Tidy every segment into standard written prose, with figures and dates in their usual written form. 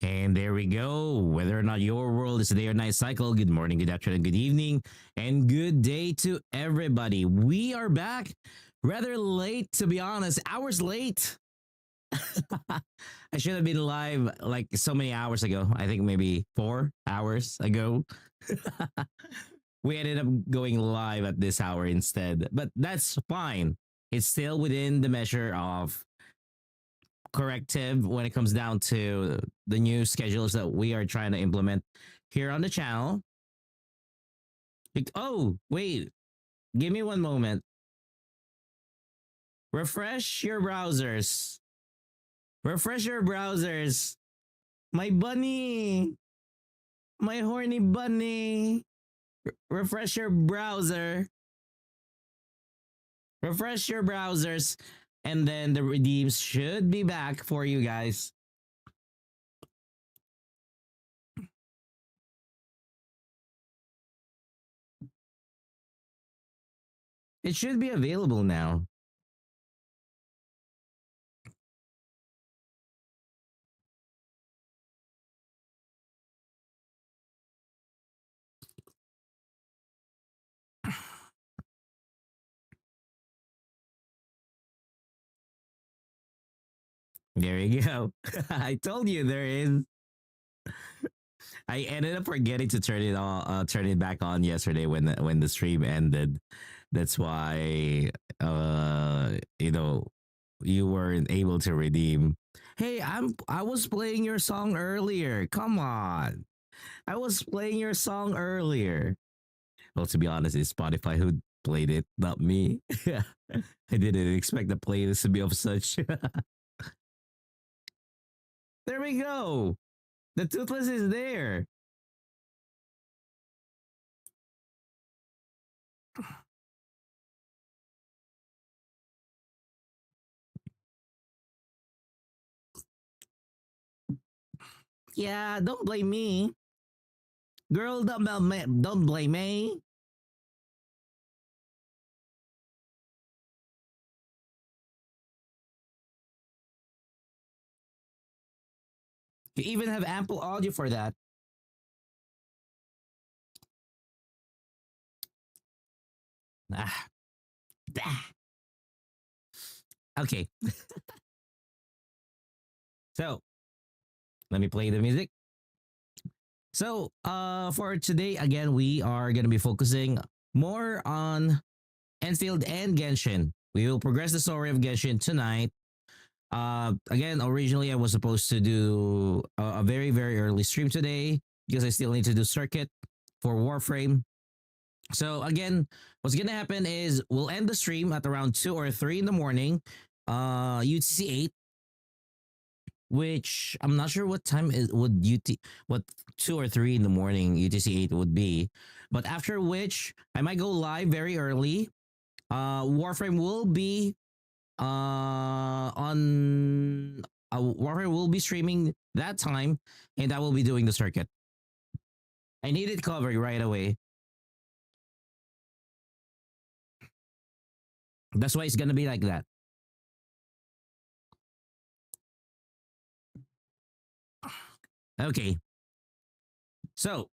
And there we go. Whether or not your world is a day or night cycle, good morning, good afternoon, good evening, and good day to everybody. We are back rather late, to be honest, hours late. I should have been live like so many hours ago. I think maybe 4 hours ago. We ended up going live at this hour instead, but that's fine. It's still within the measure of corrective when it comes down to the new schedules that we are trying to implement here on the channel. Oh, wait, give me one moment. Refresh your browsers. Refresh your browsers. My bunny. My horny bunny. Refresh your browser. Refresh your browsers. And then the redeems should be back for you guys. It should be available now. There you go. I told you there is. I ended up forgetting to turn it back on yesterday when the stream ended. That's why you know you weren't able to redeem. Hey, I was playing your song earlier. Come on. I was playing your song earlier. Well, to be honest, it's Spotify who played it, not me. I didn't expect the playlist to be of such. There we go. The toothless is there. Yeah, don't blame me. Girl, don't blame me. You even have ample audio for that. Ah, ah. Okay, so let me play the music. So, for today, again, we are going to be focusing more on Enfield and Genshin. We will progress the story of Genshin tonight. Again, originally I was supposed to do a very, very early stream today because I still need to do circuit for Warframe. So again, what's gonna happen is we'll end the stream at around 2 or 3 in the morning, UTC 8, which I'm not sure what time is would what 2 or 3 in the morning UTC 8 would be, but after which I might go live very early. Warframe will be on Warframe will be streaming that time, and I will be doing the circuit. I need it covered right away. That's why it's gonna be like that. Okay, so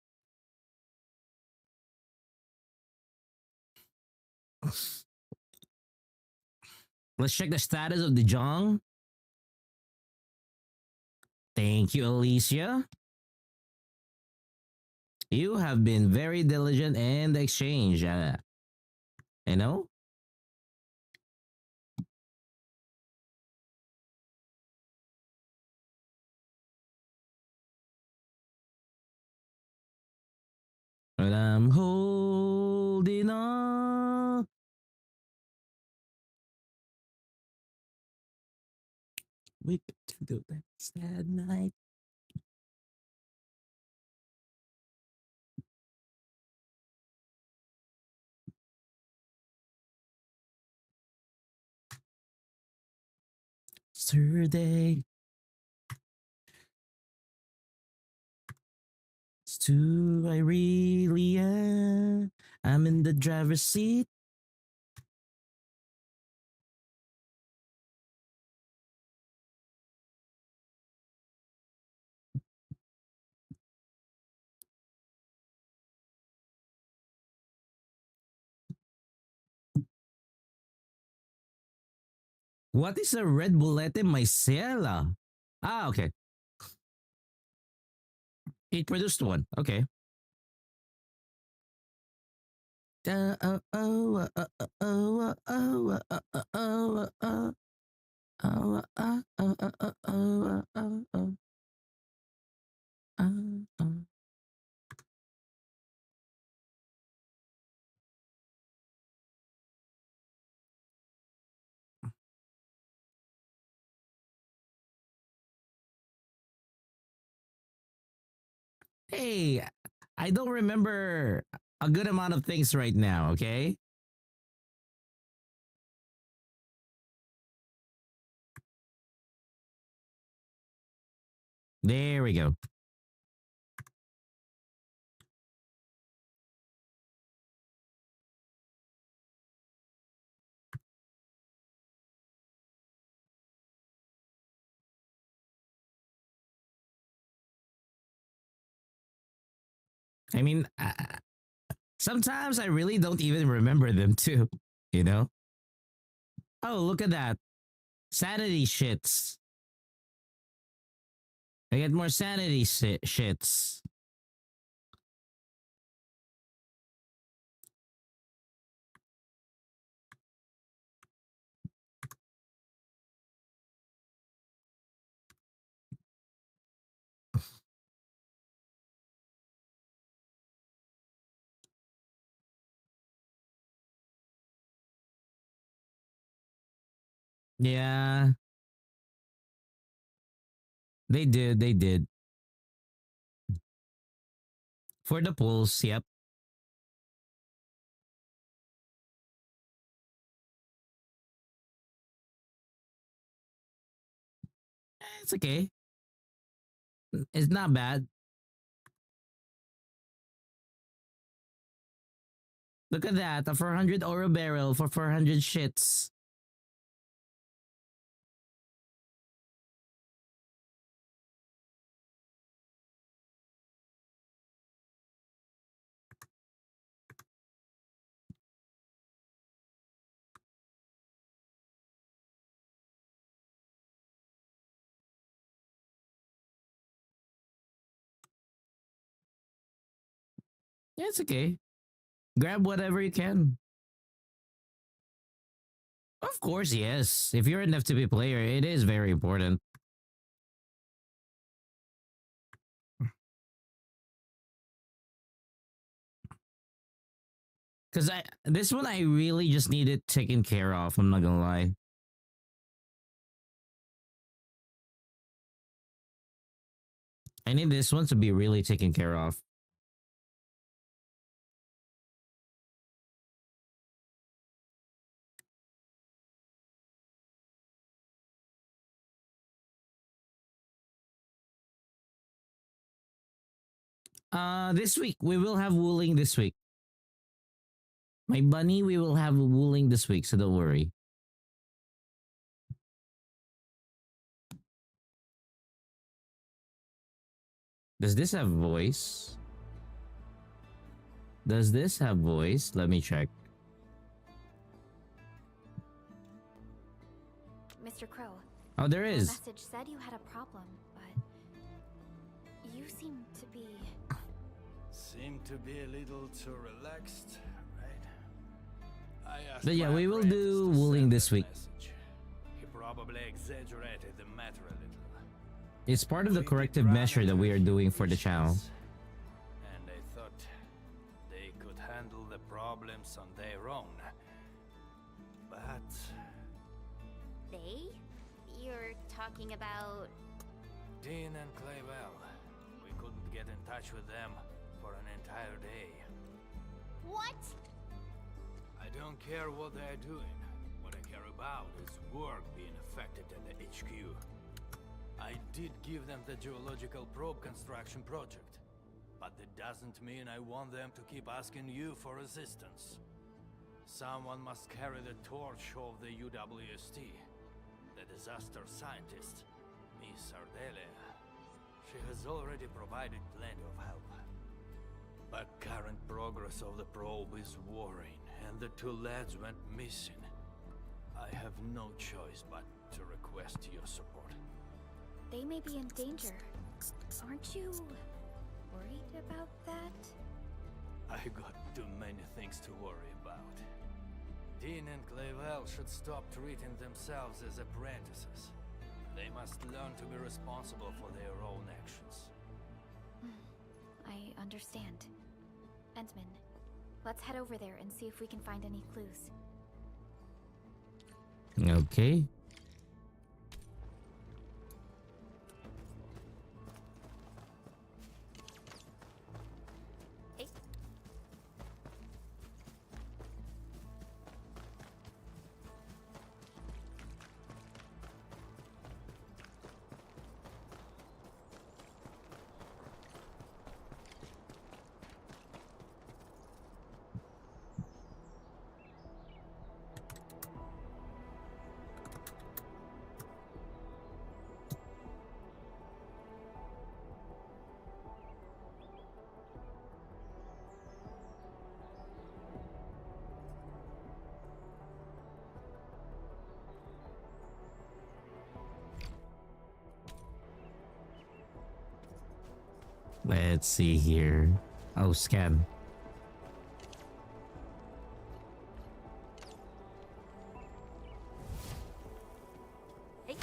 let's check the status of the Jong. Thank you, Alicia. You have been very diligent in the exchange. You know? But I'm holding on. Wake up to the sad night. Yesterday. It's who I really am. I'm in the driver's seat. What is a red bulete mycela? Ah, okay. It produced one. Okay. Hey, I don't remember a good amount of things right now, okay? There we go. I mean, sometimes I really don't even remember them too, you know? Oh, look at that. Sanity shits. I get more sanity shits. Yeah, they did. They did. For the pulls, yep. It's okay. It's not bad. Look at that. A 400 oro barrel for 400 shits. Yeah, it's okay. Grab whatever you can. Of course, yes. If you're an FTP player, it is very important. Because I this one I really just need it taken care of. I'm not gonna lie. I need this one to be really taken care of. This week we will have wooling this week. My bunny, we will have wooling this week, so don't worry. Does this have voice? Does this have voice? Let me check. Mr. Crow. Oh, there The is. message said you had a problem, but you seem to be... Seem to be a little too relaxed, right? I asked But yeah, my we will apprentice do to wooling send this that week. message. He probably exaggerated the matter a little. It's part of the We did corrective run measure that into we a are few doing for the issues, channel. and they thought they could handle the problems on their own. But They? You're talking about... Dean and Claybell, we couldn't get in touch with them for an entire day. What? I don't care what they're doing. What I care about is work being affected at the HQ. I did give them the geological probe construction project, but that doesn't mean I want them to keep asking you for assistance. Someone must carry the torch of the UWST. The disaster scientist, Miss Ardelia. She has already provided plenty of help. But current progress of the probe is worrying, and the two lads went missing. I have no choice but to request your support. They may be in danger. Aren't you worried about that? I got too many things to worry about. Dean and Clavel should stop treating themselves as apprentices. They must learn to be responsible for their own actions. I understand. Entman, let's head over there and see if we can find any clues. Okay. Hey. Let's see here. Oh, scan. Hey.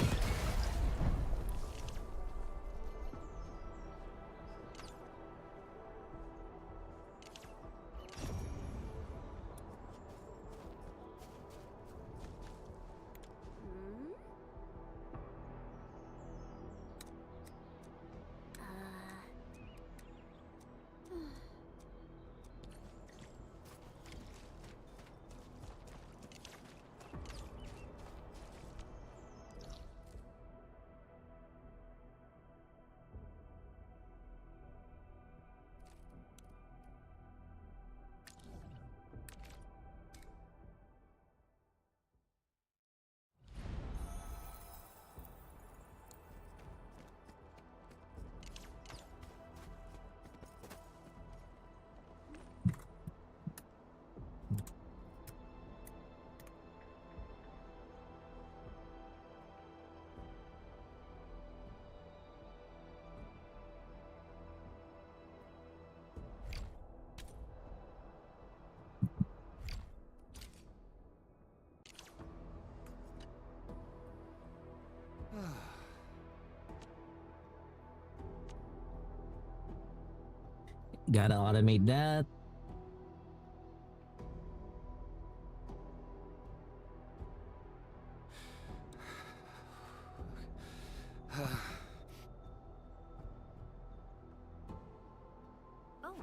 Hmm? Gotta automate that. Oh.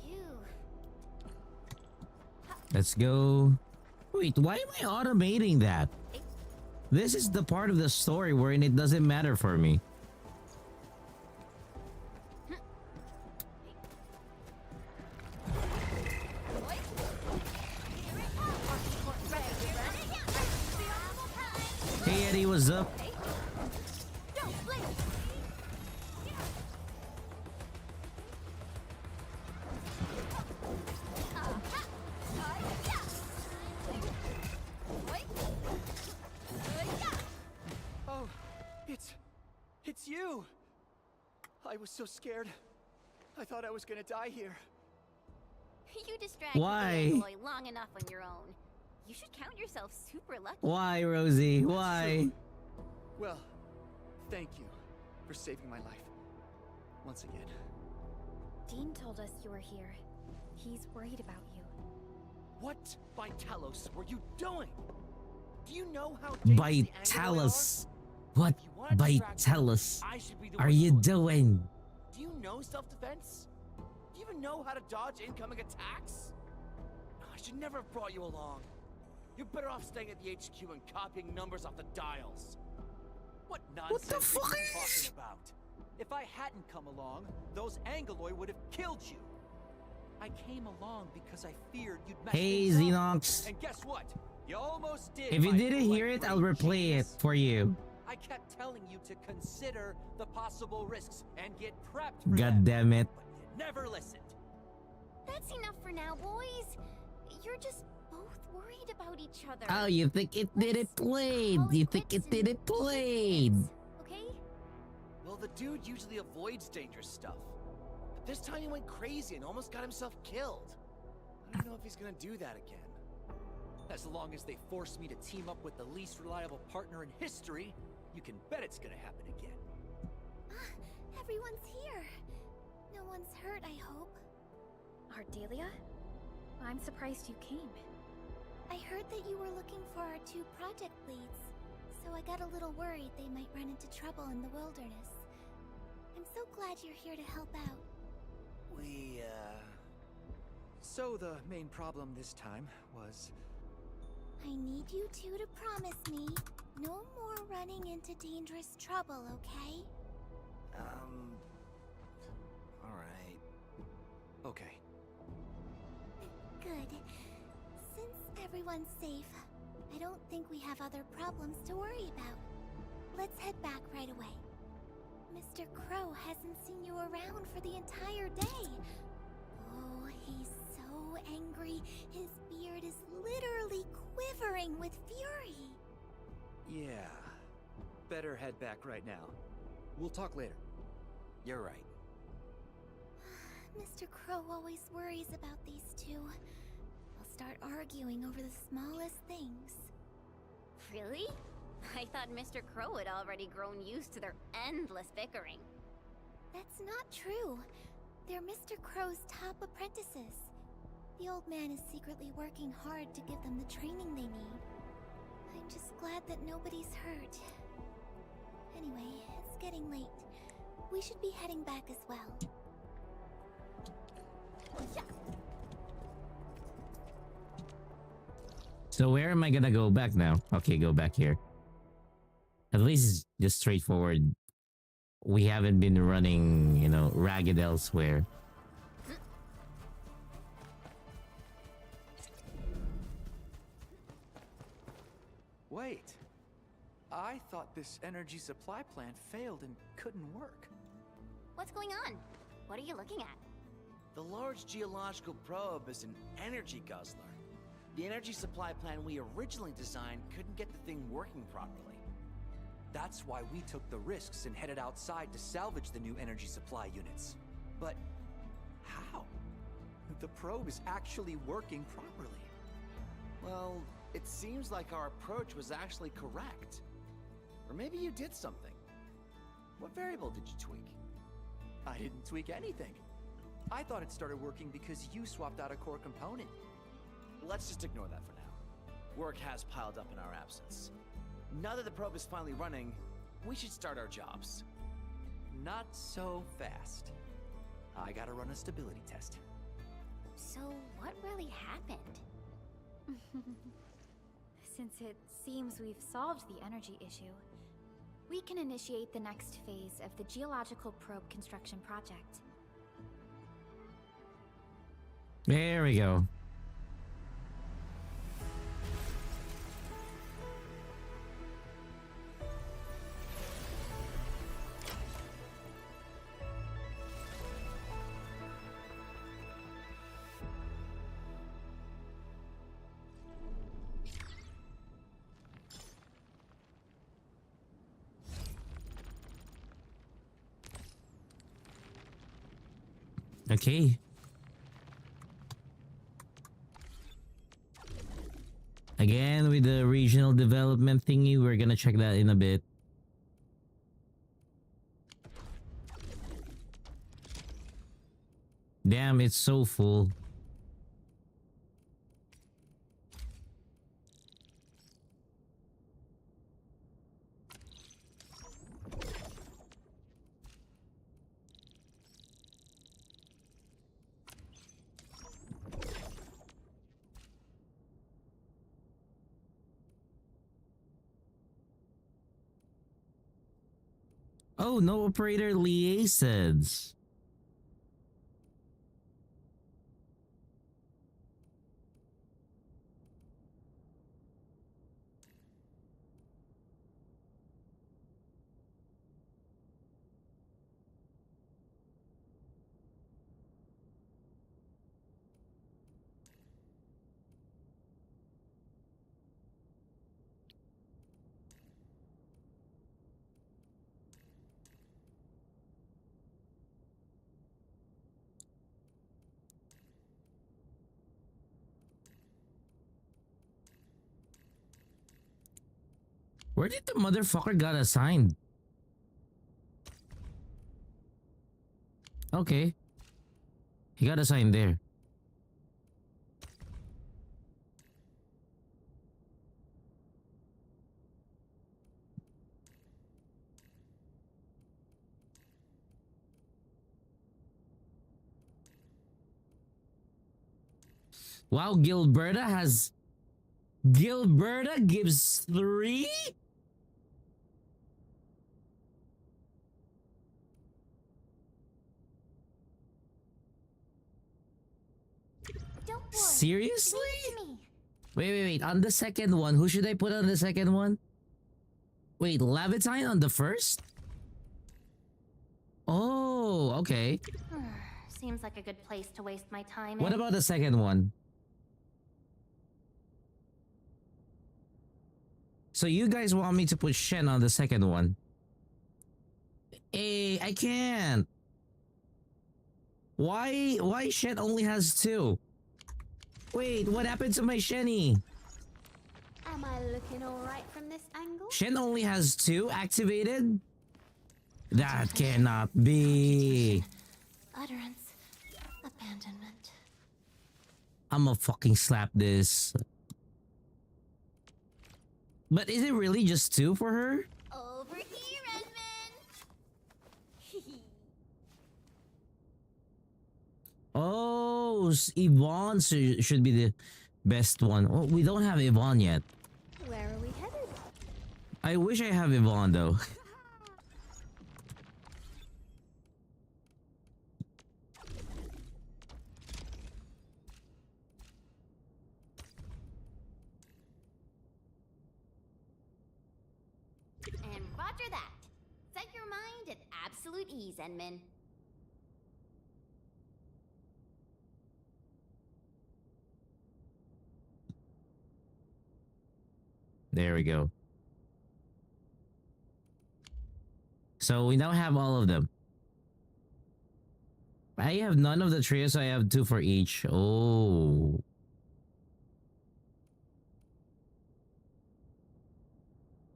Phew. Let's go. Wait, why am I automating that? This is the part of the story wherein it doesn't matter for me. Hey Eddie, what's up? Oh, it's you. I was so scared. I thought I was gonna die here. You distracted Why? the boy long enough on your own. You should count yourself super lucky. Why, Rosie? Why? Well, thank you for saving my life. Once again. Dean told us you were here. He's worried about you. What by Talos were you doing? Do you know how dangerous By the Anglo Talos. are? What If you wanna by distract me, Talos I should be the are one you doing it. doing? Do you know self-defense? Do you even know how to dodge incoming attacks? I should never have brought you along. You're better off staying at the HQ and copying numbers off the dials. What nonsense the are fuck you is- talking about? If I hadn't come along, those Angoloi would have killed you. I came along because I feared you'd mess Hey things up. Xenox. And guess what? You almost did. If you my didn't hear polite it, I'll brain replay it genius. for you. I kept telling you to consider the possible risks and get prepped for God them, damn it. but you never listened. out each other. Oh, you think it did it played? Call You it think quits it did and it played? shake hands, okay? Well, the dude usually avoids dangerous stuff. But this time he went crazy and almost got himself killed. I don't know if he's gonna do that again. As long as they force me to team up with the least reliable partner in history, you can bet it's gonna happen again. Everyone's here. No one's hurt, I hope. Ardelia? I'm surprised you came. I heard that you were looking for our 2 project leads, so I got a little worried they might run into trouble in the wilderness. I'm so glad you're here to help out. So the main problem this time was... I need you 2 to promise me no more running into dangerous trouble, okay? Alright. Okay. Good. Since everyone's safe, I don't think we have other problems to worry about. Let's head back right away. Mr. Crow hasn't seen you around for the entire day. Oh, he's so angry. His beard is literally quivering with fury. Yeah. Better head back right now. We'll talk later. You're right. Mr. Crow always worries about these 2. They'll start arguing over the smallest things. Really? I thought Mr. Crow had already grown used to their endless bickering. That's not true. They're Mr. Crow's top apprentices. The old man is secretly working hard to give them the training they need. I'm just glad that nobody's hurt. Anyway, it's getting late. We should be heading back as well. So where am I gonna go back now? Okay, go back here. At least it's just straightforward. We haven't been running, you know, ragged elsewhere. Wait. I thought this energy supply plant failed and couldn't work. What's going on? What are you looking at? The large geological probe is an energy guzzler. The energy supply plan we originally designed couldn't get the thing working properly. That's why we took the risks and headed outside to salvage the new energy supply units. But how? The probe is actually working properly. Well, it seems like our approach was actually correct. Or maybe you did something. What variable did you tweak? I didn't tweak anything. I thought it started working because you swapped out a core component. Let's just ignore that for now. Work has piled up in our absence. Now that the probe is finally running, we should start our jobs. Not so fast. I gotta run a stability test. So, what really happened? Since it seems we've solved the energy issue, we can initiate the next phase of the geological probe construction project. There we go. Okay. Again, with the regional development thingy, we're gonna check that in a bit. Damn, it's so full. Oh, no operator liaisons. Where did the motherfucker got assigned? Okay. He got assigned there. Wow, Gilberta gives 3? Don't worry. Seriously? Leave it to me. Wait. On the second one, who should I put on the second one? Wait, Levitine on the first? Oh, okay. Seems like a good place to waste my time What in. about the second one? So you guys want me to put Shen on the second one? Hey, I can't. Why Shen only has 2? Wait, what happened to my Shenny? Am I looking alright from this angle? Shen only has 2 activated? That cannot be. Utterance. Abandonment. I'ma fucking slap this. But is it really just 2 for her? Over here, Edmund! Oh, Yvonne should be the best one. Oh, we don't have Yvonne yet. Where are we headed? I wish I have Yvonne though. And roger that. Set your mind at absolute ease, Enman. There we go. So we now have all of them. I have none of the trio, so I have 2 for each. Oh.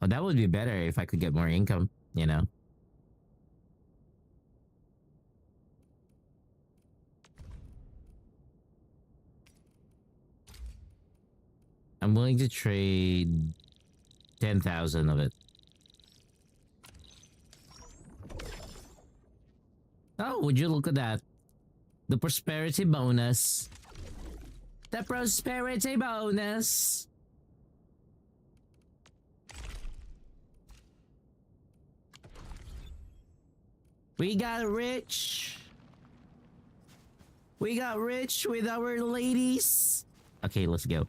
Oh, that would be better if I could get more income, you know? I'm willing to trade 10,000 of it. Oh, would you look at that? The prosperity bonus. The prosperity bonus. We got rich. We got rich with our ladies. Okay, let's go.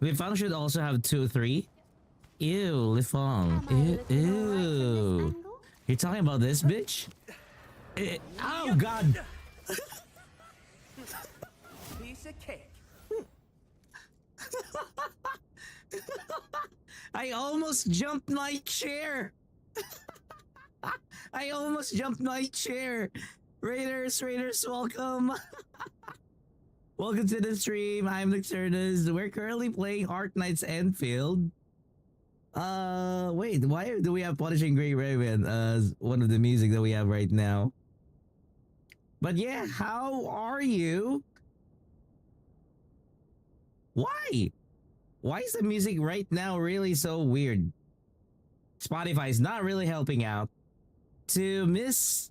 Lifang should also have 2, 3. Ew, Lifang. Am I Ew. looking alright from this angle? You're talking about this bitch? Oh god. Piece of cake. I almost jumped my chair. I almost jumped my chair. Raiders, welcome. Welcome to the stream. I'm Nocturnus. We're currently playing Arc Knights Enfield. Wait, why do we have Punishing Grey Raven as one of the music that we have right now? But yeah, how are you? Why? Why is the music right now really so weird? Spotify is not really helping out. To Miss...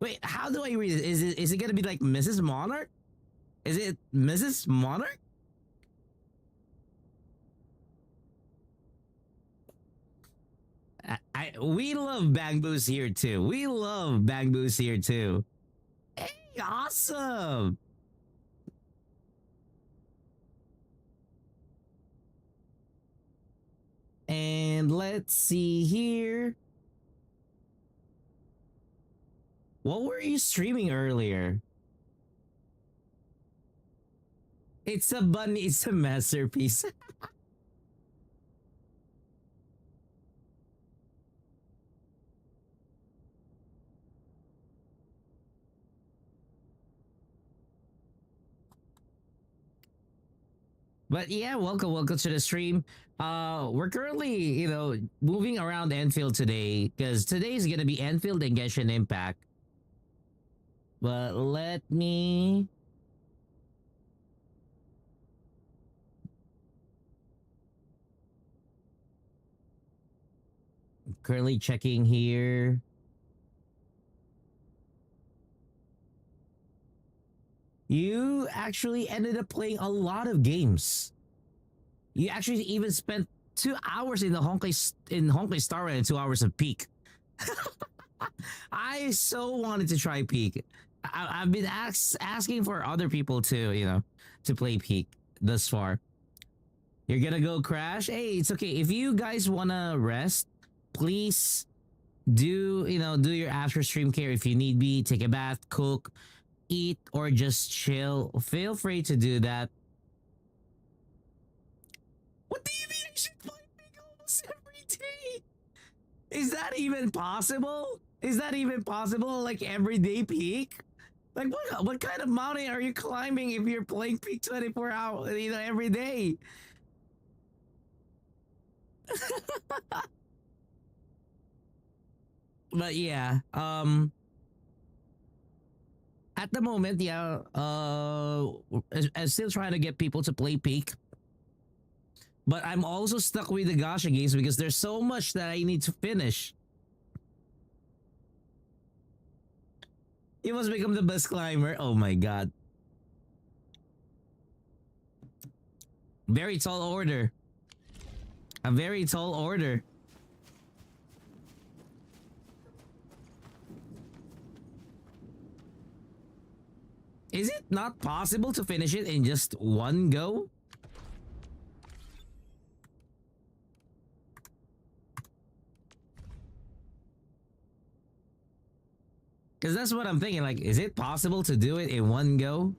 Wait, how do I read it? Is it gonna be like Mrs. Monarch? Is it Mrs. Monarch? We love Bang Boost here too. We love Bang Boost here too. Hey, awesome. And let's see here. What were you streaming earlier? It's a bunny, it's a masterpiece. But yeah, welcome to the stream. We're currently, moving around Enfield today because today is gonna be Enfield and Genshin Impact. But let me currently checking here. You actually ended up playing a lot of games. You actually even spent 2 hours in the Honkai Star Rail and 2 hours of Peak. I so wanted to try Peak. I've been asking for other people to play Peak thus far. You're gonna go crash? Hey, it's okay. If you guys wanna rest, please do your after stream care if you need be. Take a bath, cook, eat, or just chill. Feel free to do that. What do you mean I should play Peak almost every day? Is that even possible? Is that even possible? Like everyday Peak? Like what kind of mountain are you climbing if you're playing Peak 24 hours, every day? But yeah, at the moment, yeah, I'm still trying to get people to play Peak. But I'm also stuck with the Gacha games because there's so much that I need to finish. You must become the best climber. Oh my god. Very tall order. A very tall order. Is it not possible to finish it in just one go? Because that's what I'm thinking. Like, is it possible to do it in one go?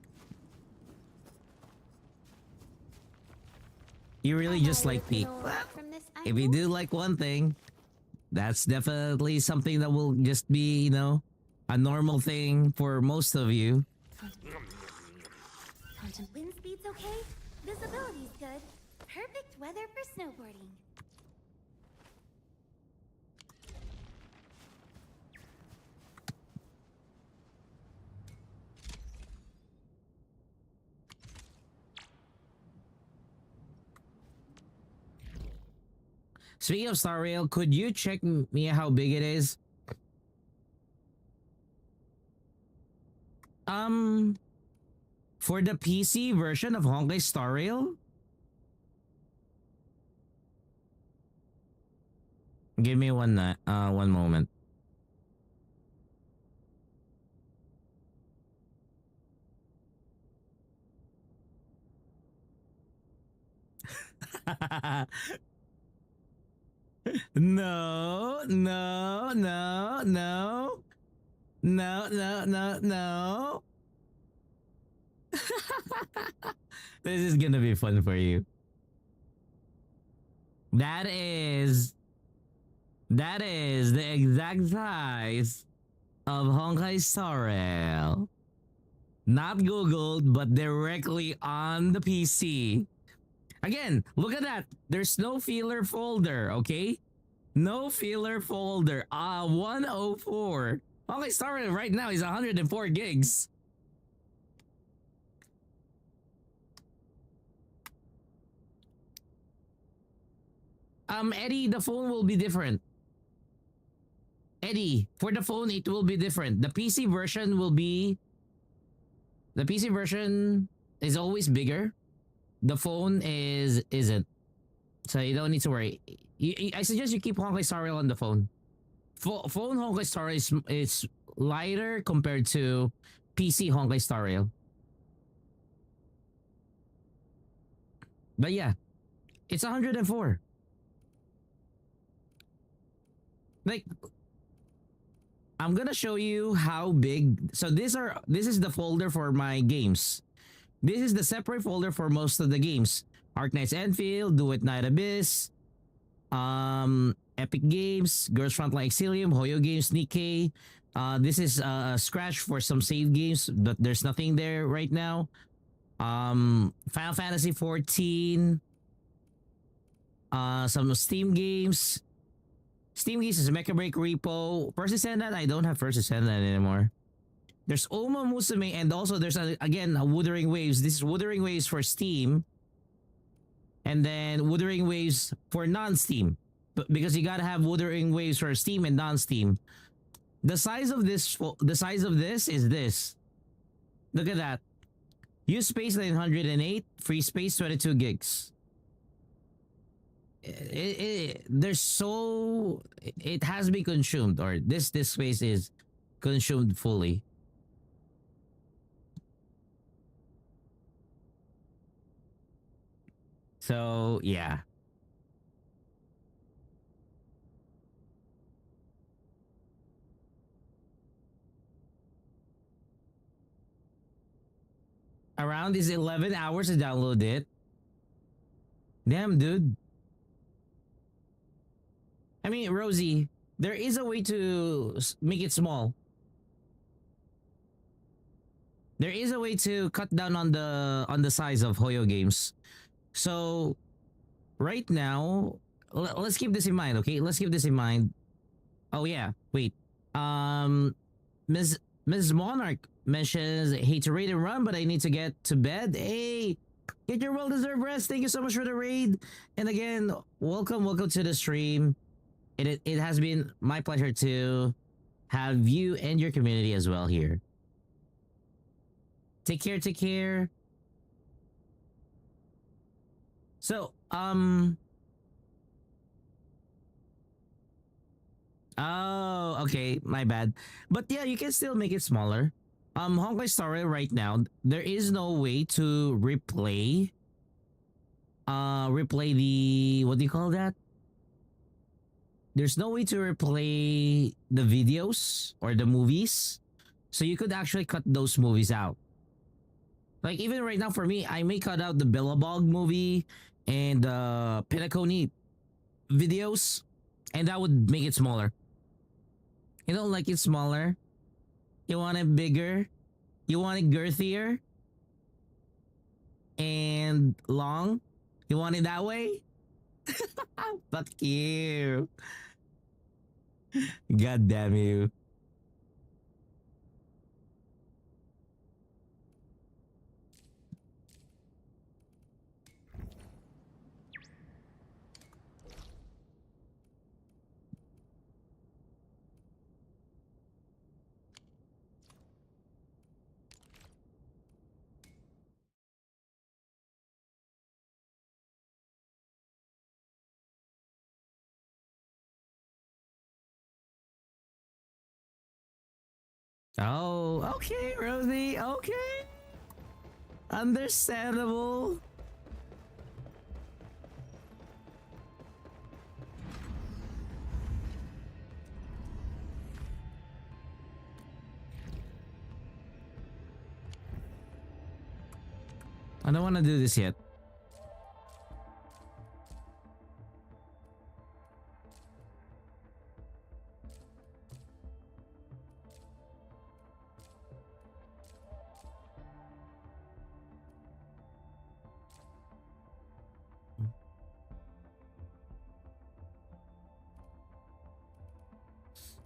You really just like Peak. Well, if you do like one thing, that's definitely something that will just be, a normal thing for most of you. Wind speed's okay? Visibility's good. Perfect weather for snowboarding. Speaking of Star Rail, could you check me how big it is? For the PC version of Honkai Star Rail? Give me one moment. No, no, no, no. No, no, no, no. This is gonna be fun for you. That is the exact size of Honkai Star Rail. Not Googled, but directly on the PC. Again, look at that. There's no feeler folder, okay? No feeler folder. 104. Honkai Star Rail right now is 104 gigs. Eddie, the phone will be different. Eddie, for the phone, it will be different. The PC version is always bigger. The phone isn't. So you don't need to worry. I suggest you keep Honkai Star Rail on the phone. Phone Honkai Star Rail is lighter compared to PC Honkai Star Rail. But yeah, it's 104. Like, I'm gonna show you how big. So this is the folder for my games. This is the separate folder for most of the games. Arknights Enfield, Do It Night Abyss, Epic Games, Girls Frontline Exilium, Hoyo Games, Nikkei. This is a scratch for some save games, but there's nothing there right now. Final Fantasy 14, some Steam games. Steam games is Mecha Break Repo. First Ascendant, I don't have First Ascendant anymore. There's Oma Musume, and also there's again Wuthering Waves. This is Wuthering Waves for Steam, and then Wuthering Waves for non-Steam. But because you gotta have Wuthering Waves for Steam and non-Steam. The size of this is this. Look at that. Use space 908, free space 22 gigs. There's so it has been consumed, or this space is consumed fully. So yeah. Around is 11 hours to download it. Damn, dude. I mean, Rosie, there is a way to make it small. There is a way to cut down on the size of Hoyo games. So right now, let's keep this in mind, okay? Let's keep this in mind. Oh yeah, wait. Ms. Monarch mentions, hate to raid and run, but I need to get to bed. Hey, get your well-deserved rest. Thank you so much for the raid. And again, welcome to the stream. It has been my pleasure to have you and your community as well here. Take care, take care. So, oh, okay, my bad. But yeah, you can still make it smaller. Honkai Star Rail right now, there is no way to replay the, what do you call that? There's no way to replay the videos or the movies. So you could actually cut those movies out. Like even right now for me, I may cut out the Billabong movie and the Pinacone videos, and that would make it smaller. You don't like it smaller? You want it bigger? You want it girthier? And long? You want it that way? Fuck you. God damn you. Oh, okay, Rosie. Okay. Understandable. I don't want to do this yet.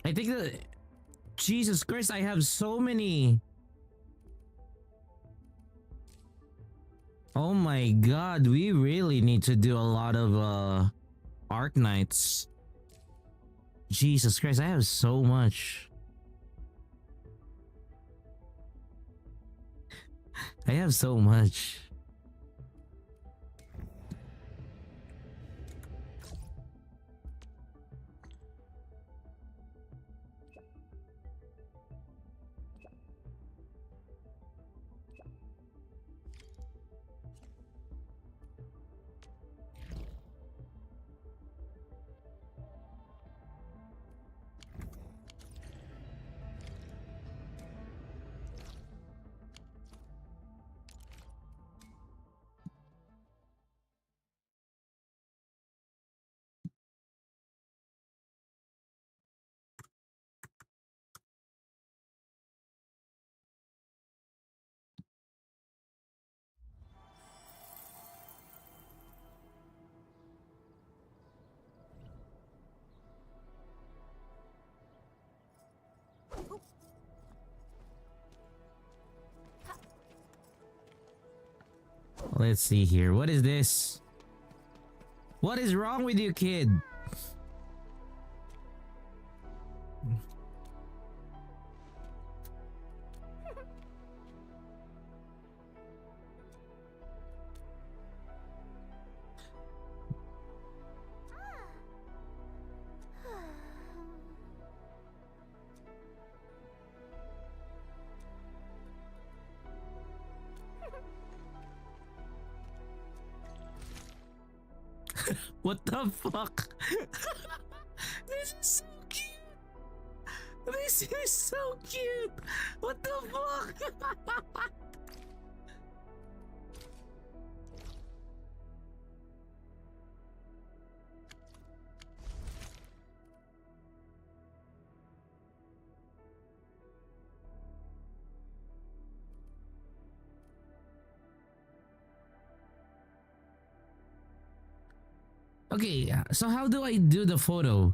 I think that Jesus Christ, I have so many. Oh my god, we really need to do a lot of Arc Knights. Jesus Christ, I have so much. I have so much. Let's see here. What is this? What is wrong with you, kid? What the fuck? This is so cute. This is so cute. What the fuck? Okay, so how do I do the photo?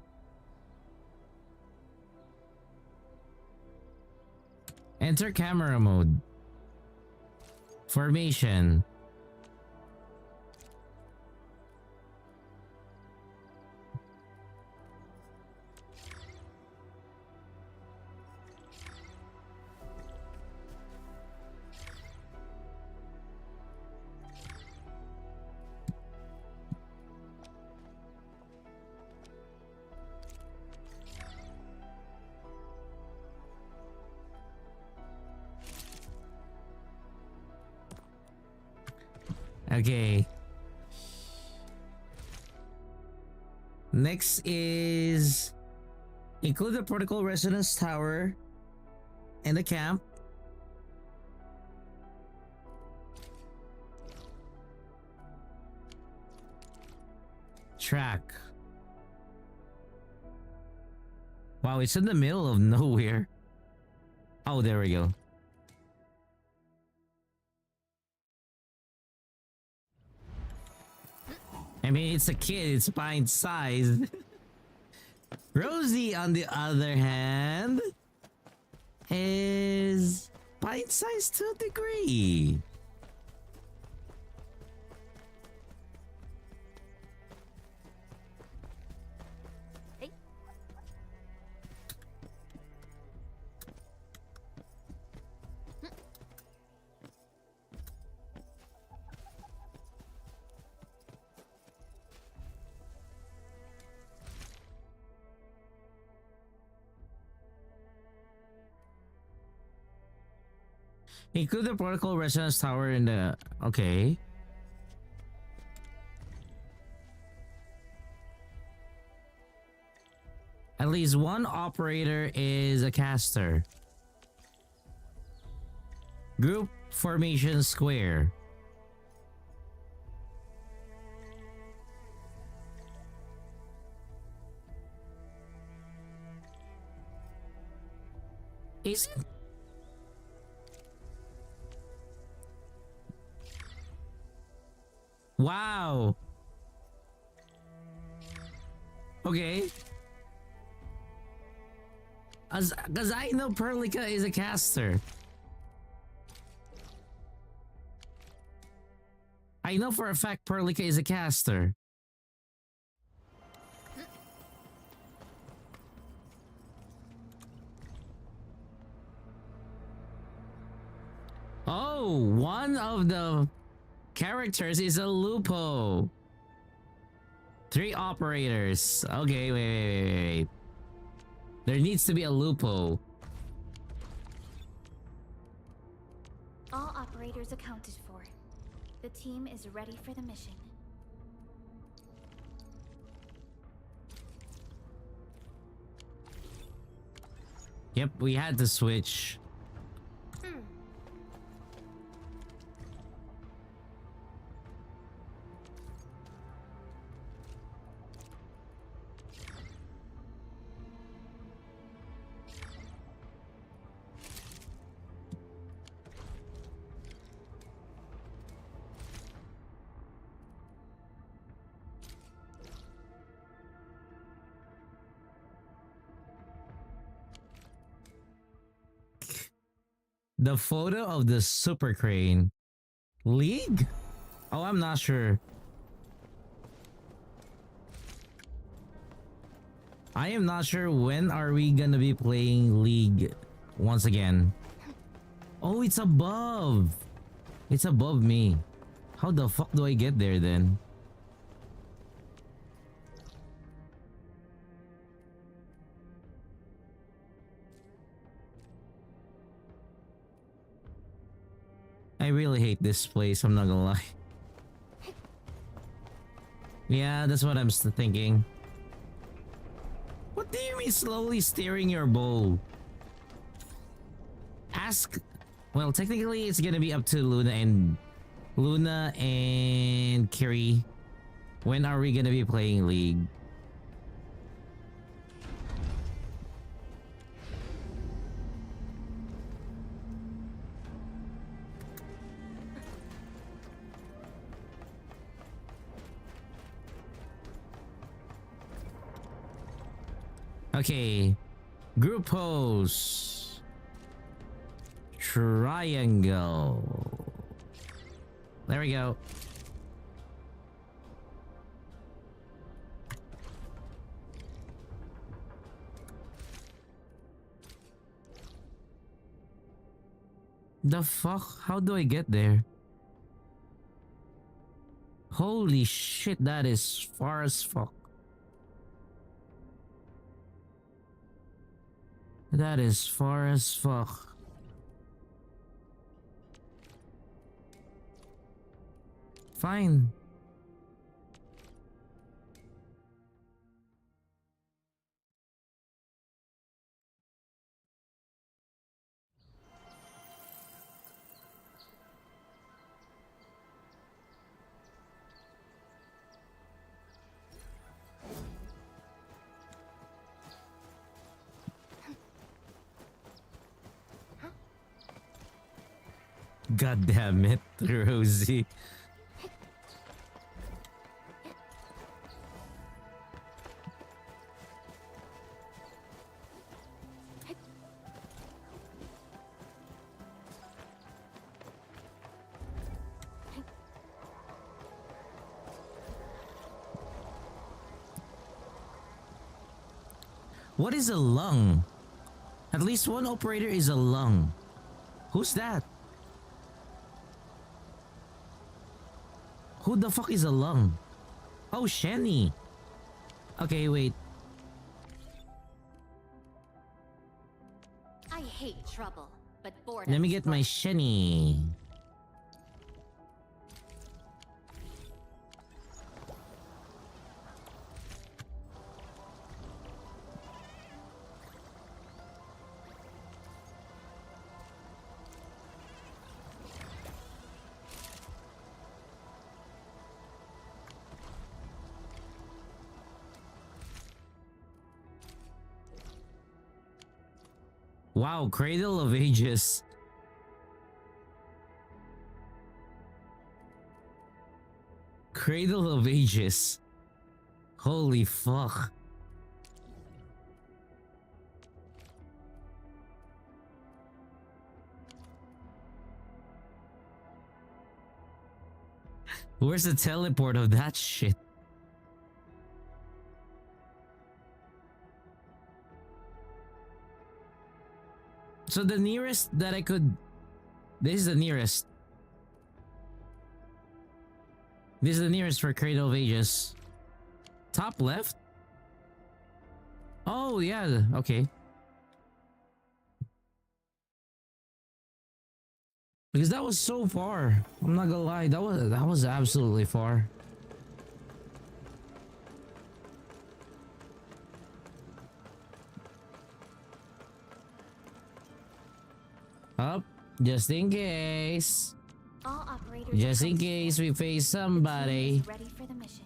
Enter camera mode. Formation. Okay. Next is include the protocol resonance tower and the camp. Track. Wow, it's in the middle of nowhere. Oh, there we go. I mean, it's a kid, it's pint-sized. Rosie, on the other hand, is pint-sized to a degree. Hey. Include the protocol resonance tower in the... Okay. At least one operator is a caster. Group formation square. Is it? Wow. Okay. Because I know Perlica is a caster. I know for a fact Perlica is a caster. Oh, one of the characters is a Lupo. 3 operators. Okay, wait. There needs to be a Lupo. All operators accounted for. The team is ready for the mission. Yep, we had to switch. The photo of the super crane. League? Oh, I'm not sure. I am not sure when are we gonna be playing League once again. Oh, it's above. It's above me. How the fuck do I get there then? I really hate this place, I'm not gonna lie. Yeah, that's what I'm thinking. What do you mean slowly steering your bow? Ask... Well, technically it's gonna be up to Luna and Kiri. When are we gonna be playing League? Okay. Group pose. Triangle. There we go. The fuck? How do I get there? Holy shit, that is far as fuck. That is far as fuck. Fine. God damn it, Rosie. What is a lung? At least one operator is a lung. Who's that? Who the fuck is a lung? Oh, Shenny. Okay, wait. I hate trouble, but boredom. Let me get my Shenny. Wow, Cradle of Ages. Cradle of Ages. Holy fuck. Where's the teleport of that shit? So the nearest that I could... This is the nearest. This is the nearest for Cradle of Ages. Top left? Oh, yeah. Okay. Because that was so far. I'm not gonna lie. That was absolutely far. Up, just in case. All operators Just in accounted case for. we face The team somebody. is ready for the mission.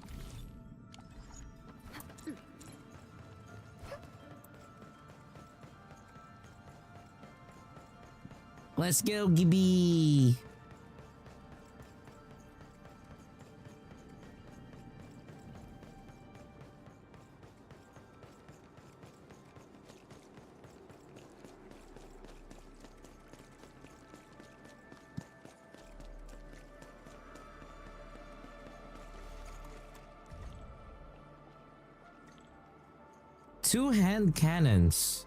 Let's go, Gibby. 2 hand cannons.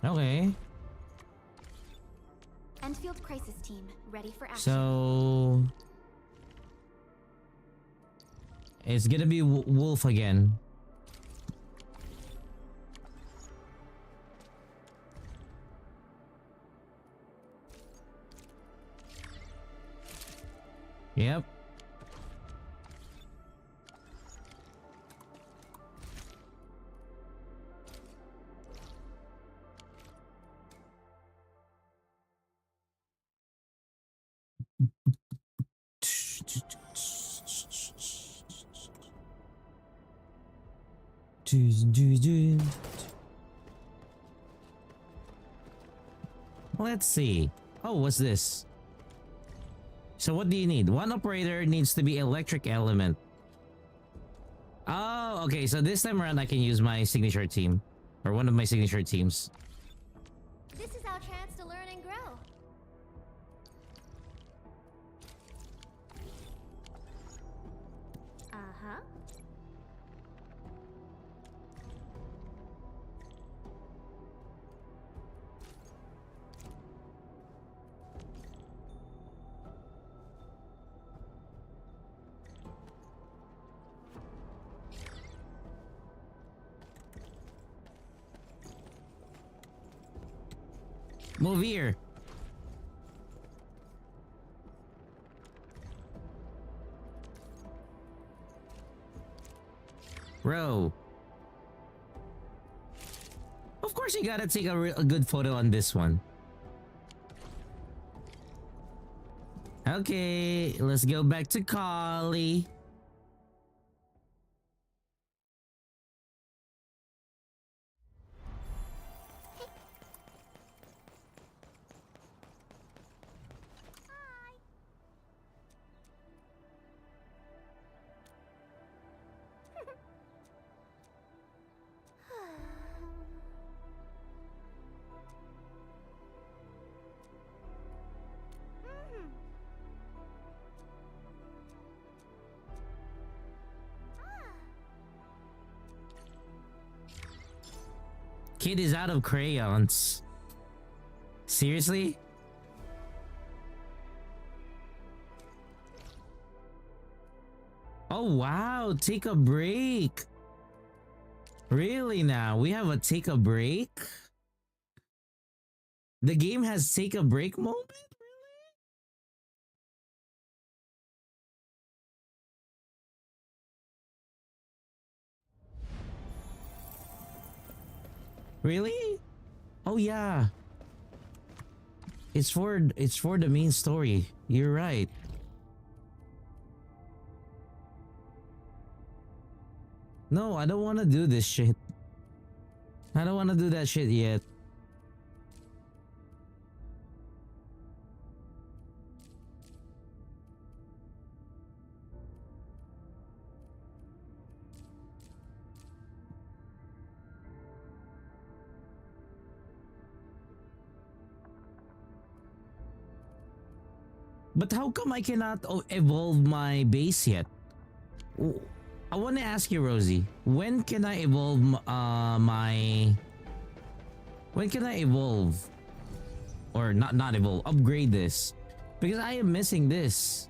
Okay. Enfield Crisis Team, ready for action. So it's gonna be Wolf again. Yep. Let's see. Oh, what's this? So what do you need? One operator needs to be electric element. Oh, okay. So this time around I can use my signature team. Or one of my signature teams. This is our chance to learn and grow. Uh-huh. Move here. Bro. Of course you gotta take a good photo on this one. Okay, let's go back to Kali. Kid is out of crayons. Seriously? Oh wow, take a break. Really now? We have a take a break? The game has take a break moment? Really? Oh yeah. It's for the main story. You're right. No, I don't want to do this shit. I don't want to do that shit yet. But how come I cannot evolve my base yet? I want to ask you, Rosie. When can I evolve my... When can I evolve? Or not evolve, upgrade this. Because I am missing this.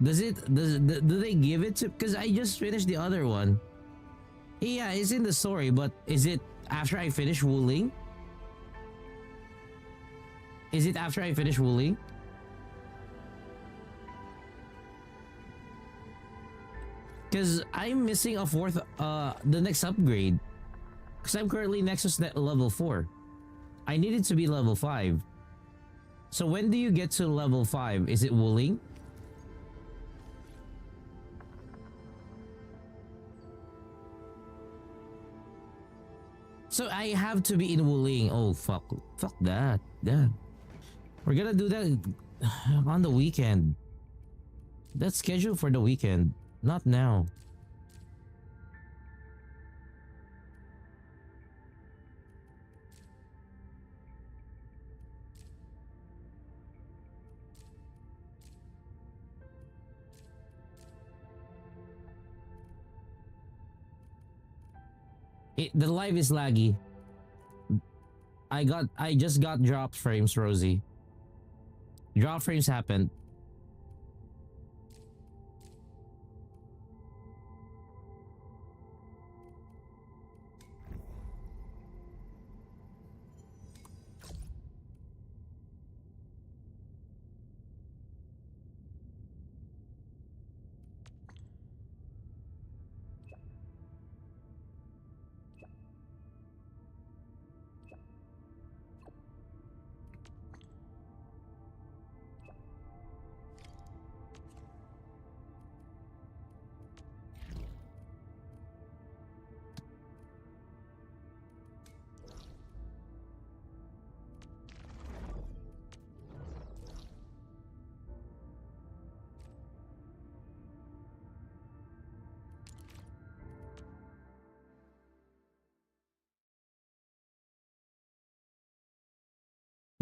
Do they give it to... Because I just finished the other one. Yeah, it's in the story, but is it after I finish Wuling? Is it after I finish Wuling? Because I'm missing a fourth, the next upgrade. Because I'm currently Nexus level 4. I need it to be level 5. So when do you get to level 5? Is it Wuling? So I have to be in Wuling. Oh, fuck. Fuck that. Yeah. We're gonna do that on the weekend. That's scheduled for the weekend. Not now. The live is laggy. I just got drop frames, Rosie. Drop frames happened.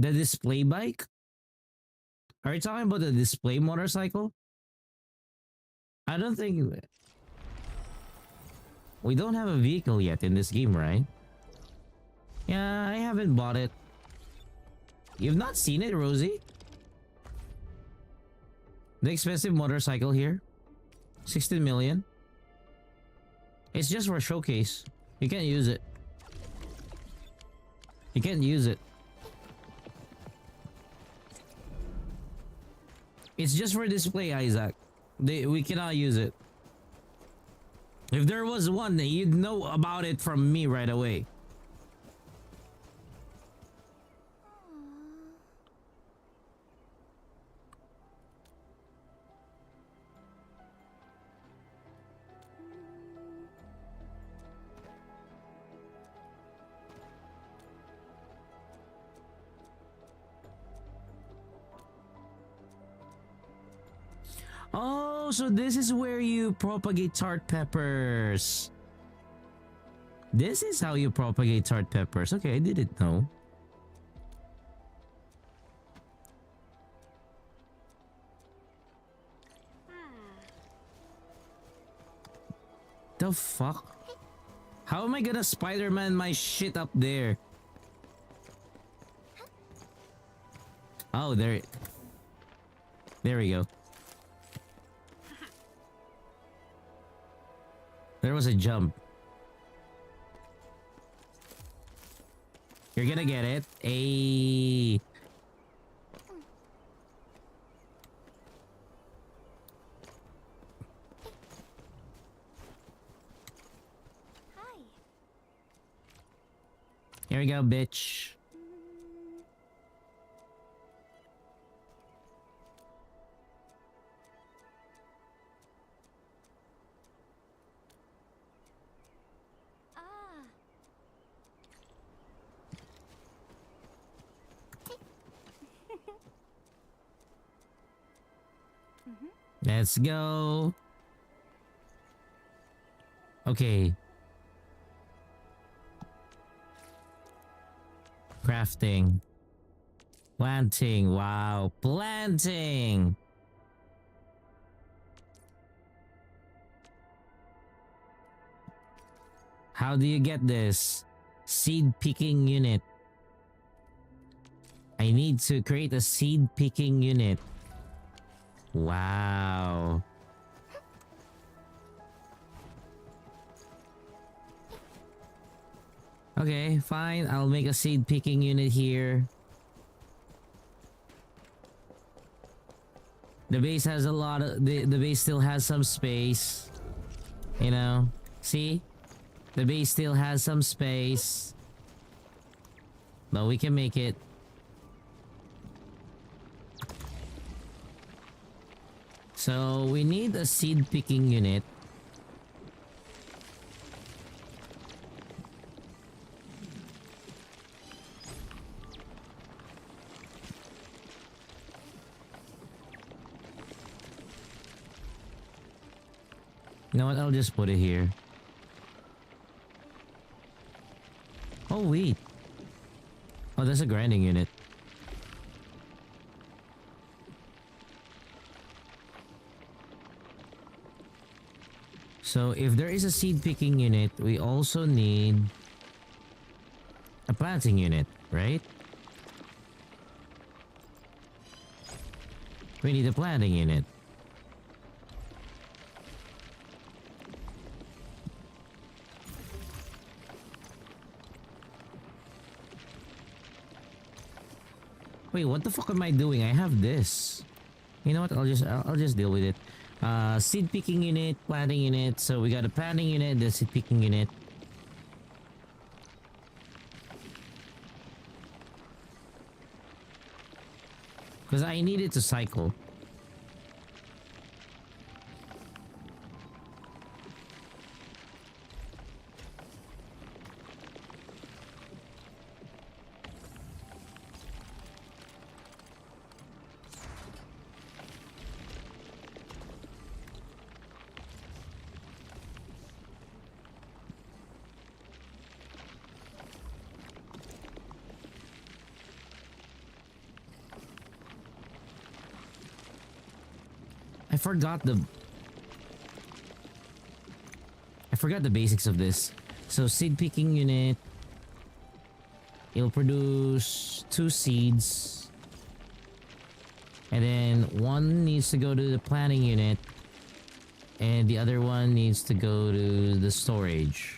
The display bike? Are you talking about the display motorcycle? I don't think we don't have a vehicle yet in this game, right? Yeah, I haven't bought it. You've not seen it, Rosie? The expensive motorcycle here? 16 million? It's just for a showcase. You can't use it. You can't use it. It's just for display, Isaac. We cannot use it. If there was one, you'd know about it from me right away. Oh, so this is where you propagate tart peppers. This is how you propagate tart peppers. Okay, I didn't know. The fuck? How am I gonna Spider-Man my shit up there? Oh, there we go. There was a jump. You're gonna get it. Hey. Hi. Here we go, bitch. Let's go. Okay. Crafting. Planting. Wow. Planting. How do you get this? Seed picking unit. I need to create a seed picking unit. Wow. Okay, fine. I'll make a seed picking unit here. The base has a lot of... The base still has some space. You know? See? The base still has some space. But we can make it. So we need a seed picking unit. You know what? I'll just put it here. Oh wait. Oh, that's a grinding unit. So if there is a seed picking unit, we also need a planting unit, right? We need a planting unit. Wait, what the fuck am I doing? I have this. You know what? I'll just deal with it. Seed picking unit, planting unit. So we got a planting unit, the seed picking unit. Because I need it to cycle. I forgot the basics of this. So seed picking unit, it'll produce 2 seeds, and then one needs to go to the planting unit and the other one needs to go to the storage.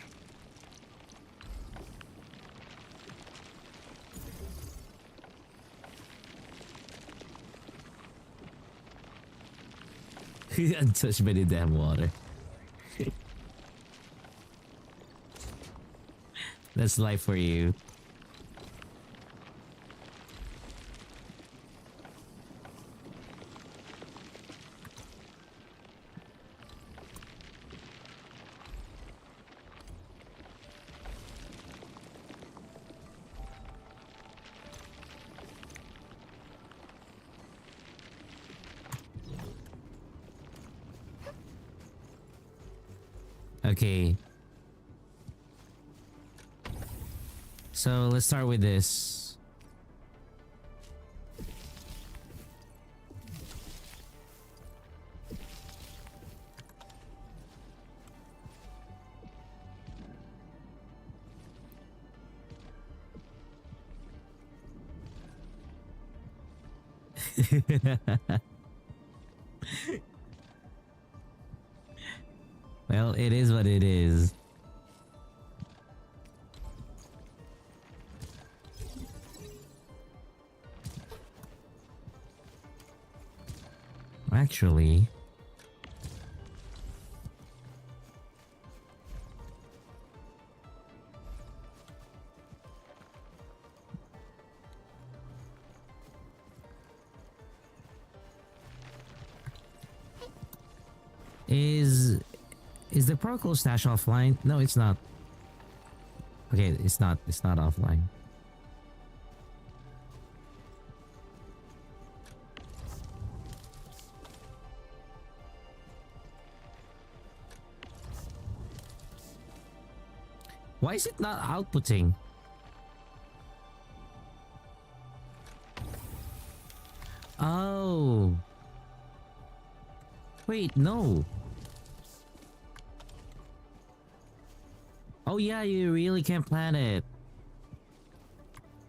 Untouched by the damn water. That's life for you. Okay. So let's start with this. Well, it is what it is. Actually, is the protocol stash offline? No, it's not. Okay, it's not offline. Why is it not outputting? Oh. Wait, no. Oh yeah, you really can't plan it.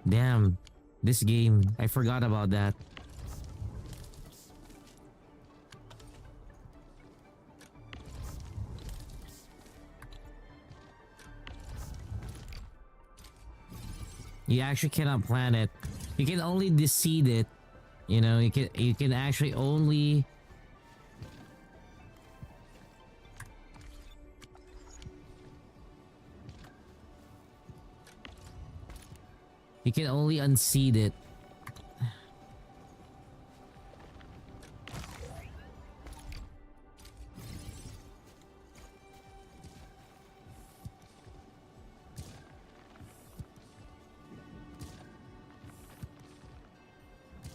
Damn. This game. I forgot about that. You actually cannot plan it. You can only deseed it. You know, you can actually only unseed it.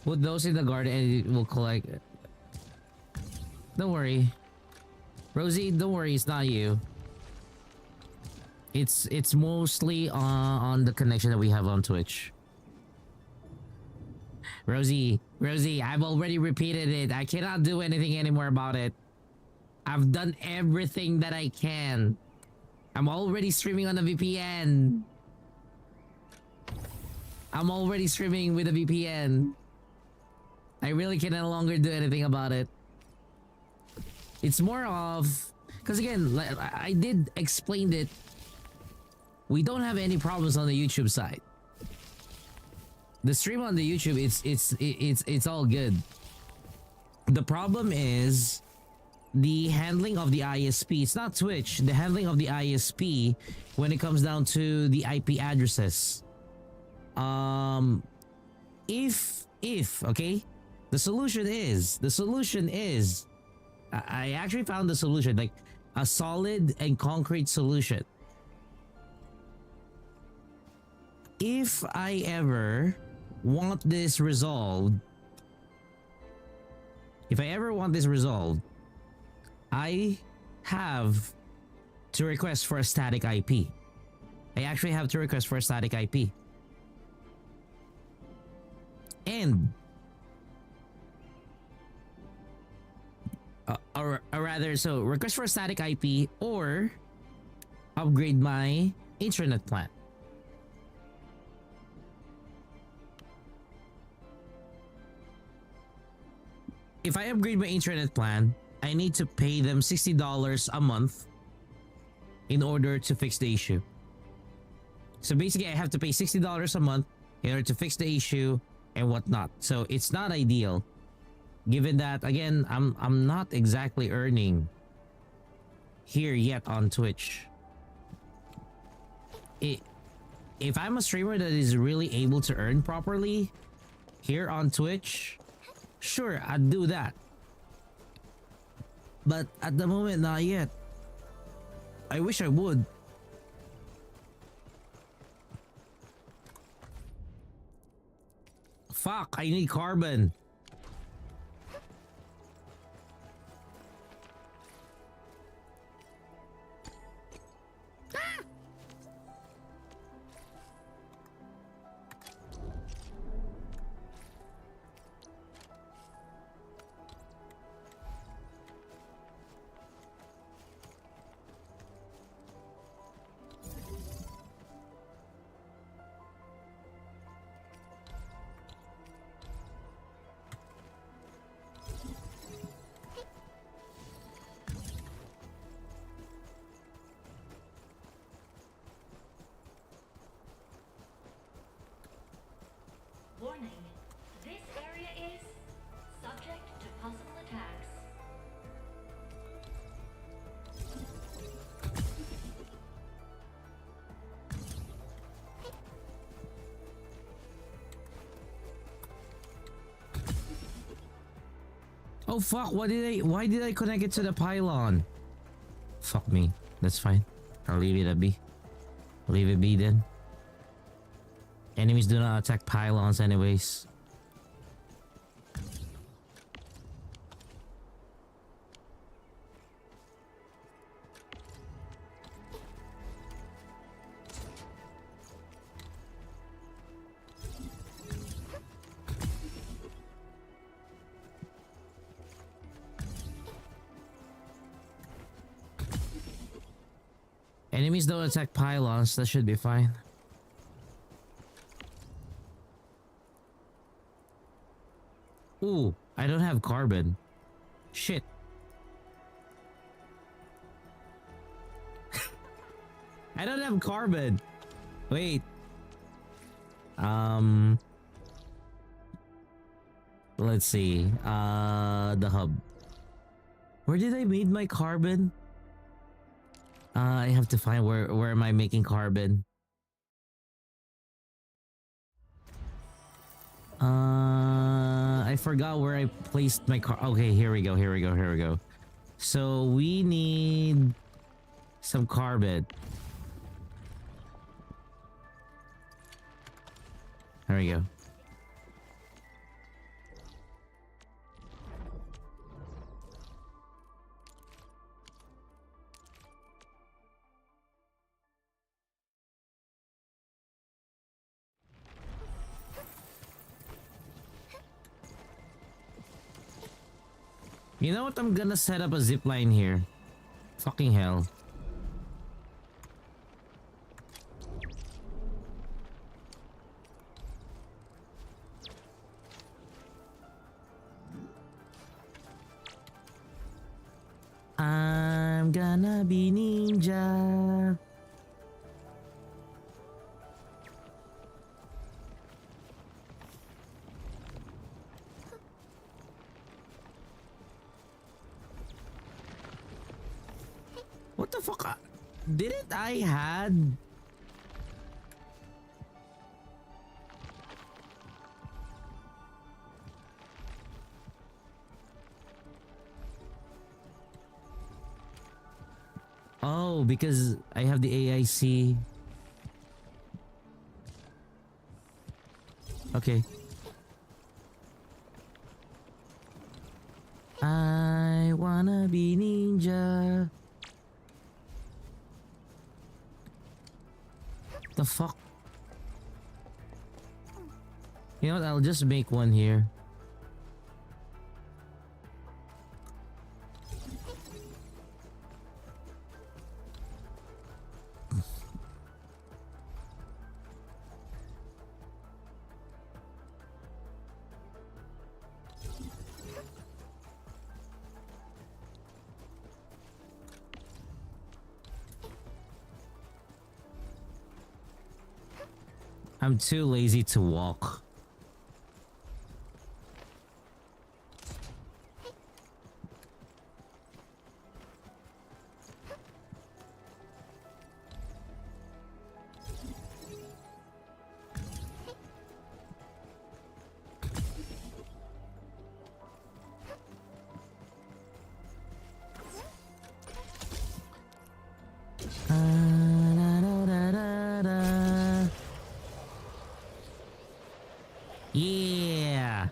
Put those in the garden and it will collect. Don't worry. Rosie, don't worry, it's not you. It's mostly on the connection that we have on Twitch. Rosie, I've already repeated it. I cannot do anything anymore about it. I've done everything that I can. I'm already streaming on a VPN. I'm already streaming with a VPN. I really can no longer do anything about it. It's more of... Because again, like, I did explain it. We don't have any problems on the YouTube side. The stream on the YouTube, it's all good. The problem is the handling of the ISP. It's not Twitch. The handling of the ISP when it comes down to the IP addresses. If okay, the solution is I actually found the solution, like a solid and concrete solution. If I ever want this resolved, I have to request for a static IP. I actually have to request for a static IP. And or rather, so request for a static IP or upgrade my internet plan. If I upgrade my internet plan, I need to pay them $60 a month in order to fix the issue. So basically, I have to pay $60 a month in order to fix the issue and whatnot. So it's not ideal, given that again, I'm not exactly earning here yet on Twitch. If I'm a streamer that is really able to earn properly here on Twitch, sure, I'd do that. But at the moment, not yet. I wish I would. Fuck, I need carbon. Warning. This area is subject to possible attacks. Oh fuck, why did I connect it to the pylon? Fuck me. That's fine. I'll leave it be. Leave it be then. Enemies do not attack pylons anyways. Enemies don't attack pylons, that should be fine. Ooh, I don't have carbon. Shit. I don't have carbon. Wait. Let's see. The hub. Where did I make my carbon? I have to find where am I making carbon? I forgot where I placed my car. Okay, here we go. So we need some carbon. There we go. You know what? I'm gonna set up a zip line here. Fucking hell. I'm gonna be ninja. What the fuck? Didn't I had? Oh, because I have the AIC. Okay. I wanna be ninja. The fuck? You know what? I'll just make one here. I'm too lazy to walk. Yeah.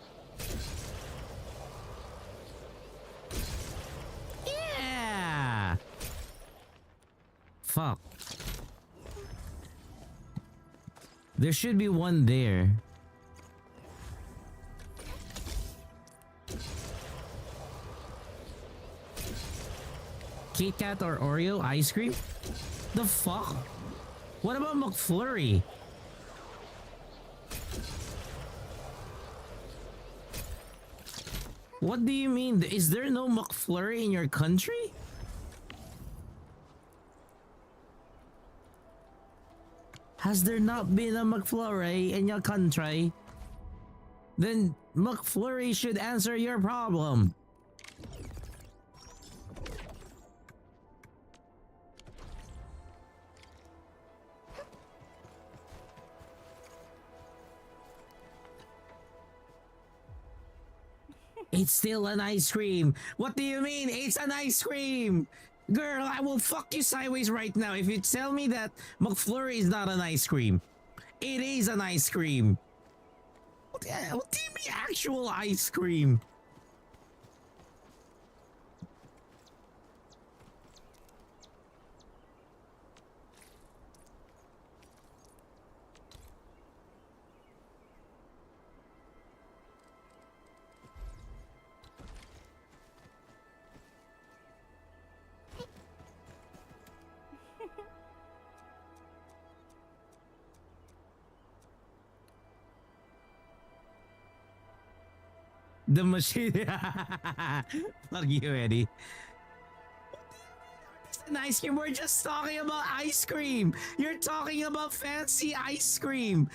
Yeah. Fuck. There should be one there. Kit Kat or Oreo ice cream? The fuck? What about McFlurry? What do you mean? Is there no McFlurry in your country? Has there not been a McFlurry in your country? Then McFlurry should answer your problem. It's still an ice cream. What do you mean? It's an ice cream. Girl, I will fuck you sideways right now if you tell me that McFlurry is not an ice cream. It is an ice cream. What do you mean actual ice cream? The machine. Fuck you, Eddie. It's an ice cream. We're just talking about ice cream. You're talking about fancy ice cream.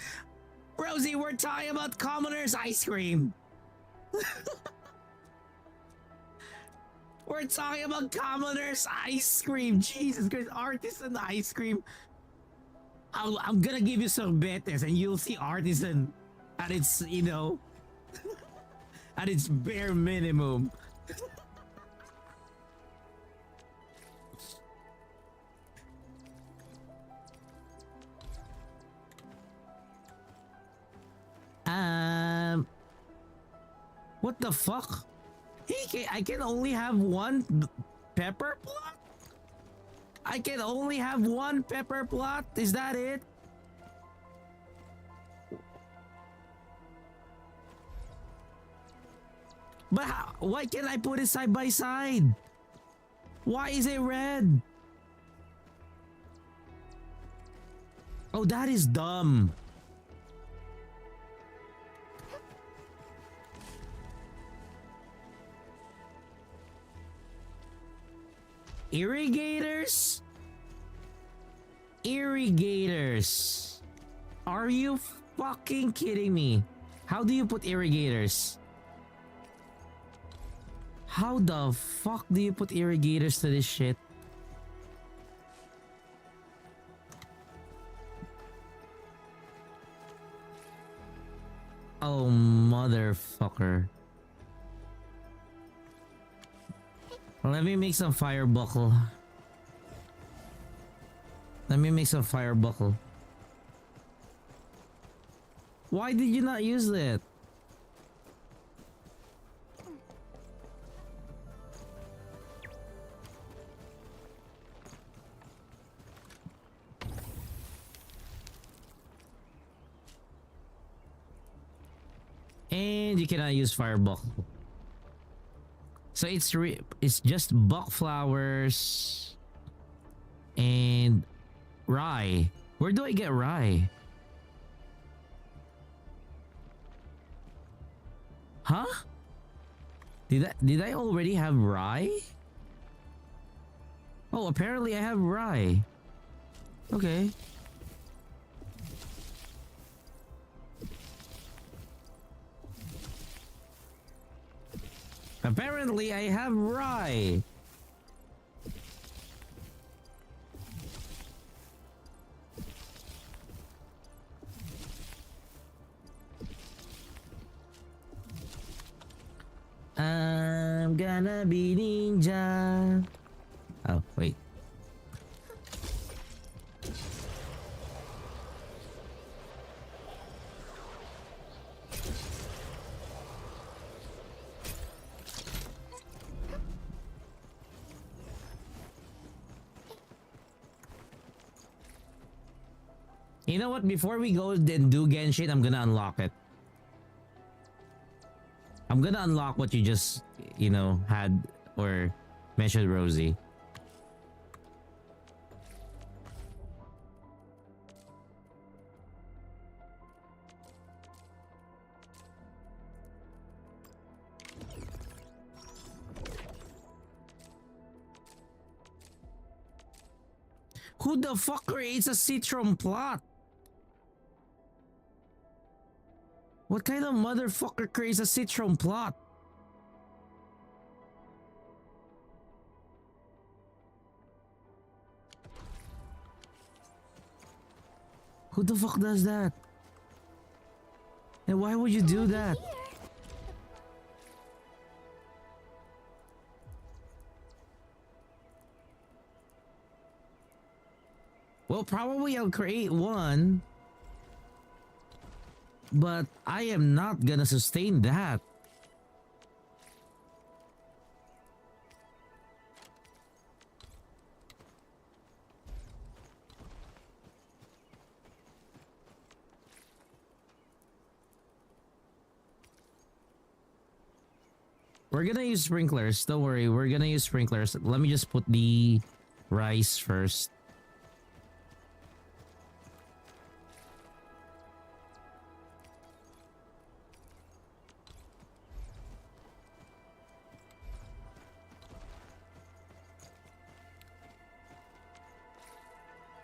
Rosie, we're talking about commoner's ice cream. We're talking about commoner's ice cream. Jesus Christ, artisan ice cream. I'm gonna give you some betes and you'll see artisan at its, you know, at its bare minimum. What the fuck? I can only have one pepper plot? I can only have one pepper plot? Is that it? But why can't I put it side by side? Why is it red? Oh, that is dumb. Irrigators? Irrigators. Are you fucking kidding me? How do you put irrigators? How the fuck do you put irrigators to this shit? Oh, motherfucker. Let me make some fire buckle. Let me make some fire buckle. Why did you not use it? And you cannot use fire buckle. So it's just buck flowers and rye. Where do I get rye? Huh? Did I already have rye? Oh, apparently I have rye. Okay. Apparently I have rye. I'm gonna be ninja. Oh, wait. You know what? Before we go and do Genshin, I'm gonna unlock it. I'm gonna unlock what you just, you know, had or mentioned, Rosie. Who the fuck creates a citron plot? What kind of motherfucker creates a citron plot? Who the fuck does that? And why would you do that? Well, probably I'll create one. But I am not gonna sustain that. We're gonna use sprinklers. Don't worry, we're gonna use sprinklers. Let me just put the rice first.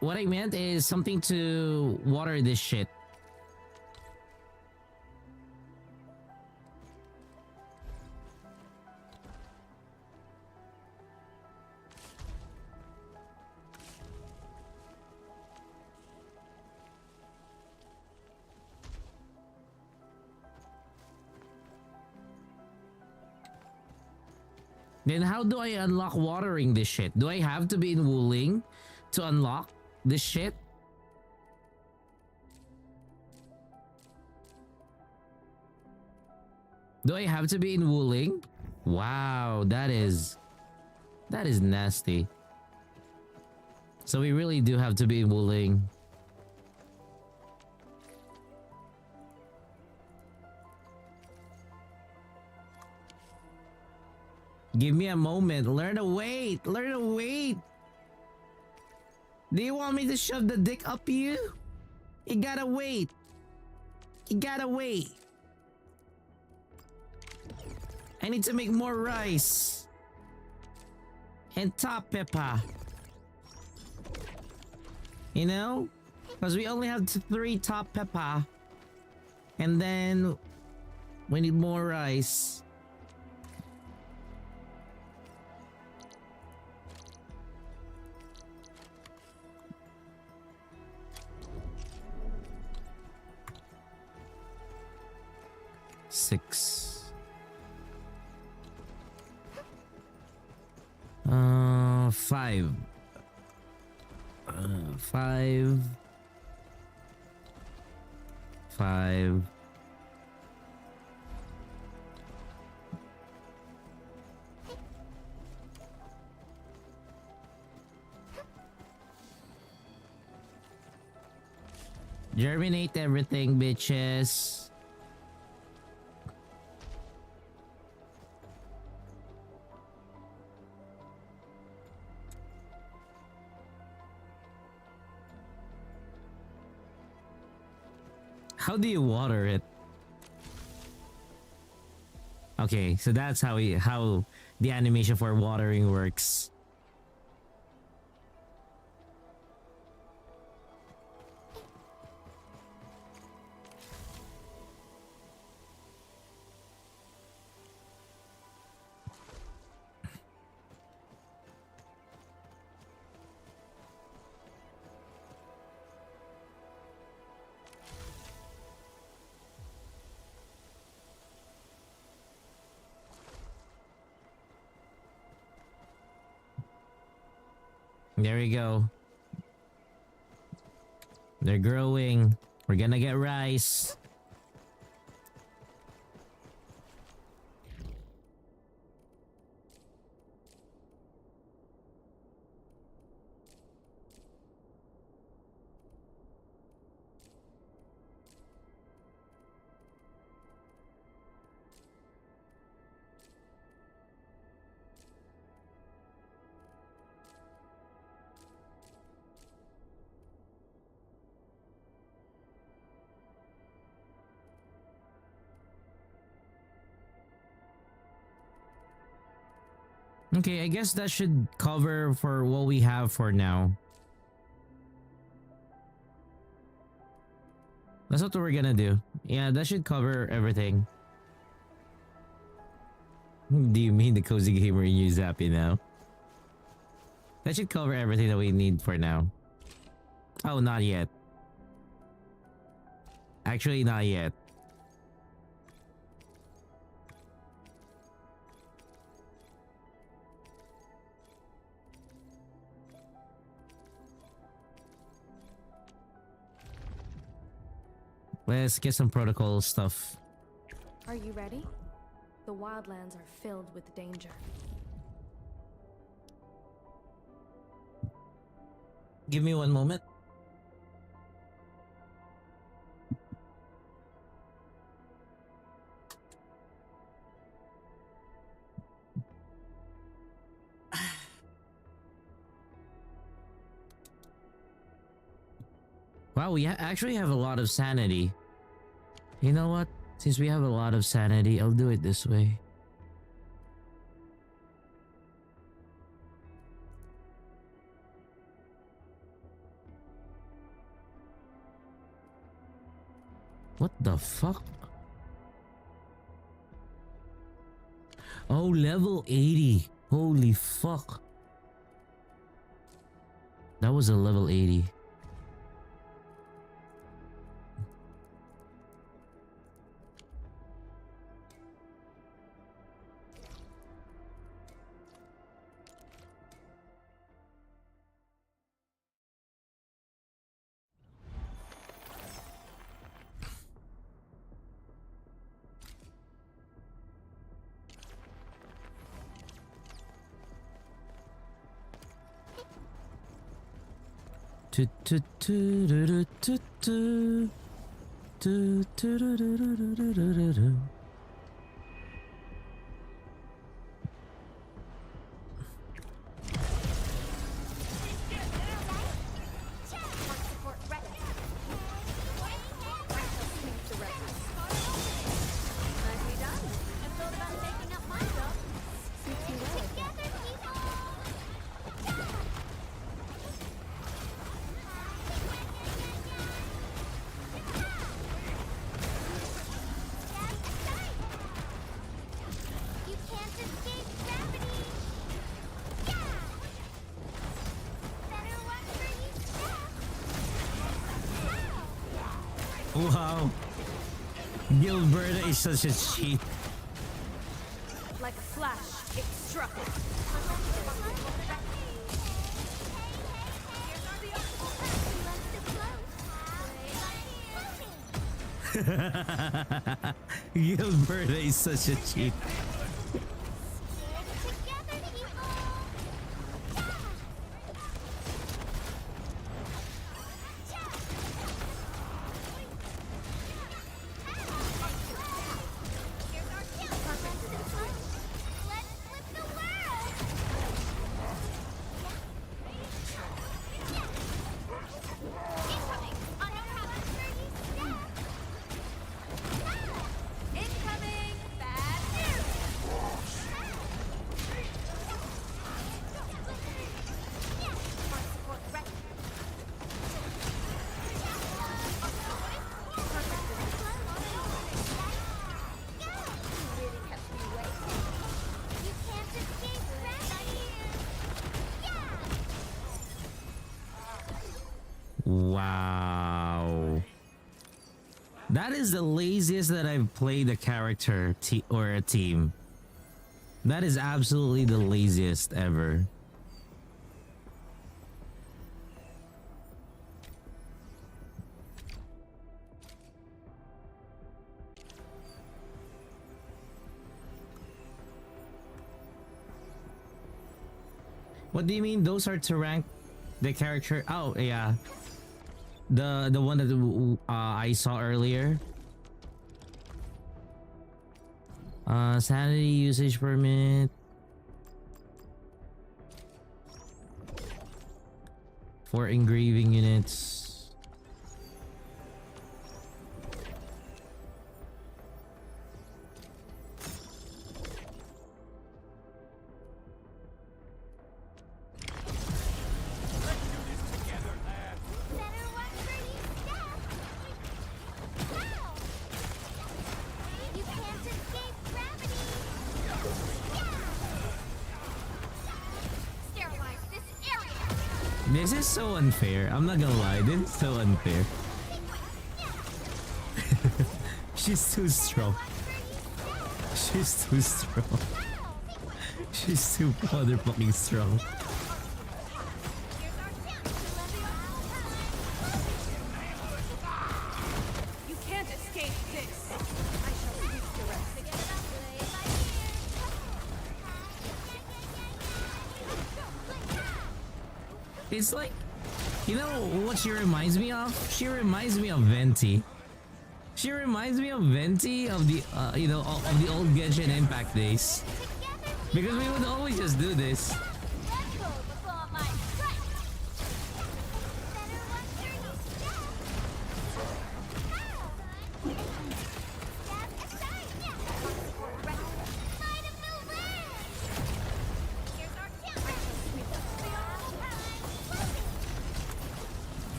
What I meant is something to water this shit. Then how do I unlock watering this shit? Do I have to be in Wuling to unlock this shit? Do I have to be in Wuling? Wow, that is nasty. So we really do have to be in Wuling. Give me a moment. Learn to wait. Learn to wait. Do you want me to shove the dick up you? You gotta wait. You gotta wait. I need to make more rice. And top pepper. You know? Because we only have 3 top pepper. And then we need more rice. Six. 5. 5. 5. Germinate everything, bitches. How do you water it? Okay, so that's how the animation for watering works. There we go. They're growing. We're gonna get rice. Okay, I guess that should cover for what we have for now. That's what we're gonna do. Yeah, that should cover everything. Do you mean the cozy gamer in you zappy now? That should cover everything that we need for now. Oh, not yet. Actually, not yet. Let's get some protocol stuff. Are you ready? The wildlands are filled with danger. Give me one moment. Wow, we actually have a lot of sanity. You know what? Since we have a lot of sanity, I'll do it this way. What the fuck? Oh, level 80. Holy fuck. That was a level 80. Wow. Gilberta is such a cheat. Like a flash, it struck. Gilberta is such a cheat. Wow. That is the laziest that I've played a character or a team. That is absolutely the laziest ever. What do you mean those are to rank the character? Oh yeah, the one that I saw earlier. Sanity usage permit for engraving units. This is so unfair. I'm not gonna lie, this is so unfair. She's too strong. She's too strong. She's too motherfucking strong. You can't escape this. I shall sweep the rest. It's like, you know what she reminds me of? She reminds me of Venti. She reminds me of Venti of the, you know, of the old Genshin Impact days. Because we would always just do this.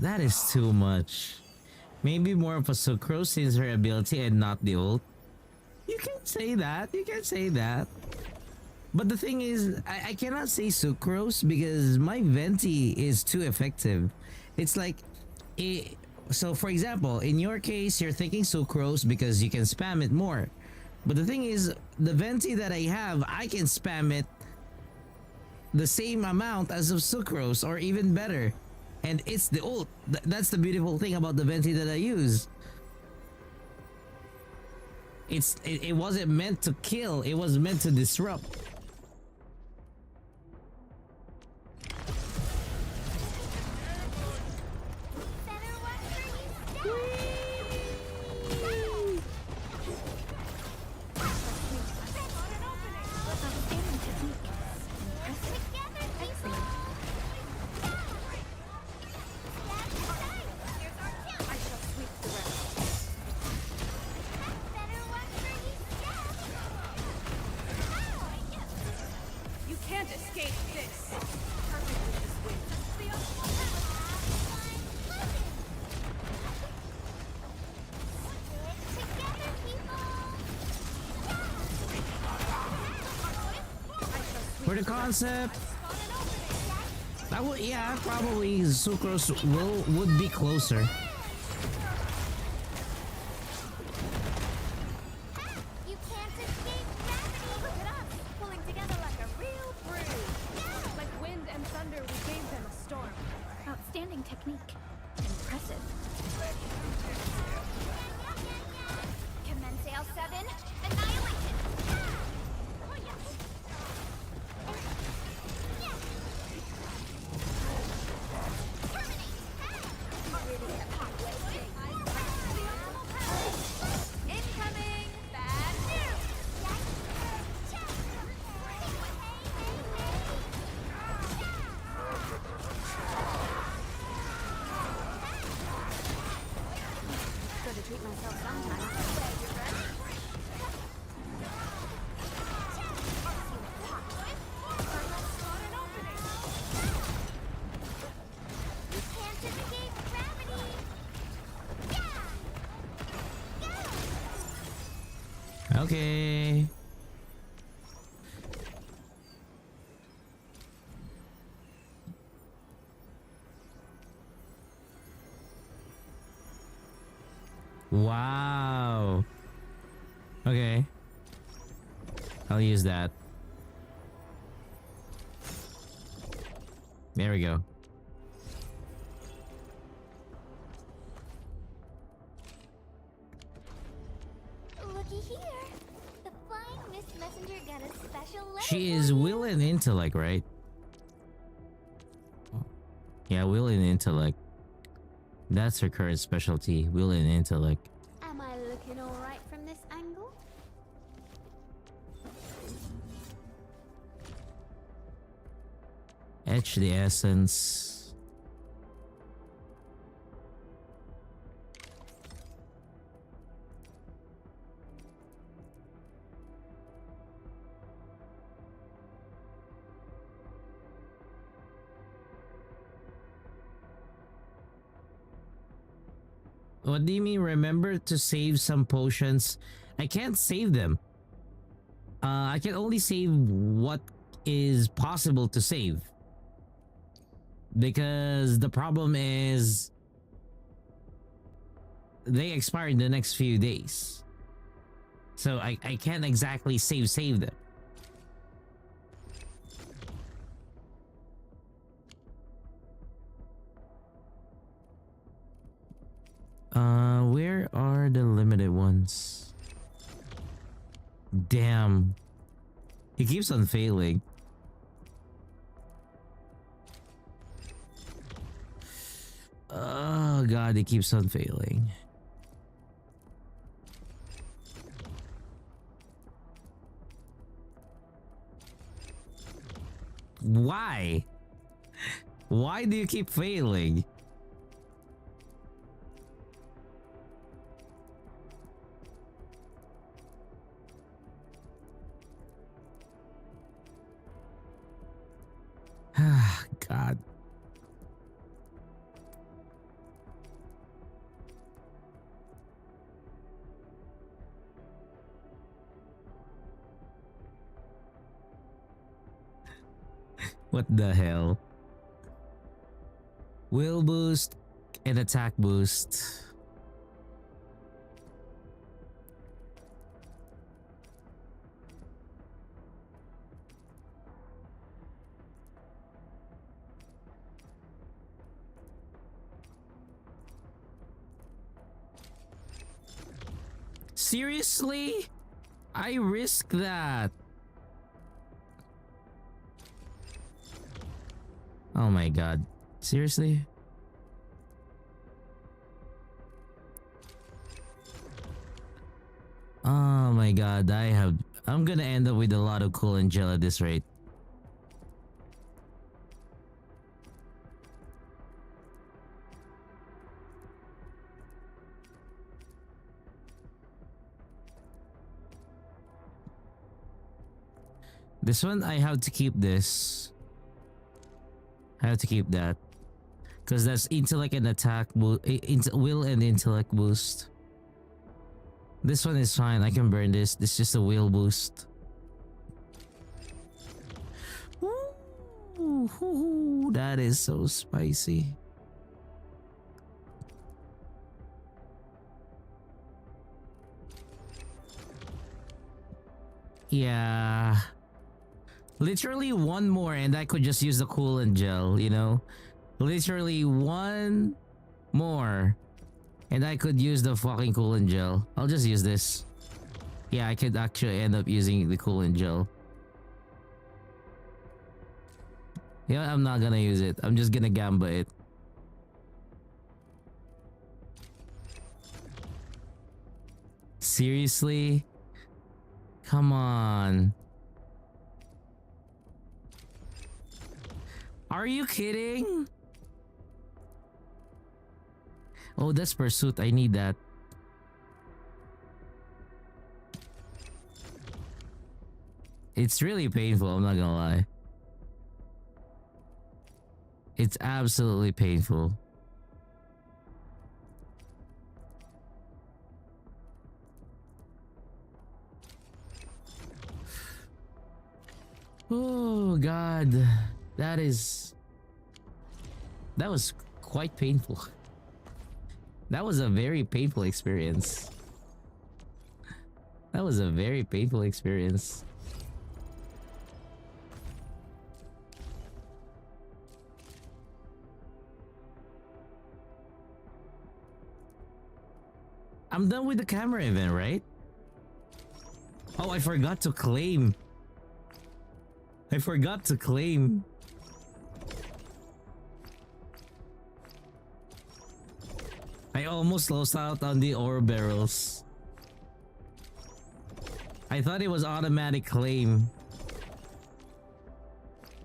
That is too much. Maybe more of a Sucrose since her ability and not the ult. You can say that. You can say that. But the thing is, I cannot say Sucrose because my Venti is too effective. It's like, so for example, in your case, you're thinking Sucrose because you can spam it more. But the thing is, the Venti that I have, I can spam it the same amount as of Sucrose or even better. And it's the ult. That's the beautiful thing about the Venti that I use. It wasn't meant to kill, it was meant to disrupt. For the concept, that would, yeah, probably Sucrose would be closer. You can't escape gravity! Look at us, pulling together like a real brood. Like wind and thunder, we gave them a storm. Outstanding technique. Impressive. Commence L7, annihilation! Incoming! Bad news! Gotta treat myself sometimes. You can't escape gravity! Okay. Wow. Okay. I'll use that. There we go. Looky here. The flying Miss Messenger got a special letter. She is will and intellect, right? Yeah, will and intellect. That's her current specialty, will and intellect. Am I looking alright from this angle? Etch the essence. What do you mean? Remember to save some potions? I can't save them. I can only save what is possible to save. Because the problem is they expire in the next few days. So I can't exactly save them. Where are the limited ones? Damn. He keeps on failing. Oh god, he keeps on failing. Why? Why do you keep failing? God. What the hell? Will boost and attack boost. Seriously? I risk that. Oh my god. Seriously? Oh my god, I'm gonna end up with a lot of cool Angel at this rate. This one, I have to keep this. I have to keep that. Because that's intellect and attack will and intellect boost. This one is fine. I can burn this. This is just a will boost. That is so spicy. Yeah. Literally one more and I could just use the coolant gel, you know? Literally one more and I could use the fucking coolant gel. I'll just use this. Yeah, I could actually end up using the coolant gel. Yeah, I'm not gonna use it. I'm just gonna gamba it. Seriously? Come on. Are you kidding? Oh, that's pursuit. I need that. It's really painful, I'm not gonna lie. It's absolutely painful. Oh god. That was quite painful. That was a very painful experience. That was a very painful experience. I'm done with the camera event, right? Oh, I forgot to claim. I forgot to claim. I almost lost out on the ore barrels. I thought it was automatic claim.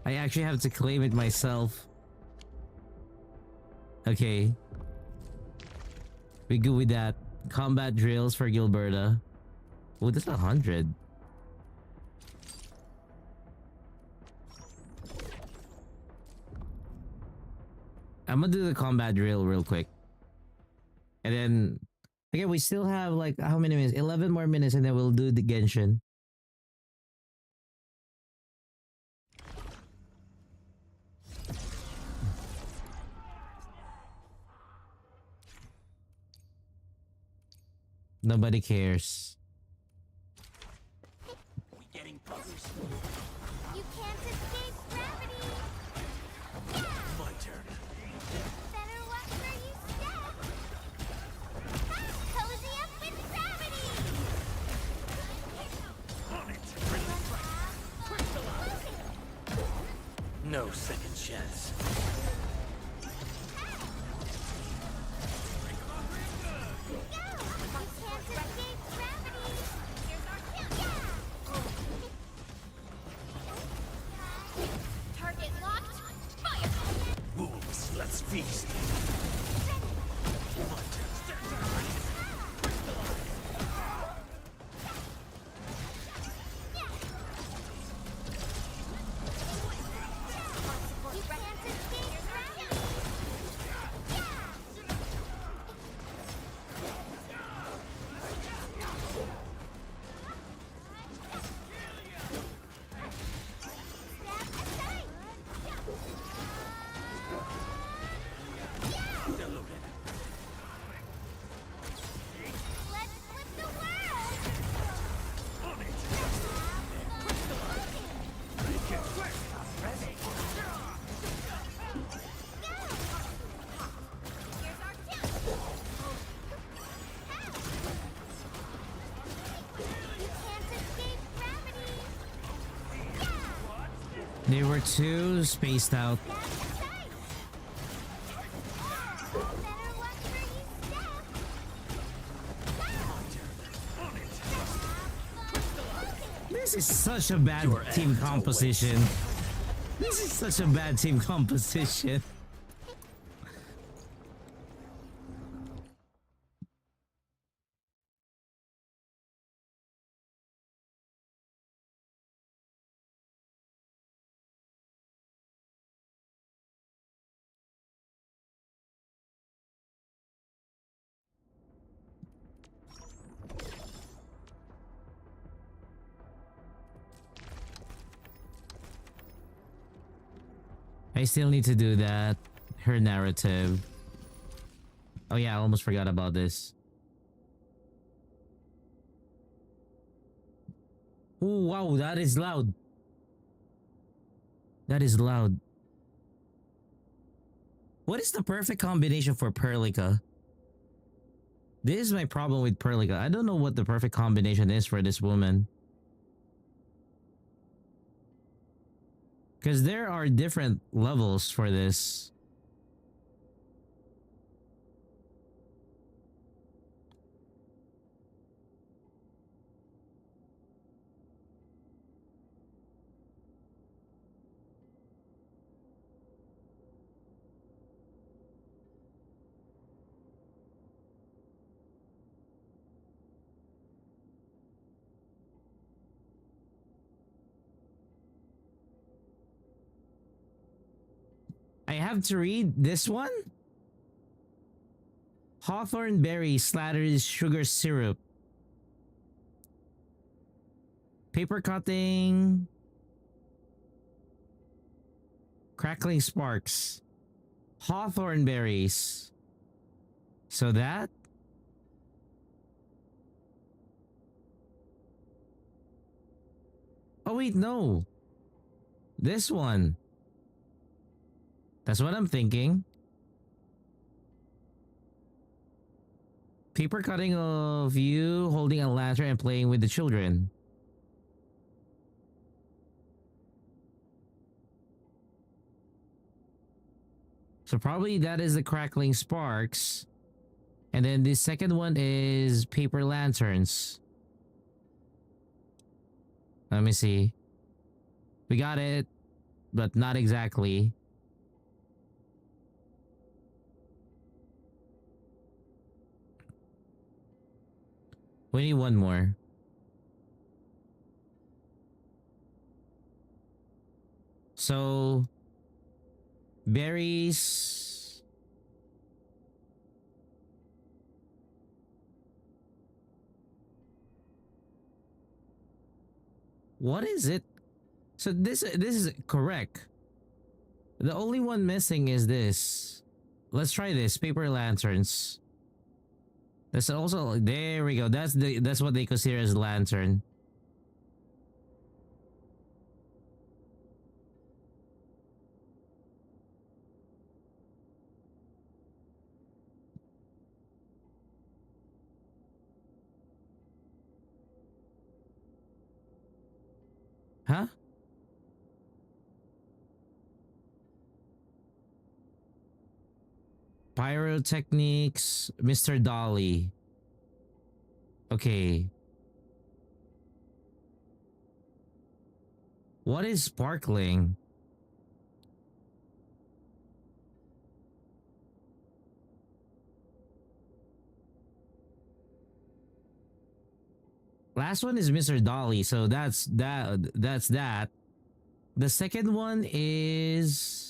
I actually have to claim it myself. Okay. We good with that. Combat drills for Gilberta. Oh, that's 100. I'm gonna do the combat drill real quick. And then, again, we still have like how many minutes? 11 more minutes and then we'll do the Genshin. Nobody cares. We getting buzzers? You can't escape gravity! My turn. Better watch where you step! Cozy up with gravity! No second chance. Target locked! Fire! Wolves, let's feast. You can't escape gravity! Let's flip the world! Here's our tip! You can't escape gravity! They were too spaced out. Better watch where you step! This is such a bad team composition. This is such a bad team composition. I still need to do that. Her narrative. Oh yeah, I almost forgot about this. Oh wow, that is loud. That is loud. What is the perfect combination for Perlica? This is my problem with Perlica. I don't know what the perfect combination is for this woman. Because there are different levels for this. I have to read this one? Hawthorn berry slathered sugar syrup. Paper cutting. Crackling sparks. Hawthorn berries. So that? Oh wait, no. This one. That's what I'm thinking. Paper cutting of you holding a lantern and playing with the children. So probably that is the crackling sparks. And then the second one is paper lanterns. Let me see. We got it, but not exactly. We need one more. So, berries. What is it? So this is correct. The only one missing is this. Let's try this. Paper lanterns. That's also, there we go. That's what they consider as lantern. Huh? Pyrotechnics, Mr. Dolly. Okay. What is sparkling? Last one is Mr. Dolly, so that's that. The second one is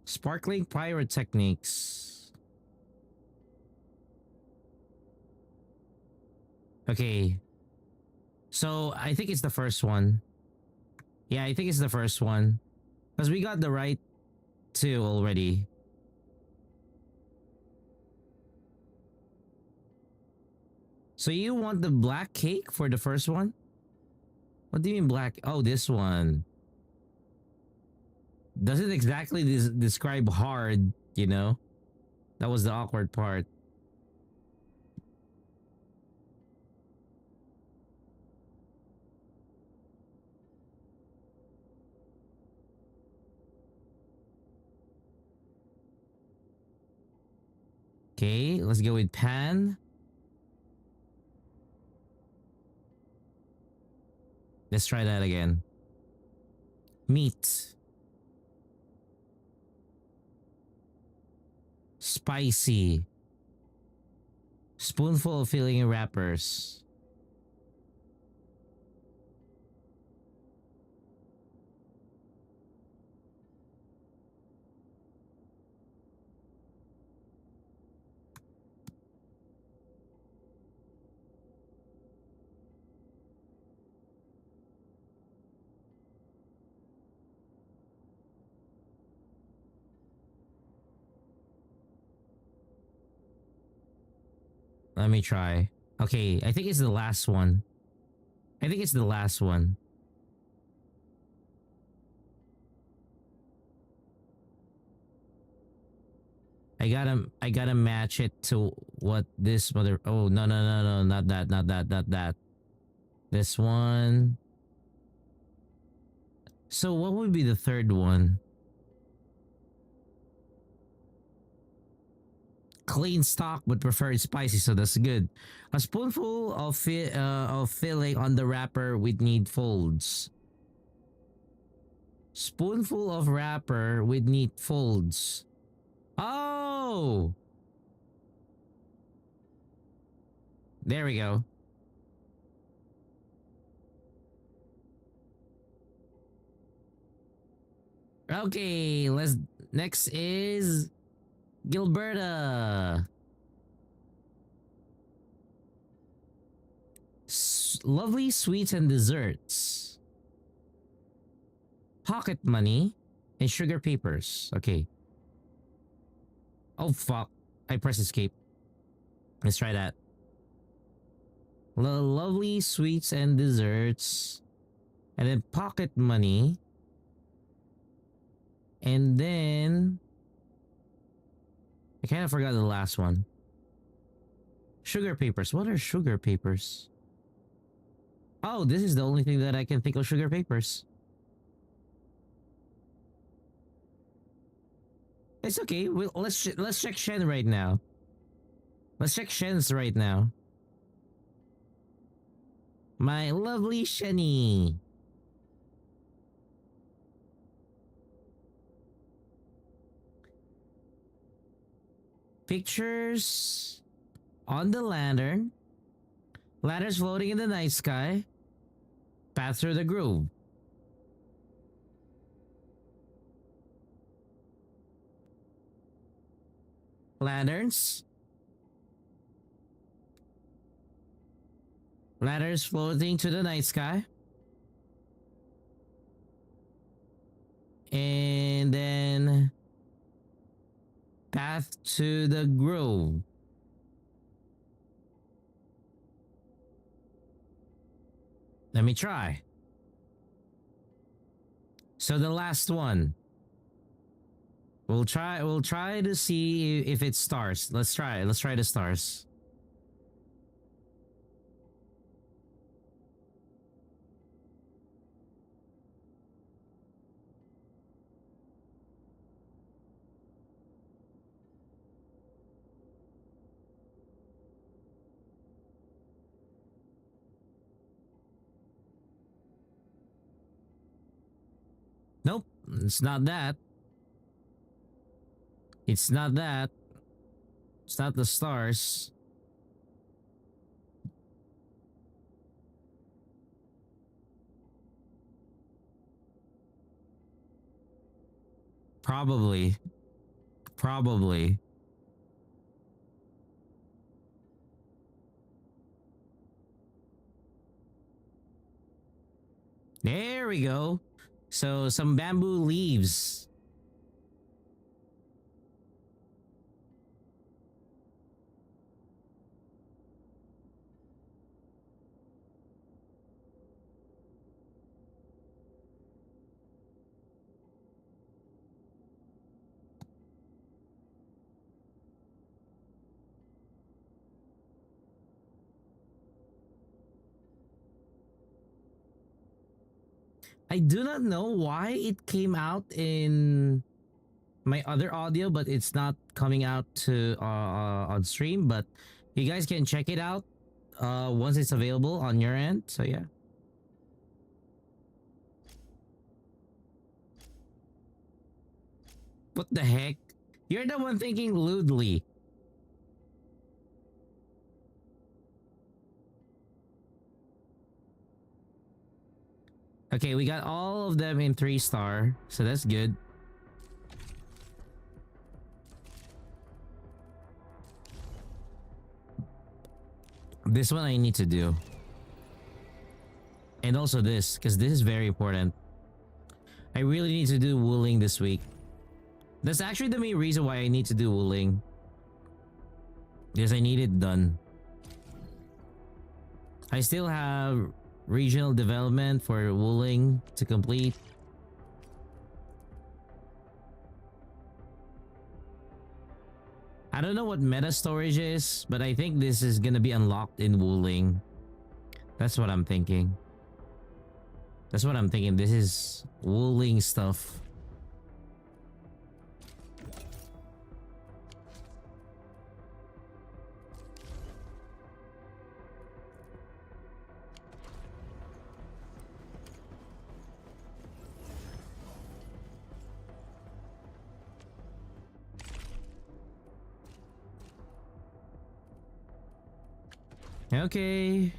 sparkling pyrotechnics. Okay. So I think it's the first one. Yeah, I think it's the first one. Because we got the right two already. So you want the black cake for the first one? What do you mean black? Oh, this one. Doesn't exactly describe hard, you know? That was the awkward part. Okay, let's go with pan. Let's try that again. Meat. Spicy. Spoonful of filling in wrappers. Let me try. Okay, I think it's the last one. I think it's the last one. I gotta match it to what this mother. Oh no, not that, not that. This one. So what would be the third one? Clean stock but preferred spicy, so that's good. A spoonful of filling on the wrapper with neat folds. Spoonful of wrapper with neat folds. Oh! There we go. Okay, let's next is Gilberta. Lovely sweets and desserts. Pocket money and sugar papers. Okay. Oh fuck. I pressed escape. Let's try that. Lovely sweets and desserts. And then pocket money. And then I kind of forgot the last one. Sugar papers. What are sugar papers? Oh, this is the only thing that I can think of sugar papers. It's okay. Let's check Shen right now. Let's check Shen's right now. My lovely Shenny. Pictures on the lantern. Ladders floating in the night sky. Path through the grove. Lanterns. Ladders floating to the night sky. And then path to the grove. Let me try. So the last one. We'll try to see if it stars. Let's try the stars. Nope, it's not that. It's not that. It's not the stars. Probably. There we go. So some bamboo leaves. I do not know why it came out in my other audio, but it's not coming out to on stream. But you guys can check it out once it's available on your end. So yeah. What the heck? You're the one thinking lewdly. Okay, we got all of them in 3-star, so that's good. This one I need to do. And also this, because this is very important. I really need to do wooling this week. That's actually the main reason why I need to do wooling. Because I need it done. I still have regional development for Wuling to complete. I don't know what meta storage is, but I think this is gonna be unlocked in Wuling. That's what I'm thinking. That's what I'm thinking. This is Wuling stuff. Okay.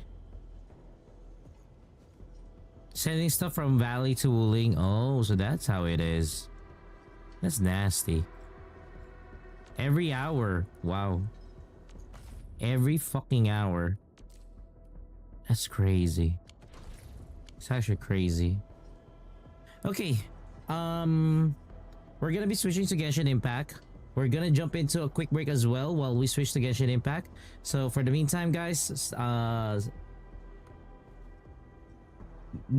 Sending stuff from Valley to Wuling. Oh, so that's how it is. That's nasty. Every hour. Wow. Every fucking hour. That's crazy. It's actually crazy. Okay. We're gonna be switching to Genshin Impact. We're gonna jump into a quick break as well while we switch to Genshin Impact. So for the meantime, guys,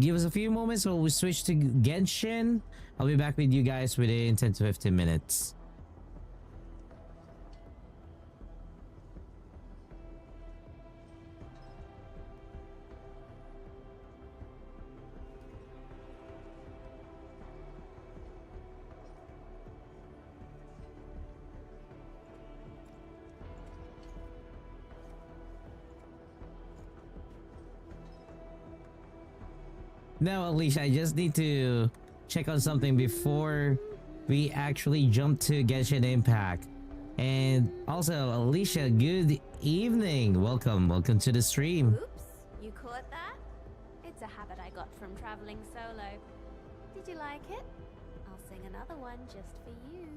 give us a few moments while we switch to Genshin. I'll be back with you guys within 10 to 15 minutes. Now, Alicia, I just need to check on something before we actually jump to Genshin Impact. And also, Alicia, good evening. Welcome to the stream. Oops, you caught that? It's a habit I got from traveling solo. Did you like it? I'll sing another one just for you.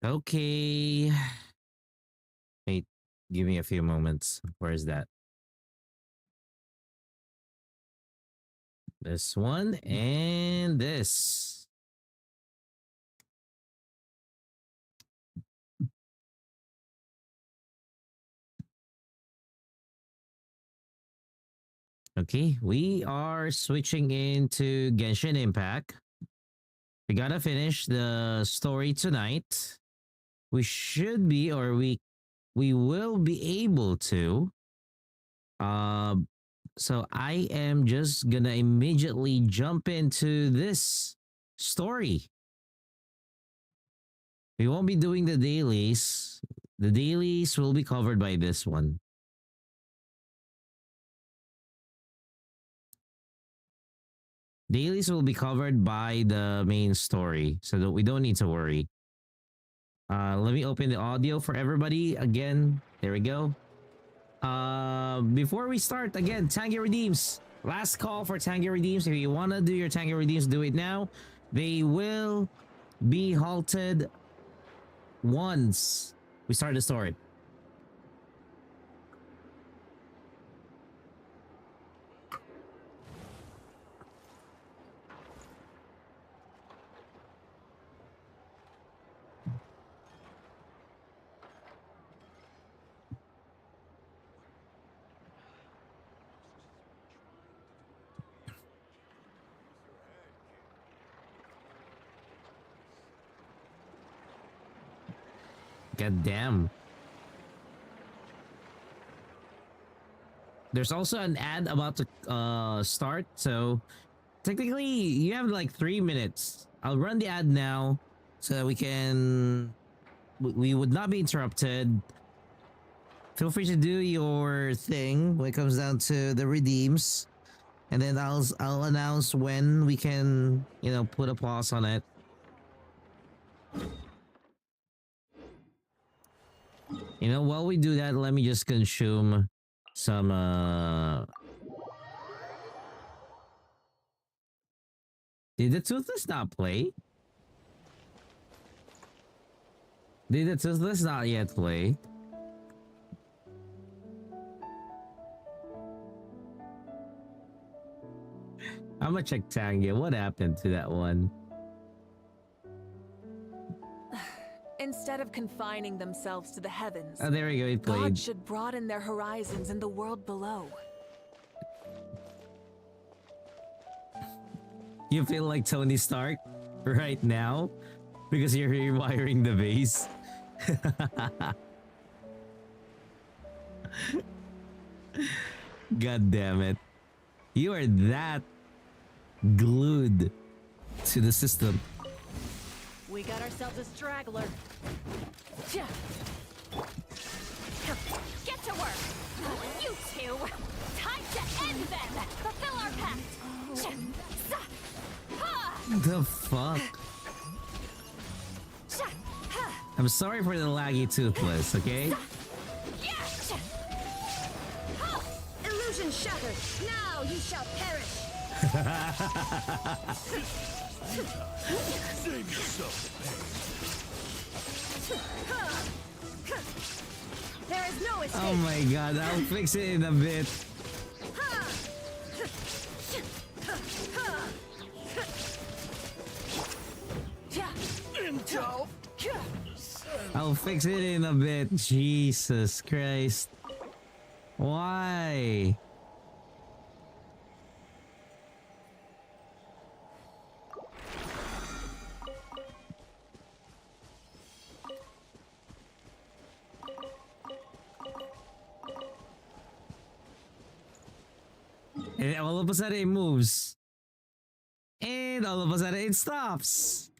Okay. Wait, give me a few moments. Where is that? This one and this. Okay, we are switching into Genshin Impact. We gotta finish the story tonight. We should be, or we will be able to. So I am just gonna immediately jump into this story. We won't be doing the dailies. The dailies will be covered by this one. Dailies will be covered by the main story, so that we don't need to worry. Let me open the audio for everybody again. There we go. Before we start, again, Tangy Redeems. Last call for Tangy Redeems. If you want to do your Tangy Redeems, do it now. They will be halted once we start the story. God damn. There's also an ad about to start, so technically you have like 3 minutes. I'll run the ad now so that we would not be interrupted. Feel free to do your thing when it comes down to the redeems, and then I'll announce when we can, put a pause on it. While we do that, let me just consume some Did the Toothless not play? Did the Toothless not yet play? I'm gonna check Tangia. What happened to that one? Instead of confining themselves to the heavens, Oh, there we go. He played. God should broaden their horizons in the world below. You feel like Tony Stark right now because you're rewiring the base. God damn it. You are that glued to the system. We got ourselves a straggler. Get to work! You two! Time to end them! Fulfill our pact! The fuck? I'm sorry for the laggy Toothless, okay? Illusion shattered! Now you shall perish! Save yourself. There is no escape! Oh my god, I'll fix it in a bit. I'll fix it in a bit. Jesus Christ. Why? And all of a sudden it moves. And all of a sudden it stops.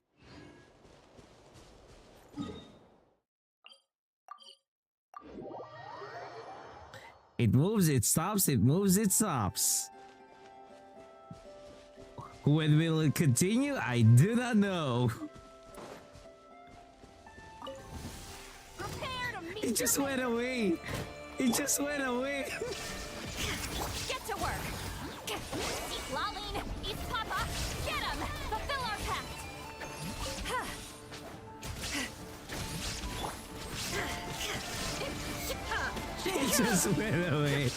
It moves, it stops, it moves, it stops. When will it continue? I do not know. It just went away. It just went away. Get to work! Eat Laline! Eat Papa! Get him! Fulfill our pact! just went away.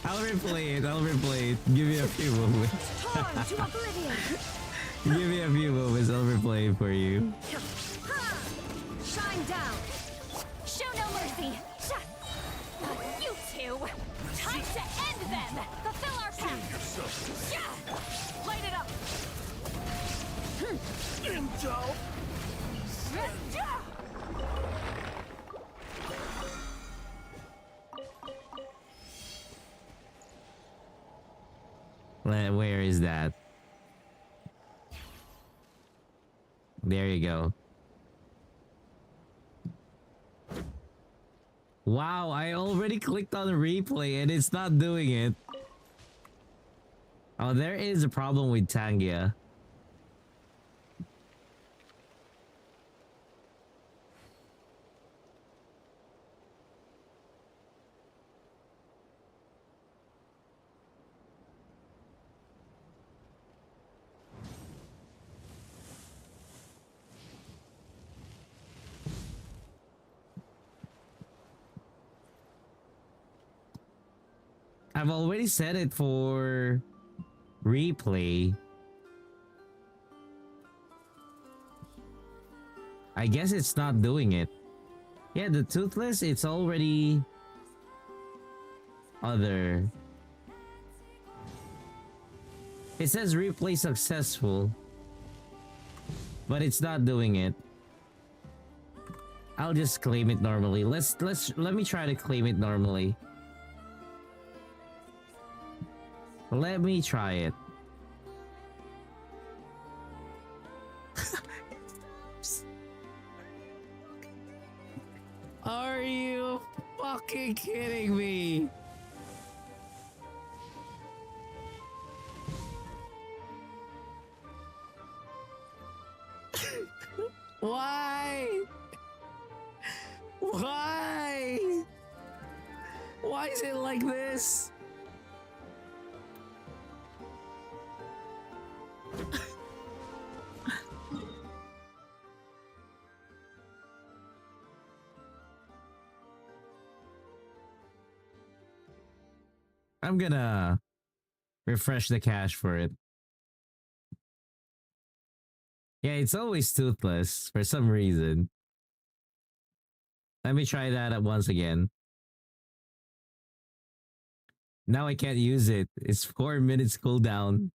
I'll replay it. I'll replay it. Give me a few moments. Torn to oblivion. Give me a few moments. I'll replay it for you. Shine down. Show no mercy. You two. Time to end them. Fulfill our pact. Yeah. Light it up. Intel. Where is that? There you go. Wow, I already clicked on replay and it's not doing it. Oh, there is a problem with Tangia. I've already set it for replay. I guess it's not doing it. Yeah, the toothless, it's already other. It says replay successful, but it's not doing it. I'll just claim it normally. Let me try to claim it normally. Let me try it. Are you fucking kidding me? Why? Why? Why is it like this? I'm gonna refresh the cache for it. Yeah, it's always toothless for some reason. Let me try that at once again. Now I can't use it. It's 4 minutes cooldown.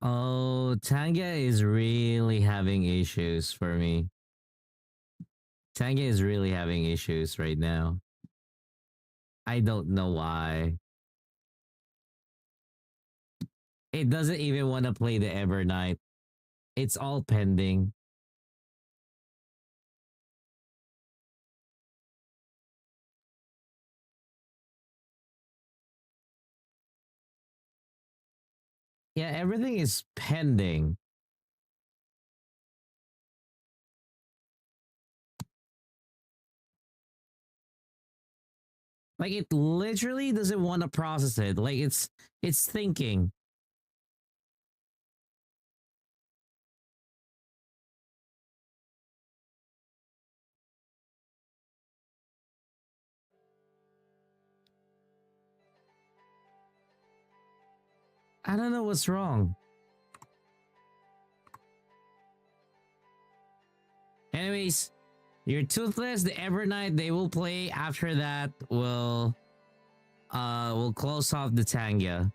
Oh, Tanga is really having issues for me. Tanga is really having issues right now. I don't know why. It doesn't even want to play the Evernight. It's all pending. Yeah, everything is pending. Like it literally doesn't want to process it. Like it's thinking. I don't know what's wrong. Anyways, you're toothless. The Evernight they will play. After that, we'll close off the Tanga.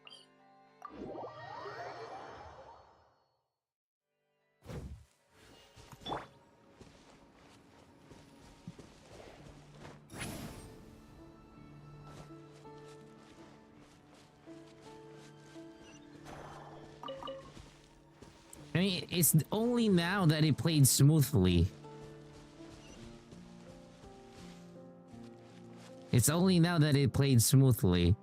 I mean, it's only now that it played smoothly. It's only now that it played smoothly.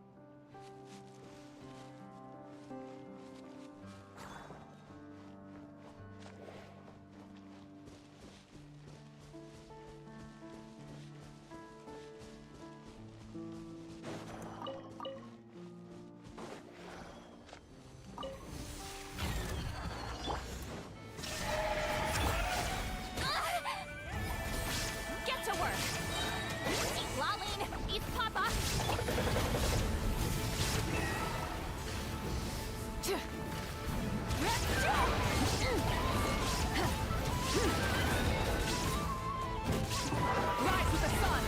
Rise with the sun!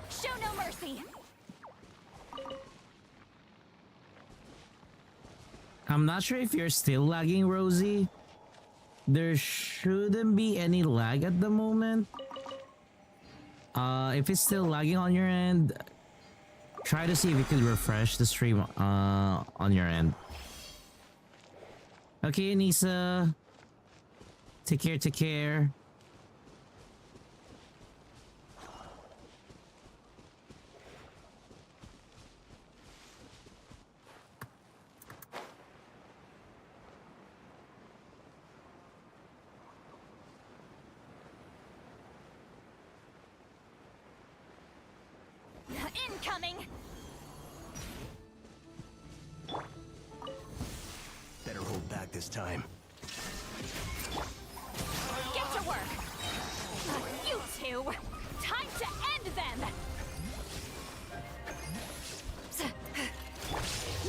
Show no mercy! I'm not sure if you're still lagging, Rosie. There shouldn't be any lag at the moment. If it's still lagging on your end, try to see if you could refresh the stream on your end. Okay, Anissa. Take care, take care. Incoming! Better hold back this time. Get to work! You two! Time to end them!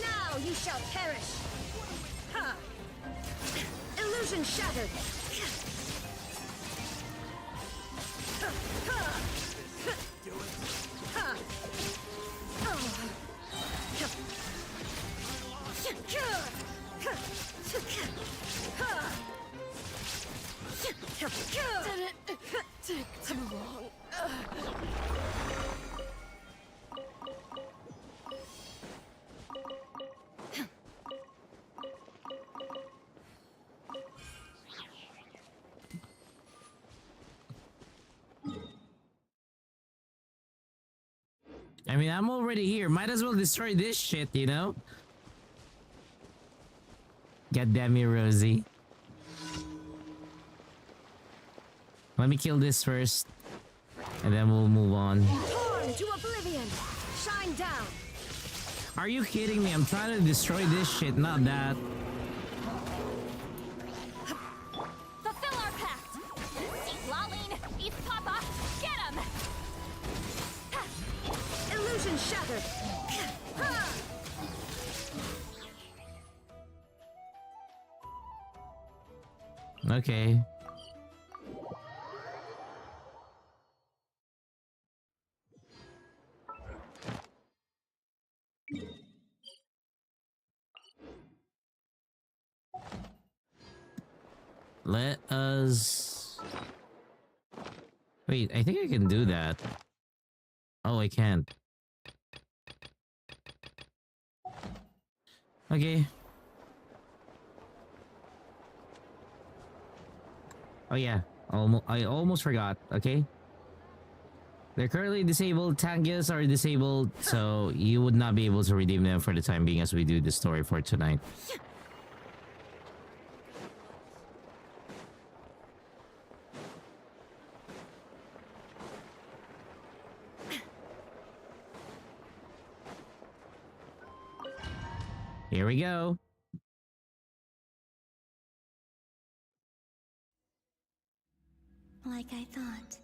Now you shall perish! Ha! Illusion shattered! Did it take too long? I mean, I'm already here. Might as well destroy this shit, you know? God damn you, Rosie. Let me kill this first. And then we'll move on. Torn to oblivion! Shine down! Are you kidding me? I'm trying to destroy this shit, not that. Fulfill our pact! See Laline, East Papa, get him! Illusion shattered! Ha! Okay. Let us... Wait, I think I can do that. Oh, I can't. Okay. Oh yeah, I almost forgot, okay? They're currently disabled, Tangyas are disabled, so you would not be able to redeem them for the time being as we do the story for tonight. Here we go. Like I thought,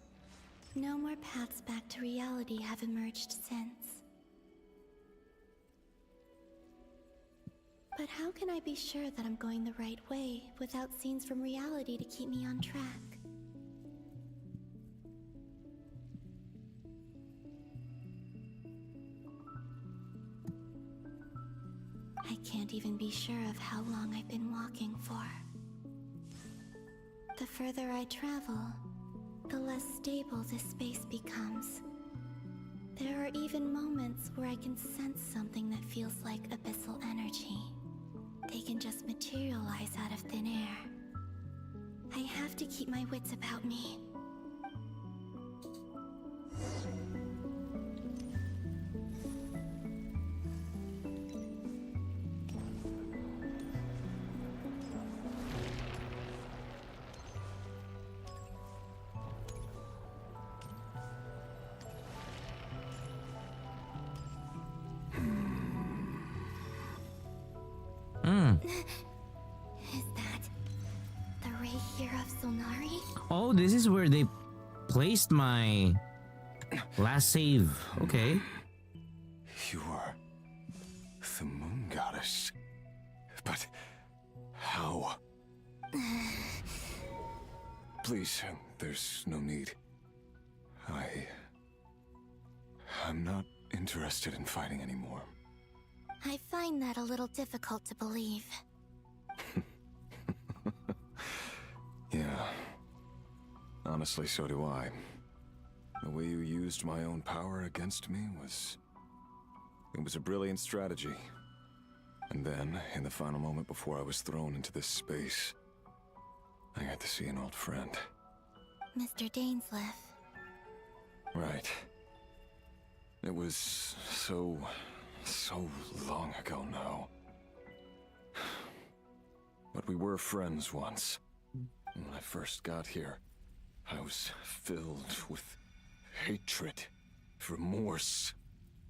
no more paths back to reality have emerged since. But how can I be sure that I'm going the right way without scenes from reality to keep me on track? I can't even be sure of how long I've been walking for. The further I travel, the less stable this space becomes. There are even moments where I can sense something that feels like abyssal energy. They can just materialize out of thin air. I have to keep my wits about me. Is that the ray here of Solnari? Oh, this is where they placed my last save. Okay. Please, there's no need. I'm not interested in fighting anymore. I find that a little difficult to believe. Yeah. Honestly, so do I. The way you used my own power against me was... It was a brilliant strategy. And then, in the final moment before I was thrown into this space, I got to see an old friend. Mr. Dainsleif. Right. It was so long ago now. But we were friends once. When I first got here, I was filled with hatred, remorse,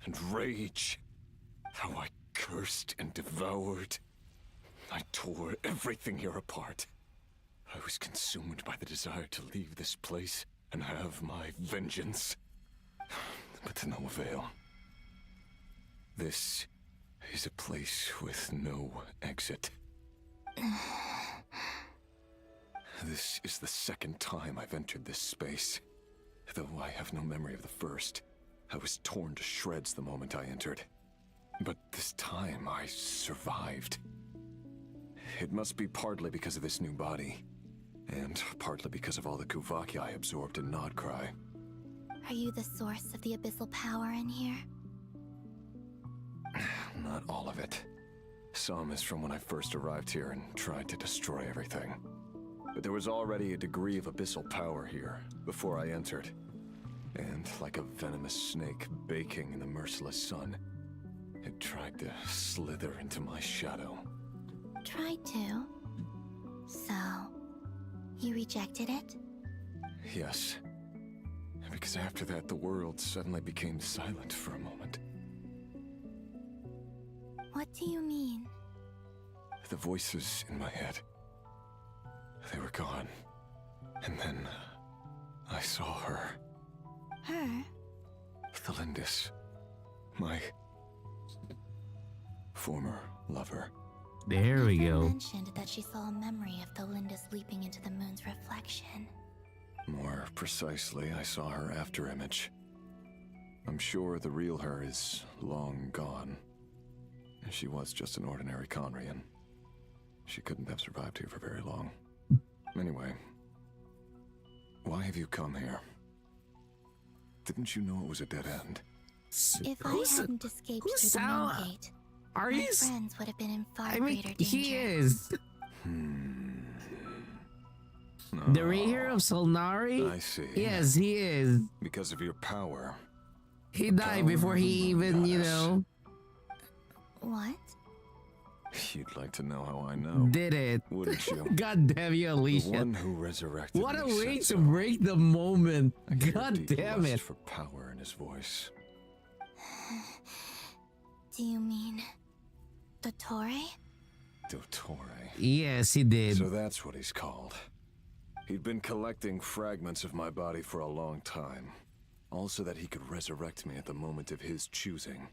and rage. How I cursed and devoured. I tore everything here apart. I was consumed by the desire to leave this place and have my vengeance. But to no avail. This is a place with no exit. This is the second time I've entered this space. Though I have no memory of the first. I was torn to shreds the moment I entered. But this time I survived. It must be partly because of this new body. And partly because of all the Kuvaki I absorbed in Nodkrai. Are you the source of the abyssal power in here? Not all of it. Some is from when I first arrived here and tried to destroy everything. But there was already a degree of abyssal power here before I entered. And like a venomous snake baking in the merciless sun, it tried to slither into my shadow. Tried to? So, you rejected it? Yes. Because after that, the world suddenly became silent for a moment. What do you mean? The voices in my head, they were gone. And then I saw her. Her? Thalindis. My former lover. There we go. Mentioned that she saw a memory of Thalindis leaping into the moon's reflection. More precisely, I saw her afterimage. I'm sure the real her is long gone. She was just an ordinary Conrian. She couldn't have survived here for very long. Anyway, why have you come here? Didn't you know it was a dead end? If I hadn't escaped through the main gate, my friends would have been in far greater danger. He is. No. The Reader of Solnari? I see. Yes, he is. Because of your power. He died before he even, you know. What? You'd like to know how I know. Did it. Wouldn't you? God damn you, Alicia. The one who resurrected what a me way to so. break the moment. I get a God deep damn lust it. for power in his voice. Do you mean... Dottore? Dottore. Yes, he did. So that's what he's called. He'd been collecting fragments of my body for a long time. Also that he could resurrect me at the moment of his choosing.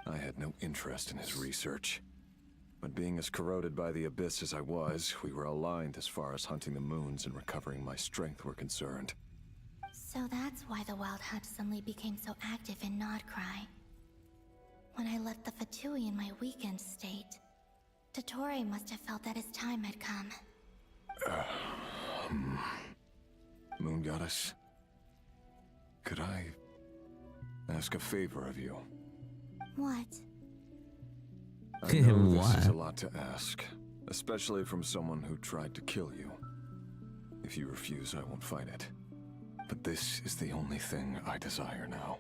I had no interest in his research. But being as corroded by the abyss as I was, we were aligned as far as hunting the moons and recovering my strength were concerned. So that's why the Wild Hunt suddenly became so active in Nodkrai. When I left the Fatui in my weakened state, Dottore must have felt that his time had come. Moon Goddess, could I ask a favor of you? What? I know this What? is a lot to ask, especially from someone who tried to kill you. If you refuse, I won't fight it. But this is the only thing I desire now.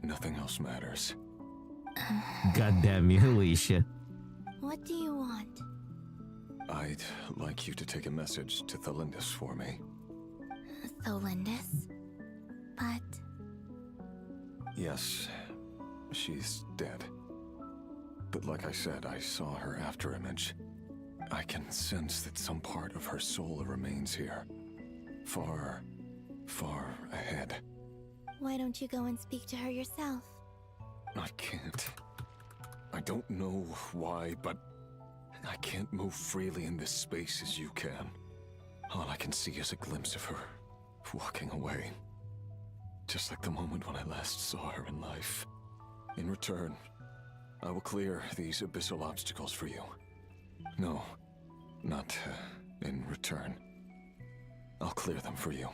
Nothing else matters. God damn you, Alicia. What do you want? I'd like you to take a message to Thalindis for me. Thalindis? But... Yes, she's dead. But like I said, I saw her afterimage. I can sense that some part of her soul remains here. Far, far ahead. Why don't you go and speak to her yourself? I can't. I don't know why, but I can't move freely in this space as you can. All I can see is a glimpse of her, walking away. Just like the moment when I last saw her in life. In return, I will clear these abyssal obstacles for you. No, not in return. I'll clear them for you.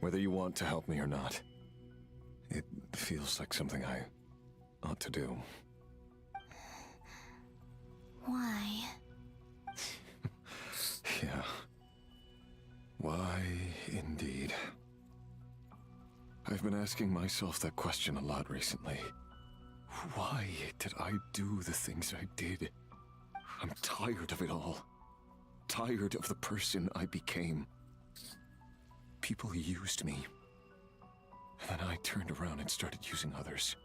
Whether you want to help me or not. It feels like something I ought to do. Why? Yeah. Why, indeed. I've been asking myself that question a lot recently. Why did I do the things I did? I'm tired of it all. Tired of the person I became. People used me. And then I turned around and started using others.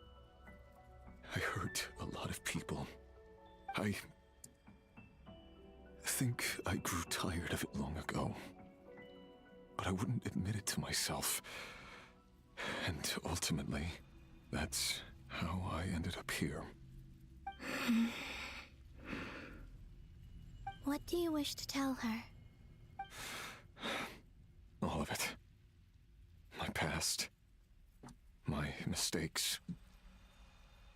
I hurt a lot of people. I think I grew tired of it long ago. But I wouldn't admit it to myself. And ultimately, that's how I ended up here. What do you wish to tell her? All of it. My past. My mistakes.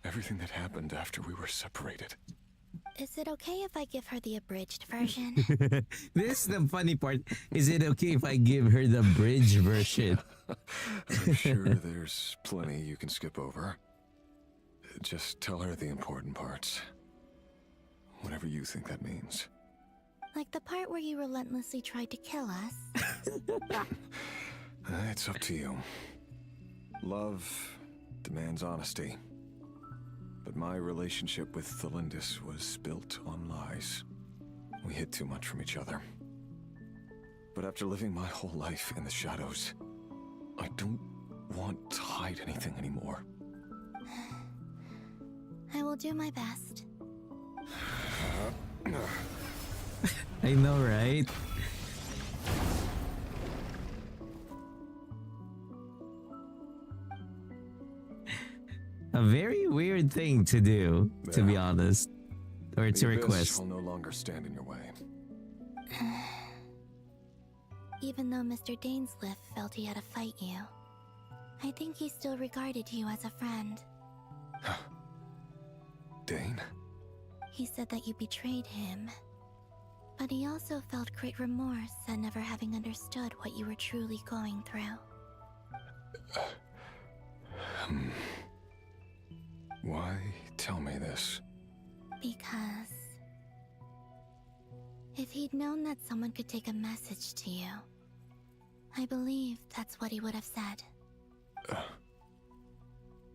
Everything that happened after we were separated. Is it okay if I give her the abridged version? This is the funny part. Is it okay if I give her the bridge version? I'm sure there's plenty you can skip over. Just tell her the important parts. Whatever you think that means. Like the part where you relentlessly tried to kill us? It's up to you. Love demands honesty. But my relationship with Thelindis was built on lies. We hid too much from each other. But after living my whole life in the shadows, I don't want to hide anything anymore. I will do my best. I know, right? A very weird thing to do, to be honest. Or to request. Will no longer stand in your way. Even though Mr. Dainsliff felt he had to fight you, I think he still regarded you as a friend. Dane? He said that you betrayed him. But he also felt great remorse at never having understood what you were truly going through. Why tell me this? Because if he'd known that someone could take a message to you, I believe that's what he would have said.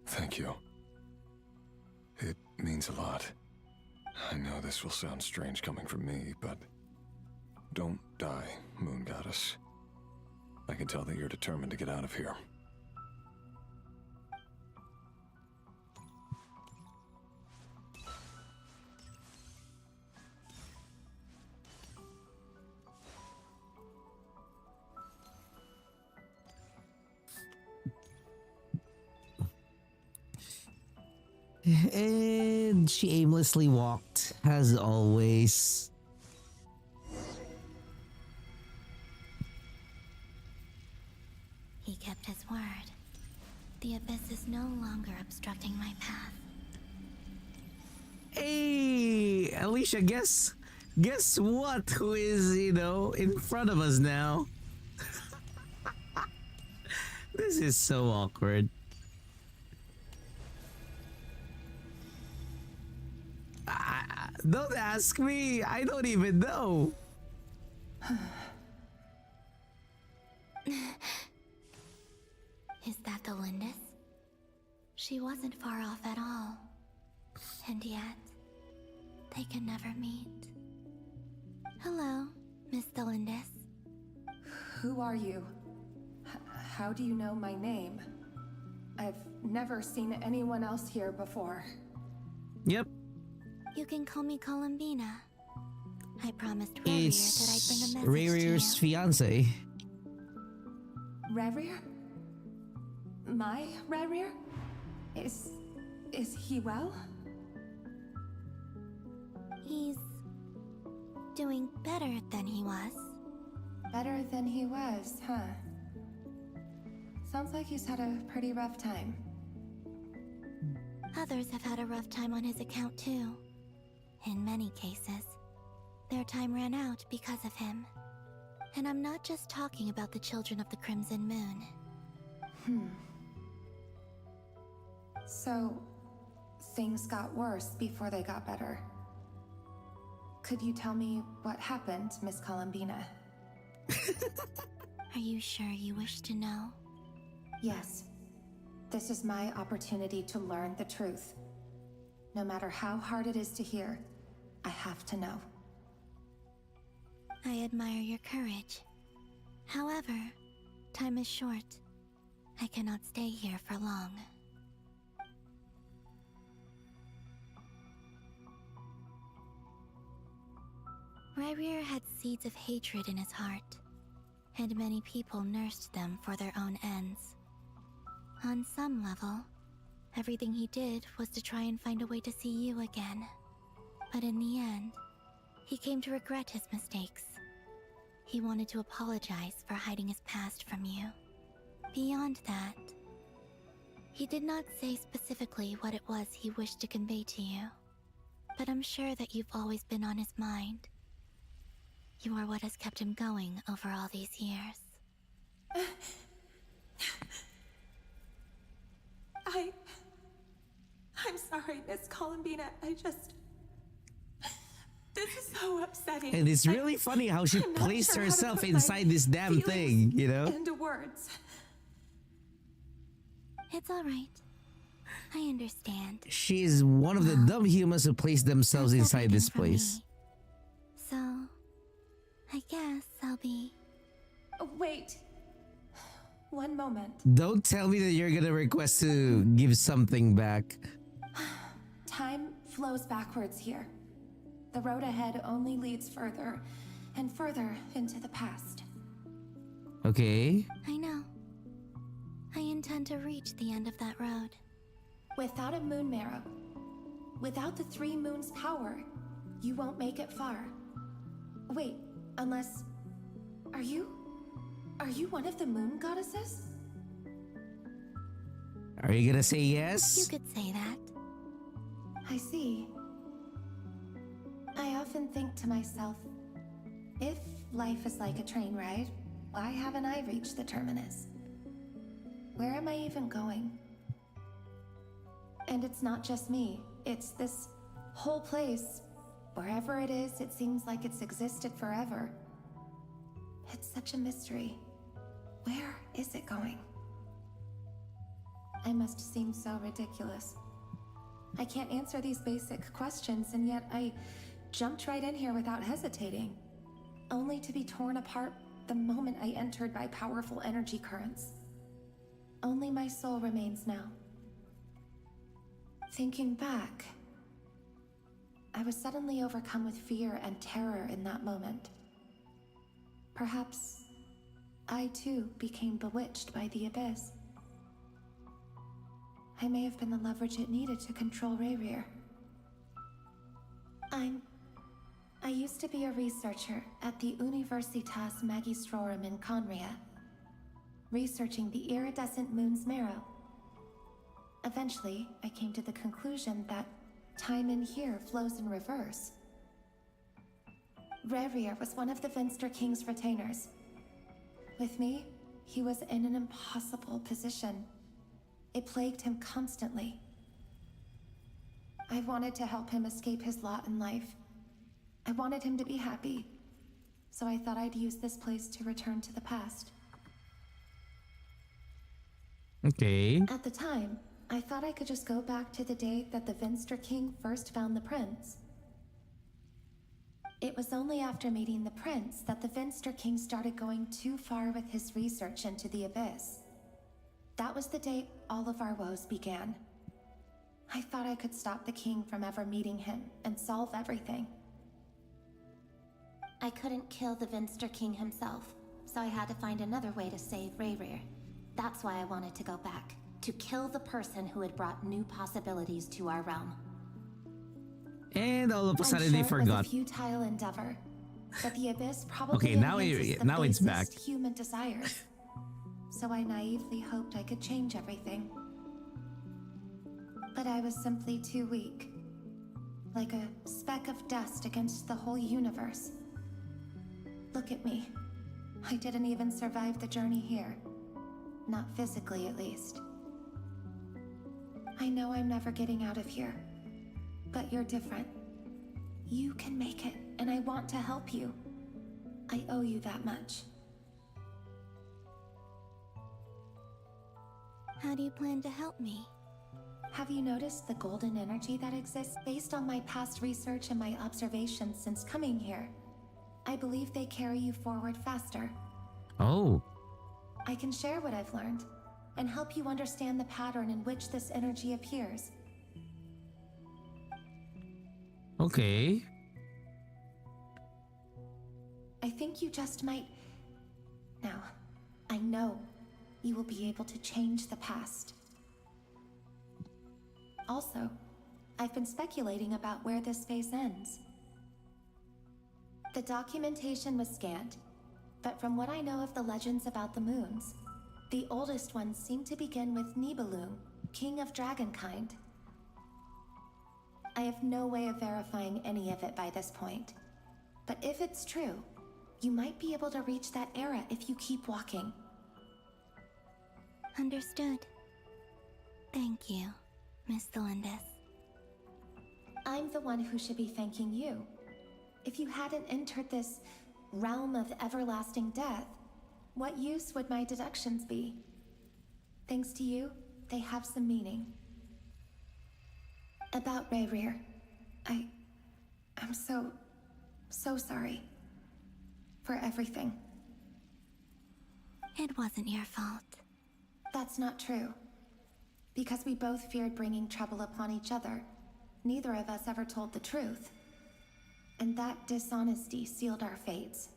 Thank you. It means a lot. I know this will sound strange coming from me, but don't die, Moon Goddess. I can tell that you're determined to get out of here. And she aimlessly walked, as always. He kept his word. The abyss is no longer obstructing my path. Hey, Alicia, guess what? Who is, in front of us now? This is so awkward. Don't ask me. I don't even know. Is that the Lindis? She wasn't far off at all. And yet, they can never meet. Hello, Miss Thelindis. Who are you? How do you know my name? I've never seen anyone else here before. Yep. You can call me Columbina. I promised Rerir that I'd bring a message Rerir's to you. fiance. Rerir? My Rerir? Is he well? He's doing better than he was. Better than he was, huh? Sounds like he's had a pretty rough time. Others have had a rough time on his account too. In many cases, their time ran out because of him. And I'm not just talking about the children of the Crimson Moon. So, things got worse before they got better. Could you tell me what happened, Miss Columbina? Are you sure you wish to know? Yes. This is my opportunity to learn the truth. No matter how hard it is to hear, I have to know. I admire your courage. However, time is short. I cannot stay here for long. Ryrir had seeds of hatred in his heart, and many people nursed them for their own ends. On some level, everything he did was to try and find a way to see you again. But in the end, he came to regret his mistakes. He wanted to apologize for hiding his past from you. Beyond that, he did not say specifically what it was he wished to convey to you, but I'm sure that you've always been on his mind. You are what has kept him going over all these years. I'm sorry, Miss Columbina. This is so upsetting. And it's really funny how she placed herself inside this damn thing, you know? Into words. It's all right. I understand. She is one of the dumb humans who place themselves inside this place. So, I guess I'll be... Wait. One moment. Don't tell me that you're gonna request to give something back. Time flows backwards here. The road ahead only leads further and further into the past. Okay. I know. I intend to reach the end of that road. Without a moon marrow, without the 3 moons' power, you won't make it far. Wait, unless... Are you one of the moon goddesses? Are you gonna say yes? You could say that. I see. I often think to myself, if life is like a train ride, why haven't I reached the terminus? Where am I even going? And it's not just me, it's this whole place. Wherever it is, it seems like it's existed forever. It's such a mystery. Where is it going? I must seem so ridiculous. I can't answer these basic questions, and yet I jumped right in here without hesitating, only to be torn apart the moment I entered by powerful energy currents. Only my soul remains now. Thinking back, I was suddenly overcome with fear and terror in that moment. Perhaps I too became bewitched by the abyss. I may have been the leverage it needed to control Ryrir. I used to be a researcher at the Universitas Magistrorum in Conria, researching the iridescent moon's marrow. Eventually, I came to the conclusion that time in here flows in reverse. Ryrir was one of the Venster King's retainers. With me, he was in an impossible position. It plagued him constantly. I wanted to help him escape his lot in life. I wanted him to be happy, so I thought I'd use this place to return to the past. Okay. At the time, I thought I could just go back to the day that the Venster King first found the prince. It was only after meeting the prince that the Venster King started going too far with his research into the abyss. That was the day all of our woes began. I thought I could stop the king from ever meeting him and solve everything. I couldn't kill the Venster King himself, so I had to find another way to save Ryrir. That's why I wanted to go back, to kill the person who had brought new possibilities to our realm. And all of a sudden they I'm sure it was forgot. a futile endeavor, But the abyss probably Okay, now enhances the now it's back. basest human desires. So I naively hoped I could change everything. But I was simply too weak. Like a speck of dust against the whole universe. Look at me. I didn't even survive the journey here. Not physically, at least. I know I'm never getting out of here. But you're different. You can make it, and I want to help you. I owe you that much. How do you plan to help me? Have you noticed the golden energy that exists? Based on my past research and my observations since coming here, I believe they carry you forward faster. Oh. I can share what I've learned and help you understand the pattern in which this energy appears. Okay. I think you just might... Now, I know you will be able to change the past. Also, I've been speculating about where this phase ends. The documentation was scanned, but from what I know of the legends about the moons, the oldest ones seem to begin with Nibelung, king of dragonkind. I have no way of verifying any of it by this point, but if it's true, you might be able to reach that era if you keep walking. Understood. Thank you, Miss Delindis. I'm the one who should be thanking you. If you hadn't entered this realm of everlasting death, what use would my deductions be? Thanks to you, they have some meaning. About Rayrir, I'm so sorry. For everything. It wasn't your fault. That's not true. Because we both feared bringing trouble upon each other, neither of us ever told the truth. And that dishonesty sealed our fates.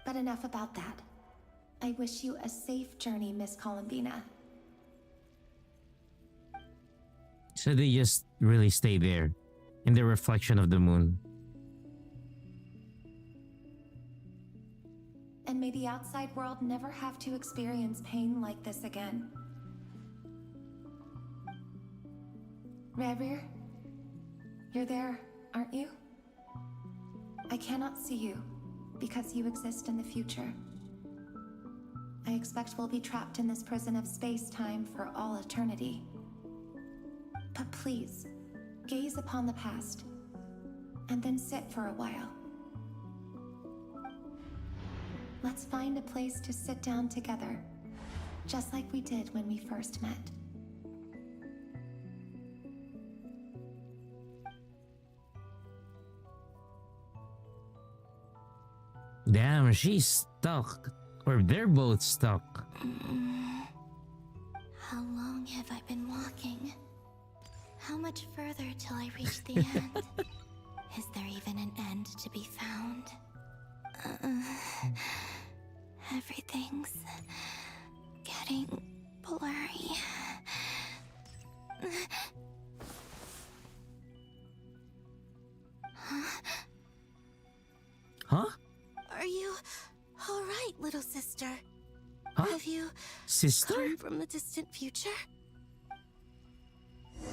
But enough about that. I wish you a safe journey, Miss Columbina. So they just really stay there, in the reflection of the moon. And may the outside world never have to experience pain like this again. Rayrir, you're there, aren't you? I cannot see you, because you exist in the future. I expect we'll be trapped in this prison of space-time for all eternity. But please, gaze upon the past, and then sit for a while. Let's find a place to sit down together, just like we did when we first met. Damn, she's stuck. Or they're both stuck. How long have I been walking? How much further till I reach the end? Is there even an end to be found? Everything's getting blurry. Huh? Are you all right, little sister? Huh? Have you Sister? come from the distant future?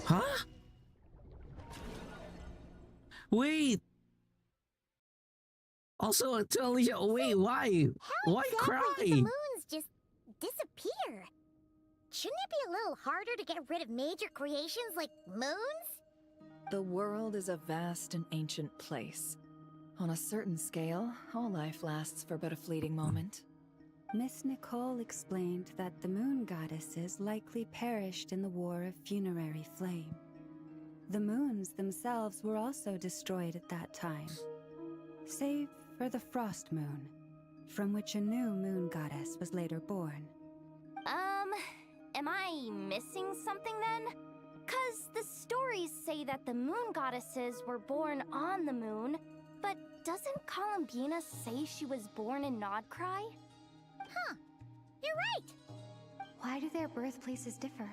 Huh? Wait. Also, to Alicia, wait, why? Why cry? The moons just disappear. Shouldn't it be a little harder to get rid of major creations like moons? The world is a vast and ancient place. On a certain scale, all life lasts for but a fleeting moment. Miss Nicole explained that the moon goddesses likely perished in the War of Funerary Flame. The moons themselves were also destroyed at that time, save for the Frost Moon, from which a new moon goddess was later born. Am I missing something then? 'Cause the stories say that the moon goddesses were born on the moon, but doesn't Columbina say she was born in Nodkrai? Huh, you're right! Why do their birthplaces differ?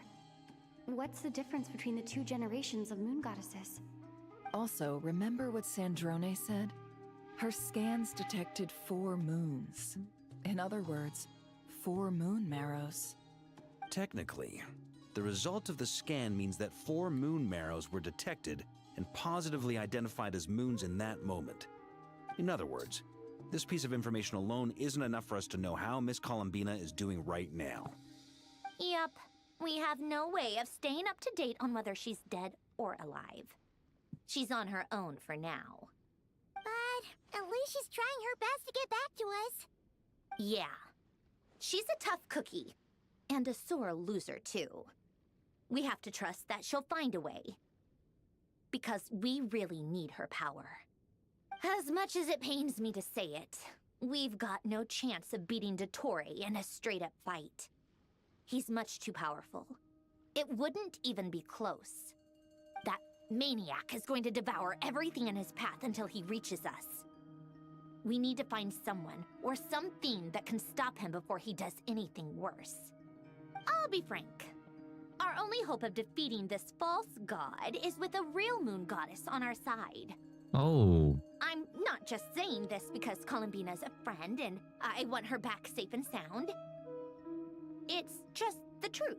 What's the difference between the two generations of moon goddesses? Also, remember what Sandrone said? Her scans detected 4 moons. In other words, 4 moon marrows. Technically, the result of the scan means that 4 moon marrows were detected and positively identified as moons in that moment. In other words, this piece of information alone isn't enough for us to know how Miss Columbina is doing right now. Yep. We have no way of staying up to date on whether she's dead or alive. She's on her own for now. But at least she's trying her best to get back to us. Yeah. She's a tough cookie. And a sore loser, too. We have to trust that she'll find a way. Because we really need her power. As much as it pains me to say it, we've got no chance of beating Dottore in a straight-up fight. He's much too powerful. It wouldn't even be close. That maniac is going to devour everything in his path until he reaches us. We need to find someone or something that can stop him before he does anything worse. I'll be frank. Our only hope of defeating this false god is with a real moon goddess on our side. Oh. I'm not just saying this because Columbina's a friend and I want her back safe and sound. It's just the truth.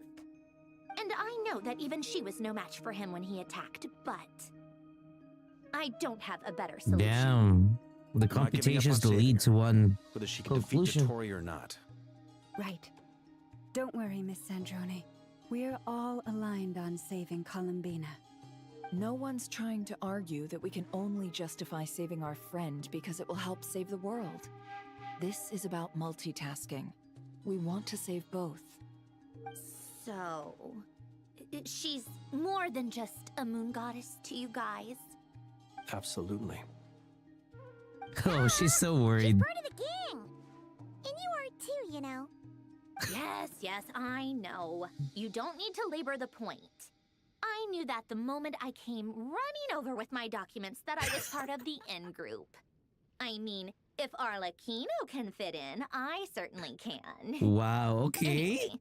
And I know that even she was no match for him when he attacked, but I don't have a better solution. Damn. The computations lead to one whether she can conclusion. defeat Dottore or not. Right. Don't worry, Miss Sandrone. We're all aligned on saving Columbina. No one's trying to argue that we can only justify saving our friend because it will help save the world. This is about multitasking. We want to save both. So, she's more than just a moon goddess to you guys? Absolutely. Oh, she's so worried. Part of the gang! And you are too, you know. Yes, I know. You don't need to labor the point. I knew that the moment I came running over with my documents that I was part of the in-group. I mean, if Arlecchino can fit in, I certainly can. Wow, okay. Anyway,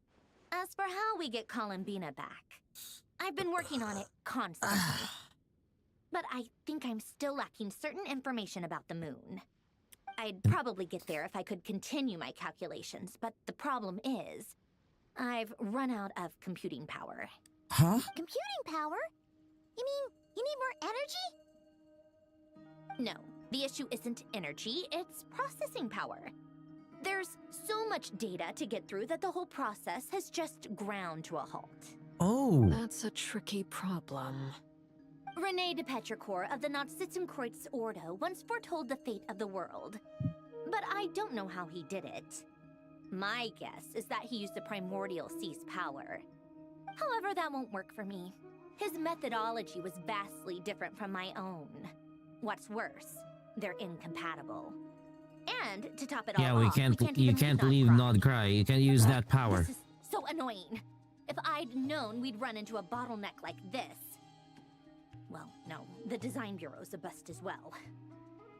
as for how we get Columbina back, I've been working on it constantly. But I think I'm still lacking certain information about the moon. I'd probably get there if I could continue my calculations, but the problem is, I've run out of computing power. Huh? Computing power? You mean you need more energy? No, the issue isn't energy, it's processing power. There's so much data to get through that the whole process has just ground to a halt. Oh. That's a tricky problem. René de Petrichor of the Nazissenkreuz Ordo once foretold the fate of the world. But I don't know how he did it. My guess is that he used the primordial sea's power. However, that won't work for me. His methodology was vastly different from my own. What's worse, they're incompatible. And to top it all Yeah, off, you can't leave Nodkrai. You can't use that power. This is so annoying. If I'd known we'd run into a bottleneck like this. Well, no, the design bureau's a bust as well.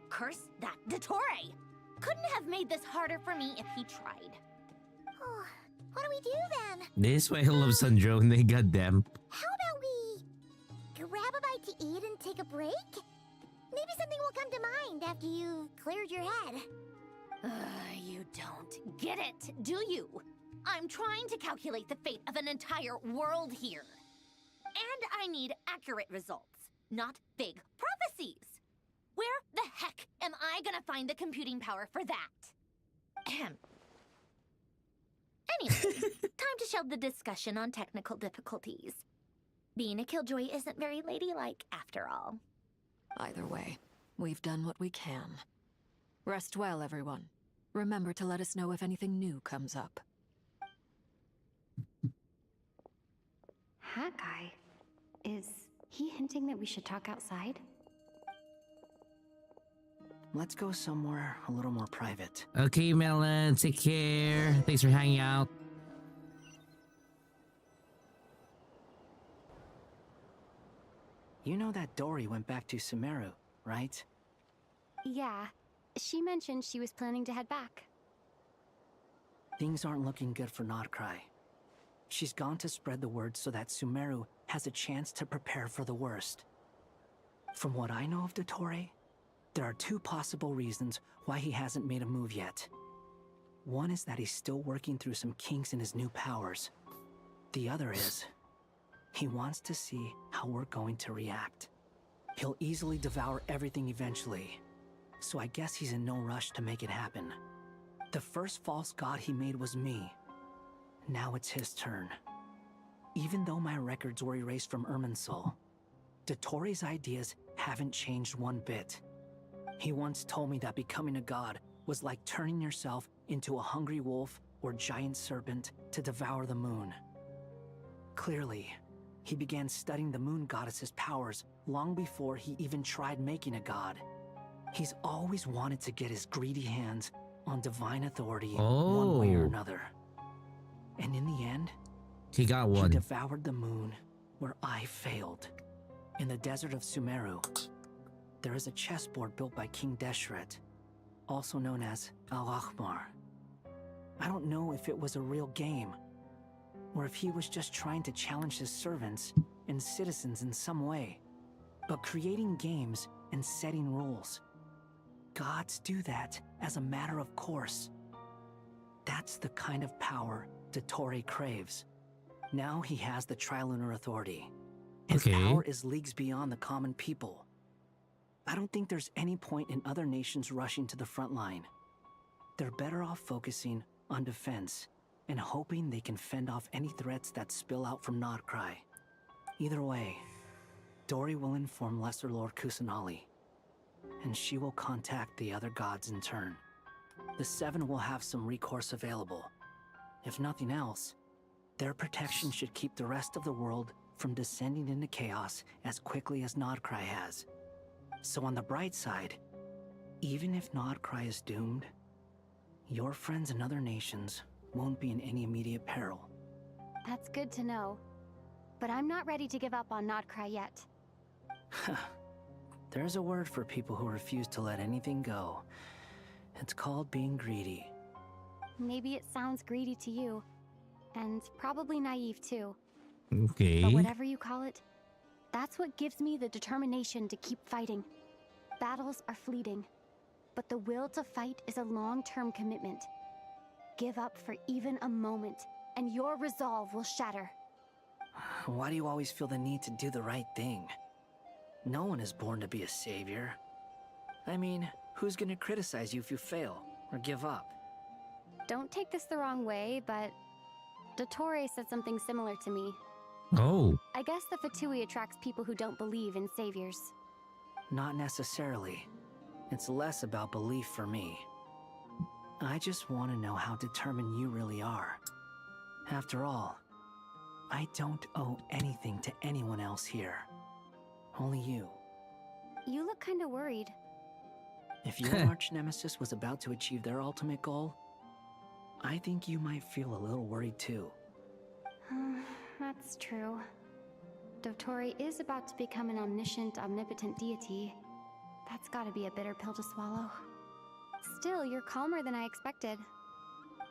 Curse that Dottore! Couldn't have made this harder for me if he tried. Oh, what do we do then? This way I love Sandrone, goddamn. How about we grab a bite to eat and take a break? Maybe something will come to mind after you've cleared your head. You don't get it, do you? I'm trying to calculate the fate of an entire world here. And I need accurate results, not big prophecies. Where the heck am I gonna find the computing power for that? Ahem. Anyway, time to shelve the discussion on technical difficulties. Being a killjoy isn't very ladylike after all. Either way, we've done what we can. Rest well, everyone. Remember to let us know if anything new comes up. Hawkeye? Is he hinting that we should talk outside? Let's go somewhere a little more private. Okay, Melon, take care. Thanks for hanging out. You know that Dory went back to Sumeru, right? Yeah. She mentioned she was planning to head back. Things aren't looking good for Nodkrai. She's gone to spread the word so that Sumeru has a chance to prepare for the worst. From what I know of Dottore, There are two possible reasons why he hasn't made a move yet. One is that he's still working through some kinks in his new powers. The other is, he wants to see how we're going to react. He'll easily devour everything eventually, so I guess he's in no rush to make it happen. The first false god he made was me. Now it's his turn. Even though my records were erased from Irminsul, Dottore ideas haven't changed one bit. He once told me that becoming a god was like turning yourself into a hungry wolf or giant serpent to devour the moon. Clearly, he began studying the moon goddess's powers long before he even tried making a god. He's always wanted to get his greedy hands on divine authority one way or another. And in the end, he got one. He devoured the moon where I failed. In the desert of Sumeru, there is a chessboard built by King Deshret, also known as Al-Ahmar. I don't know if it was a real game, or if he was just trying to challenge his servants and citizens in some way. But creating games and setting rules, gods do that as a matter of course. That's the kind of power Dottore craves. Now he has the Trilunar Authority. His power is leagues beyond the common people. I don't think there's any point in other nations rushing to the front line. They're better off focusing on defense and hoping they can fend off any threats that spill out from Nodkrai. Either way, Dori will inform Lesser Lord Kusanali, and she will contact the other gods in turn. The Seven will have some recourse available. If nothing else, their protection should keep the rest of the world from descending into chaos as quickly as Nodkrai has. So on the bright side, even if Nodkrai is doomed, your friends in other nations won't be in any immediate peril. That's good to know. But I'm not ready to give up on Nodkrai yet. There's a word for people who refuse to let anything go. It's called being greedy. Maybe it sounds greedy to you. And probably naive too. Okay. But whatever you call it, that's what gives me the determination to keep fighting. Battles are fleeting, but the will to fight is a long-term commitment. Give up for even a moment, and your resolve will shatter. Why do you always feel the need to do the right thing? No one is born to be a savior. I mean, who's gonna criticize you if you fail or give up? Don't take this the wrong way, but Dottore said something similar to me. Oh. I guess the Fatui attracts people who don't believe in saviors. Not necessarily. It's less about belief for me. I just want to know how determined you really are. After all, I don't owe anything to anyone else here. Only you. You look kinda worried. If your arch nemesis was about to achieve their ultimate goal, I think you might feel a little worried too. That's true. Dottore is about to become an omniscient, omnipotent deity. That's gotta be a bitter pill to swallow. Still, you're calmer than I expected.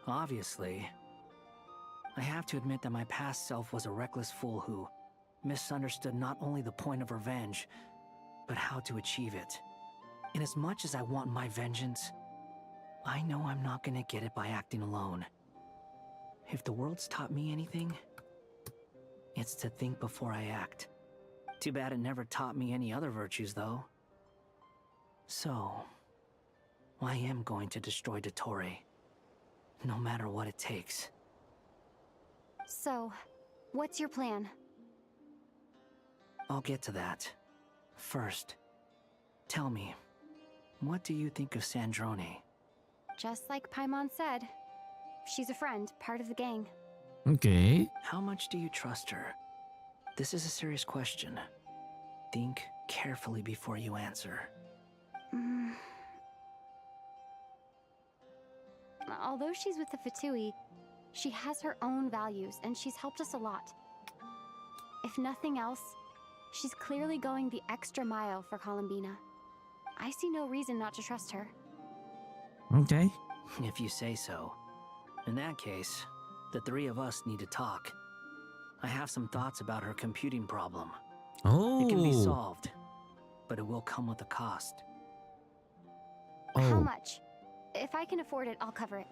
Obviously. I have to admit that my past self was a reckless fool who misunderstood not only the point of revenge, but how to achieve it. And as much as I want my vengeance, I know I'm not gonna get it by acting alone. If the world's taught me anything, it's to think before I act. Too bad it never taught me any other virtues, though. So, I am going to destroy Dottore, no matter what it takes. So, what's your plan? I'll get to that. First, tell me, what do you think of Sandrone? Just like Paimon said, she's a friend, part of the gang. Okay. How much do you trust her? This is a serious question. Think carefully before you answer. Although she's with the Fatui, she has her own values, and she's helped us a lot. If nothing else, she's clearly going the extra mile for Columbina. I see no reason not to trust her. Okay. If you say so. In that case, the three of us need to talk. I have some thoughts about her computing problem. Oh. It can be solved, but it will come with a cost. How Oh, much? If I can afford it, I'll cover it.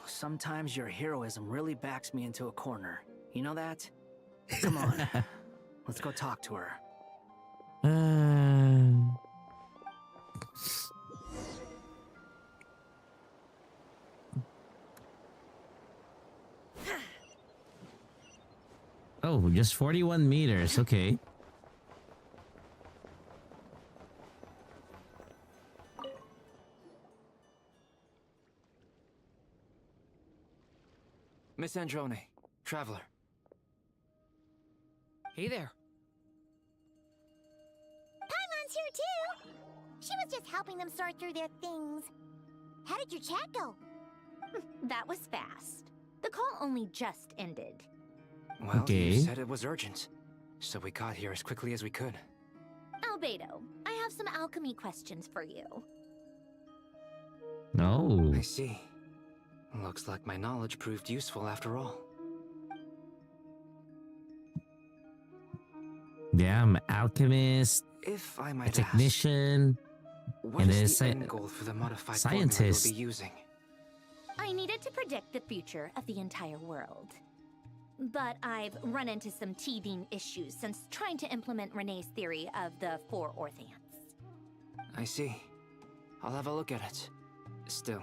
Sometimes your heroism really backs me into a corner. You know that? Come on. Let's go talk to her. Oh, just 41 meters. Okay. Miss Androne, traveler. Hey there. Paimon's here too! She was just helping them sort through their things. How did your chat go? That was fast. The call only just ended. Well, Okay. you said it was urgent, so we got here as quickly as we could. Albedo, I have some alchemy questions for you. No. I see. Looks like my knowledge proved useful after all. Yeah, I'm an alchemist, If I a might technician, ask, what and is a the end goal for the modified scientist. formula you'll be using? I needed to predict the future of the entire world. But I've run into some teething issues since trying to implement Renee's theory of the four Orthants. I see. I'll have a look at it. Still,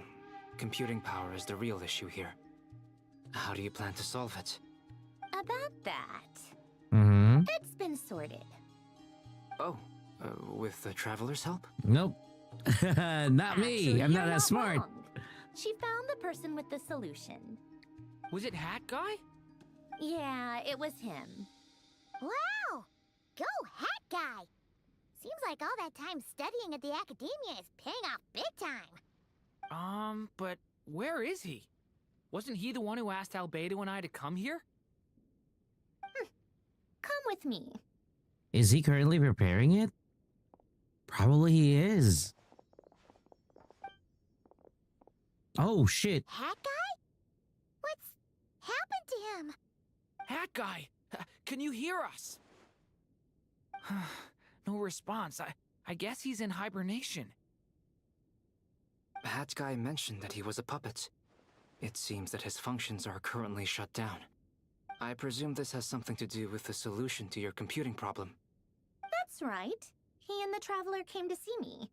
computing power is the real issue here. How do you plan to solve it? About that, Mm-hmm. it's been sorted. Oh, with the traveler's help? Nope. Not me. Actually, I'm not you're that smart. wrong. She found the person with the solution. Was it Hat Guy? Yeah, it was him. Wow! Go Hat Guy! Seems like all that time studying at the academia is paying off big time. But where is he? Wasn't he the one who asked Albedo and I to come here? Come with me. Is he currently preparing it? Probably he is. Oh, shit. Hat Guy? What's happened to him? Hat Guy! Can you hear us? No response. I guess he's in hibernation. Hat Guy mentioned that he was a puppet. It seems that his functions are currently shut down. I presume this has something to do with the solution to your computing problem. That's right. He and the Traveler came to see me.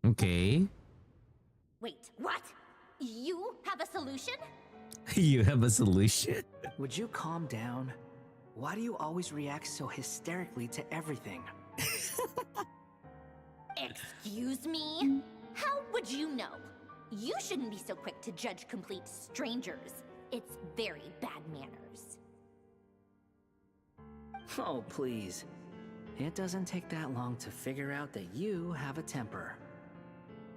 Okay. Wait, what? You have a solution? You have a solution? Would you calm down? Why do you always react so hysterically to everything? Excuse me? How would you know? You shouldn't be so quick to judge complete strangers. It's very bad manners. Oh, please. It doesn't take that long to figure out that you have a temper.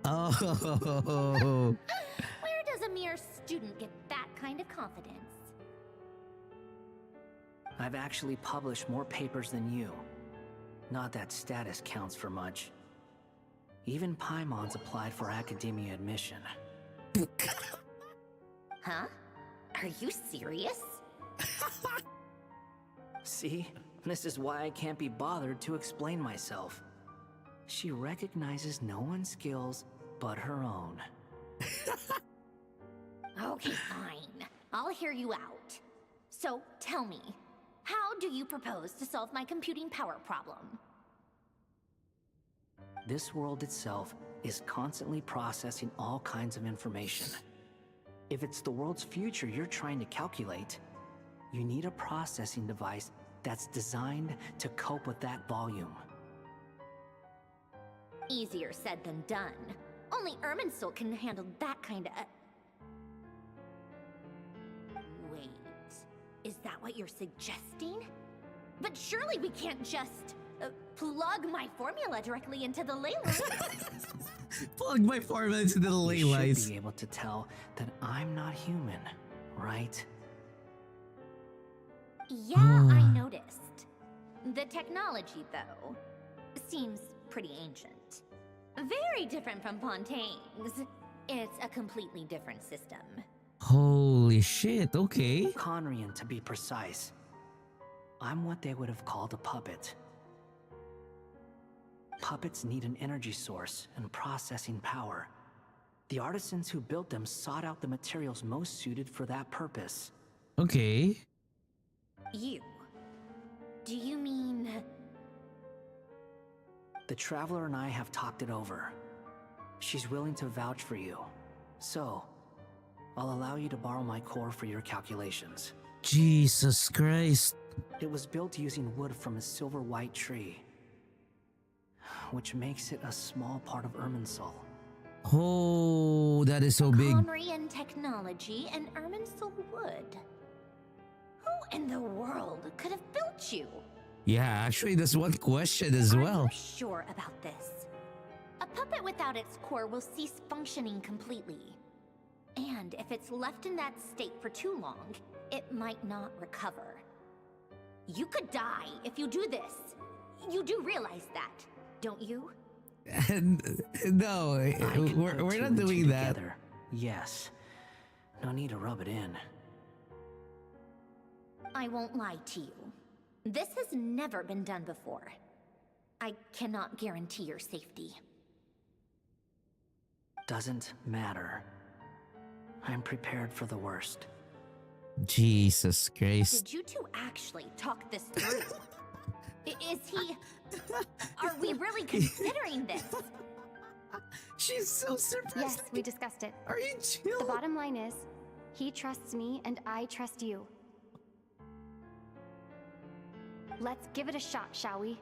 Oh. Where does a mere student get that kind of confidence? I've actually published more papers than you. Not that status counts for much. Even Paimon's applied for academia admission. Huh? Are you serious? See? This is why I can't be bothered to explain myself. She recognizes no one's skills but her own. Okay, fine. I'll hear you out. So, tell me, how do you propose to solve my computing power problem? This world itself is constantly processing all kinds of information. If it's the world's future you're trying to calculate, you need a processing device that's designed to cope with that volume. Easier said than done. Only Irminsul can handle that kind of... Wait, is that what you're suggesting? But surely we can't just plug my formula directly into the ley lines. Plug my formula into the ley You lines. should be able to tell that I'm not human, right? Yeah, I noticed. The technology, though, seems pretty ancient. Very different from Fontaine's. It's a completely different system. Holy shit, okay. Conrian, to be precise. I'm what they would have called a puppet. Puppets need an energy source and processing power. The artisans who built them sought out the materials most suited for that purpose. Okay. You. Do you mean... The Traveler and I have talked it over. She's willing to vouch for you. So, I'll allow you to borrow my core for your calculations. Jesus Christ. It was built using wood from a silver white tree, which makes it a small part of Irminsul. Oh, that is so big. Conrian technology and Irminsul wood. Who in the world could have built you? Yeah, actually, that's one question as well. Are you sure about this? A puppet without its core will cease functioning completely. And if it's left in that state for too long, it might not recover. You could die if you do this. You do realize that, don't you? No, we're not doing that. Together. Yes. No need to rub it in. I won't lie to you. This has never been done before. I cannot guarantee your safety. Doesn't matter. I'm prepared for the worst. Jesus Christ. Did you two actually talk this through? Is he... Are we really considering this? She's so surprised. Yes, we discussed it. Are you chill? The bottom line is, he trusts me and I trust you. Let's give it a shot, shall we?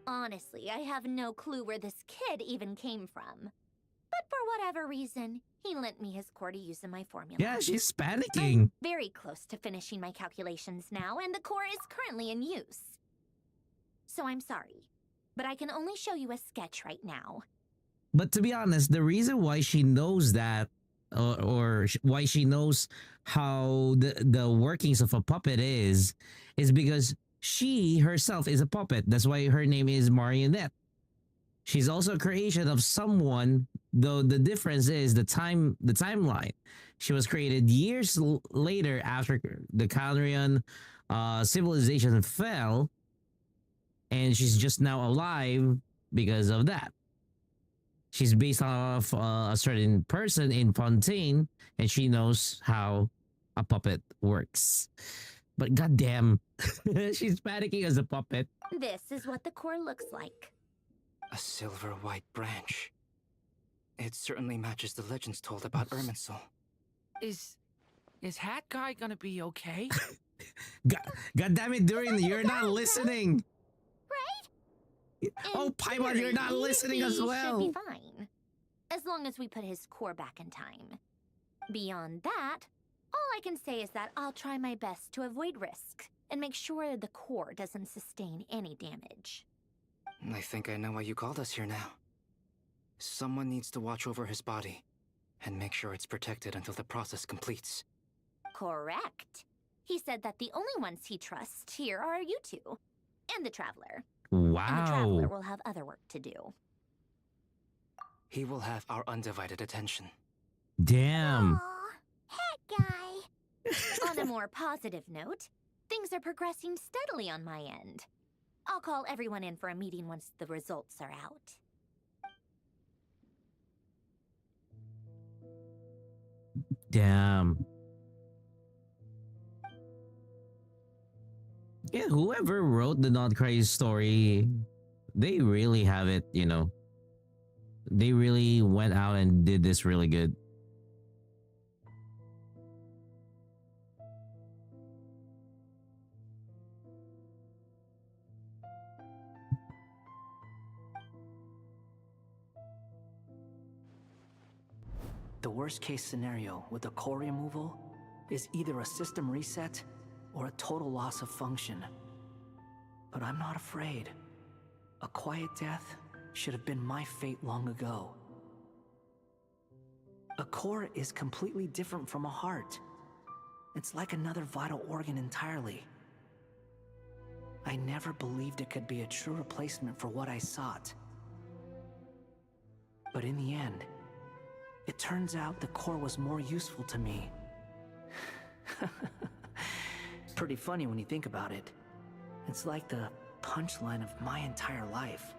Honestly, I have no clue where this kid even came from. But for whatever reason, he lent me his core to use in my formula. Yeah, she's panicking. I'm very close to finishing my calculations now, and the core is currently in use. So I'm sorry, but I can only show you a sketch right now. But to be honest, the reason why she knows that, or why she knows how the workings of a puppet is because she herself is a puppet. That's why her name is Marionette. She's also a creation of someone, though the difference is the timeline. She was created years later after the Khaenri'ah civilization fell, and she's just now alive because of that. She's based off a certain person in Fontaine, and she knows how a puppet works. But goddamn, she's panicking as a puppet. This is what the core looks like. A silver white branch. It certainly matches the legends told about Irminsul. Is Hat Guy gonna be okay? God damn it, Durian, you're not listening. Right? Oh, Paimon, you're not listening as well. Should be fine, as long as we put his core back in time. Beyond that, all I can say is that I'll try my best to avoid risk and make sure the core doesn't sustain any damage. I think I know why you called us here now. Someone needs to watch over his body and make sure it's protected until the process completes. Correct. He said that the only ones he trusts here are you two, and the Traveler. Wow. And the Traveler will have other work to do. He will have our undivided attention. Damn. Head guy. On a more positive note, things are progressing steadily on my end. I'll call everyone in for a meeting once the results are out. Damn. Yeah, whoever wrote the Nodkrai story, they really have it, you know. They really went out and did this really good. The worst case scenario with the core removal is either a system reset or a total loss of function. But I'm not afraid. A quiet death should have been my fate long ago. A core is completely different from a heart. It's like another vital organ entirely. I never believed it could be a true replacement for what I sought. But in the end, it turns out the core was more useful to me. Pretty funny when you think about it. It's like the punchline of my entire life.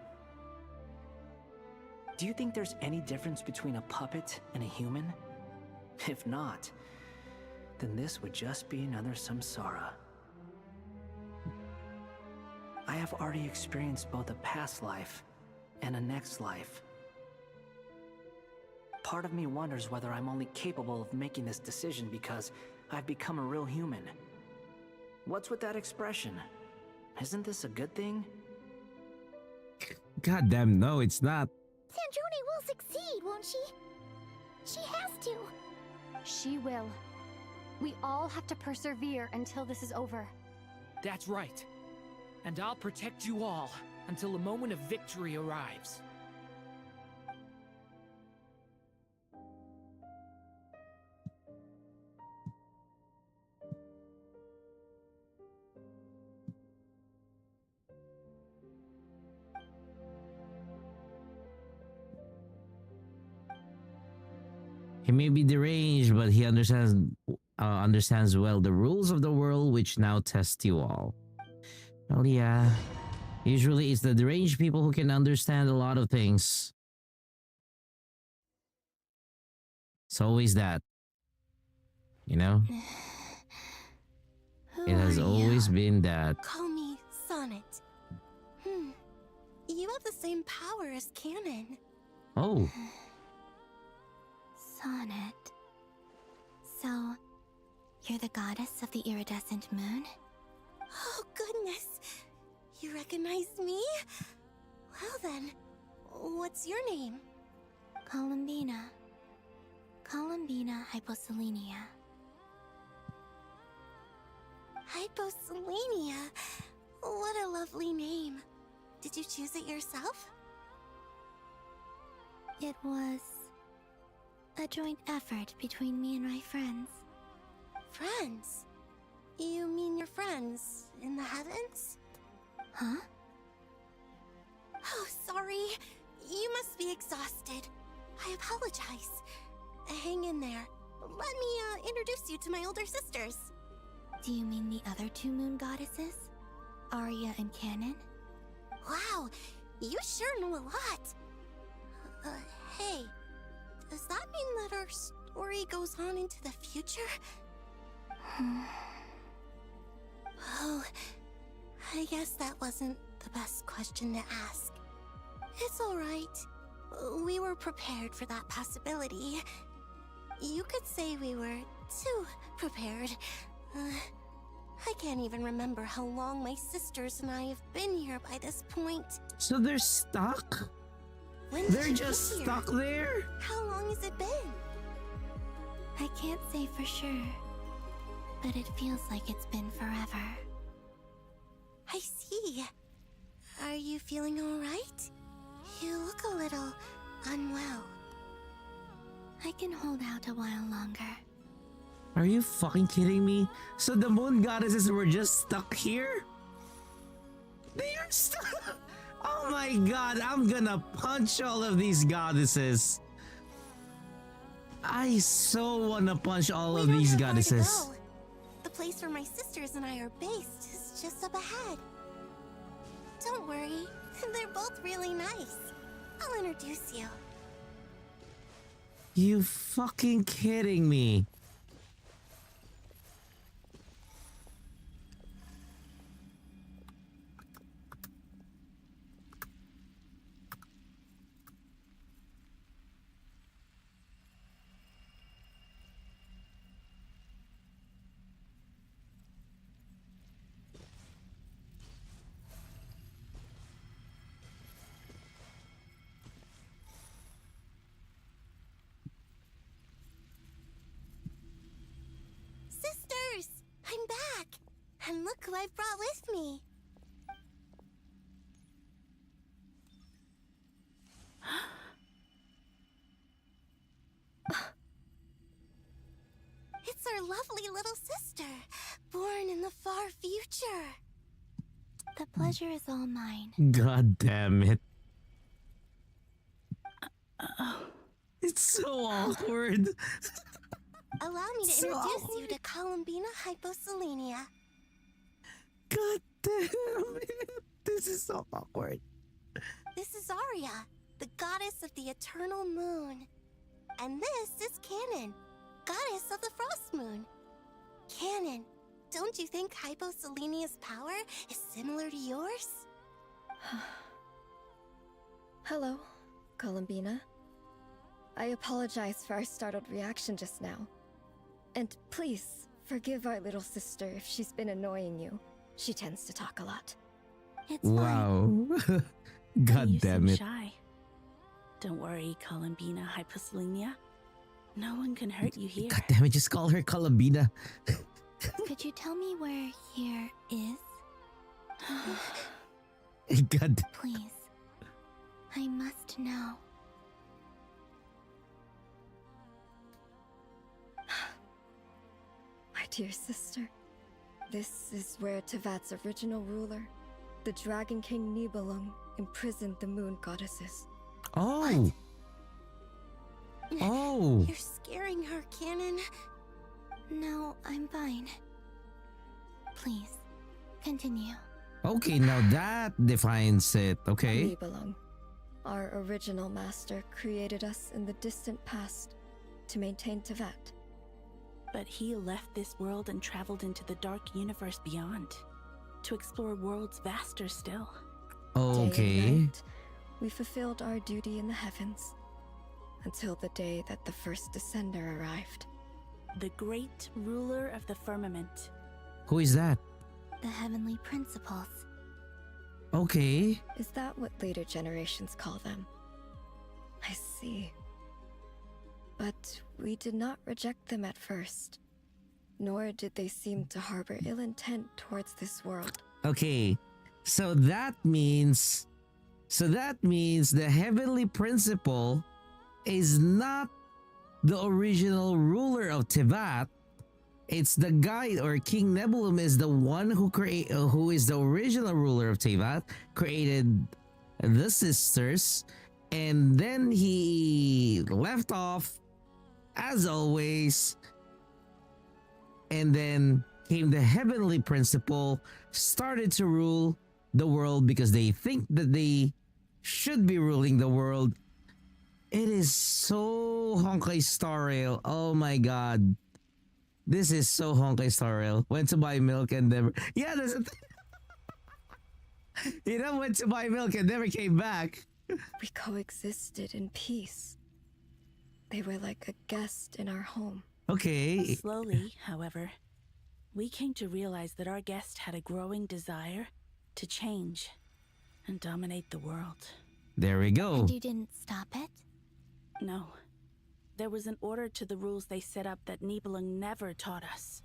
Do you think there's any difference between a puppet and a human? If not, then this would just be another samsara. I have already experienced both a past life and a next life. Part of me wonders whether I'm only capable of making this decision because I've become a real human. What's with that expression? Isn't this a good thing? Goddamn, no, it's not. Sandrone will succeed, won't she? She has to. She will. We all have to persevere until this is over. That's right. And I'll protect you all until the moment of victory arrives. He may be deranged, but he understands well the rules of the world, which now test you all. Oh yeah. Usually it's the deranged people who can understand a lot of things. It's always that. You know? It has always been that. Call me Sonnet. You have the same power as Canon. Oh. Sonnet. So, you're the goddess of the iridescent moon? Oh, goodness. You recognize me? Well then, what's your name? Columbina. Columbina Hyposelenia. Hyposelenia? What a lovely name. Did you choose it yourself? It was a joint effort between me and my friends. Friends? You mean your friends in the heavens? Huh? Oh, sorry. You must be exhausted. I apologize. Hang in there. Let me introduce you to my older sisters. Do you mean the other two moon goddesses? Arya and Canon? Wow, you sure know a lot. Hey, does that mean that our story goes on into the future? Oh, I guess that wasn't the best question to ask. It's alright. We were prepared for that possibility. You could say we were too prepared. I can't even remember how long my sisters and I have been here by this point. So they're stuck? They're just stuck there? How long has it been? I can't say for sure, but it feels like it's been forever. I see. Are you feeling alright? You look a little unwell. I can hold out a while longer. Are you fucking kidding me? So the moon goddesses were just stuck here? They are stuck. Oh my god, I'm gonna punch all of these goddesses. I so wanna punch all of these goddesses. The place where my sisters and I are based is just up ahead. Don't worry, they're both really nice. I'll introduce you. You fucking kidding me? Sisters! I'm back! And look who I've brought with me! It's our lovely little sister, born in the far future. The pleasure is all mine. God damn it. It's so awkward. Allow me to introduce you to Columbina Hyposelenia. God This is so awkward. This is Arya, the goddess of the eternal moon. And this is Canon, goddess of the frost moon. Canon, don't you think Hyposelenia's power is similar to yours? Hello, Columbina. I apologize for our startled reaction just now. And please, forgive our little sister if she's been annoying you. She tends to talk a lot. It's Wow. God You damn seem it. shy. Don't worry, Columbina Hyposelenia. No one can hurt you here. God damn it, just call her Columbina. Could you tell me where here is? God. Please. I must know. My dear sister, this is where Tevat's original ruler, the Dragon King Nibelung, imprisoned the moon goddesses. Oh. Oh. You're scaring her, Canon. No, I'm fine. Please, continue. Okay, now that defines it. Okay. Nibelung, our original master, created us in the distant past to maintain Tevat. But he left this world and traveled into the dark universe beyond, to explore worlds vaster still. Day and Okay. night, we fulfilled our duty in the heavens, until the day that the first Descender arrived. The great ruler of the firmament. Who is that? The heavenly principles. Okay. Is that what later generations call them? I see. But we did not reject them at first, nor did they seem to harbor ill intent towards this world. Okay. So that means the heavenly principle is not the original ruler of Tevat. It's the guy, or King Nebulum is the one who is the original ruler of Tevat, created the sisters, and then he left off as always, and then came the heavenly principle, started to rule the world because they think that they should be ruling the world. It is so Honkai Star Rail. Oh my god. This is so Honkai Star Rail. Went to buy milk and never... Yeah, there's a you know, went to buy milk and never came back. We coexisted in peace. They were like a guest in our home. Okay. Slowly, however, we came to realize that our guest had a growing desire to change and dominate the world. There we go. And you didn't stop it? No. There was an order to the rules they set up that Nibelung never taught us.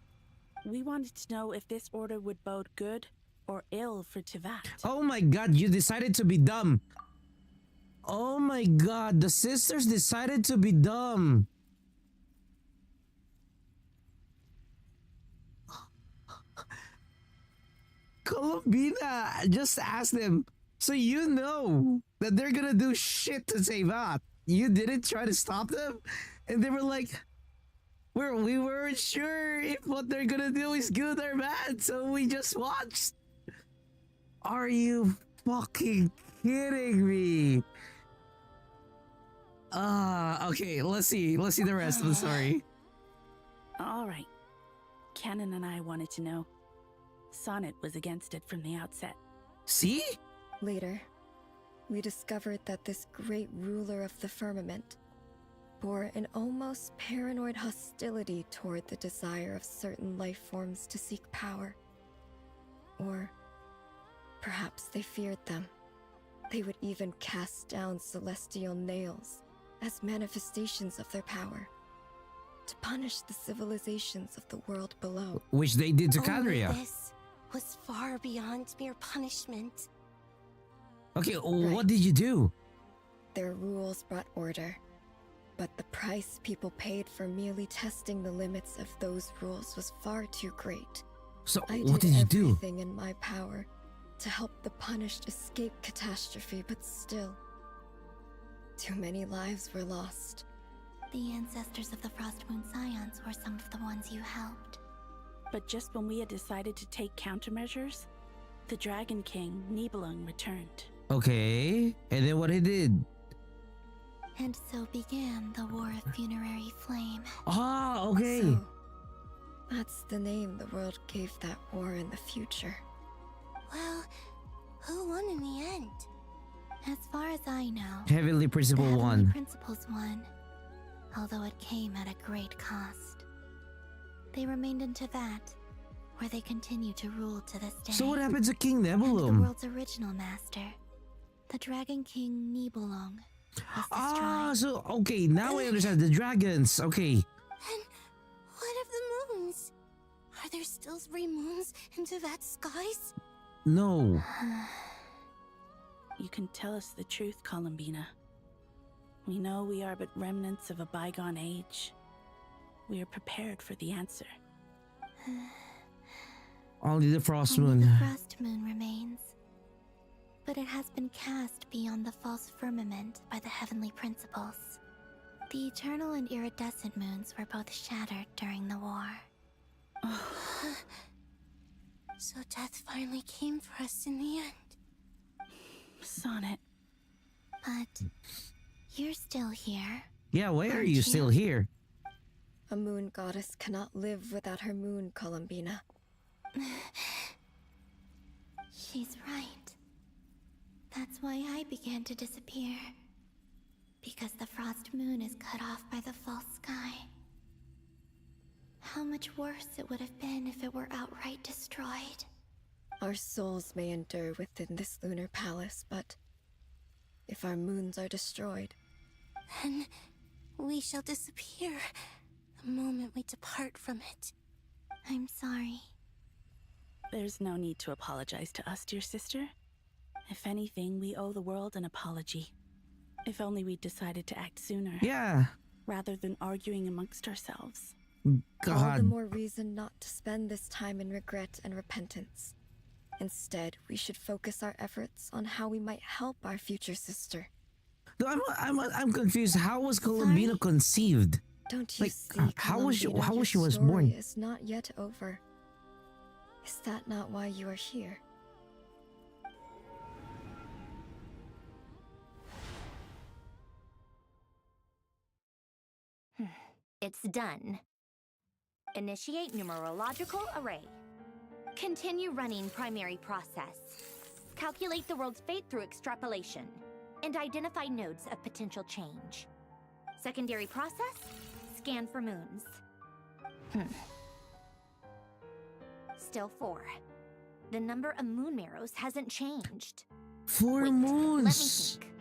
We wanted to know if this order would bode good or ill for Tevat. Oh my god, you decided to be dumb. Oh my god, the sisters decided to be dumb. Columbina, just ask them. So you know that they're gonna do shit to Tevat. You didn't try to stop them? And they were like, we weren't sure if what they're gonna do is good or bad, so we just watched. Are you fucking kidding me? Okay, let's see the rest of the story. All right. Canon and I wanted to know. Sonnet was against it from the outset. See? Later, we discovered that this great ruler of the firmament bore an almost paranoid hostility toward the desire of certain life forms to seek power. Or perhaps they feared them. They would even cast down celestial nails as manifestations of their power to punish the civilizations of the world below. Which they did to Only Canria. this was far beyond mere punishment. Okay, what did you do? Their rules brought order, but the price people paid for merely testing the limits of those rules was far too great. So, I what did you do? everything in my power to help the punished escape catastrophe, but still, too many lives were lost. The ancestors of the Frost Moon Scions were some of the ones you helped. But just when we had decided to take countermeasures, The Dragon King, Nibelung, returned. Okay, and then what he did? And so began the War of Funerary Flame. Ah, okay. So, that's the name the world gave that war in the future. Well, who won in the end? As far as I know, Heavenly Principle the Heavenly won. Principles won, although it came at a great cost. They remained in Teyvat, where they continue to rule to this day. So what happened to King And the Nebulum? world's original master, the Dragon King Nibelung, was Ah, destroyed. so okay, now I understand the dragons. Okay. And what of the moons? Are there still 3 moons in Teyvat skies? No. You can tell us the truth, Columbina. We know we are but remnants of a bygone age. We are prepared for the answer. Only the Frost Only Moon. the Frost Moon remains. But it has been cast beyond the false firmament by the Heavenly Principles. The eternal and iridescent moons were both shattered during the war. So death finally came for us in the end. Sonnet. But you're still here. Yeah, why are aren't you still here? A moon goddess cannot live without her moon, Columbina. She's right. That's why I began to disappear. Because the Frost Moon is cut off by the false sky. How much worse it would have been if it were outright destroyed. Our souls may endure within this lunar palace, but if our moons are destroyed, Then we shall disappear the moment we depart from it. I'm sorry. There's no need to apologize to us, dear sister. If anything, we owe the world an apology. If only we'd decided to act sooner. Yeah. Rather than arguing amongst ourselves. all the God. more reason not to spend this time in regret and repentance. Instead, we should focus our efforts on how we might help our future sister. No, I'm confused. How was Columbina conceived? Don't you Like, see, how was she Columbina, was your story born? is not yet over. Is that not why you are here? It's done. Initiate numerological array. Continue running primary process. Calculate the world's fate through extrapolation. And identify nodes of potential change. Secondary process, scan for moons. Still 4. The number of moon marrows hasn't changed. 4 Wait, moons. let me think.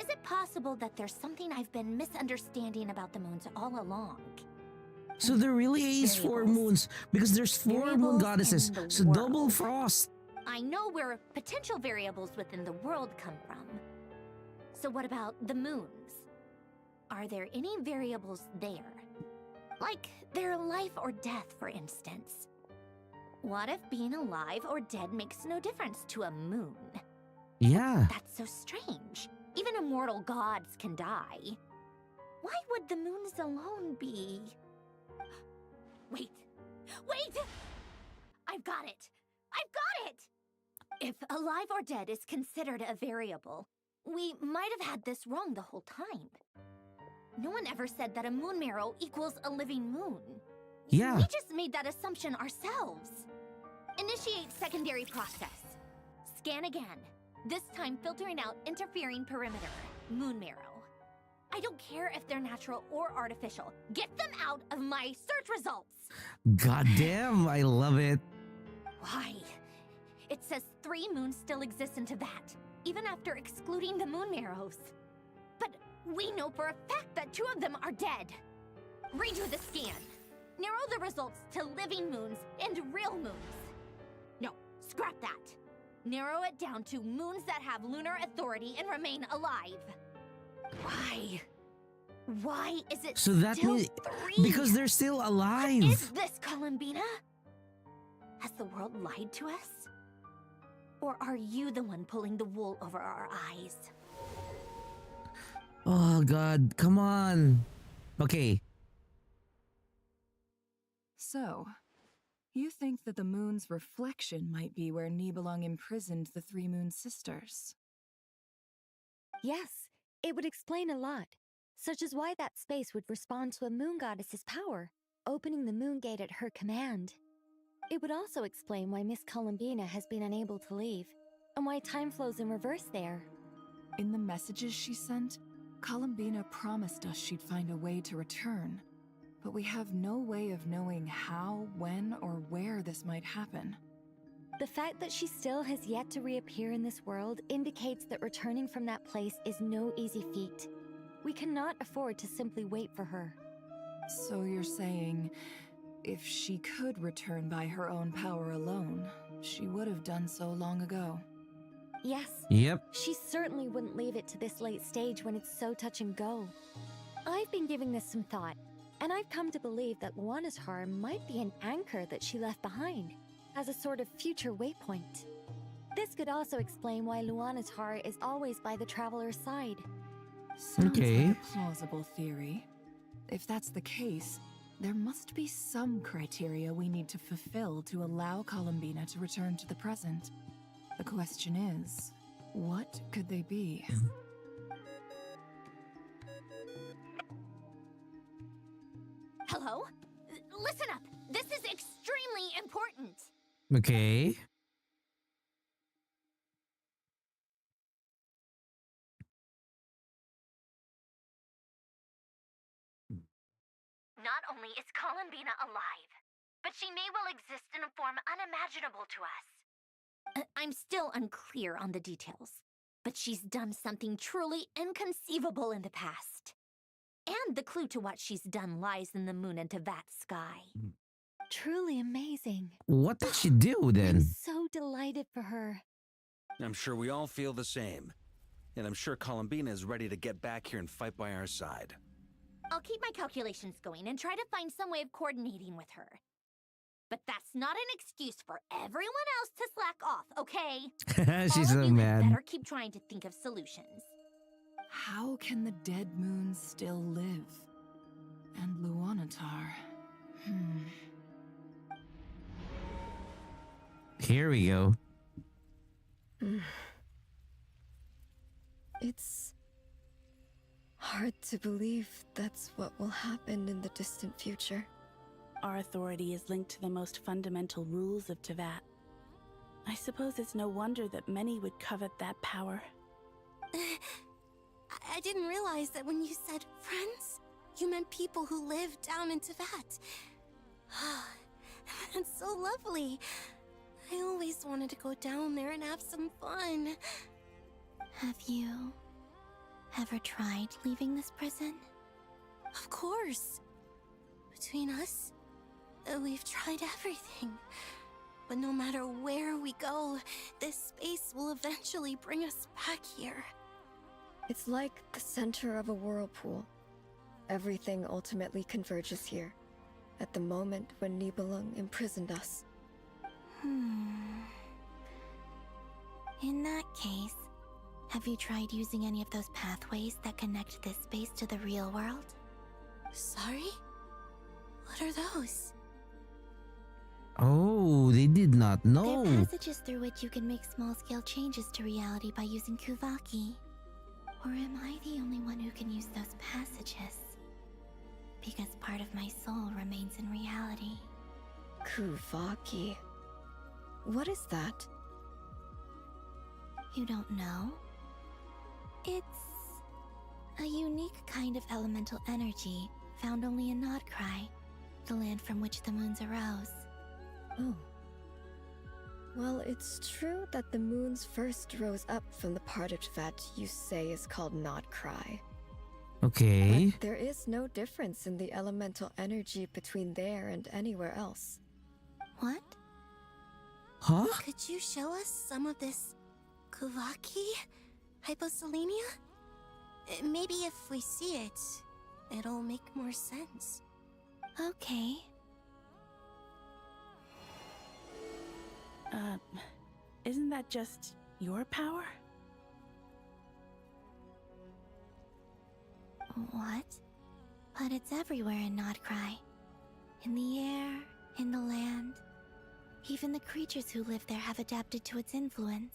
Is it possible that there's something I've been misunderstanding about the moons all along? So there really is 4 moons because there's 4 moon Variables goddesses. in the So world. double frost. I know where potential variables within the world come from. So what about the moons? Are there any variables there? Like their life or death, for instance. What if being alive or dead makes no difference to a moon? Yeah. That's so strange. Even immortal gods can die. Why would the moons alone be? Wait! Wait! I've got it! I've got it! If alive or dead is considered a variable, we might have had this wrong the whole time. No one ever said that a moon marrow equals a living moon. Yeah. We just made that assumption ourselves. Initiate secondary process. Scan again. This time filtering out interfering perimeter. Moon marrow. I don't care if they're natural or artificial. Get them out of my search results! God damn, I love it. Why? It says 3 moons still exist in Teyvat, even after excluding the moon marrows. But we know for a fact that 2 of them are dead. Redo the scan. Narrow the results to living moons and real moons. No, scrap that. Narrow it down to moons that have lunar authority and remain alive. Why? Why is it So that still means 3? because they're still alive. What is this, Columbina? Has the world lied to us? Or are you the one pulling the wool over our eyes? Oh God, come on. Okay. So, You think that the moon's reflection might be where Nibelung imprisoned the three moon sisters? Yes, it would explain a lot, such as why that space would respond to a moon goddess's power, opening the moon gate at her command. It would also explain why Miss Columbina has been unable to leave, and why time flows in reverse there. In the messages she sent, Columbina promised us she'd find a way to return, but we have no way of knowing how, when, or where this might happen. The fact that she still has yet to reappear in this world indicates that returning from that place is no easy feat. We cannot afford to simply wait for her. So you're saying, if she could return by her own power alone, she would have done so long ago? Yes. Yep. She certainly wouldn't leave it to this late stage when it's so touch and go. I've been giving this some thought, and I've come to believe that Luanatar might be an anchor that she left behind, as a sort of future waypoint. This could also explain why Luanatar is always by the traveler's side. Sounds like a plausible theory. If that's the case, there must be some criteria we need to fulfill to allow Columbina to return to the present. The question is, what could they be? Hello? Listen up! This is extremely important! Okay. Not only is Columbina alive, but she may well exist in a form unimaginable to us. I'm still unclear on the details, but she's done something truly inconceivable in the past. And the clue to what she's done lies in the moon and Tevat sky. Truly amazing. What did she do then? I'm so delighted for her. I'm sure we all feel the same. And I'm sure Columbina is ready to get back here and fight by our side. I'll keep my calculations going and try to find some way of coordinating with her. But that's not an excuse for everyone else to slack off, okay? She's All of so you mad. had better keep trying to think of solutions. How can the dead moon still live? And Luanatar? Here we go. It's hard to believe that's what will happen in the distant future. Our authority is linked to the most fundamental rules of Tevat. I suppose it's no wonder that many would covet that power. I didn't realize that when you said friends, you meant people who live down in Tevat. That's so lovely. I always wanted to go down there and have some fun. Have you ever tried leaving this prison? Of course. Between us, we've tried everything. But no matter where we go, this space will eventually bring us back here. It's like the center of a whirlpool. Everything ultimately converges here, at the moment when Nibelung imprisoned us. In that case, have you tried using any of those pathways that connect this space to the real world? Sorry? What are those? Oh, they did not know. They're passages through which you can make small-scale changes to reality by using Kuvaki. Or am I the only one who can use those passages? Because part of my soul remains in reality. Kuvaki. What is that? You don't know? It's a unique kind of elemental energy found only in Nodkrai, the land from which the moons arose. Oh. Well, it's true that the moons first rose up from the part of Tevat you say is called Nodkrai. Okay. But there is no difference in the elemental energy between there and anywhere else. What? Huh? Could you show us some of this Kuvaki? Hyposelenia? Maybe if we see it, it'll make more sense. Okay. Isn't that just your power? What? But it's everywhere in Nodkrai. In the air, in the land, Even the creatures who live there have adapted to its influence.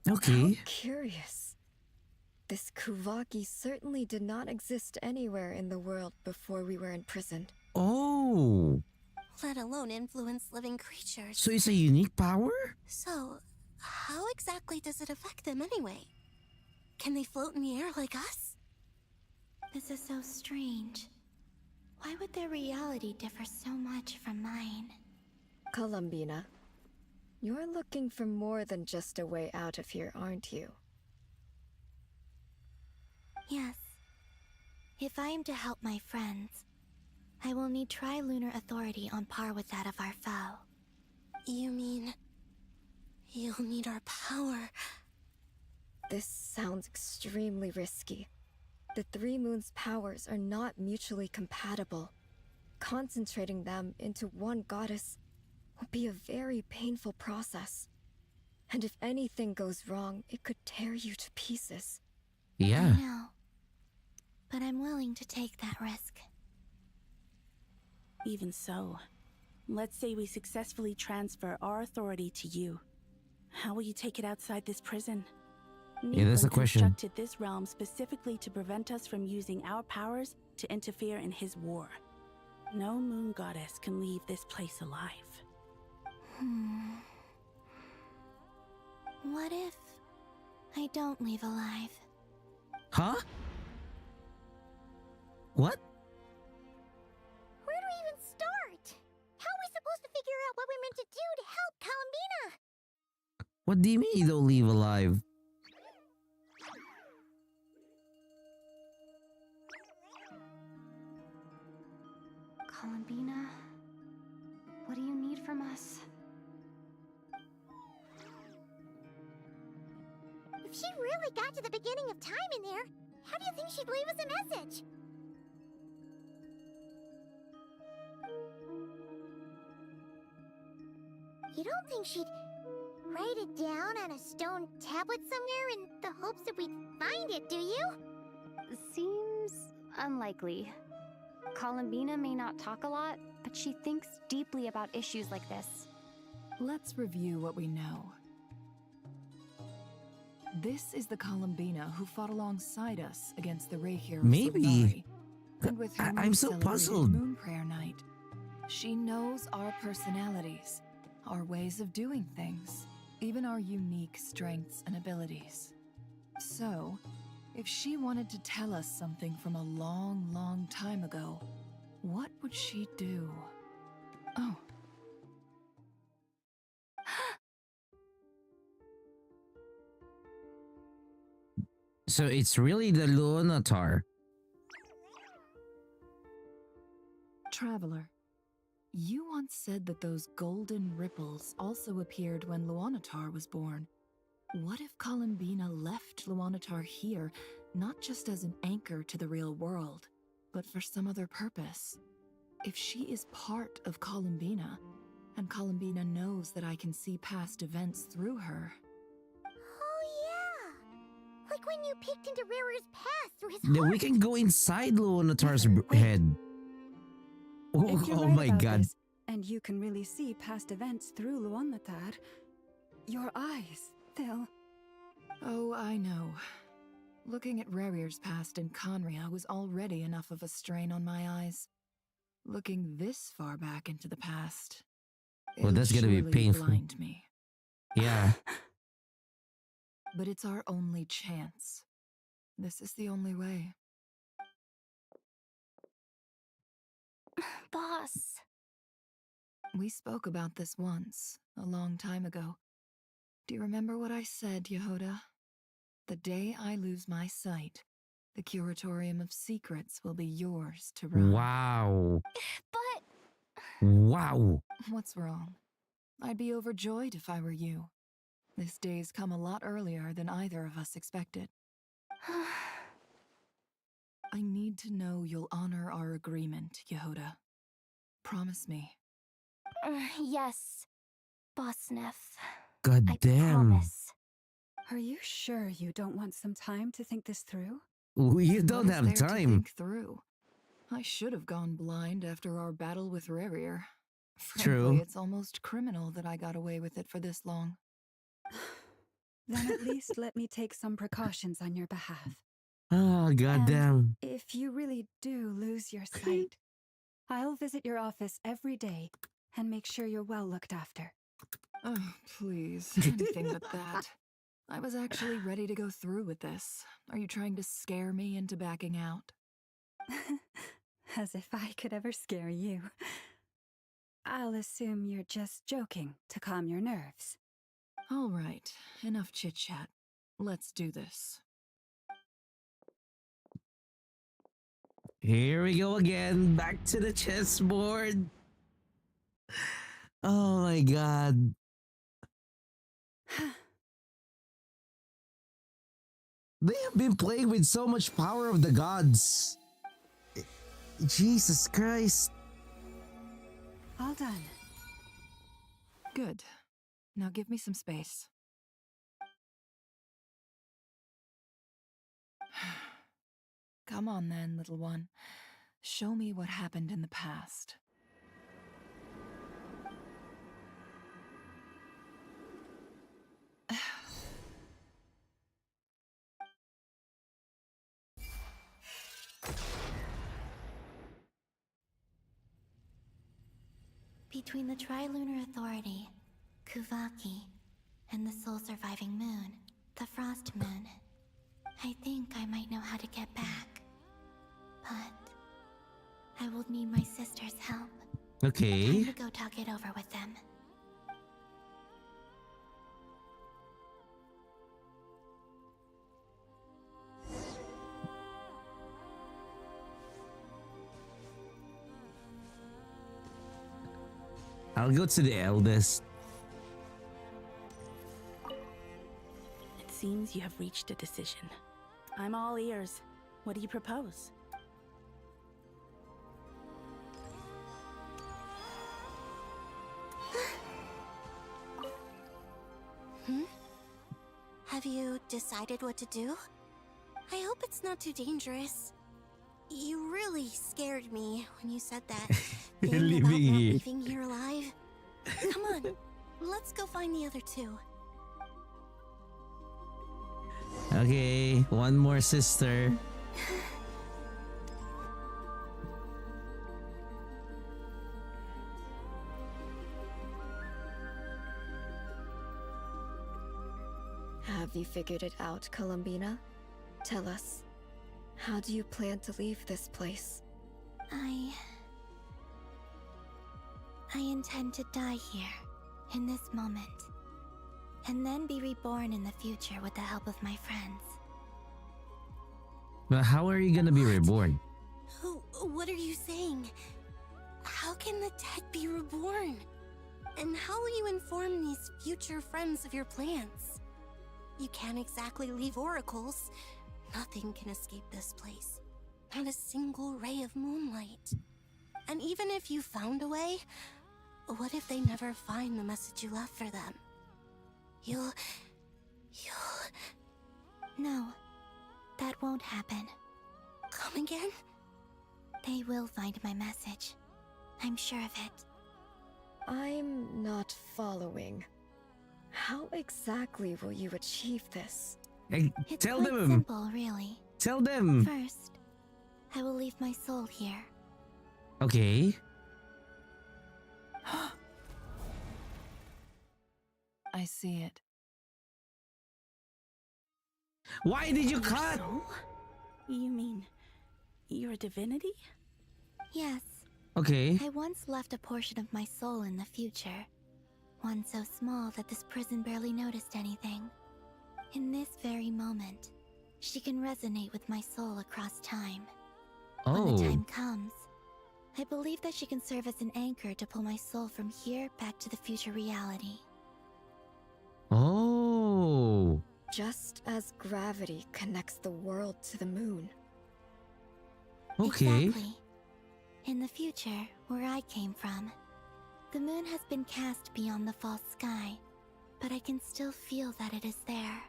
Okay. How curious. This Kuvaki certainly did not exist anywhere in the world before we were imprisoned. Oh. Let alone influence living creatures. So it's a unique power? So, how exactly does it affect them anyway? Can they float in the air like us? This is so strange. Why would their reality differ so much from mine? Columbina, you're looking for more than just a way out of here, aren't you? Yes. If I am to help my friends, I will need tri-lunar authority on par with that of our foe. You mean... you'll need our power? This sounds extremely risky. The Three Moons' powers are not mutually compatible. Concentrating them into one goddess will be a very painful process. And if anything goes wrong, it could tear you to pieces. Yeah. I know. But I'm willing to take that risk. Even so, let's say we successfully transfer our authority to you. How will you take it outside this prison? Yeah, that's the question. Constructed this realm specifically to prevent us from using our powers to interfere in his war. No moon goddess can leave this place alive. What if I don't leave alive? Huh? What? Where do we even start? How are we supposed to figure out what we're meant to do to help Columbina? What do you mean you don't leave alive? Columbina, what do you need from us? If she really got to the beginning of time in there, how do you think she'd leave us a message? You don't think she'd write it down on a stone tablet somewhere in the hopes that we'd find it, do you? Seems unlikely. Columbina may not talk a lot, but she thinks deeply about issues like this. Let's review what we know. This is the Columbina who fought alongside us against the Ray heroes. Maybe. And with whom I'm we so celebrated puzzled. Moon Prayer Night. She knows our personalities, our ways of doing things, even our unique strengths and abilities. So, if she wanted to tell us something from a long, long time ago, what would she do? Oh. So it's really the Lunatar. Traveler, you once said that those golden ripples also appeared when Luanatar was born. What if Columbina left Luanatar here, not just as an anchor to the real world, but for some other purpose? If she is part of Columbina, and Columbina knows that I can see past events through her. Oh yeah! Like when you peeked into Rarer's past through his Then heart. we can go inside Lunatar's head. Oh, If you're oh right my about god. this, and you can really see past events through Luanatar, your eyes, they'll... Oh, I know. Looking at Rerir's past in Conria was already enough of a strain on my eyes. Looking this far back into the past... Well, it'll that's gonna be surely painful. blind me. Yeah. But it's our only chance. This is the only way. Boss. We spoke about this once, a long time ago. Do you remember what I said, Yehoda? The day I lose my sight, the Curatorium of Secrets will be yours to run. Wow. But... Wow. What's wrong? I'd be overjoyed if I were you. This day's come a lot earlier than either of us expected. I need to know you'll honor our agreement, Yehoda. Promise me. Yes, Boss Neff. God I damn. promise. Are you sure you don't want some time to think this through? You don't What is have there to time. think through? I should have gone blind after our battle with Rerir. Frankly, True. it's almost criminal that I got away with it for this long. Then at least let me take some precautions on your behalf. Oh, goddamn. If you really do lose your sight, I'll visit your office every day and make sure you're well looked after. Oh, please. Anything but that. I was actually ready to go through with this. Are you trying to scare me into backing out? As if I could ever scare you. I'll assume you're just joking to calm your nerves. All right, enough chit-chat. Let's do this. Here we go again. Back to the chessboard. Oh my god. They have been playing with so much power of the gods. Jesus Christ. All done. Good. Now give me some space. Come on then, little one. Show me what happened in the past. Between the Trilunar Authority, Kuvaki, and the soul-surviving moon, the Frost Moon, I think I might know how to get back. But I will need my sister's help. Okay. Time to go talk it over with them. I'll go to the eldest. It seems you have reached a decision. I'm all ears. What do you propose? Have you decided what to do? I hope it's not too dangerous. You really scared me when you said that thing about not leaving here alive. Come on, let's go find the other two. Okay, one more sister. Have you figured it out, Columbina? Tell us, how do you plan to leave this place? I intend to die here, in this moment, and then be reborn in the future with the help of my friends. But how are you gonna be reborn? What are you saying? How can the dead be reborn? And how will you inform these future friends of your plans? You can't exactly leave oracles. Nothing can escape this place. Not a single ray of moonlight. And even if you found a way, what if they never find the message you left for them? You'll... No, that won't happen. Come again? They will find my message. I'm sure of it. I'm not following. How exactly will you achieve this? Hey, It's tell quite them. simple, really. Tell them. First, I will leave my soul here. Okay. I see it. Why did you cut? Soul? You mean you're a divinity? Yes. Okay. I once left a portion of my soul in the future. One so small that this prison barely noticed anything. In this very moment, she can resonate with my soul across time. When the time comes, I believe that she can serve as an anchor to pull my soul from here back to the future reality. Oh. Just as gravity connects the world to the moon. Okay. Exactly. In the future, where I came from, the moon has been cast beyond the false sky, but I can still feel that it is there.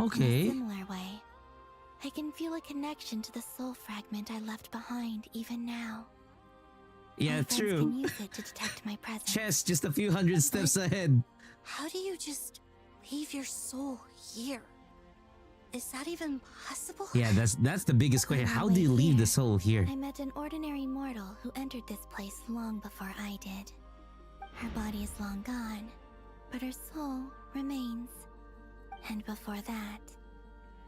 Okay. In a similar way, I can feel a connection to the soul fragment I left behind even now. Yeah, my friends true. can use it to detect my presence. Chess just a few hundred steps ahead. How do you just leave your soul here? Is that even possible? Yeah, that's the biggest question. On my How do you way leave here, the soul here? I met an ordinary mortal who entered this place long before I did. Her body is long gone, but her soul remains. And before that,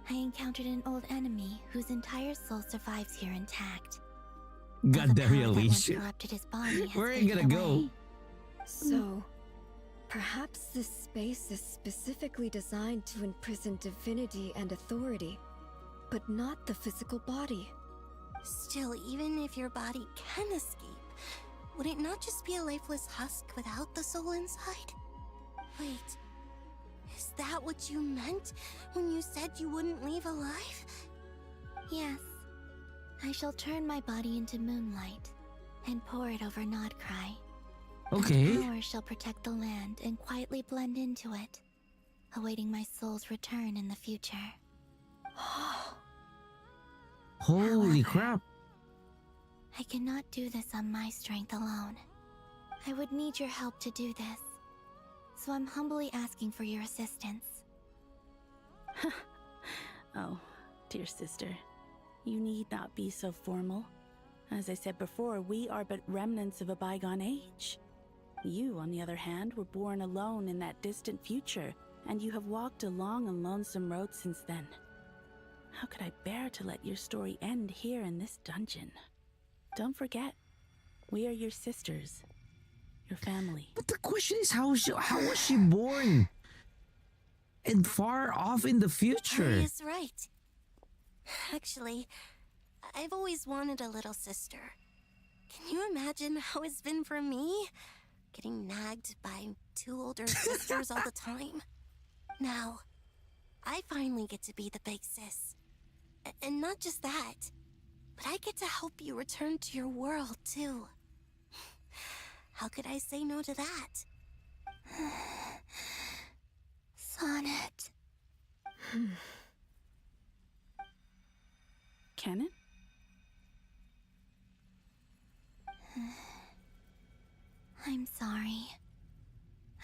I encountered an old enemy whose entire soul survives here intact. God damn it, That once Alicia. corrupted his body has Where are you faded gonna go? away. So, perhaps this space is specifically designed to imprison divinity and authority, but not the physical body. Still, even if your body can escape, would it not just be a lifeless husk without the soul inside? Wait, is that what you meant when you said you wouldn't leave alive? Yes. I shall turn my body into moonlight and pour it over Nodkrai. Okay. That power shall protect the land and quietly blend into it, awaiting my soul's return in the future. Holy crap. I cannot do this on my strength alone. I would need your help to do this, so I'm humbly asking for your assistance. Oh, dear sister, you need not be so formal. As I said before, we are but remnants of a bygone age. You, on the other hand, were born alone in that distant future, and you have walked a long and lonesome road since then. How could I bear to let your story end here in this dungeon? Don't forget, we are your sisters, your family. But the question is, how was she born? And far off in the future. He is right. Actually, I've always wanted a little sister. Can you imagine how it's been for me? Getting nagged by two older sisters all the time. Now, I finally get to be the big sis. And not just that, but I get to help you return to your world, too. How could I say no to that? Sonnet. Canon? I'm sorry.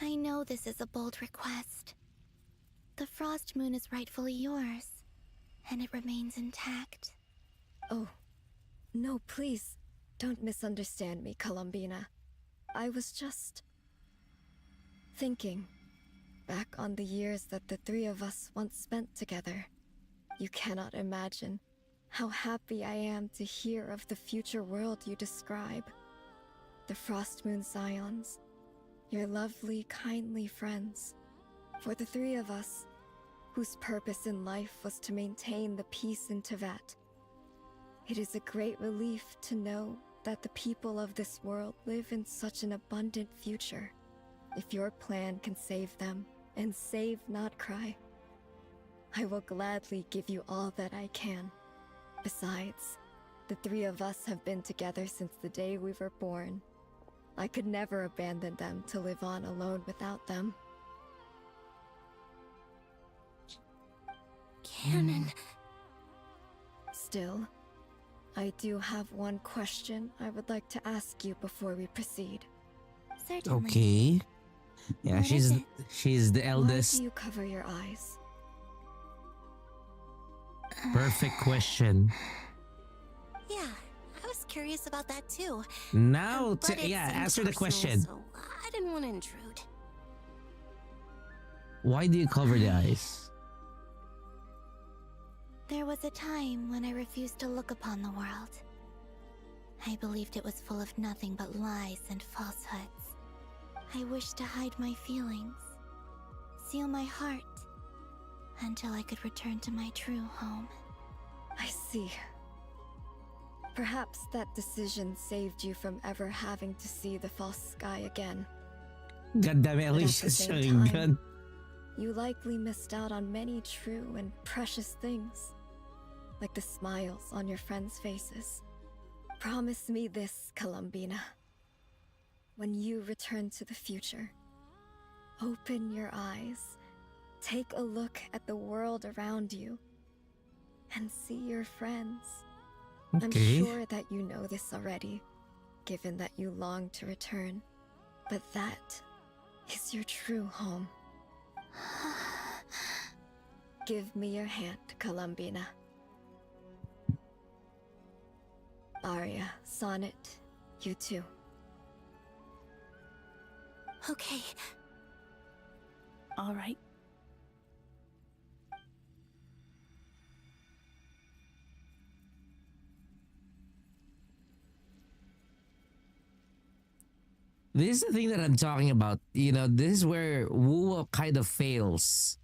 I know this is a bold request. The Frost Moon is rightfully yours, and it remains intact. Oh, no, please, don't misunderstand me, Columbina. I was just thinking back on the years that the three of us once spent together. You cannot imagine how happy I am to hear of the future world you describe. The Frost Moon Scions, your lovely, kindly friends. For the three of us, whose purpose in life was to maintain the peace in Teyvat. It is a great relief to know that the people of this world live in such an abundant future. If your plan can save them, and save Nodkrai, I will gladly give you all that I can. Besides, the three of us have been together since the day we were born. I could never abandon them to live on alone without them. Canon. Still, I do have one question I would like to ask you before we proceed. Certainly. Okay. Yeah, What is she's the eldest. Why do you cover your eyes? Perfect question. Yeah, I was curious about that too. Now, But it seemed answer the personal, question. So I didn't want to intrude. Why do you cover the eyes? There was a time when I refused to look upon the world. I believed it was full of nothing but lies and falsehoods. I wished to hide my feelings, seal my heart, until I could return to my true home. I see. Perhaps that decision saved you from ever having to see the false sky again. God damn it, But at the Alicia's same showing time, gun. you likely missed out on many true and precious things, like the smiles on your friends' faces. Promise me this, Columbina. When you return to the future, open your eyes, take a look at the world around you, and see your friends. I'm Okay. sure that you know this already, given that you long to return, but that is your true home. Give me your hand, Columbina. Aria, Sonnet, you too. Okay. All right. This is the thing that I'm talking about. You know, this is where Wu kind of fails.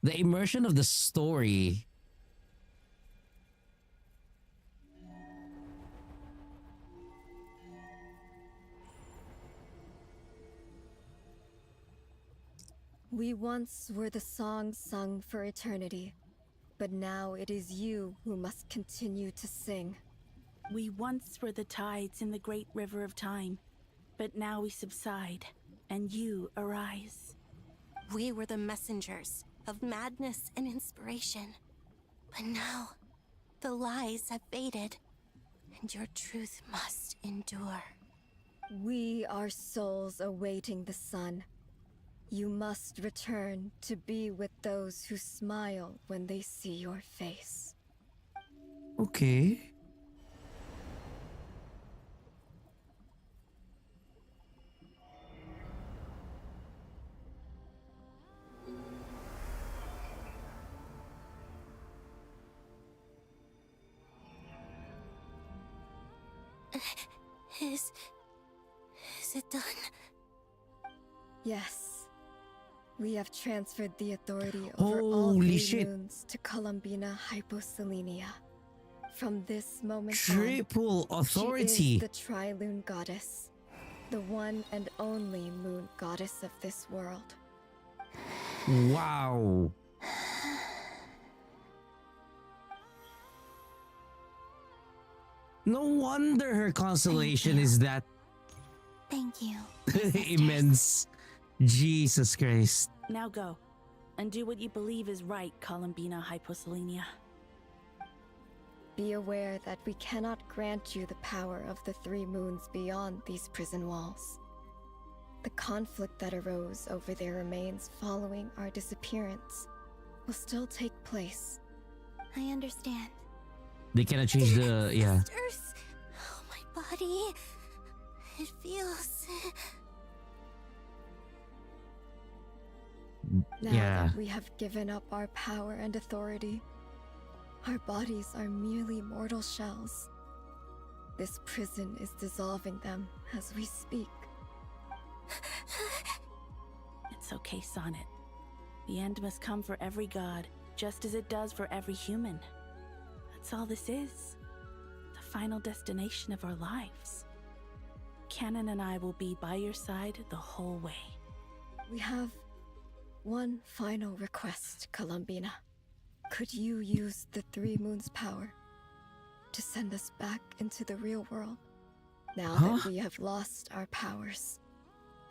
The immersion of the story. We once were the songs sung for eternity, but now it is you who must continue to sing. We once were the tides in the great river of time, but now we subside, and you arise. We were the messengers of madness and inspiration. But now, the lies have faded, and your truth must endure. We are souls awaiting the sun. You must return to be with those who smile when they see your face. Okay. Is it done? Yes. We have transferred the authority over all Holy three shit. moons to Columbina Hyposelenia. From this moment Triple on, authority. she is the Tri-Lune Goddess, the one and only moon goddess of this world. Wow. No wonder her constellation is that Thank you. immense. Jesus Christ. Now go, and do what you believe is right, Columbina Hyposelenia. Be aware that we cannot grant you the power of the three moons beyond these prison walls. The conflict that arose over their remains following our disappearance will still take place. I understand. They cannot change the yeah. Sisters. Oh, my body. It feels. Now that we have given up our power and authority, our bodies are merely mortal shells. This prison is dissolving them as we speak. It's okay, Sonnet. The end must come for every god, just as it does for every human. That's all this is. The final destination of our lives. Canon and I will be by your side the whole way. We have one final request, Columbina. Could you use the Three Moons' power to send us back into the real world? Now that we have lost our powers,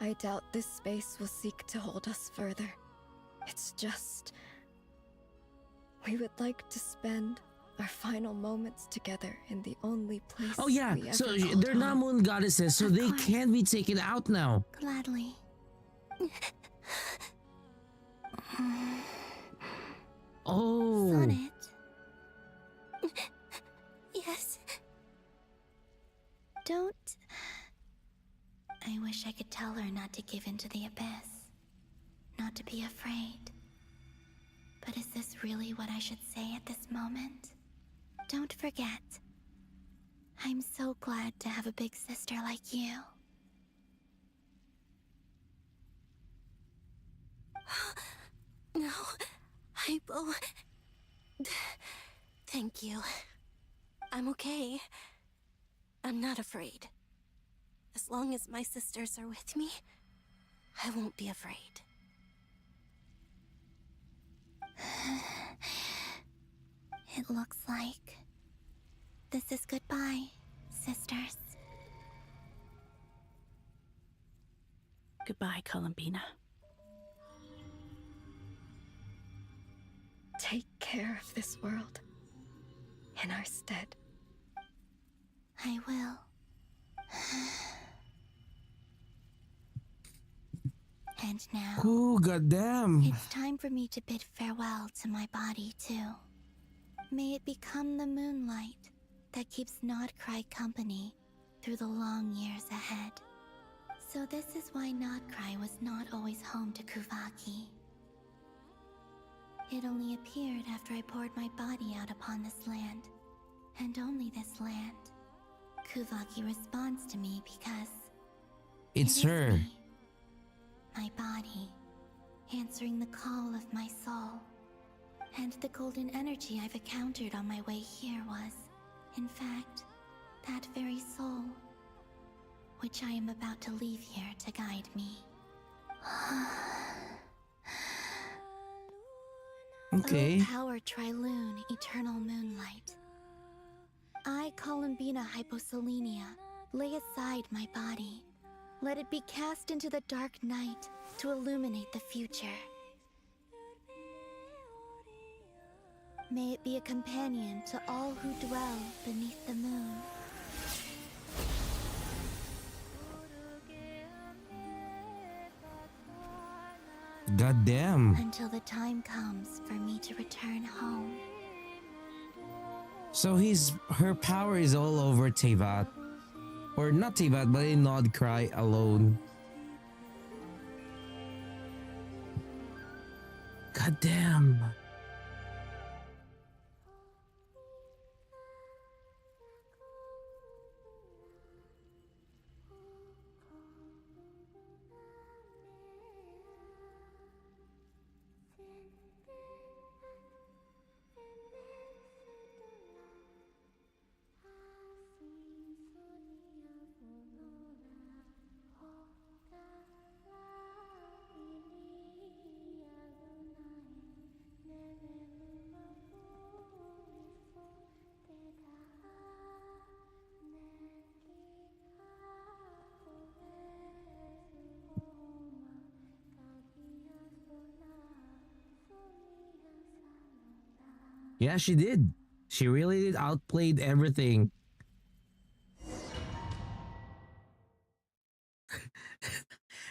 I doubt this space will seek to hold us further. It's just... we would like to spend our final moments together in the only place Oh yeah, we so ever called they're not home. moon goddesses, so they can be taken out now. Gladly. Oh. Sonnet. Yes. Don't. I wish I could tell her not to give in to the abyss. Not to be afraid. But is this really what I should say at this moment? Don't forget. I'm so glad to have a big sister like you. No, Hypo. Thank you. I'm okay. I'm not afraid. As long as my sisters are with me, I won't be afraid. It looks like this is goodbye, sisters. Goodbye, Columbina. Take care of this world in our stead. I will. And now, Ooh, goddamn. it's time for me to bid farewell to my body, too. May it become the moonlight that keeps Nodkrai company through the long years ahead. So this is why Nodkrai was not always home to Kuvaki. It only appeared after I poured my body out upon this land, and only this land. Kuvaki responds to me because It's it is her. me, my body, answering the call of my soul. And the golden energy I've encountered on my way here was, in fact, that very soul, which I am about to leave here to guide me. Okay. O power Trilune, eternal moonlight. I, Columbina Hyposelenia, lay aside my body. Let it be cast into the dark night to illuminate the future. May it be a companion to all who dwell beneath the moon. Goddamn. Until the time comes for me to return home. So her power is all over Teyvat. Or not Teyvat, but in Nodkrai alone. Goddamn. Yeah, she did. She really did outplayed everything.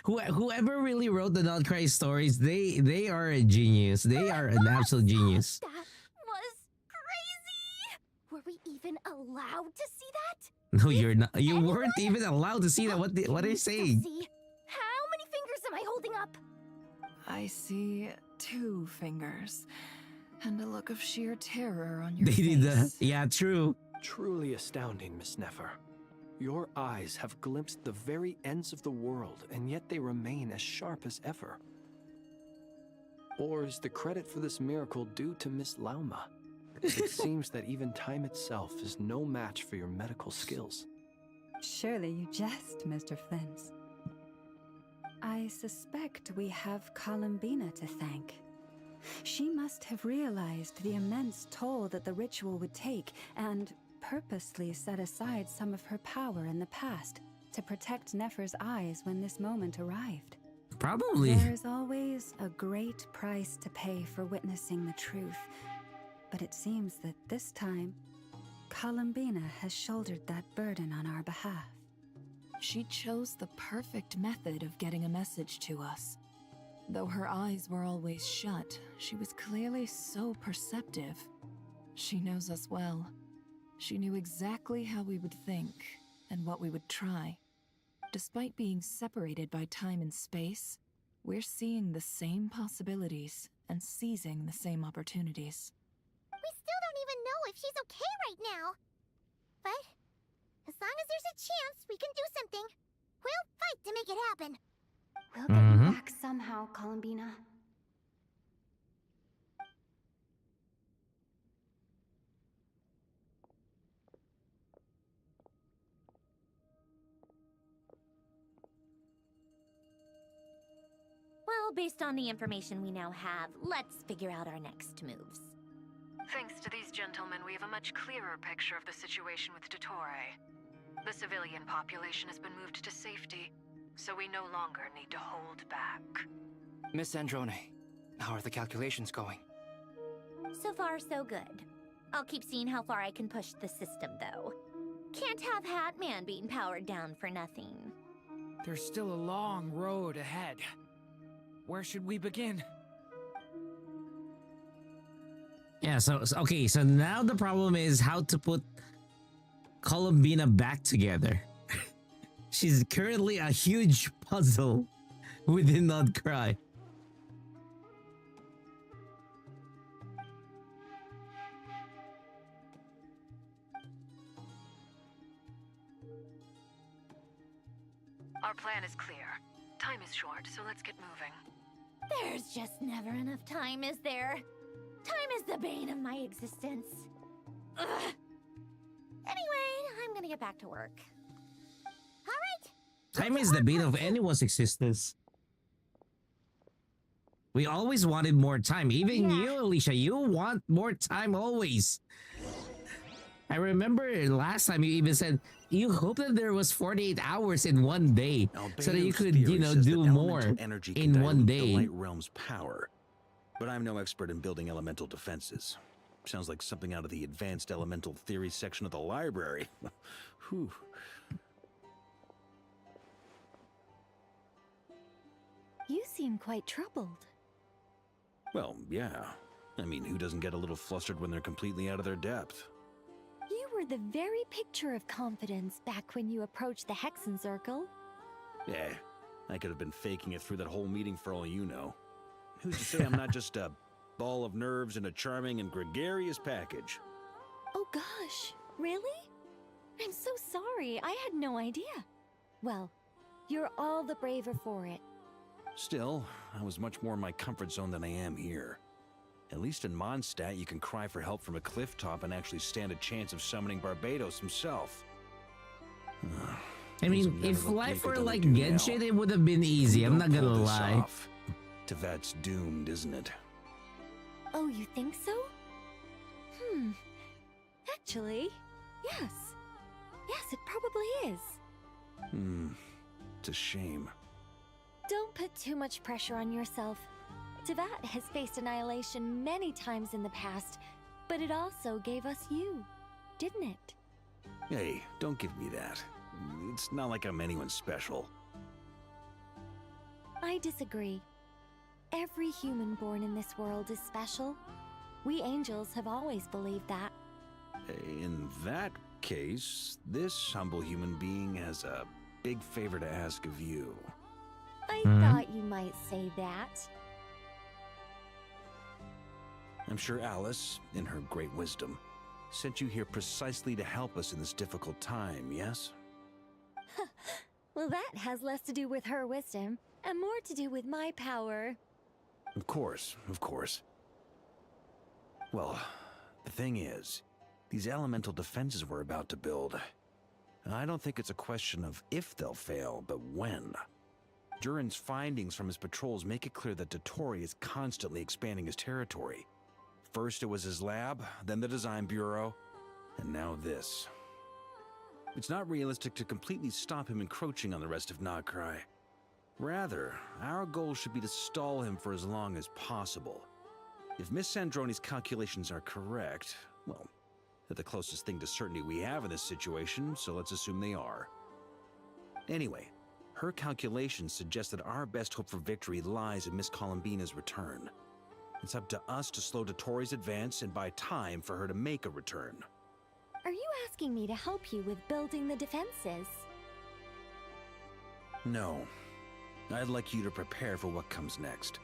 Whoever really wrote the Nodkrai stories, they are a genius. They are an absolute genius. That was crazy! Were we even allowed to see that? No, you're not. You weren't even allowed to see that. What are you saying? See? How many fingers am I holding up? I see 2 fingers. And a look of sheer terror on your They face. did that. Yeah, true. Truly astounding, Miss Nefer. Your eyes have glimpsed the very ends of the world, and yet they remain as sharp as ever. Or is the credit for this miracle due to Miss Lauma? It seems that even time itself is no match for your medical skills. Surely you jest, Mr. Flins. I suspect we have Columbina to thank. She must have realized the immense toll that the ritual would take and purposely set aside some of her power in the past to protect Nefer's eyes when this moment arrived. Probably. There is always a great price to pay for witnessing the truth, but it seems that this time, Columbina has shouldered that burden on our behalf. She chose the perfect method of getting a message to us. Though her eyes were always shut, she was clearly so perceptive. She knows us well. She knew exactly how we would think and what we would try. Despite being separated by time and space, we're seeing the same possibilities and seizing the same opportunities. We still don't even know if she's okay right now. But as long as there's a chance we can do something, we'll fight to make it happen. We'll get you back somehow, Columbina. Well, based on the information we now have, let's figure out our next moves. Thanks to these gentlemen, we have a much clearer picture of the situation with Dottore. The civilian population has been moved to safety, so we no longer need to hold back. Miss Androne, how are the calculations going? So far, so good. I'll keep seeing how far I can push the system, though. Can't have Hatman being powered down for nothing. There's still a long road ahead. Where should we begin? Yeah, okay, so now the problem is how to put Columbina back together. She's currently a huge puzzle within Nodkrai. Our plan is clear. Time is short, so let's get moving. There's just never enough time, is there? Time is the bane of my existence. Ugh. Anyway, I'm gonna get back to work. Alright! Time is the bane of anyone's existence. We always wanted more time. Even you, Alicia, you want more time always. I remember last time you even said you hope that there was 48 hours in one day so that you could, do more in one day. The light realm's power. But I'm no expert in building elemental defenses. Sounds like something out of the advanced elemental theory section of the library. Whew. You seem quite troubled. Well, yeah. I mean, who doesn't get a little flustered when they're completely out of their depth? You were the very picture of confidence back when you approached the Hexen Circle. Yeah, I could have been faking it through that whole meeting for all you know. Who's to say I'm not just a ball of nerves in a charming and gregarious package? Oh gosh, really? I'm so sorry, I had no idea. Well, you're all the braver for it. Still, I was much more in my comfort zone than I am here. At least in Mondstadt, you can cry for help from a cliff top and actually stand a chance of summoning Barbados himself. I mean, if life were like Genshin, it would have been easy, I'm not gonna lie. Tevat's doomed, isn't it? Oh, you think so? Actually, yes. Yes, it probably is. It's a shame. Don't put too much pressure on yourself. Tevat has faced annihilation many times in the past, but it also gave us you, didn't it? Hey, don't give me that. It's not like I'm anyone special. I disagree. Every human born in this world is special. We angels have always believed that. In that case, this humble human being has a big favor to ask of you. I thought you might say that. I'm sure Alice, in her great wisdom, sent you here precisely to help us in this difficult time, yes? Well, that has less to do with her wisdom and more to do with my power. Of course, of course. Well, the thing is, these elemental defenses we're about to build, I don't think it's a question of if they'll fail, but when. Durin's findings from his patrols make it clear that Dottore is constantly expanding his territory. First it was his lab, then the design bureau, and now this. It's not realistic to completely stop him encroaching on the rest of Nodkrai. Rather, our goal should be to stall him for as long as possible. If Miss Sandroni's calculations are correct, well, they're the closest thing to certainty we have in this situation, so let's assume they are. Anyway, her calculations suggest that our best hope for victory lies in Miss Columbina's return. It's up to us to slow Dottore's advance and buy time for her to make a return. Are you asking me to help you with building the defenses? No. I'd like you to prepare for what comes next.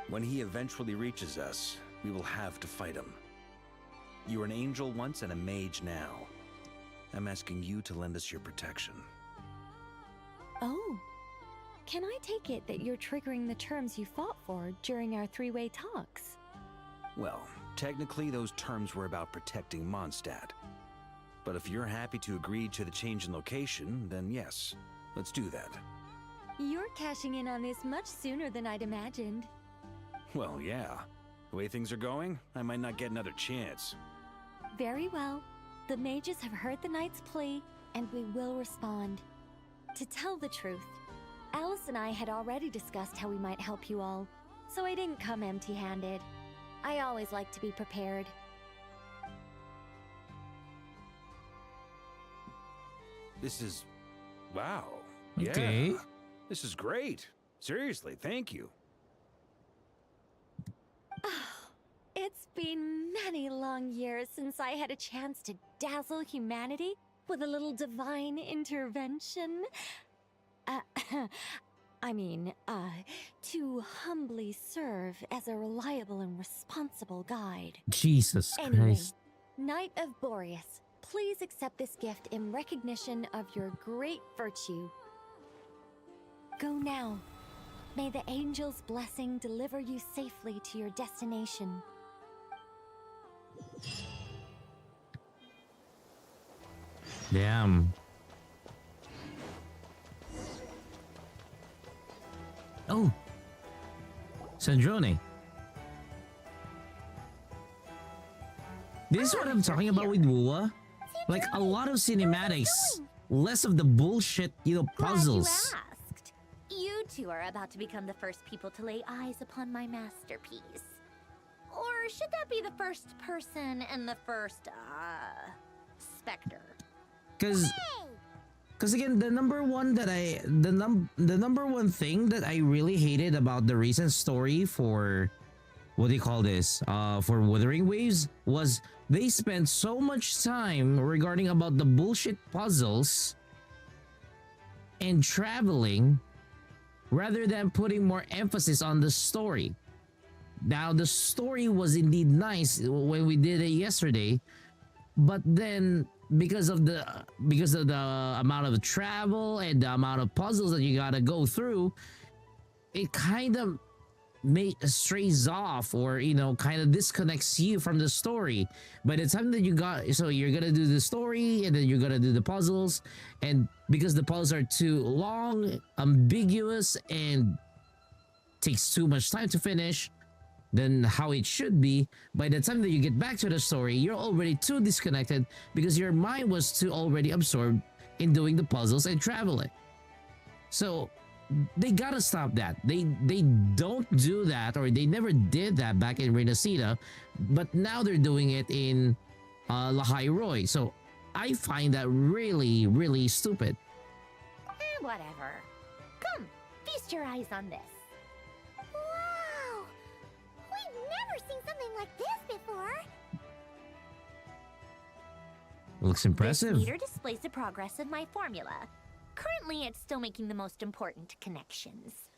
When he eventually reaches us, we will have to fight him. You were an angel once and a mage now. I'm asking you to lend us your protection. Oh. Can I take it that you're triggering the terms you fought for during our three-way talks? Well, technically those terms were about protecting Mondstadt. But if you're happy to agree to the change in location, then yes, let's do that. You're cashing in on this much sooner than I'd imagined. Well, yeah. The way things are going, I might not get another chance. Very well. The mages have heard the knight's plea, and we will respond. To tell the truth, Alice and I had already discussed how we might help you all, so I didn't come empty-handed. I always like to be prepared. This is... wow. Okay. Yeah. This is great. Seriously, thank you. It's been many long years since I had a chance to dazzle humanity with a little divine intervention. To humbly serve as a reliable and responsible guide. Jesus Anyway, Christ. Knight of Boreas, please accept this gift in recognition of your great virtue. Go now. May the angel's blessing deliver you safely to your destination. Damn. Oh. Sandrone. This is what I'm talking about with Wua. Like a lot of cinematics, less of the bullshit, puzzles. You two are about to become the first people to lay eyes upon my masterpiece. Or should that be the first person and the first, specter? Because again, the number one thing that I really hated about the recent story for, what do you call this, for Wuthering Waves, was they spent so much time regarding about the bullshit puzzles and traveling rather than putting more emphasis on the story. Now, the story was indeed nice when we did it yesterday, but then because of the amount of travel and the amount of puzzles that you gotta go through, it kind of strays off, or kind of disconnects you from the story. By the time that you're gonna do the story and then you're gonna do the puzzles, and because the puzzles are too long, ambiguous, and takes too much time to finish than how it should be, by the time that you get back to the story, you're already too disconnected because your mind was too already absorbed in doing the puzzles and traveling. So they gotta stop that. They don't do that, or they never did that back in Renacida, but now they're doing it in Lahai Roy. So I find that really, really stupid. Whatever. Come, feast your eyes on this. Wow! We've never seen something like this before. Looks impressive. This meter displays the progress of my formula. Currently, it's still making the most important connections.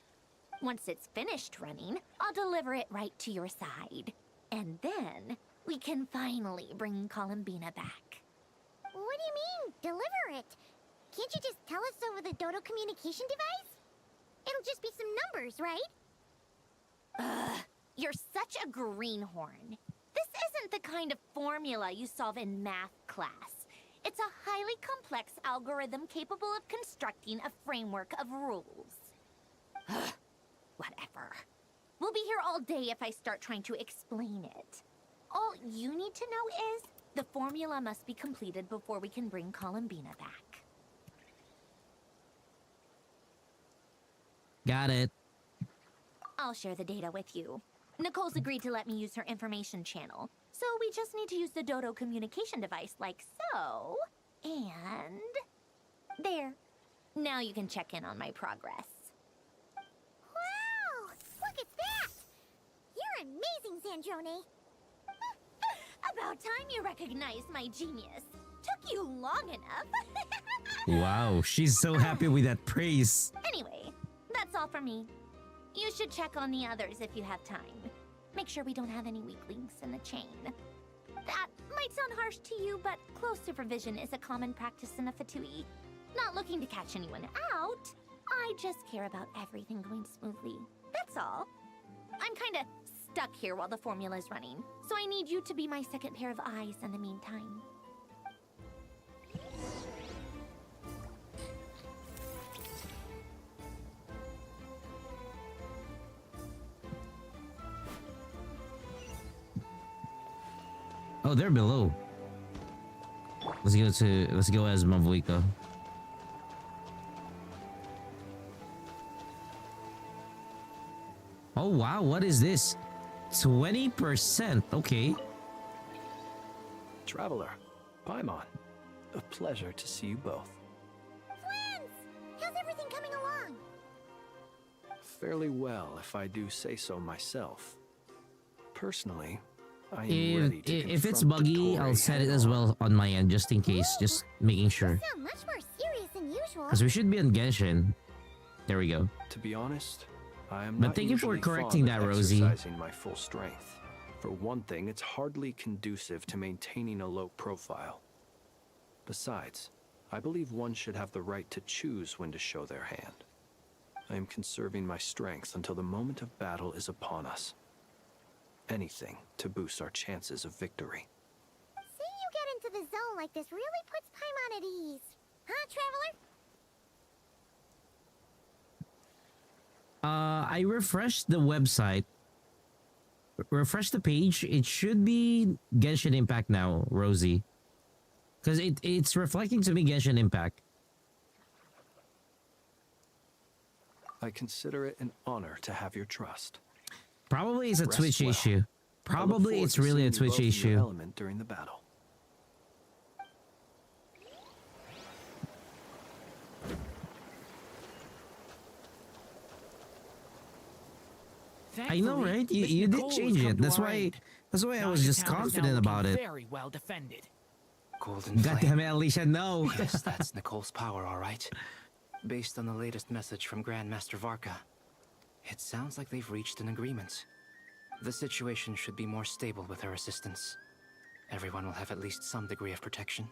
Once it's finished running, I'll deliver it right to your side. And then, we can finally bring Columbina back. What do you mean, deliver it? Can't you just tell us over the Dodo communication device? It'll just be some numbers, right? You're such a greenhorn. This isn't the kind of formula you solve in math class. It's a highly complex algorithm capable of constructing a framework of rules. Whatever. We'll be here all day if I start trying to explain it. All you need to know is the formula must be completed before we can bring Columbina back. Got it. I'll share the data with you. Nicole's agreed to let me use her information channel, so we just need to use the Dodo communication device like so. And... there. Now you can check in on my progress. Wow! Look at that! You're amazing, Sandrone. About time you recognized my genius. Took you long enough. Wow, she's so happy with that praise. Anyway, that's all for me. You should check on the others if you have time. Make sure we don't have any weak links in the chain. That might sound harsh to you, but close supervision is a common practice in a Fatui. Not looking to catch anyone out. I just care about everything going smoothly. That's all. I'm kinda stuck here while the formula's running, so I need you to be my second pair of eyes in the meantime. Oh, they're below. Let's go as Mavuika. Oh wow, what is this? 20%, okay. Traveler, Paimon, a pleasure to see you both. fairly well, if I do say so myself. Personally, I am ready to If it's confront buggy, I'll Dottore set it head as on. well on my end, just in case, just making sure. Sound much more serious than usual. Because we should be on Genshin. There we go. To be honest, I am But not thank you for usually correcting fond that, of Rosie. exercising my full strength. For one thing, it's hardly conducive to maintaining a low profile. Besides, I believe one should have the right to choose when to show their hand. I am conserving my strength until the moment of battle is upon us. Anything to boost our chances of victory. Seeing you get into the zone like this really puts Paimon at ease. Huh, Traveler? I refreshed the website. Refresh the page. It should be Genshin Impact now, Rosie. Because it's reflecting to me Genshin Impact. I consider it an honor to have your trust. Probably it's a Rest Twitch well. issue. I look Probably forward it's to really a seeing you Twitch both in your issue. element during the battle. I know, Thankfully, right? Miss You did Nicole has change come it. to That's our why. aid. That's why I was just Nashatown is now confident looking about it. Very well defended. Golden God Flame. damn it, Alicia! No. Yes, that's Nicole's power, all right. Based on the latest message from Grandmaster Varka, it sounds like they've reached an agreement. The situation should be more stable with her assistance. Everyone will have at least some degree of protection.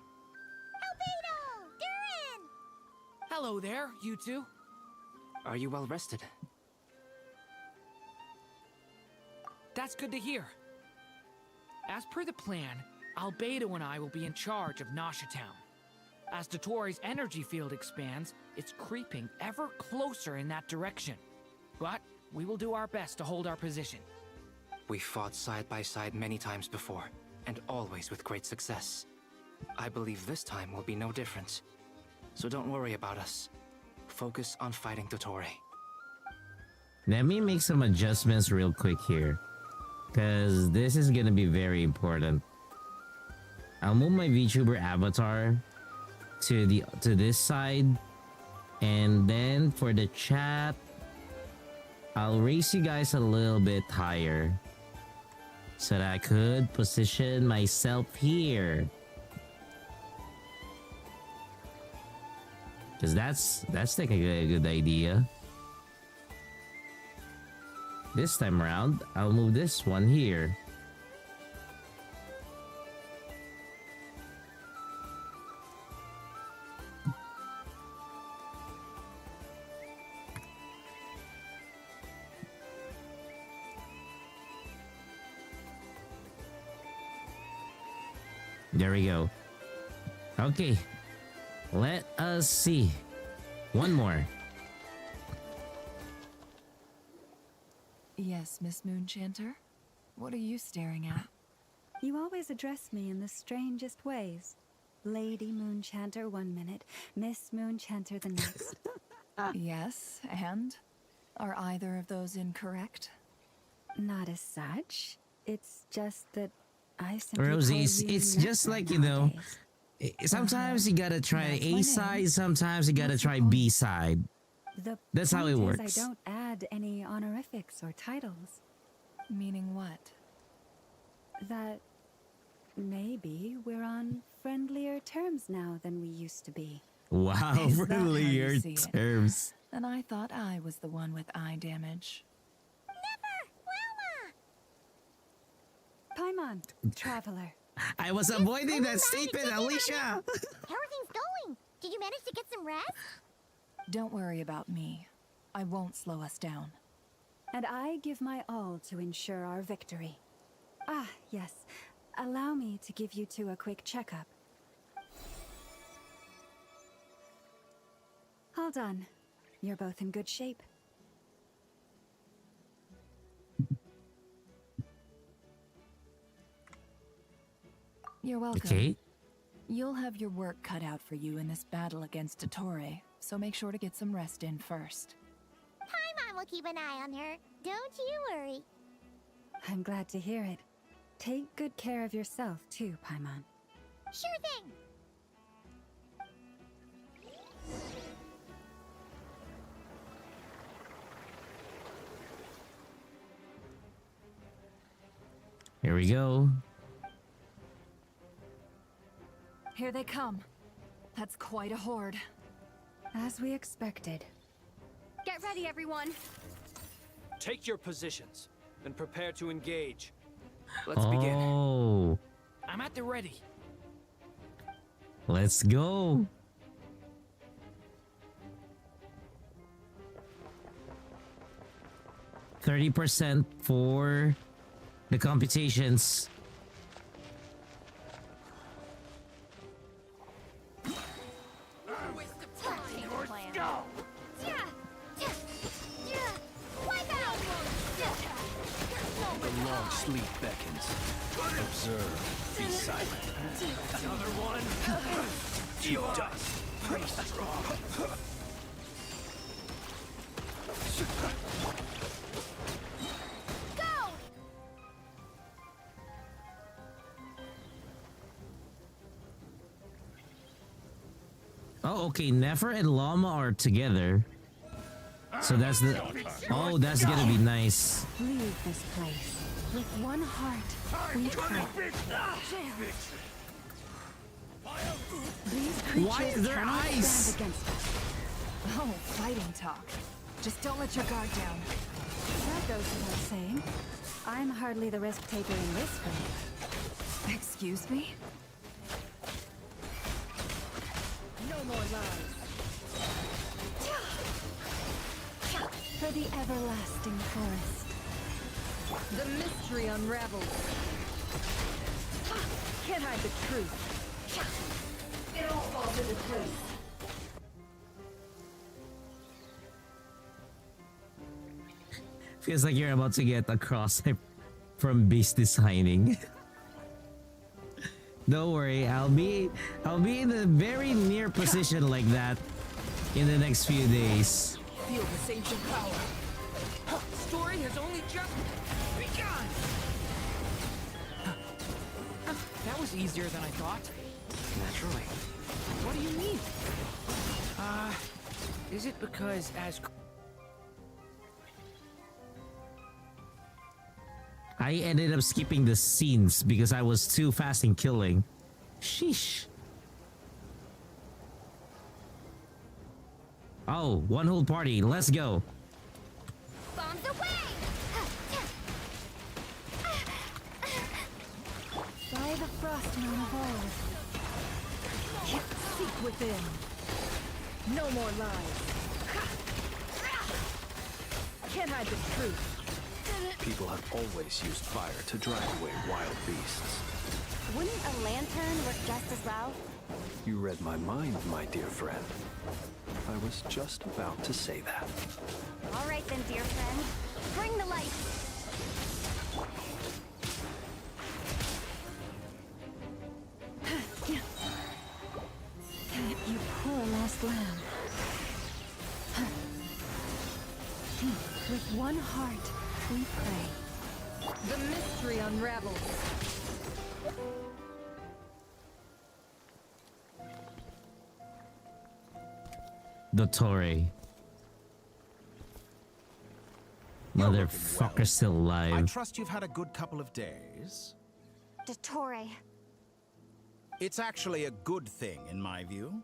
Hello there, you two. Are you well rested? That's good to hear. As per the plan, Albedo and I will be in charge of Nashatown. As Dottore's energy field expands, it's creeping ever closer in that direction. But we will do our best to hold our position. We fought side by side many times before, and always with great success. I believe this time will be no different. So don't worry about us. Focus on fighting Dottore. Let me make some adjustments real quick here, because this is gonna be very important. I'll move my VTuber avatar to this side, and then for the chat, I'll raise you guys a little bit higher so that I could position myself here. Because that's like a good idea. This time around, I'll move this one here. There we go. Okay. Let us see. One more. Yes, Miss Moonchanter? What are you staring at? You always address me in the strangest ways. Lady Moonchanter 1 minute, Miss Moonchanter the next. Yes, and? Are either of those incorrect? Not as such. It's just that I simply Rosie, call it's you just Nessa like, you know, nowadays. sometimes you gotta try That's A my name. side, sometimes you gotta What's try the point? B side. That's how it point is works. I don't add any honorifics or titles. Meaning what? That maybe we're on friendlier terms now than we used to be. Wow, Is that how you friendlier see it? terms. And I thought I was the one with eye damage. Paimon, traveler. I was avoiding that statement, Alicia. How are things going? Did you manage to get some rest? Don't worry about me. I won't slow us down. And I give my all to ensure our victory. Ah, yes. Allow me to give you two a quick checkup. All done. You're both in good shape. You're welcome. Okay. You'll have your work cut out for you in this battle against Dottore, so make sure to get some rest in first. Paimon will keep an eye on her. Don't you worry. I'm glad to hear it. Take good care of yourself, too, Paimon. Sure thing. Here we go. Here they come. That's quite a horde. As we expected. Get ready, everyone. Take your positions and prepare to engage. Let's begin. Oh, I'm at the ready. let's go. %30 for the computations. The long sleep beckons. Observe. Be silent. Another one. You dust. Pretty strong. Oh, okay. Nefer and Llama are together. So that's the... Oh, that's gonna be nice. Leave this place. With one heart, we pray. These creatures Why is there cannot ice? stand against us. Oh, fighting talk. Just don't let your guard down. That goes without saying. I'm hardly the risk taker in this fight. Excuse me? No more lies. For the everlasting forest. The mystery unravels. Can't hide the truth. It all falls into place. Feels like you're about to get a cross from base designing. Don't worry, I'll be in a very near position like that in the next few days. Feel this ancient power. Story has only just begun. That was easier than I thought. Naturally. What do you mean? Is it because as I ended up skipping the scenes because I was too fast in killing. Sheesh. Oh, one whole party. Let's go. Bombs away! By the frost moon of old. Seek within. No more lies. Can't hide the truth. People have always used fire to drive away wild beasts. Wouldn't a lantern work just as well? You read my mind, my dear friend. I was just about to say that. All right then, dear friend. Bring the light. You poor lost lamb. With one heart, we pray. The mystery unravels. The Torre. Motherfucker still alive. I trust you've had a good couple of days. Dottore. It's actually a good thing, in my view.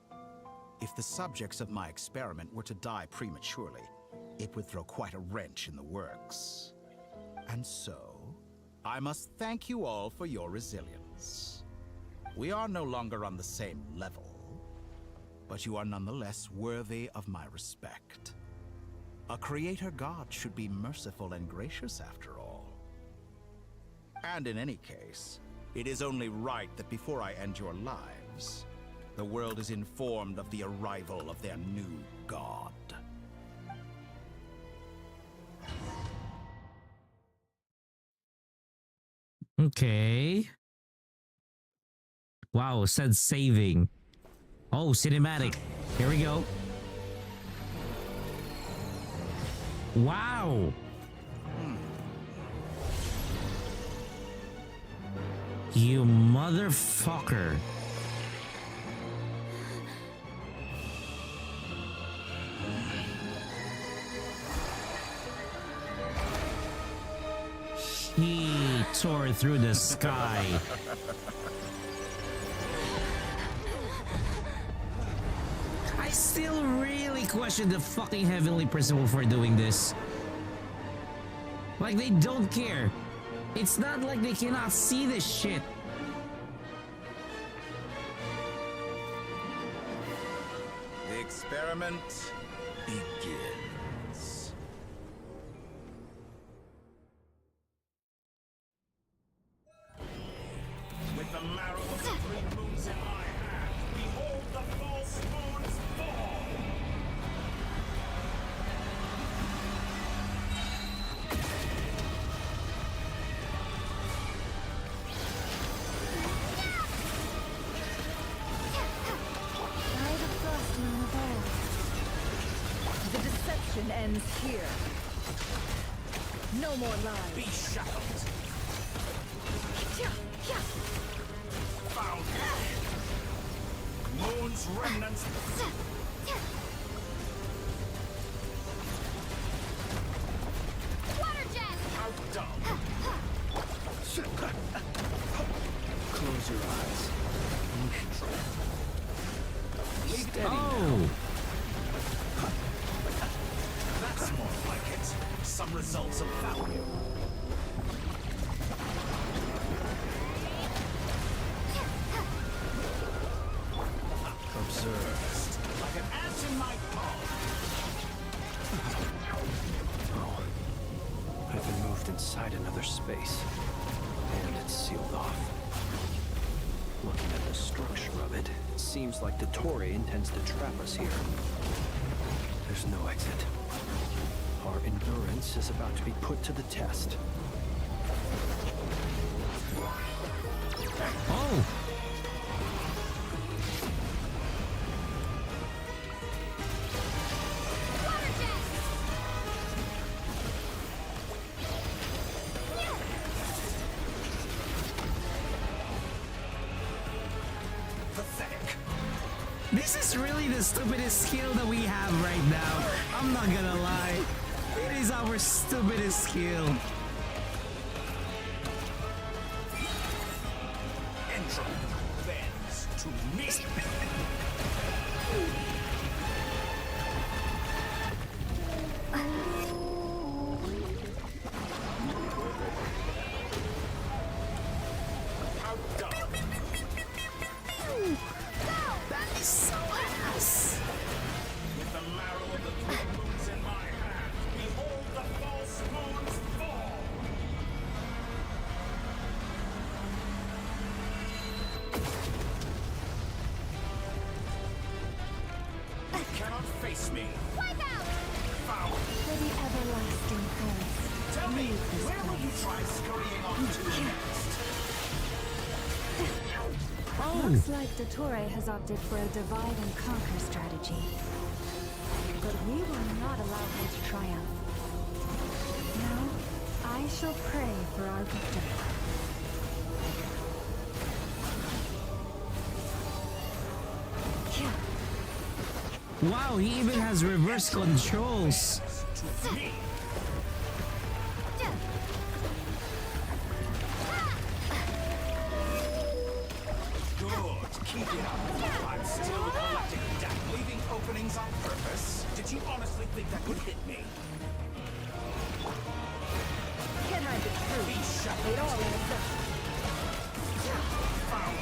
If the subjects of my experiment were to die prematurely, it would throw quite a wrench in the works. And so, I must thank you all for your resilience. We are no longer on the same level, but you are nonetheless worthy of my respect. A creator god should be merciful and gracious after all. And in any case, it is only right that before I end your lives, the world is informed of the arrival of their new god. Okay. Wow, it said saving. Oh, cinematic. Here we go. Wow. You motherfucker. Sheesh. tore through the sky. I still really question the fucking Heavenly Principle for doing this. Like, they don't care. It's not like they cannot see this shit. The experiment begins. With the marrow of the three moons in my hand, behold the false moons fall! By the first moon of all. The deception ends here. No more lies. Be shackled! Found! Moon's remnants! Water jet! How dumb! Close your eyes. Steady Oh! That's more like it. Some results of value. Observed. Like an ant in my palm. Oh. I've been moved inside another space. And it's sealed off. Looking at the structure of it, it seems like Dottore intends to trap us here. There's no exit. Our endurance is about to be put to the test. Oh! Pathetic. This is really the stupidest skill that we have right now. I'm not gonna lie. It is our stupidest skill. Entropy bends to me. How dumb. That is so ass. With the marrow of the three moons in my hand, behold the false moons fall! You cannot face me! Wipe out! Foul! For the everlasting past. Tell me, where will you try scurrying on to next? Looks like Dottore has opted for a divide and conquer strategy. But we will not allow him to triumph. Now, I shall pray for our victory. Wow, he even has reverse controls. To me! Good, keep it up. I'm still collecting data. Leaving openings on purpose. Did you honestly think that would hit me? Can't hide the truth. Be shackled. It all adds up. Found.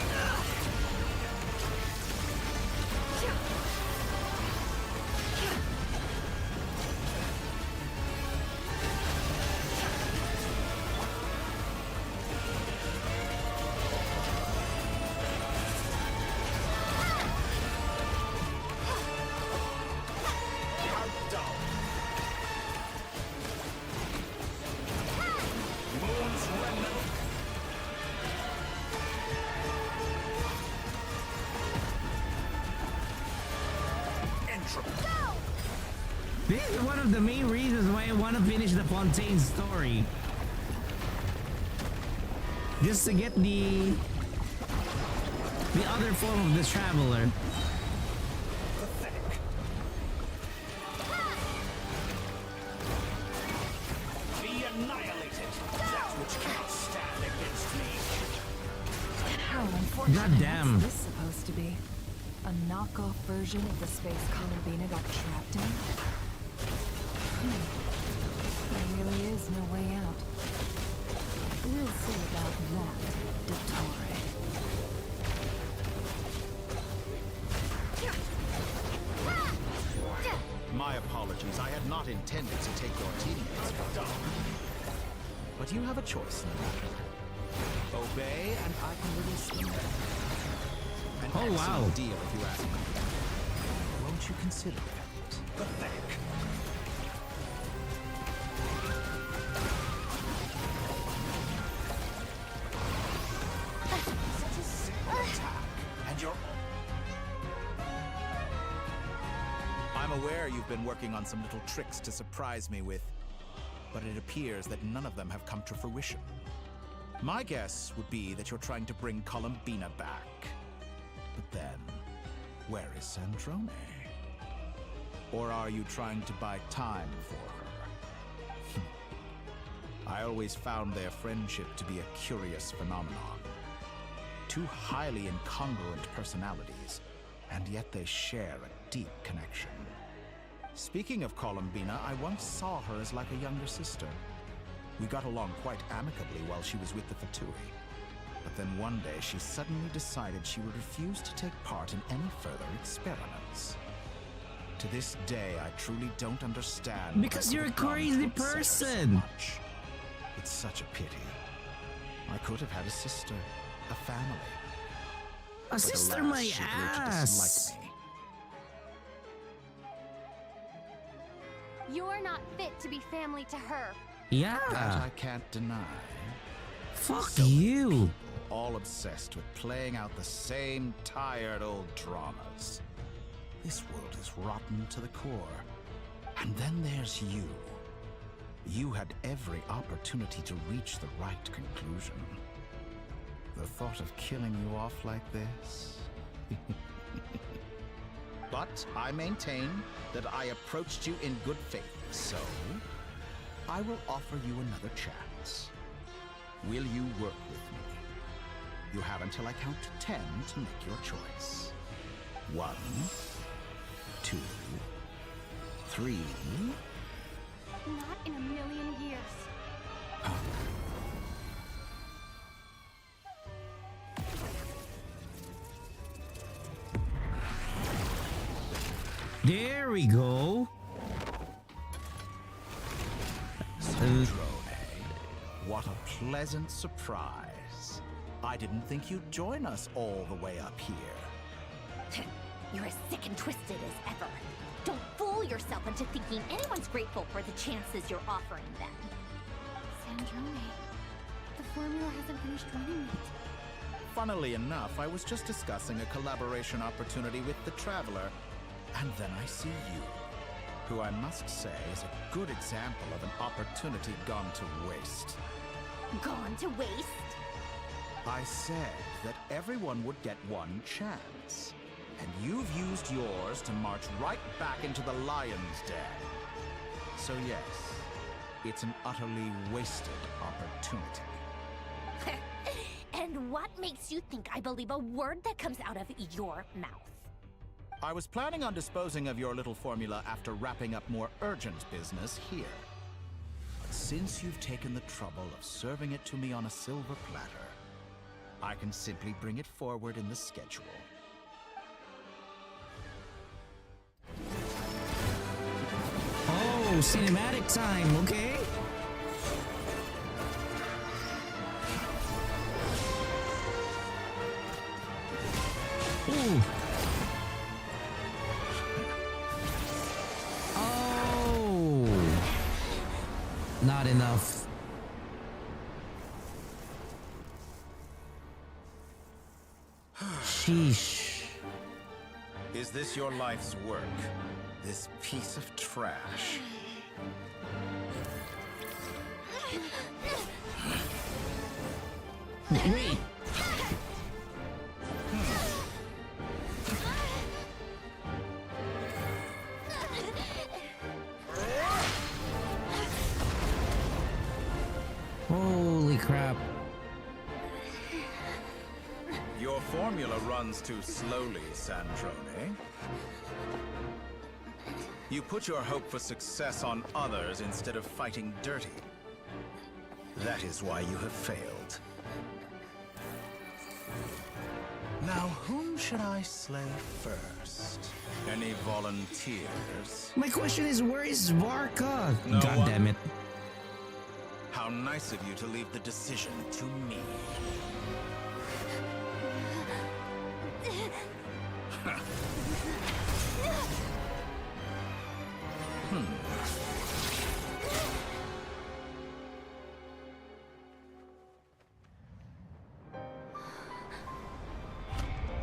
How dumb. Moon's remnant. Entropy. This is one of the main reasons why I want to finish the Fontaine story. Just to get the other form of the Traveler. Pathetic. Be annihilated. That which cannot stand God damn. What's this supposed to be? A knockoff version of the space Columbina got trapped in? There really is no way out. We'll see about that, Dottore. My apologies. I had not intended to take your teammates for dumb. But you have a choice, no matter. Obey, and I can release them. An excellent deal, if you ask me. Won't you consider it? Pathetic. And you're... I'm aware you've been working on some little tricks to surprise me with, but it appears that none of them have come to fruition. My guess would be that you're trying to bring Columbina back. But then, where is Sandrone? Or are you trying to buy time for her? I always found their friendship to be a curious phenomenon. Two highly incongruent personalities, and yet they share a deep connection. Speaking of Columbina, I once saw her as like a younger sister. We got along quite amicably while she was with the Fatui. But then one day she suddenly decided she would refuse to take part in any further experiments. To this day, I truly don't understand. Because you're a crazy person. It's such a pity. I could have had a sister, a family. A sister, alas, my she grew to ass. dislike me. You're not fit to be family to her. Yeah. That I can't deny. Fuck So many you. people, all obsessed with playing out the same tired old dramas. This world is rotten to the core. And then there's you. You had every opportunity to reach the right conclusion. The thought of killing you off like this? But I maintain that I approached you in good faith, so I will offer you another chance. Will you work with me? You have until I count to 10 to make your choice. 1, 2, 3. Not in a million years. There we go. Sandrone, what a pleasant surprise. I didn't think you'd join us all the way up here. You're as sick and twisted as ever. Don't fool yourself into thinking anyone's grateful for the chances you're offering them. Sandrone, the formula hasn't finished running yet. Funnily enough, I was just discussing a collaboration opportunity with the Traveler, and then I see you, who I must say is a good example of an opportunity gone to waste. Gone to waste? I said that everyone would get one chance, and you've used yours to march right back into the lion's den. So yes, it's an utterly wasted opportunity. And what makes you think I believe a word that comes out of your mouth? I was planning on disposing of your little formula after wrapping up more urgent business here. But since you've taken the trouble of serving it to me on a silver platter, I can simply bring it forward in the schedule. Oh, cinematic time, okay? Ooh. Oh. Not enough. Sheesh. Is this your life's work? This piece of trash? Wait. Holy crap. Your formula runs too slowly, Sandrone. You put your hope for success on others instead of fighting dirty. That is why you have failed. Now, whom should I slay first? Any volunteers? My question is, where is Varka? No God one? damn it. How nice of you to leave the decision to me.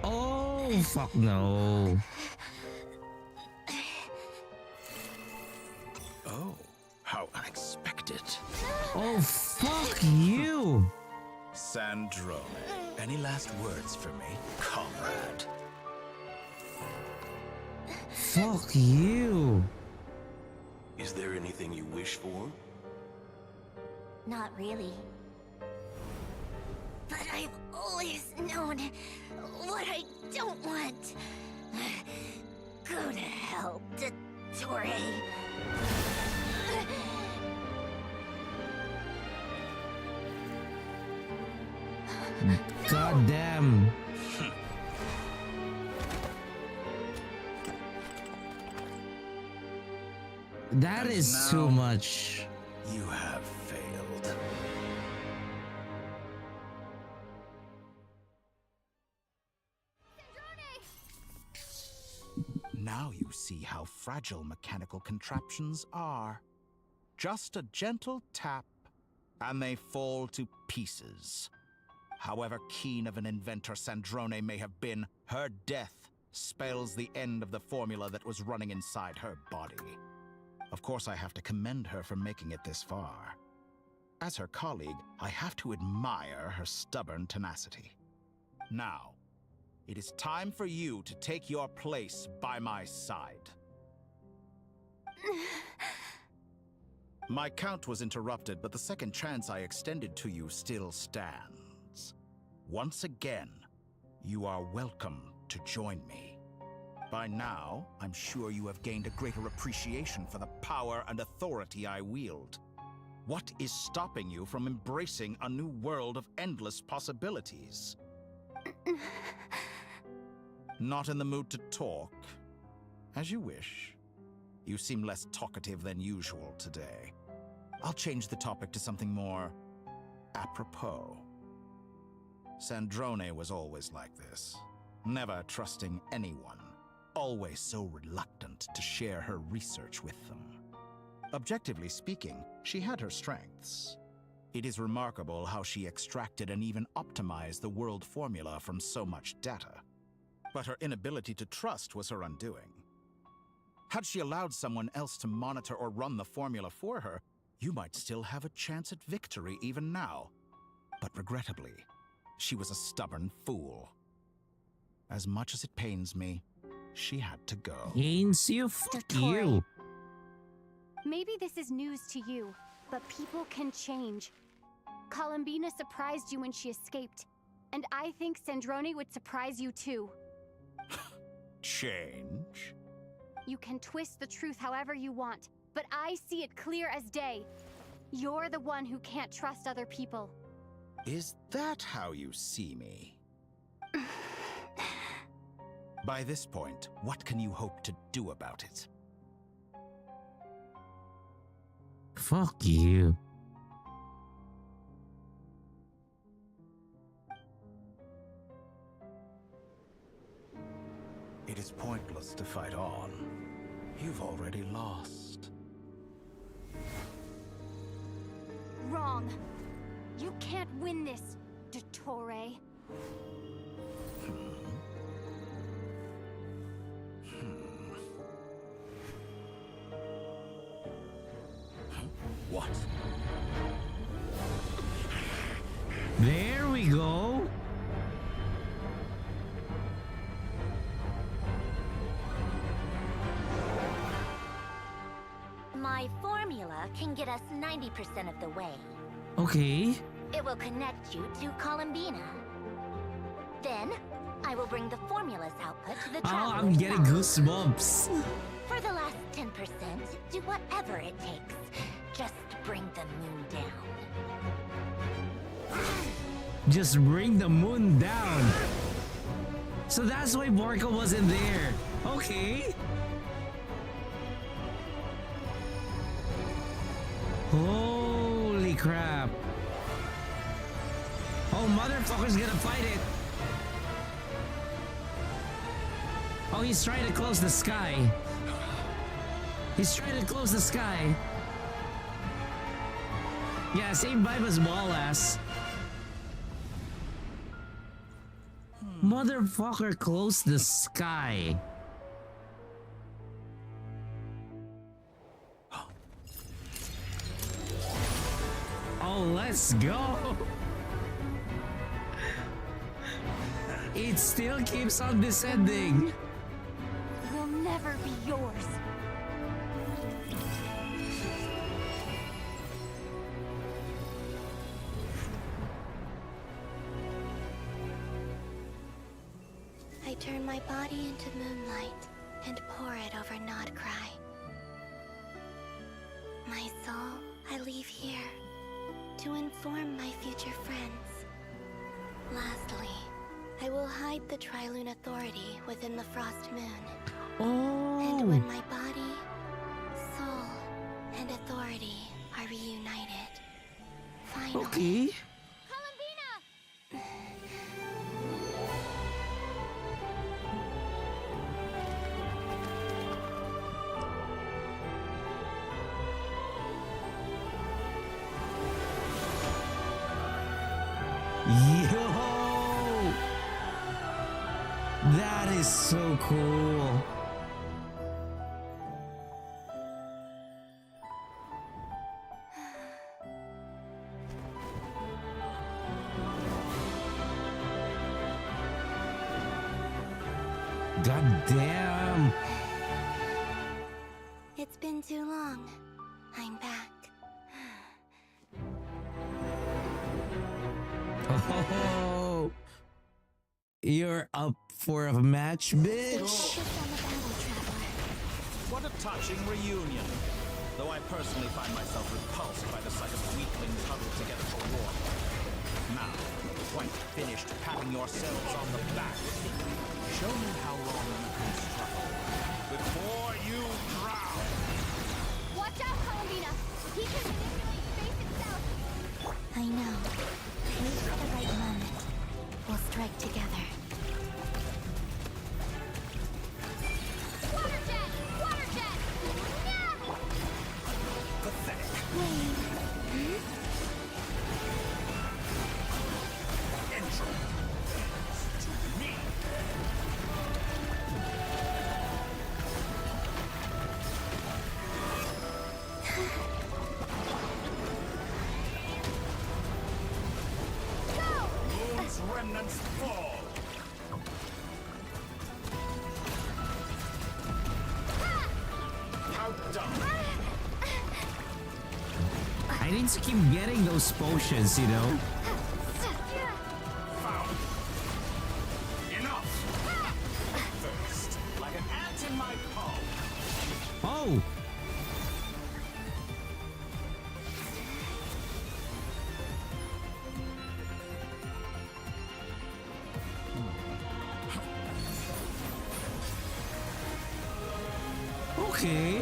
Oh, fuck no. Oh, how unexpected. Oh, fuck you. Sandrone, any last words for me, comrade? Fuck you. Is there anything you wish for? Not really. But I've always known what I don't want. Go to hell, Dottore. God damn. That is Now too much. You have failed. Now you see how fragile mechanical contraptions are. Just a gentle tap, and they fall to pieces. However keen of an inventor Sandrone may have been, her death spells the end of the formula that was running inside her body. Of course, I have to commend her for making it this far. As her colleague, I have to admire her stubborn tenacity. Now, it is time for you to take your place by my side. My count was interrupted, but the second chance I extended to you still stands. Once again, you are welcome to join me. By now, I'm sure you have gained a greater appreciation for the power and authority I wield. What is stopping you from embracing a new world of endless possibilities? Not in the mood to talk? As you wish. You seem less talkative than usual today. I'll change the topic to something more apropos. Sandrone was always like this, never trusting anyone, always so reluctant to share her research with them. Objectively speaking, she had her strengths. It is remarkable how she extracted and even optimized the world formula from so much data. But her inability to trust was her undoing. Had she allowed someone else to monitor or run the formula for her, you might still have a chance at victory even now. But regrettably, she was a stubborn fool. As much as it pains me, she had to go. Pains you? Fuck you. Maybe this is news to you, but people can change. Columbina surprised you when she escaped, and I think Sandrone would surprise you too. Change? You can twist the truth however you want, but I see it clear as day. You're the one who can't trust other people. Is that how you see me? By this point, what can you hope to do about it? Fuck you. It is pointless to fight on. You've already lost. Wrong. You can't win this, Dottore. What? There we go. My formula can get us 90% of the way. Okay. It will connect you to Columbina. Then, I will bring the formula's output to the Oh, I'm traveler's getting mouth. goosebumps. For the last 10%, do whatever it takes. Just bring the moon down. Just bring the moon down. So that's why Borka wasn't there. Okay. Holy crap. Oh, motherfucker's gonna fight it. Oh, he's trying to close the sky. He's trying to close the sky. Yeah, same vibe as Wallace. Motherfucker, close the sky. Oh, let's go. It still keeps on descending. Will never be yours. I turn my body into moonlight and pour it over Nodkrai. My soul, I leave here to inform my future friends. Lastly, I will hide the Trilune Authority within the Frost Moon. Oh. And when my body, soul, and authority are reunited, finally... Okay. Yo! That is so cool. God damn. It's been too long. I'm back. Oh, you're up for a match, bitch. What a touching reunion. Though I personally find myself repulsed by the sight of weaklings huddled together for war. Now, quite finished patting yourselves on the back. Show me how long you can struggle before you drown. Watch out, Columbina! He can manipulate space itself! I know. Wait for the right moment. We'll strike together. Water jet! Water jet! No! Pathetic. Wayne. Intro. Me. Moon's remnants fall. How dumb. I need to keep getting those potions, you know? Found. Enough. First, like an ant in my palm. Oh! Okay.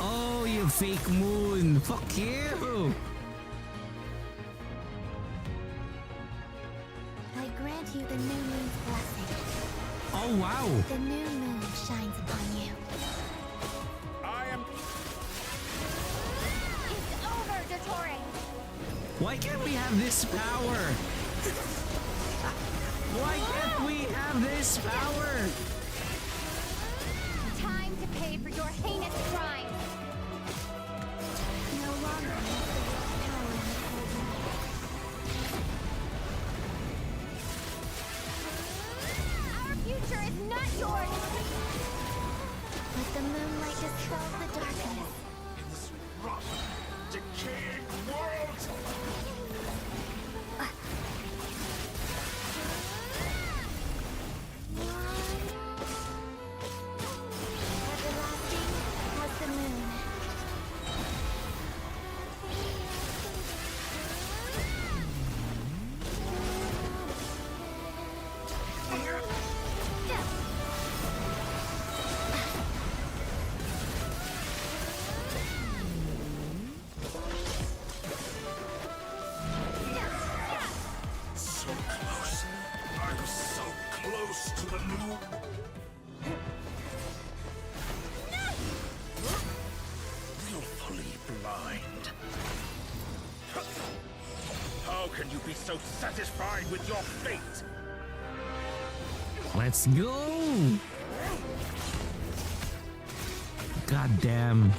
Oh, you fake moon. Fuck you. I grant you the new moon's blessing. Oh, wow. The new moon shines upon you. I am. It's over, Dottore! Why can't we have this power? Why can't we have this power? Time to pay for your heinous crimes! No longer must the world's power withhold me. Our future is not yours! Let the moonlight dispel the darkness. In this rough, decaying world, mind. How can you be so satisfied with your fate? Let's go! God damn.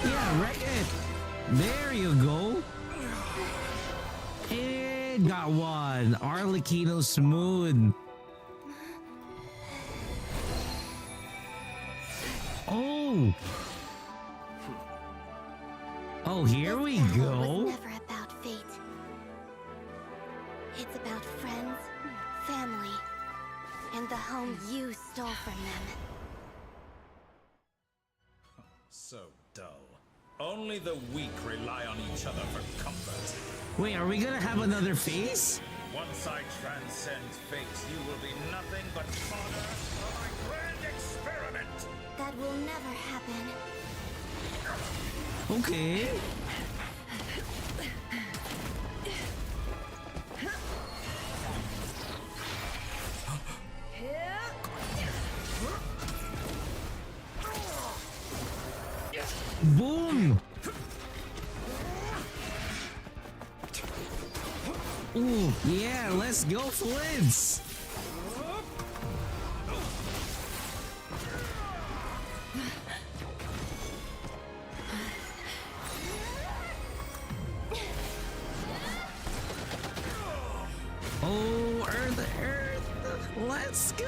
Yeah, wreck it! There you go! And got one! Arlecchino Smooth! Oh! Oh, here we It go! was never about fate. It's about friends, family, and the home you stole from them. So dull. Only the weak rely on each other for comfort. Wait, are we gonna have another phase? Once I transcend fate, you will be nothing but fodder for my grand experiment. That will never happen. Okay. Boom! Ooh, yeah, let's go, Flints! Oh, Earth, let's go!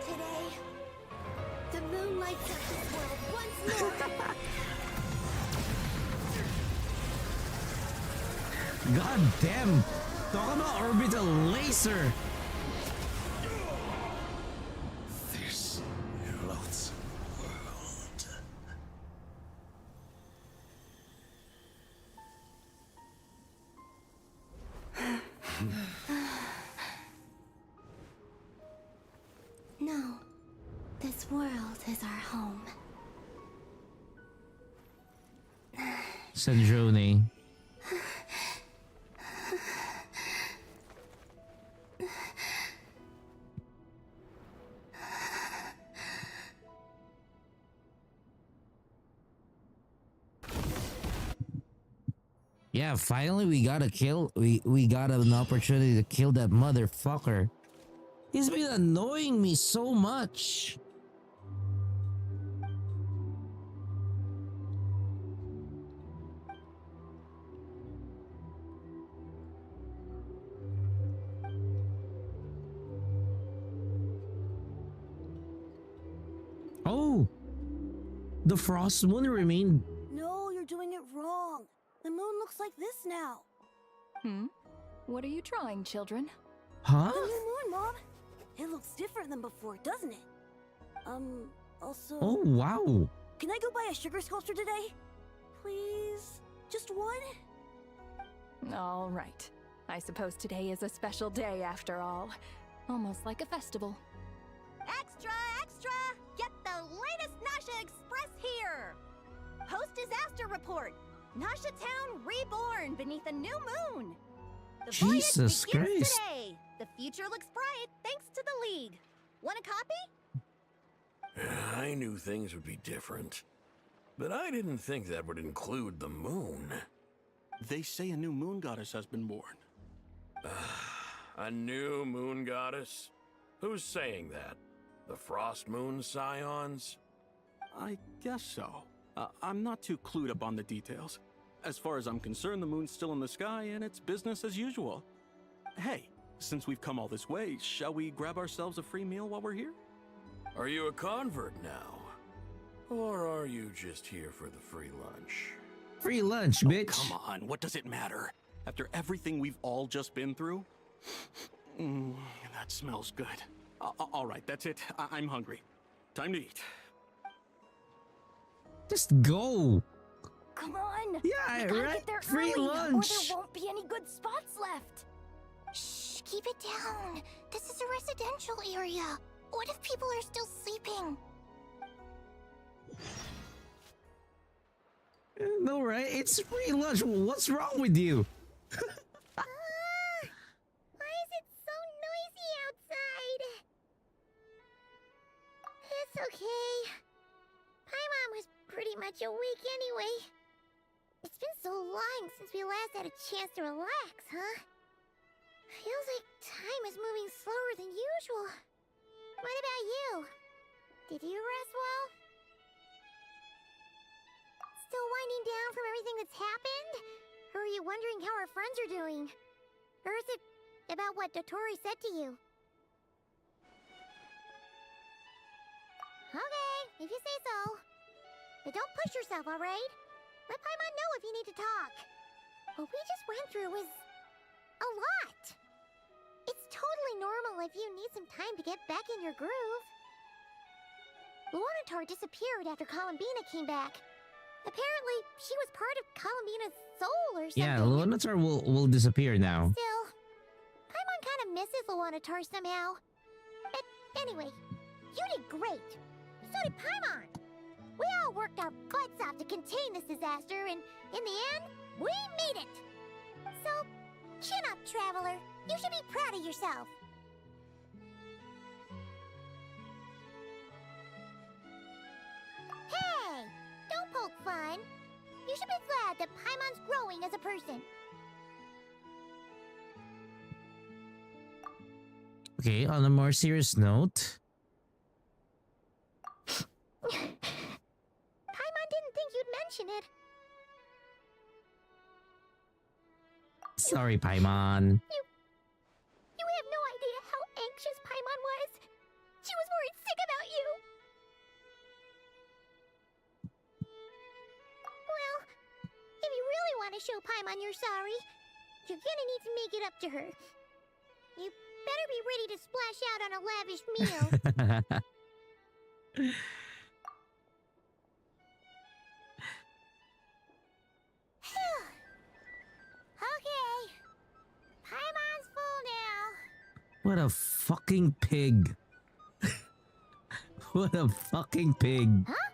Today, the moon lights up this world once more. God damn! Talk about orbital laser! This loathsome world. No, this world is our home. Sandrone. Yeah, finally we got a kill. We got an opportunity to kill that motherfucker. He's been annoying me so much. Oh, the frost moon remained. No, you're doing it wrong. The moon looks like this now. What are you drawing, children? Huh? The new moon, Mom. It looks different than before, doesn't it? Also... Oh, wow. Can I go buy a sugar sculpture today? Please? Just one? All right. I suppose today is a special day after all. Almost like a festival. Extra, extra! Get the latest Nasha Express here! Post-disaster report! Nasha Town reborn beneath a new moon! The Jesus voyage begins Christ. today! The future looks bright thanks to the League. Want a copy? I knew things would be different, but I didn't think that would include the moon. They say a new moon goddess has been born. A new moon goddess? Who's saying that? The Frost Moon Scions? I guess so. I'm not too clued up on the details. As far as I'm concerned, the moon's still in the sky and it's business as usual. Hey, since we've come all this way, shall we grab ourselves a free meal while we're here? Are you a convert now? Or are you just here for the free lunch? Free lunch, bitch. Come on, what does it matter? After everything we've all just been through? That smells good. All right, that's it. I'm hungry. Time to eat. Just go. Come on! Yeah, we gotta right? get there Free early, lunch. or there won't be any good spots left. Shh, keep it down. This is a residential area. What if people are still sleeping? No, right? It's free lunch. What's wrong with you? Why is it so noisy outside? It's okay. Paimon was pretty much awake anyway. It's been so long since we last had a chance to relax, huh? Feels like time is moving slower than usual. What about you? Did you rest well? Still winding down from everything that's happened? Or are you wondering how our friends are doing? Or is it about what Dotori said to you? Okay, if you say so. But don't push yourself, alright? Let Paimon know if you need to talk. What we just went through was a lot. It's totally normal if you need some time to get back in your groove. Luanatar disappeared after Columbina came back. Apparently, she was part of Columbina's soul or something. Yeah, Luanatar will disappear now. Still, Paimon kind of misses Luanatar somehow. But anyway, you did great. So did Paimon. We all worked our butts off to contain this disaster, and in the end, we made it. So, chin up, Traveler. You should be proud of yourself. Hey! Don't poke fun. You should be glad that Paimon's growing as a person. Okay, on a more serious note. Paimon didn't think you'd mention it. Sorry, Paimon. You have no idea how anxious Paimon was. She was worried sick about you. Well, if you really want to show Paimon you're sorry, you're gonna need to make it up to her. You better be ready to splash out on a lavish meal. Okay. Paimon's full now. What a fucking pig. What a fucking pig. Huh?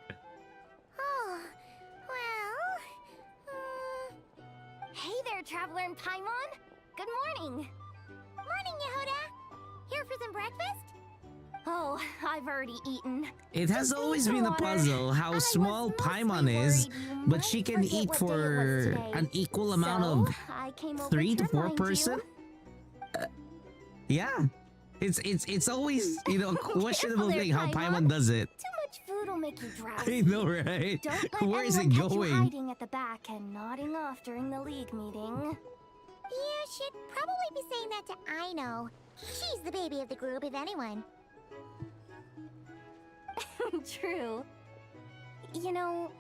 Oh, well... Hey there, Traveler and Paimon. Good morning. Morning, Yehuda. Here for some breakfast? Oh, I've already eaten. It has always been a puzzle how small Paimon is, but she can eat for an equal amount of I came over 3 to 4 remind person. Yeah, it's always, you know, a questionable there, thing how Paimon. Paimon does it. Too much food will make you drowsy. I know, right? Don't let Where is it anyone catch you going? hiding at the back and nodding off during the league meeting. You should probably be saying that to Aino. She's the baby of the group, if anyone. True. You know,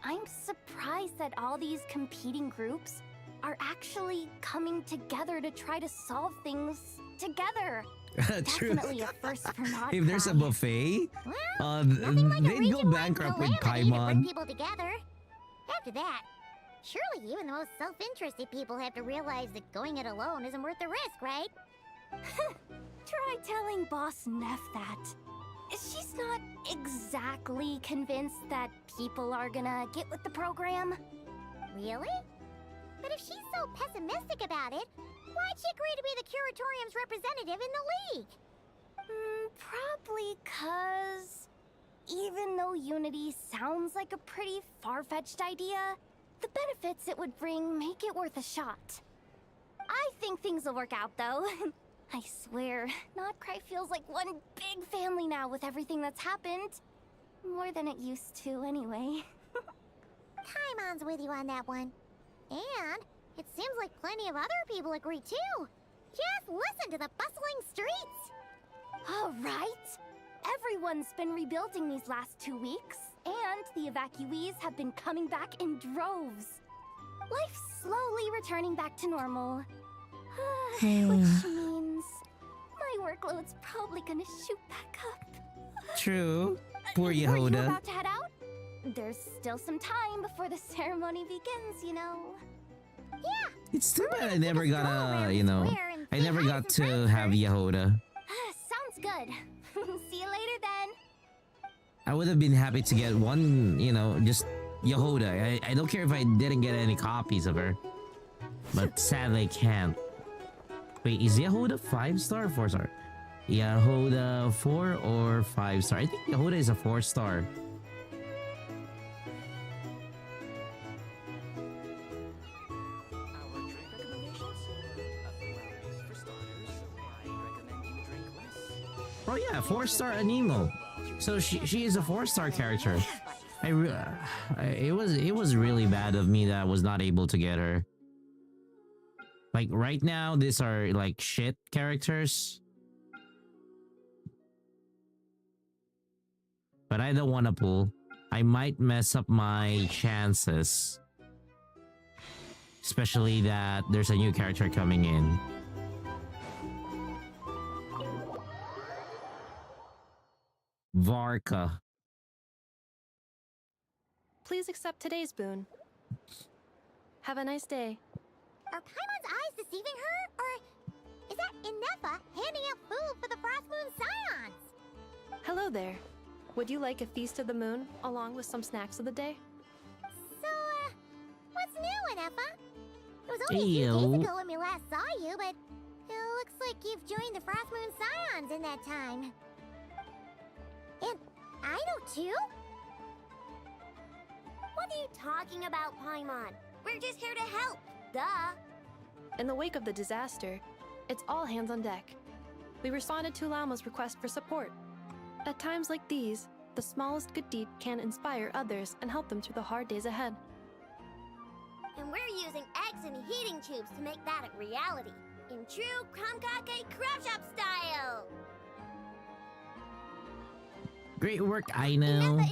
I'm surprised that all these competing groups are actually coming together to try to solve things together. True. Definitely a first for Nodkrai. If there's a buffet, Nothing like a they'd go region-wide bankrupt with calamity to bring Paimon. people together. After that, surely even the most self-interested people have to realize that going it alone isn't worth the risk, right? Try telling Boss Neff that. She's not exactly convinced that people are gonna get with the program. Really? But if she's so pessimistic about it, why'd she agree to be the Curatorium's representative in the league? Probably 'cause even though Unity sounds like a pretty far-fetched idea, the benefits it would bring make it worth a shot. I think things will work out, though. I swear, Nodkrai feels like one big family now with everything that's happened. More than it used to, anyway. Paimon's with you on that one. And it seems like plenty of other people agree too. Just listen to the bustling streets. All right. Everyone's been rebuilding these last 2 weeks, and the evacuees have been coming back in droves. Life's slowly returning back to normal. Which means my workload's probably gonna shoot back up. True. Poor Were you Yehuda. about to head out? There's still some time before the ceremony begins, you know. Yeah. It's too bad I never got I never got to have Yehuda. Sounds good. See you later then. I would have been happy to get one, you know, just Yehoda. I don't care if I didn't get any copies of her. But sadly I can't. Wait, is Yehoda 5-star or 4-star? Yehoda 4 or 5-star? I think Yehoda is a 4-star. Oh yeah, 4-star Anemo. So she is a 4-star character. It was really bad of me that I was not able to get her. Like right now, these are like shit characters. But I don't want to pull. I might mess up my chances. Especially that there's a new character coming in. Varka. Please accept today's boon. Have a nice day. Are Paimon's eyes deceiving her? Or is that Inefa handing out food for the Frost Moon Scions? Hello there. Would you like a feast of the moon along with some snacks of the day? So, what's new, Inefa? It was only a few days ago when we last saw you, but it looks like you've joined the Frost Moon Scions in that time. And I know too? What are you talking about, Paimon? We're just here to help. Duh. In the wake of the disaster, it's all hands on deck. We responded to Lama's request for support. At times like these, the smallest good deed can inspire others and help them through the hard days ahead. And we're using eggs and heating tubes to make that a reality. In true Kromkake Crab Shop style! Great work, I know. Enough!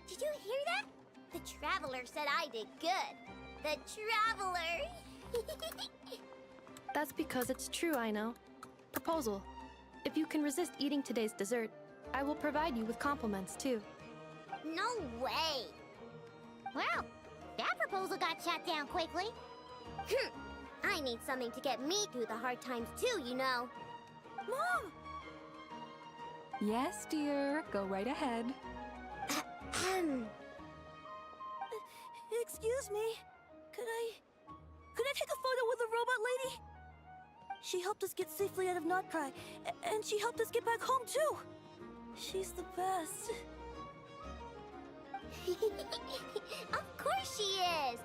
Did you hear that? The Traveler said I did good. The Traveler! That's because it's true, I know. Proposal. If you can resist eating today's dessert, I will provide you with compliments, too. No way! Well, that proposal got shot down quickly. I need something to get me through the hard times too, you know. Mom! Yes, dear. Go right ahead. Excuse me. Could I take a photo with the robot lady? She helped us get safely out of Nodkrai, and she helped us get back home too. She's the best. Of course she is!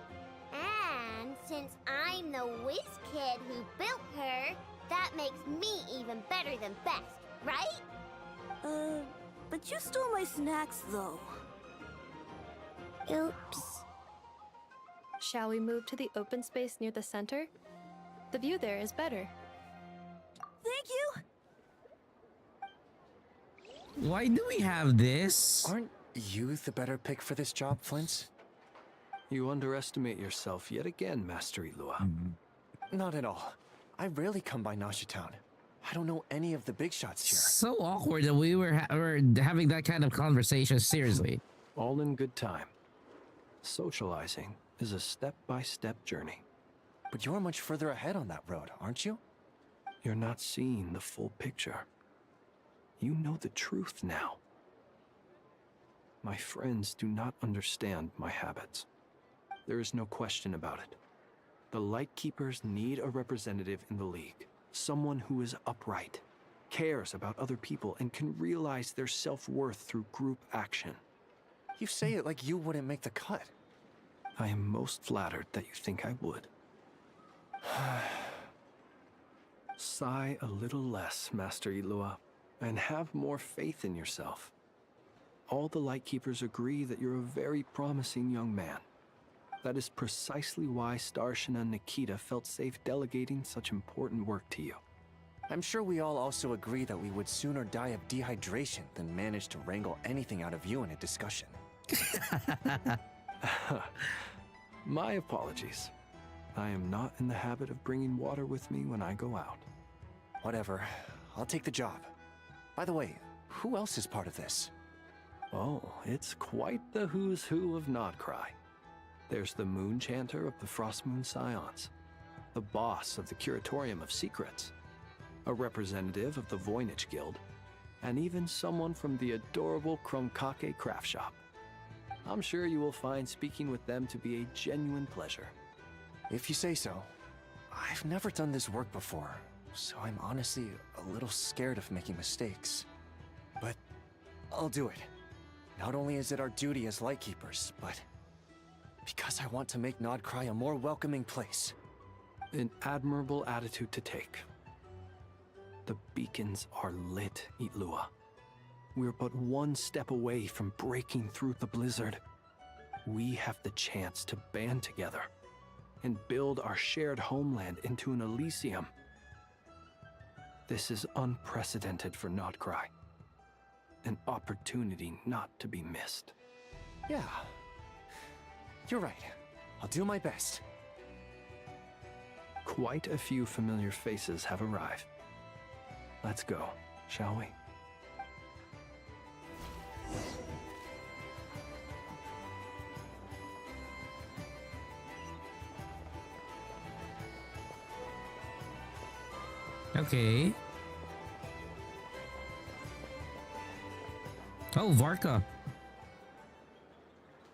And since I'm the whiz kid who built her, that makes me even better than best, right? But you stole my snacks, though. Oops. Shall we move to the open space near the center? The view there is better. Thank you! Why do we have this? Aren't you the better pick for this job, Flint? You underestimate yourself yet again, Master Ilua. Not at all. I rarely come by Nasha Town. I don't know any of the big shots here. So awkward that we were having that kind of conversation, seriously. All in good time. Socializing is a step-by-step journey. But you're much further ahead on that road, aren't you? You're not seeing the full picture. You know the truth now. My friends do not understand my habits. There is no question about it. The Lightkeepers need a representative in the League. Someone who is upright, cares about other people, and can realize their self-worth through group action. You say it like you wouldn't make the cut. I am most flattered that you think I would. Sigh a little less, Master Ilua, and have more faith in yourself. All the Lightkeepers agree that you're a very promising young man. That is precisely why Starshina Nikita felt safe delegating such important work to you. I'm sure we all also agree that we would sooner die of dehydration than manage to wrangle anything out of you in a discussion. My apologies. I am not in the habit of bringing water with me when I go out. Whatever. I'll take the job. By the way, who else is part of this? Oh, it's quite the who's who of Nodkrai. There's the Moon Chanter of the Frost Moon Scions, the boss of the Curatorium of Secrets, a representative of the Voynich Guild, and even someone from the adorable Kromkake craft shop. I'm sure you will find speaking with them to be a genuine pleasure. If you say so. I've never done this work before, so I'm honestly a little scared of making mistakes. But I'll do it. Not only is it our duty as Lightkeepers, but because I want to make Nodkrai a more welcoming place. An admirable attitude to take. The beacons are lit, Itlua. We're but one step away from breaking through the blizzard. We have the chance to band together and build our shared homeland into an Elysium. This is unprecedented for Nodkrai. An opportunity not to be missed. Yeah. You're right. I'll do my best. Quite a few familiar faces have arrived. Let's go, shall we? Okay. Oh, Varka.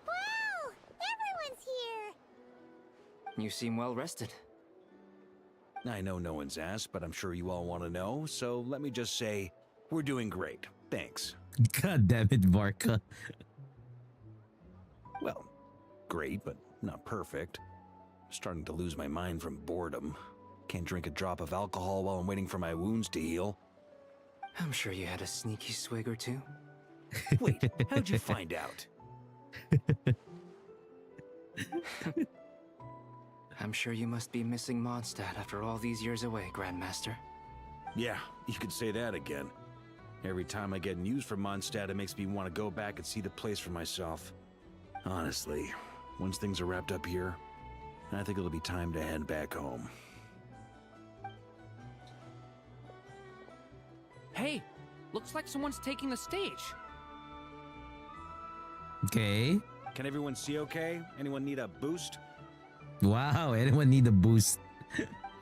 Wow! Everyone's here! You seem well rested. I know no one's asked, but I'm sure you all want to know, so let me just say, we're doing great. Thanks. God damn it, Varka. Well, great, but not perfect. Starting to lose my mind from boredom. Can't drink a drop of alcohol while I'm waiting for my wounds to heal. I'm sure you had a sneaky swig or two. Wait, how'd you find out? I'm sure you must be missing Mondstadt after all these years away, Grandmaster. Yeah, you could say that again. Every time I get news from Mondstadt, it makes me want to go back and see the place for myself. Honestly, once things are wrapped up here, I think it'll be time to head back home. Hey, looks like someone's taking the stage. Okay. Can everyone see okay? Anyone need a boost? Wow, anyone need a boost?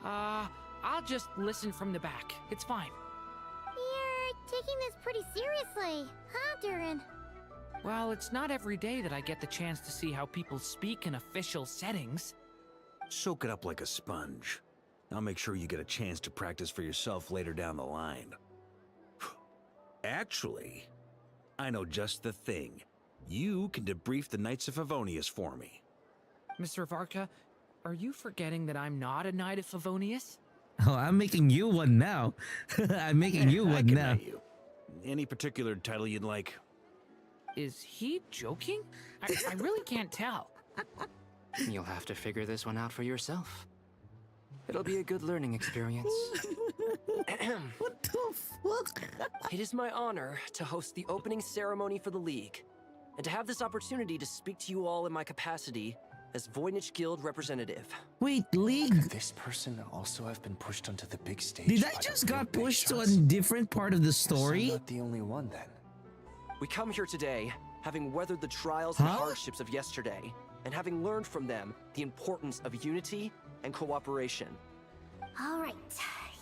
I'll just listen from the back. It's fine. You're taking this pretty seriously, huh, Durin? Well, it's not every day that I get the chance to see how people speak in official settings. Soak it up like a sponge. I'll make sure you get a chance to practice for yourself later down the line. Actually, I know just the thing. You can debrief the Knights of Favonius for me. Mr. Varka, are you forgetting that I'm not a Knight of Favonius? Oh, I'm making you one now. I'm making you I one can now. know you. Any particular title you'd like? Is he joking? I really can't tell. You'll have to figure this one out for yourself. It'll be a good learning experience. What the fuck? It is my honor to host the opening ceremony for the League, and to have this opportunity to speak to you all in my capacity as Voynich Guild representative. Wait, League? Could this person also have been pushed onto the big stage? Did I just got pushed to a different part of the story? I'm not the only one then. We come here today, having weathered the trials and hardships of yesterday, and having learned from them the importance of unity and cooperation. All right,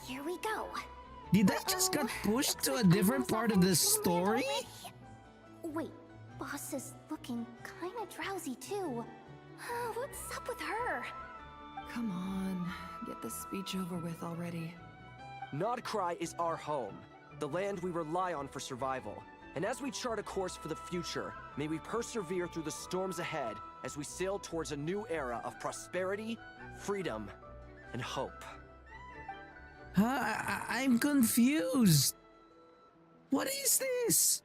here we go. Did I just got pushed to a different part of the story? Wait, Boss is looking kinda drowsy too. What's up with her? Come on, get this speech over with already. Nodkrai is our home, the land we rely on for survival. And as we chart a course for the future, may we persevere through the storms ahead as we sail towards a new era of prosperity, freedom, and hope. I'm confused. What is this?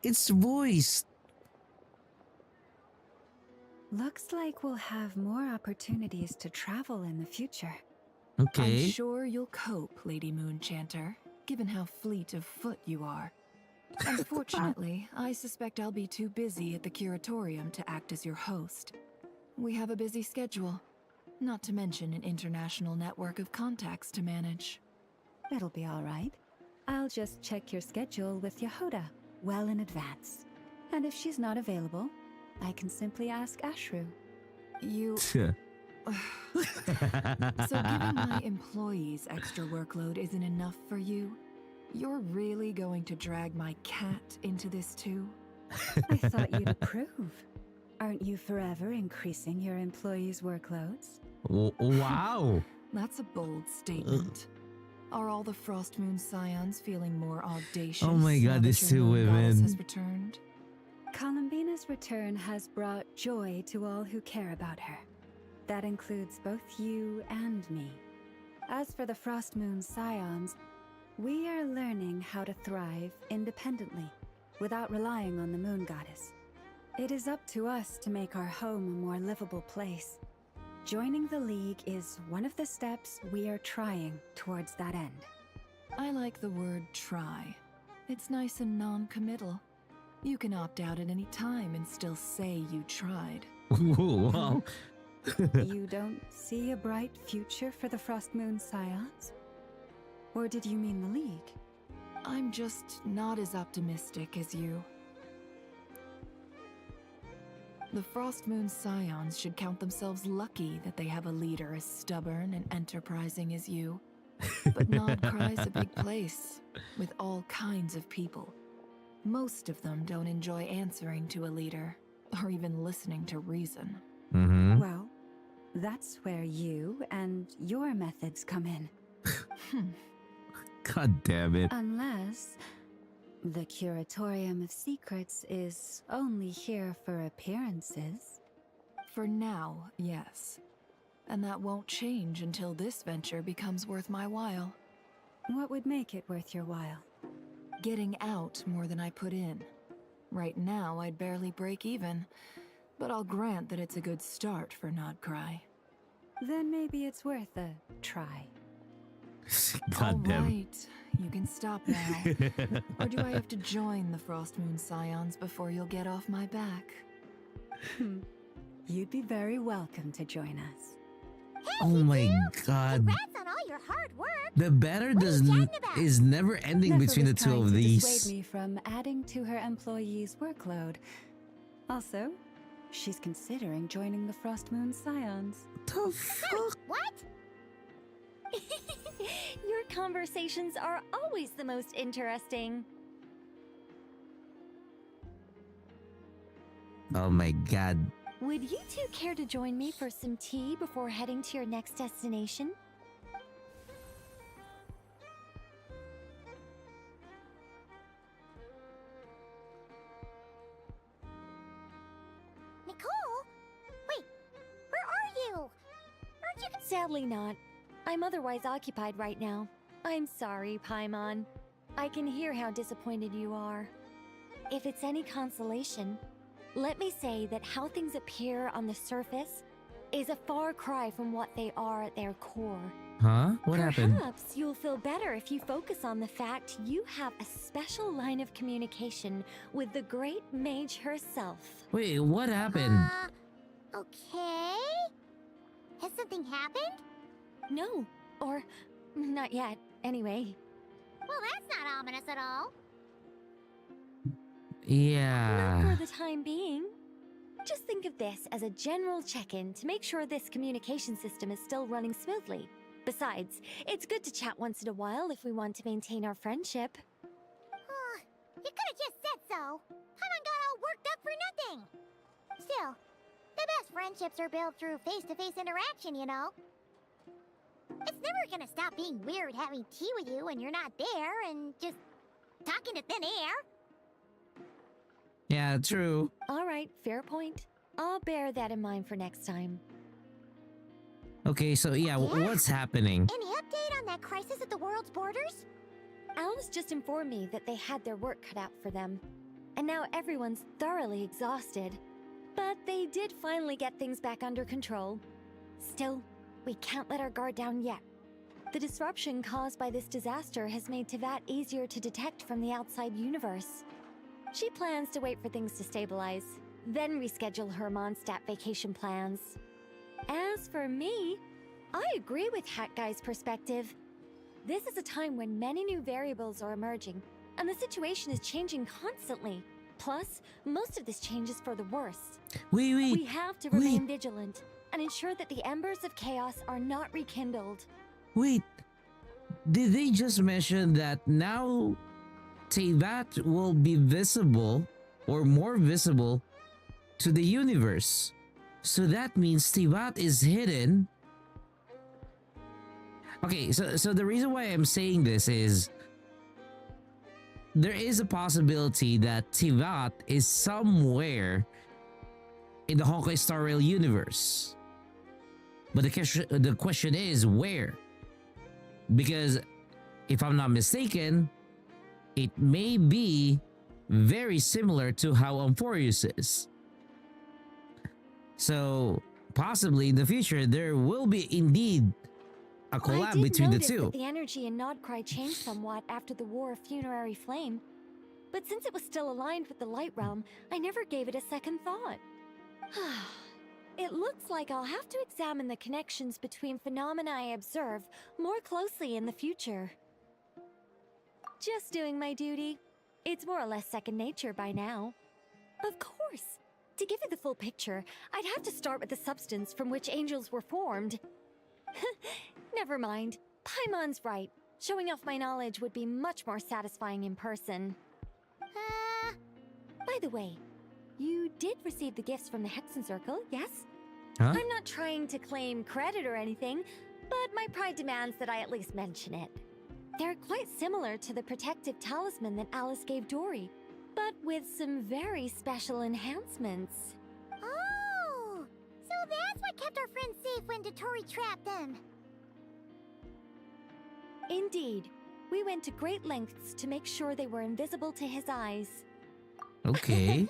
It's voiced. Looks like we'll have more opportunities to travel in the future. Okay. I'm sure you'll cope, Lady Moonchanter, given how fleet of foot you are. Unfortunately, I suspect I'll be too busy at the Curatorium to act as your host. We have a busy schedule, not to mention an international network of contacts to manage. It'll be all right. I'll just check your schedule with Yehoda well in advance. And if she's not available, I can simply ask Ashru. You... So given my employees' extra workload isn't enough for you, you're really going to drag my cat into this too? I thought you'd approve. Aren't you forever increasing your employees' workloads? Wow. That's a bold statement. Are all the Frost Moon Scions feeling more audacious? Oh my god, these two Moon Goddess women. has returned? Columbina's return has brought joy to all who care about her. That includes both you and me. As for the Frost Moon Scions, we are learning how to thrive independently, without relying on the Moon Goddess. It is up to us to make our home a more livable place. Joining the League is one of the steps we are trying towards that end. I like the word try. It's nice and non-committal. You can opt out at any time and still say you tried. Wow. You don't see a bright future for the Frost Moon Scions? Or did you mean the League? I'm just not as optimistic as you. The Frost Moon Scions should count themselves lucky that they have a leader as stubborn and enterprising as you. But Nodkrai's a big place, with all kinds of people. Most of them don't enjoy answering to a leader, or even listening to reason. Mm-hmm. Well, that's where you and your methods come in. God damn it. Unless the Curatorium of Secrets is only here for appearances. For now, yes. And that won't change until this venture becomes worth my while. What would make it worth your while? Getting out more than I put in. Right now, I'd barely break even, but I'll grant that it's a good start for Nodkrai. Then maybe it's worth a try. God damn. All right, you can stop now. Or do I have to join the Frost Moon Scions before you'll get off my back? You'd be very welcome to join us. Oh my god. Congrats on all your hard work. The banner is never ending Nefer between the was two trying of to these. dissuade me from adding to her employees' workload. Also, she's considering joining the Frost Moon Scions. The fuck? What? Your conversations are always the most interesting. Oh my god. Would you two care to join me for some tea before heading to your next destination? Nicole? Wait, where are you? Aren't you... Sadly not. I'm otherwise occupied right now. I'm sorry, Paimon. I can hear how disappointed you are. If it's any consolation, let me say that how things appear on the surface is a far cry from what they are at their core. Huh? What happened? Perhaps you'll feel better if you focus on the fact you have a special line of communication with the great mage herself. Wait, what happened? Okay. Has something happened? No, or not yet, anyway. Well, that's not ominous at all. Yeah. Not for the time being. Just think of this as a general check-in to make sure this communication system is still running smoothly. Besides, it's good to chat once in a while if we want to maintain our friendship. You could have just said so. Paimon got all worked up for nothing. Still, the best friendships are built through face-to-face interaction, you know. It's never gonna stop being weird having tea with you when you're not there and just talking to thin air. Yeah, true. All right, fair point. I'll bear that in mind for next time. Okay, so yeah, what's happening? Any update on that crisis at the world's borders? Alice just informed me that they had their work cut out for them. And now everyone's thoroughly exhausted. But they did finally get things back under control. Still, we can't let our guard down yet. The disruption caused by this disaster has made Tevat easier to detect from the outside universe. She plans to wait for things to stabilize, then reschedule her Mondstadt vacation plans. As for me, I agree with Hat Guy's perspective. This is a time when many new variables are emerging, and the situation is changing constantly. Plus, most of this change is for the worse. We have to remain vigilant and ensure that the embers of chaos are not rekindled. Wait, did they just mention that now Teyvat will be visible or more visible to the universe? So that means Teyvat is hidden. Okay, so the reason why I'm saying this is there is a possibility that Teyvat is somewhere in the Honkai Star Rail universe. But the question is where? Because if I'm not mistaken, it may be very similar to how Amphorius is. So possibly in the future there will be indeed a collab between the two. That the energy in Nodkrai changed somewhat after the War of Funerary Flame, but since it was still aligned with the Light Realm, I never gave it a second thought. It looks like I'll have to examine the connections between phenomena I observe more closely in the future. Just doing my duty. It's more or less second nature by now. Of course. To give you the full picture, I'd have to start with the substance from which angels were formed. Never mind. Paimon's right. Showing off my knowledge would be much more satisfying in person. By the way, you did receive the gifts from the Hexen Circle, yes? Huh? I'm not trying to claim credit or anything, but my pride demands that I at least mention it. They're quite similar to the protective talisman that Alice gave Dory, but with some very special enhancements. Oh! So that's what kept our friends safe when Dotori trapped them. Indeed. We went to great lengths to make sure they were invisible to his eyes. Okay.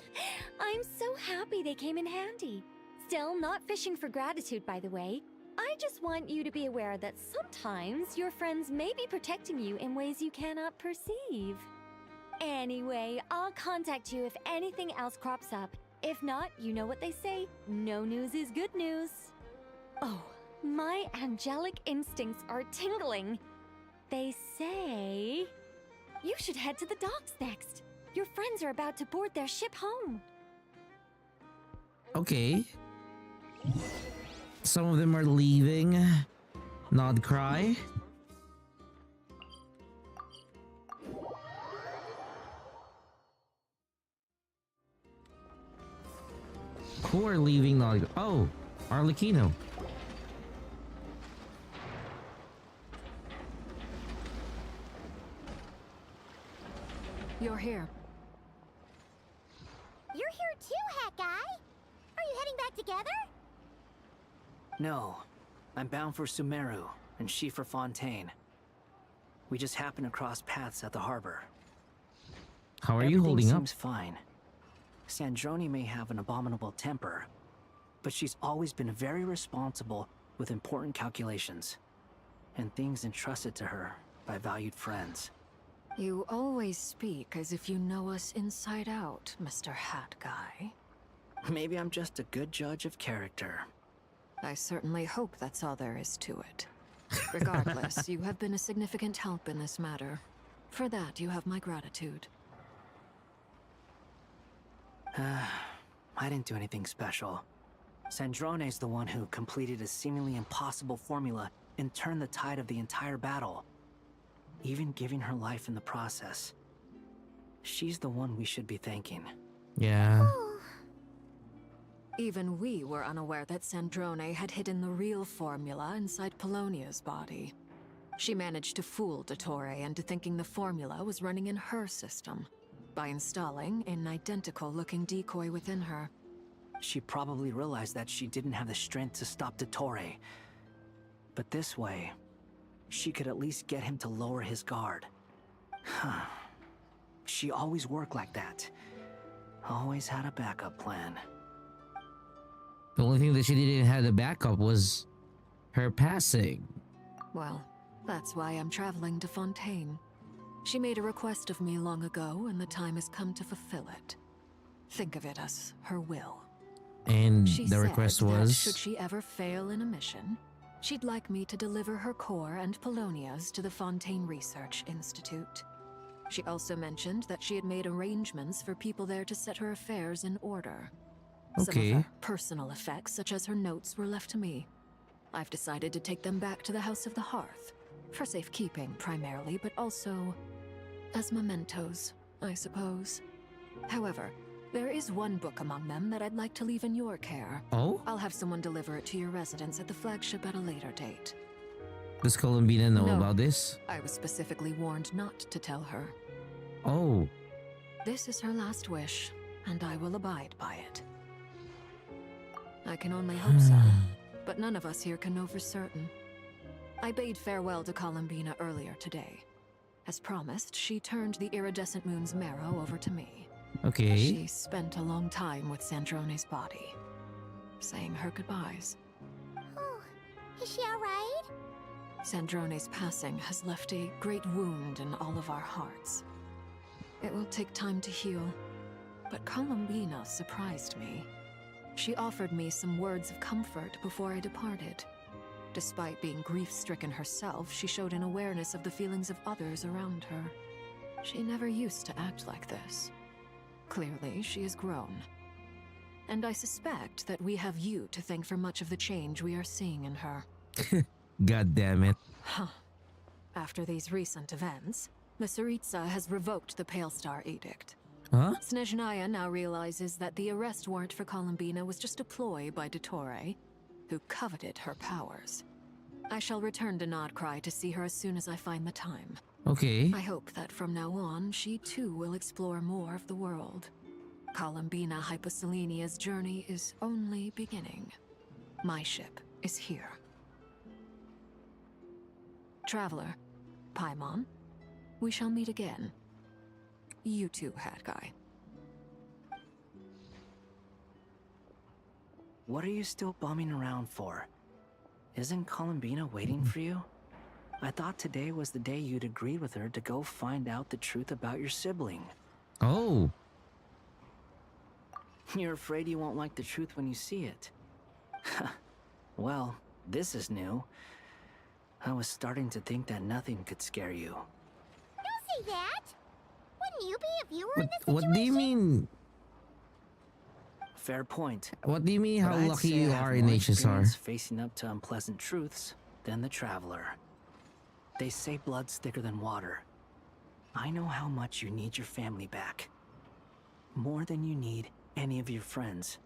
I'm so happy they came in handy. Still, not fishing for gratitude, by the way. I just want you to be aware that sometimes your friends may be protecting you in ways you cannot perceive. Anyway, I'll contact you if anything else crops up. If not, you know what they say, no news is good news. Oh, my angelic instincts are tingling. They say you should head to the docks next. Your friends are about to board their ship home. Okay. Some of them are leaving Nodkrai. Who are leaving Nodkrai? Oh, Arlecchino. You're here. You're here too, Hat Guy! Are you heading back together? No, I'm bound for Sumeru, and she for Fontaine. We just happened to cross paths at the harbor. How are you holding up? Everything seems fine. Sandrone may have an abominable temper, but she's always been very responsible with important calculations, and things entrusted to her by valued friends. You always speak as if you know us inside out, Mr. Hat Guy. Maybe I'm just a good judge of character. I certainly hope that's all there is to it. Regardless, you have been a significant help in this matter. For that, you have my gratitude. I didn't do anything special. Sandrone's the one who completed a seemingly impossible formula and turned the tide of the entire battle, even giving her life in the process. She's the one we should be thanking. Yeah. Even we were unaware that Sandrone had hidden the real formula inside Polonia's body. She managed to fool Dottore into thinking the formula was running in her system by installing an identical-looking decoy within her. She probably realized that she didn't have the strength to stop Dottore. But this way, she could at least get him to lower his guard. She always worked like that. Always had a backup plan. The only thing that she didn't have the backup was her passing. Well, that's why I'm traveling to Fontaine. She made a request of me long ago, and the time has come to fulfill it. Think of it as her will. And She the said request that was... should she ever fail in a mission, She'd like me to deliver her core and Polonia's to the Fontaine Research Institute. She also mentioned that she had made arrangements for people there to set her affairs in order. Some of Okay. her personal effects, such as her notes, were left to me. I've decided to take them back to the House of the Hearth, for safekeeping primarily, but also as mementos, I suppose. However, there is one book among them that I'd like to leave in your care. Oh? I'll have someone deliver it to your residence at the flagship at a later date. Does Columbina know No. about this? I was specifically warned not to tell her. Oh. This is her last wish, and I will abide by it. I can only hope so, but none of us here can know for certain. I bade farewell to Columbina earlier today. As promised, she turned the iridescent moon's marrow over to me. Okay. She spent a long time with Sandrone's body, saying her goodbyes. Oh, is she alright? Sandrone's passing has left a great wound in all of our hearts. It will take time to heal, but Columbina surprised me. She offered me some words of comfort before I departed. Despite being grief-stricken herself, she showed an awareness of the feelings of others around her. She never used to act like this. Clearly, she has grown. And I suspect that we have you to thank for much of the change we are seeing in her. God damn it. Huh. After these recent events, the Tsaritsa has revoked the Pale Star Edict. Huh? Snezhnaya now realizes that the arrest warrant for Columbina was just a ploy by Dottore, who coveted her powers. I shall return to Nodkrai to see her as soon as I find the time. Okay. I hope that from now on, she too will explore more of the world. Columbina Hyposelenia's journey is only beginning. My ship is here. Traveler, Paimon, we shall meet again. You too, Hat Guy. What are you still bumming around for? Isn't Columbina waiting for you? I thought today was the day you'd agreed with her to go find out the truth about your sibling. Oh. You're afraid you won't like the truth when you see it. Well, this is new. I was starting to think that nothing could scare you. Don't say that! Wouldn't you be if you were in this situation? What do you mean? Fair point. What do you mean But how I'd lucky say you I have are in more HSR? experience facing up to unpleasant truths than the Traveler. They say blood's thicker than water. I know how much you need your family back. More than you need any of your friends.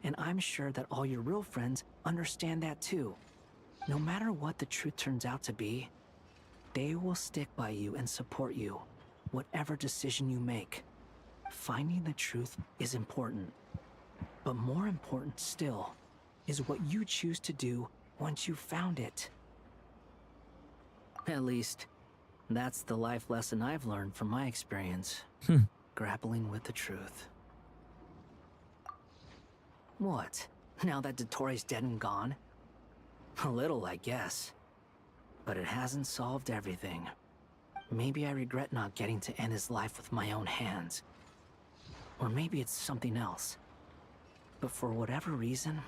And I'm sure that all your real friends understand that too. No matter what the truth turns out to be, they will stick by you and support you, whatever decision you make. Finding the truth is important. But more important still is what you choose to do once you've found it. At least, that's the life lesson I've learned from my experience. Grappling with the truth. What? Now that Dottore's dead and gone? A little, I guess. But it hasn't solved everything. Maybe I regret not getting to end his life with my own hands. Or maybe it's something else. But for whatever reason,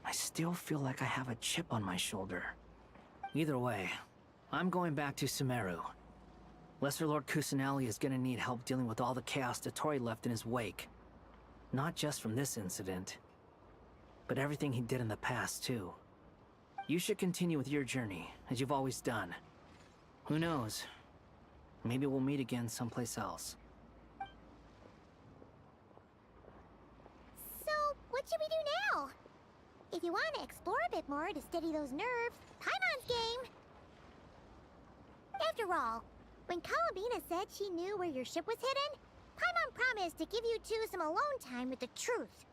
I still feel like I have a chip on my shoulder. Either way, I'm going back to Sumeru. Lesser Lord Kusanali is gonna need help dealing with all the chaos Dottore left in his wake. Not just from this incident, but everything he did in the past, too. You should continue with your journey, as you've always done. Who knows? Maybe we'll meet again someplace else. So, what should we do now? If you want to explore a bit more to steady those nerves, Paimon's game! After all, when Columbina said she knew where your ship was hidden, Paimon promised to give you two some alone time with the truth.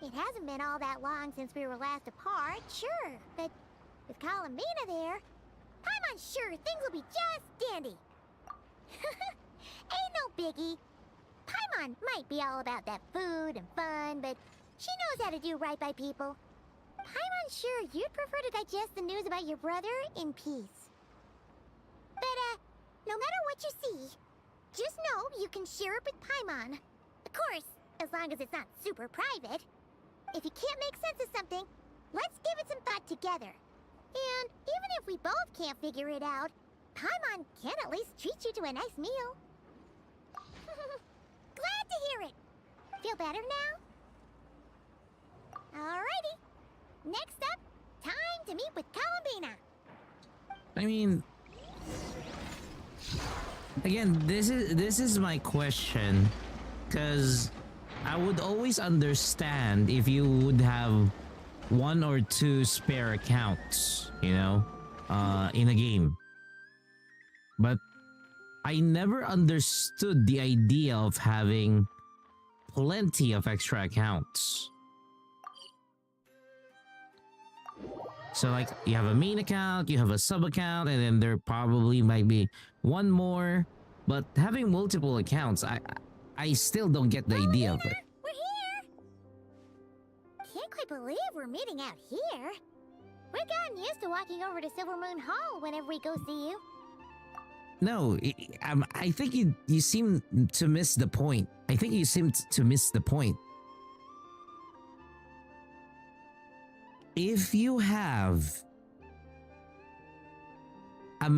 It hasn't been all that long since we were last apart, sure, but with Columbina there, Paimon's sure things will be just dandy. Ain't no biggie. Paimon might be all about that food and fun, but she knows how to do right by people. Paimon's sure you'd prefer to digest the news about your brother in peace. But, no matter what you see, just know you can share it with Paimon. Of course, as long as it's not super private. If you can't make sense of something, let's give it some thought together. And even if we both can't figure it out, Paimon can at least treat you to a nice meal. Glad to hear it. Feel better now? Alrighty. Next up, time to meet with Columbina. I mean, again, this is my question, because I would always understand if you would have 1 or 2 spare accounts, you know, in a game. But I never understood the idea of having plenty of extra accounts. So like, you have a main account, you have a sub account, and then there probably might be one more. But having multiple accounts, I still don't get the idea of it. We're here! Can't quite believe we're meeting out here. We've gotten used to walking over to Silver Moon Hall whenever we go see you. No, I think you seem to miss the point. I think you seem to miss the point. If you have a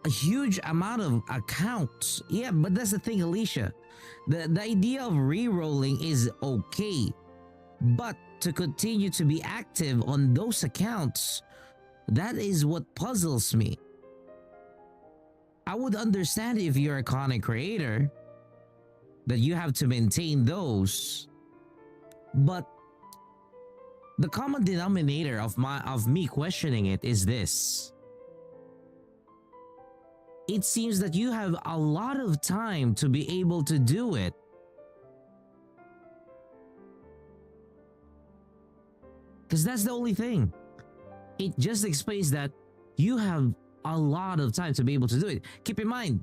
huge amount of accounts, yeah, but that's the thing, Alicia. The idea of re-rolling is okay, but to continue to be active on those accounts, that is what puzzles me. I would understand if you're a content creator that you have to maintain those, but the common denominator of me questioning it is this. It seems that you have a lot of time to be able to do it. Because that's the only thing. It just explains that you have a lot of time to be able to do it. Keep in mind,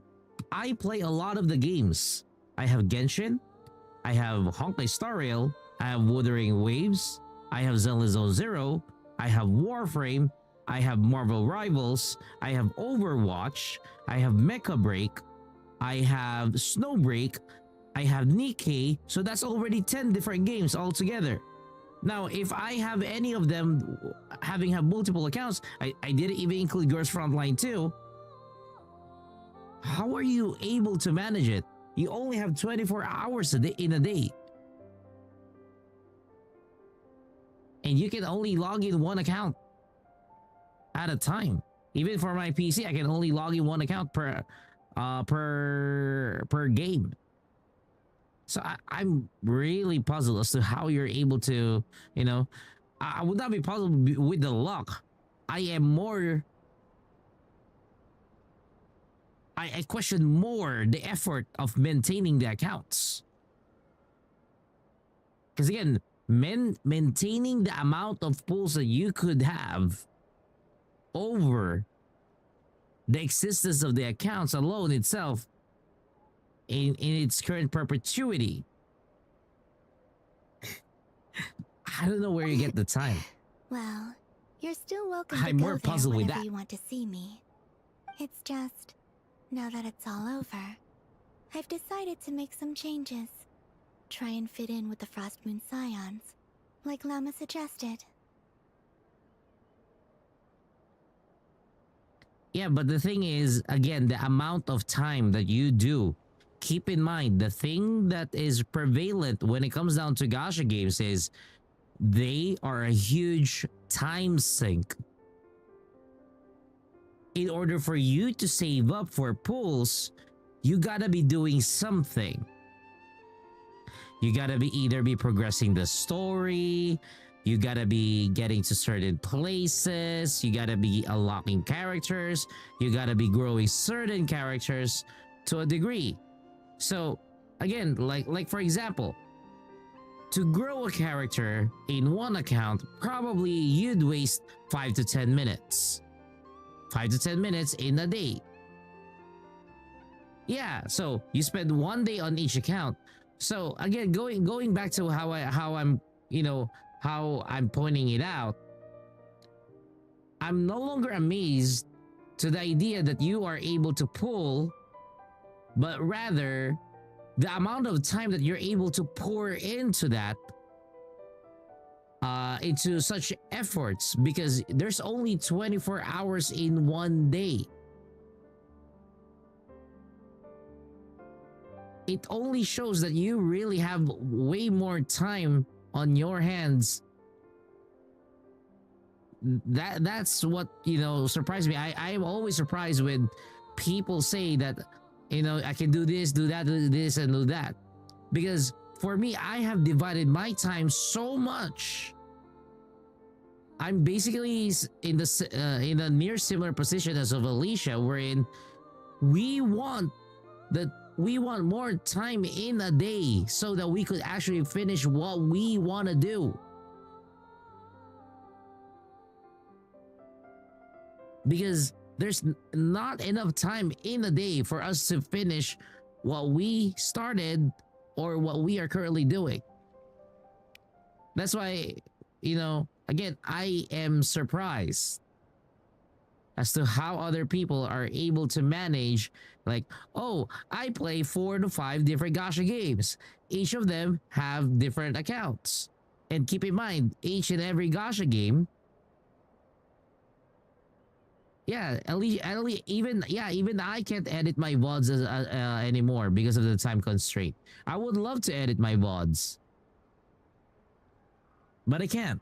I play a lot of the games. I have Genshin, I have Honkai Star Rail, I have Wuthering Waves, I have Zenless Zone Zero, I have Warframe, I have Marvel Rivals, I have Overwatch, I have Mecha Break, I have Snowbreak, I have Nikkei, so that's already 10 different games altogether. Now, if I have any of them having multiple accounts, I didn't even include Girls Frontline 2. How are you able to manage it? You only have 24 hours in a day. And you can only log in 1 account at a time. Even for my PC, I can only log in 1 account per game. So I'm really puzzled as to how you're able to, you know, I would not be puzzled with the luck. I question more the effort of maintaining the accounts. Because again, maintaining the amount of pulls that you could have over the existence of the accounts alone itself in its current perpetuity. I don't know where you get the time. Well, you're still welcome I'm to more go there puzzled with whenever that. you want to see me. It's just, now that it's all over, I've decided to make some changes. Try and fit in with the Frost Moon Scions, like Llama suggested. Yeah, but the thing is, again, the amount of time that you do. Keep in mind, the thing that is prevalent when it comes down to gacha games is they are a huge time sink. In order for you to save up for pulls, you gotta be doing something. You gotta either be progressing the story, you gotta be getting to certain places, you gotta be unlocking characters, you gotta be growing certain characters to a degree. So again, like for example, to grow a character in 1 account, probably you'd waste 5 to 10 minutes. 5 to 10 minutes in a day. Yeah, so you spend 1 day on each account. So again, going back to how I'm, you know, how I'm pointing it out, I'm no longer amazed to the idea that you are able to pull, but rather the amount of time that you're able to pour into that into such efforts because there's only 24 hours in one day. It only shows that you really have way more time on your hands. That's what, you know, surprised me. I'm always surprised when people say that, you know, I can do this, do that, do this, and do that. Because for me, I have divided my time so much. I'm basically in a near similar position as of Alicia, wherein we want more time in a day so that we could actually finish what we want to do. Because there's not enough time in a day for us to finish what we started or what we are currently doing. That's why, you know, again, I am surprised as to how other people are able to manage, like, oh, I play 4 to 5 different gacha games. Each of them have different accounts. And keep in mind, each and every gacha game, yeah, at least even I can't edit my VODs anymore because of the time constraint. I would love to edit my VODs, but I can't.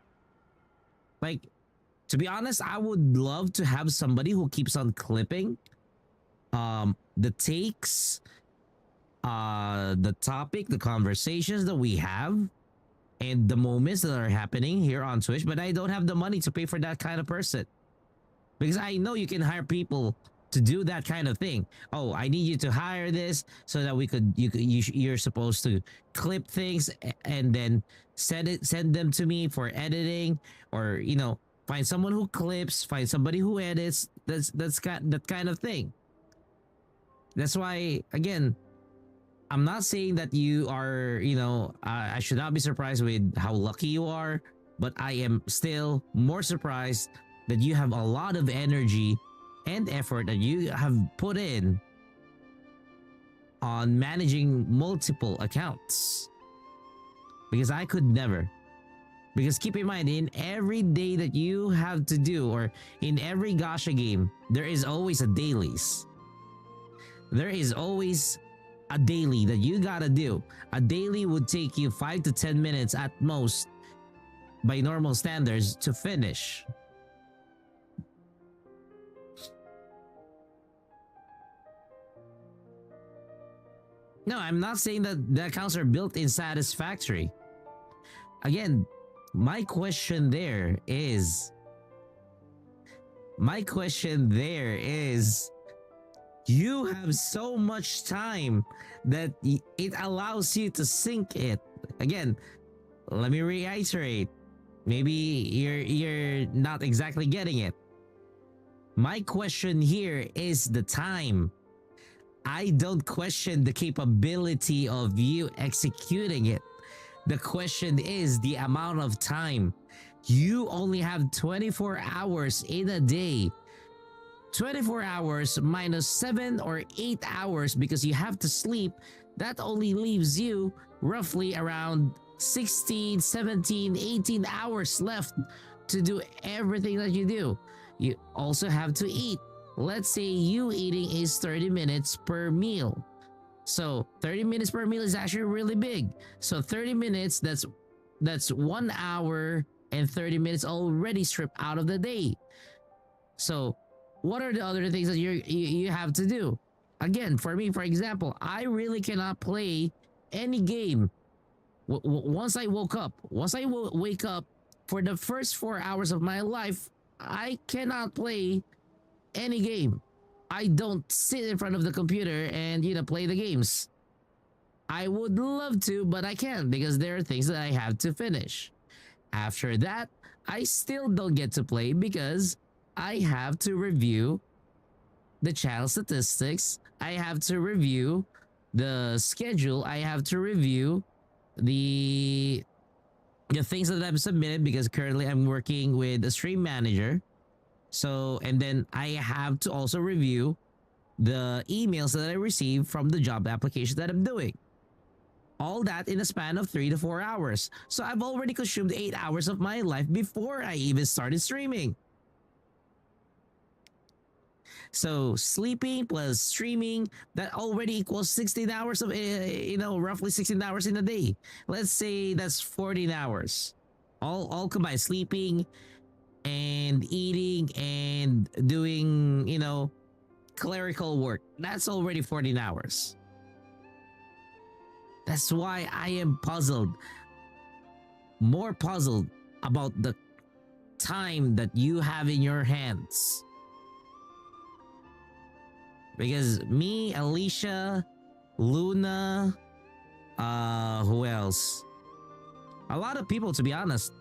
Like, to be honest, I would love to have somebody who keeps on clipping the takes, the topic, the conversations that we have, and the moments that are happening here on Twitch, but I don't have the money to pay for that kind of person. Because I know you can hire people to do that kind of thing. Oh, I need you to hire this so that you're supposed to clip things and then send them to me for editing, or, you know, find someone who clips, find somebody who edits. That's that kind of thing. That's why, again, I'm not saying that you are, you know, I should not be surprised with how lucky you are, but I am still more surprised that you have a lot of energy and effort that you have put in on managing multiple accounts. Because I could never. Because keep in mind, in every day that you have to do, or in every gacha game, there is always a dailies. There is always a daily that you gotta do. A daily would take you 5 to 10 minutes at most by normal standards to finish. No, I'm not saying that the accounts are built in satisfactory. Again, my question there is, you have so much time that it allows you to sync it. Again, let me reiterate. Maybe you're not exactly getting it. My question here is the time. I don't question the capability of you executing it. The question is the amount of time. You only have 24 hours in a day. 24 hours minus 7 or 8 hours because you have to sleep. That only leaves you roughly around 16, 17, 18 hours left to do everything that you do. You also have to eat. Let's say you eating is 30 minutes per meal. So 30 minutes per meal is actually really big. So 30 minutes, that's 1 hour and 30 minutes already stripped out of the day. So what are the other things that you have to do? Again, for me, for example, I really cannot play any game once I wake up for the first 4 hours of my life. I cannot play any game. I don't sit in front of the computer and, you know, play the games. I would love to, but I can't because there are things that I have to finish. After that, I still don't get to play because I have to review the channel statistics. I have to review the schedule. I have to review the things that I've submitted because currently I'm working with a stream manager. So, and then I have to also review the emails that I receive from the job application that I'm doing. all that in a span of 3 to 4 hours. So I've already consumed 8 hours of my life before I even started streaming. So sleeping plus streaming, that already equals 16 hours of, roughly 16 hours in a day. Let's say that's 14 hours. All combined, sleeping and eating and doing, clerical work. That's already 14 hours. That's why I am puzzled. More puzzled about the time that you have in your hands. Because me, Alicia, Luna, who else? A lot of people, to be honest.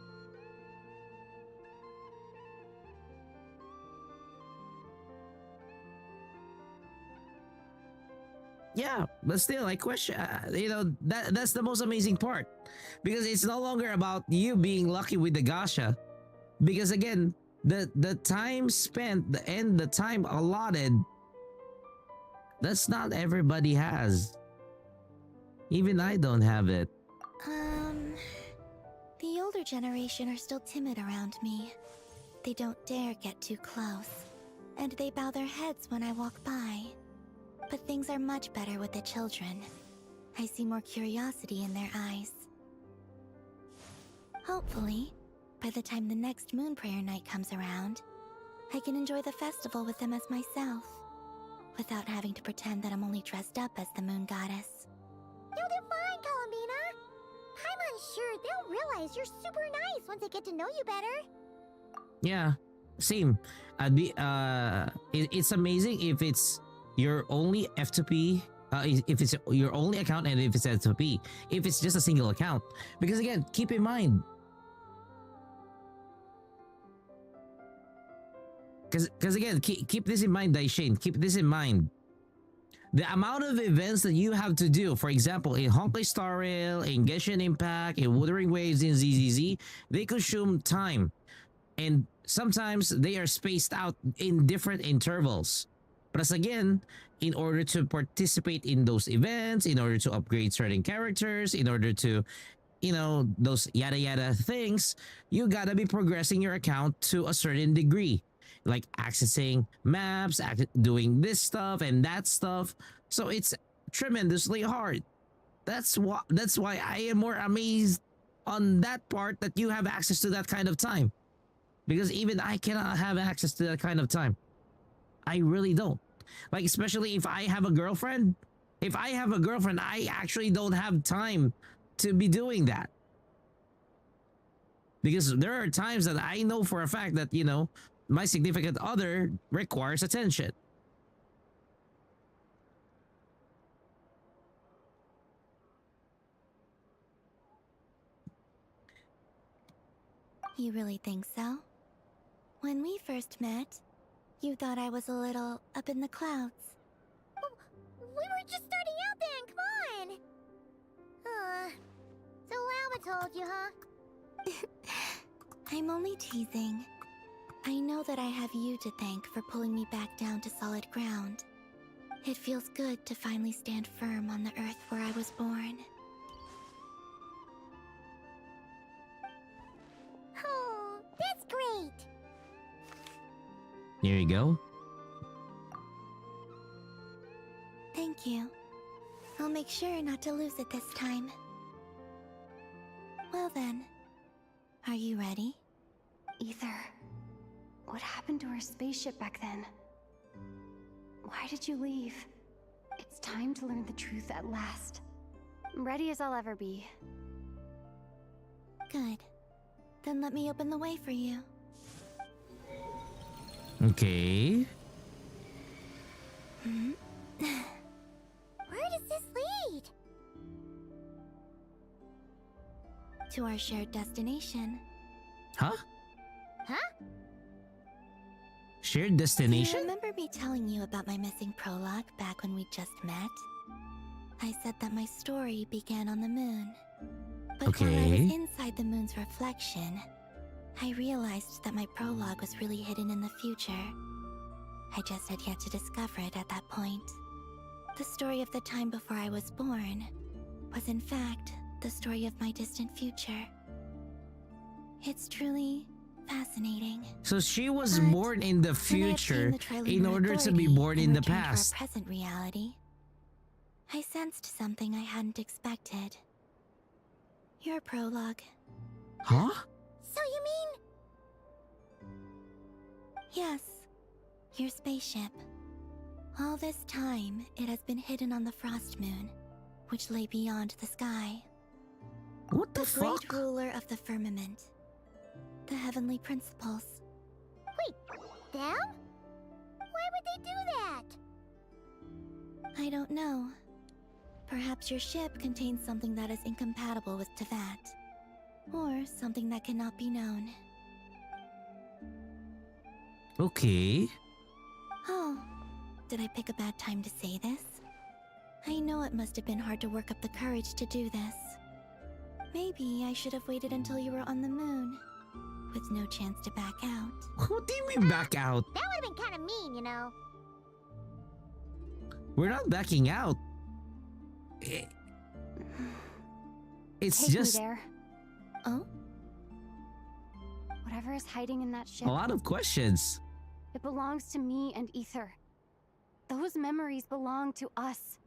Yeah, but still, I question. That's the most amazing part, because it's no longer about you being lucky with the gacha, because again, the time spent, the time allotted, that's not everybody has. Even I don't have it. The older generation are still timid around me. They don't dare get too close, and they bow their heads when I walk by. But things are much better with the children. I see more curiosity in their eyes. Hopefully, by the time the next Moon Prayer Night comes around, I can enjoy the festival with them as myself, without having to pretend that I'm only dressed up as the Moon Goddess. You'll do fine, Columbina. I'm sure they'll realize you're super nice once they get to know you better. Yeah, same. It's amazing if it's your only F2P, if it's your only account, and if it's F2P, if it's just a single account. Because again, keep in mind, because again, keep this in mind, Daishin, keep this in mind. The amount of events that you have to do, for example, in Honkai Star Rail, in Genshin Impact, in Wuthering Waves, in ZZZ, they consume time. And sometimes they are spaced out in different intervals. Plus again, in order to participate in those events, in order to upgrade certain characters, in order to, those yada yada things, you gotta be progressing your account to a certain degree. Like accessing maps, doing this stuff and that stuff. So it's tremendously hard. That's why I am more amazed on that part, that you have access to that kind of time. Because even I cannot have access to that kind of time. I really don't. Like, especially if I have a girlfriend. If I have a girlfriend, I actually don't have time to be doing that. Because there are times that I know for a fact that, my significant other requires attention. You really think so? When we first met, you thought I was a little up in the clouds. We were just starting out then, come on! So Llama told you, huh? I'm only teasing. I know that I have you to thank for pulling me back down to solid ground. It feels good to finally stand firm on the earth where I was born. Oh, that's great! Here you go. Thank you. I'll make sure not to lose it this time. Well then, are you ready? Ether, what happened to our spaceship back then? Why did you leave? It's time to learn the truth at last. Ready as I'll ever be. Good. Then let me open the way for you. Okay. Where does this lead? To our shared destination. Huh? Huh? Shared destination? Do you remember me telling you about my missing prologue back when we just met? I said that my story began on the moon. But while I was inside the moon's reflection, I realized that my prologue was really hidden in the future. I just had yet to discover it at that point. The story of the time before I was born, was in fact the story of my distant future. It's truly fascinating. So she was But born in the when I future obtained the Trilunar in order to be Authority born in and the returned past. to our present reality, I sensed something I hadn't expected. Your prologue. Huh? So you mean... Yes, your spaceship. All this time, it has been hidden on the Frost Moon, which lay beyond the sky. What the great ruler of the firmament. The heavenly principles. Wait, them? Why would they do that? I don't know. Perhaps your ship contains something that is incompatible with Teyvat. Or something that cannot be known. Okay. Oh, did I pick a bad time to say this? I know it must have been hard to work up the courage to do this. Maybe I should have waited until you were on the moon, with no chance to back out. What do you mean back out? That would have been kind of mean, you know. We're not backing out. It's Take just me there. Oh? Whatever is hiding in that ship. a lot of questions. It belongs to me and Ether. Those memories belong to us.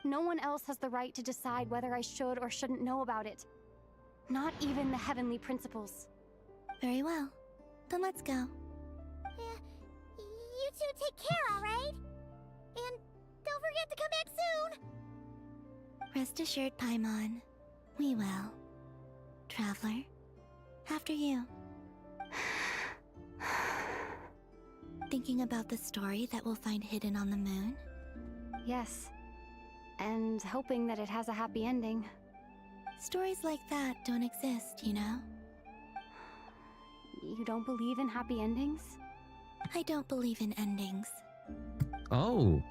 No one else has the right to decide whether I should or shouldn't know about it. Not even the heavenly principles. Very well. Then let's go. Yeah, you two take care, alright? And don't forget to come back soon! Rest assured, Paimon. We will. Traveler, after you. Thinking about the story that we'll find hidden on the moon? Yes. And hoping that it has a happy ending. Stories like that don't exist, you know? You don't believe in happy endings? I don't believe in endings. Oh.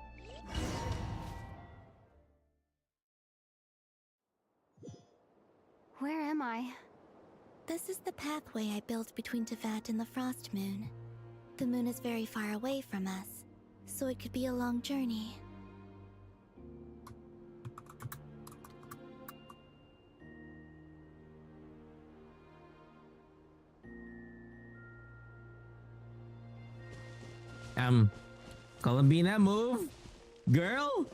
Where am I? This is the pathway I built between Teyvat and the Frost Moon. The moon is very far away from us, so it could be a long journey. Columbina, move! Girl!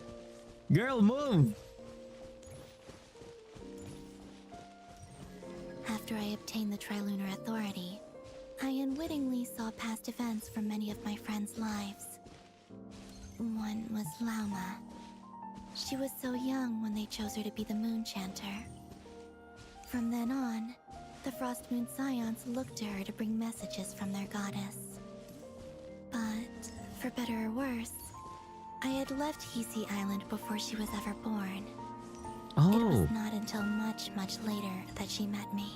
Girl, move! After I obtained the Trilunar Authority, I unwittingly saw past events from many of my friends' lives. One was Lauma. She was so young when they chose her to be the Moon Chanter. From then on, the Frost Moon Scions looked to her to bring messages from their goddess. But, for better or worse, I had left Hisi Island before she was ever born. Oh. It was not until much, much later that she met me.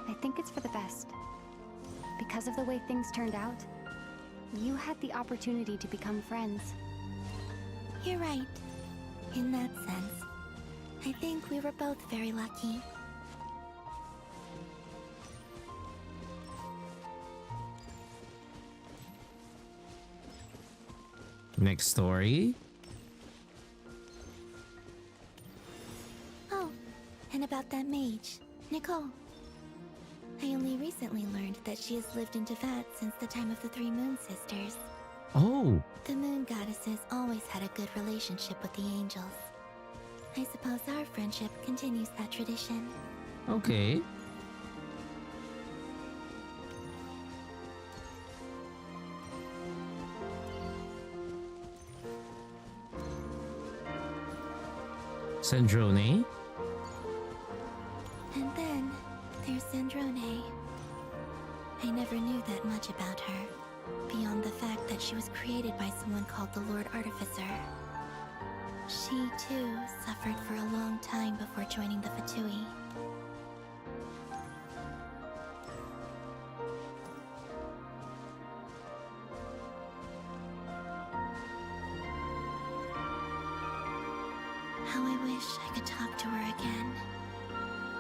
I think it's for the best. Because of the way things turned out, you had the opportunity to become friends. You're right. In that sense, I think we were both very lucky. Next story. Oh, and about that mage, Nicole. I only recently learned that she has lived in Teyvat since the time of the Three Moon Sisters. Oh. The Moon Goddesses always had a good relationship with the angels. I suppose our friendship continues that tradition. Okay. Sandrone. And then, there's Sandrone. I never knew that much about her, beyond the fact that she was created by someone called the Lord Artificer. She, too, suffered for a long time before joining the Fatui. How I wish I could talk to her again,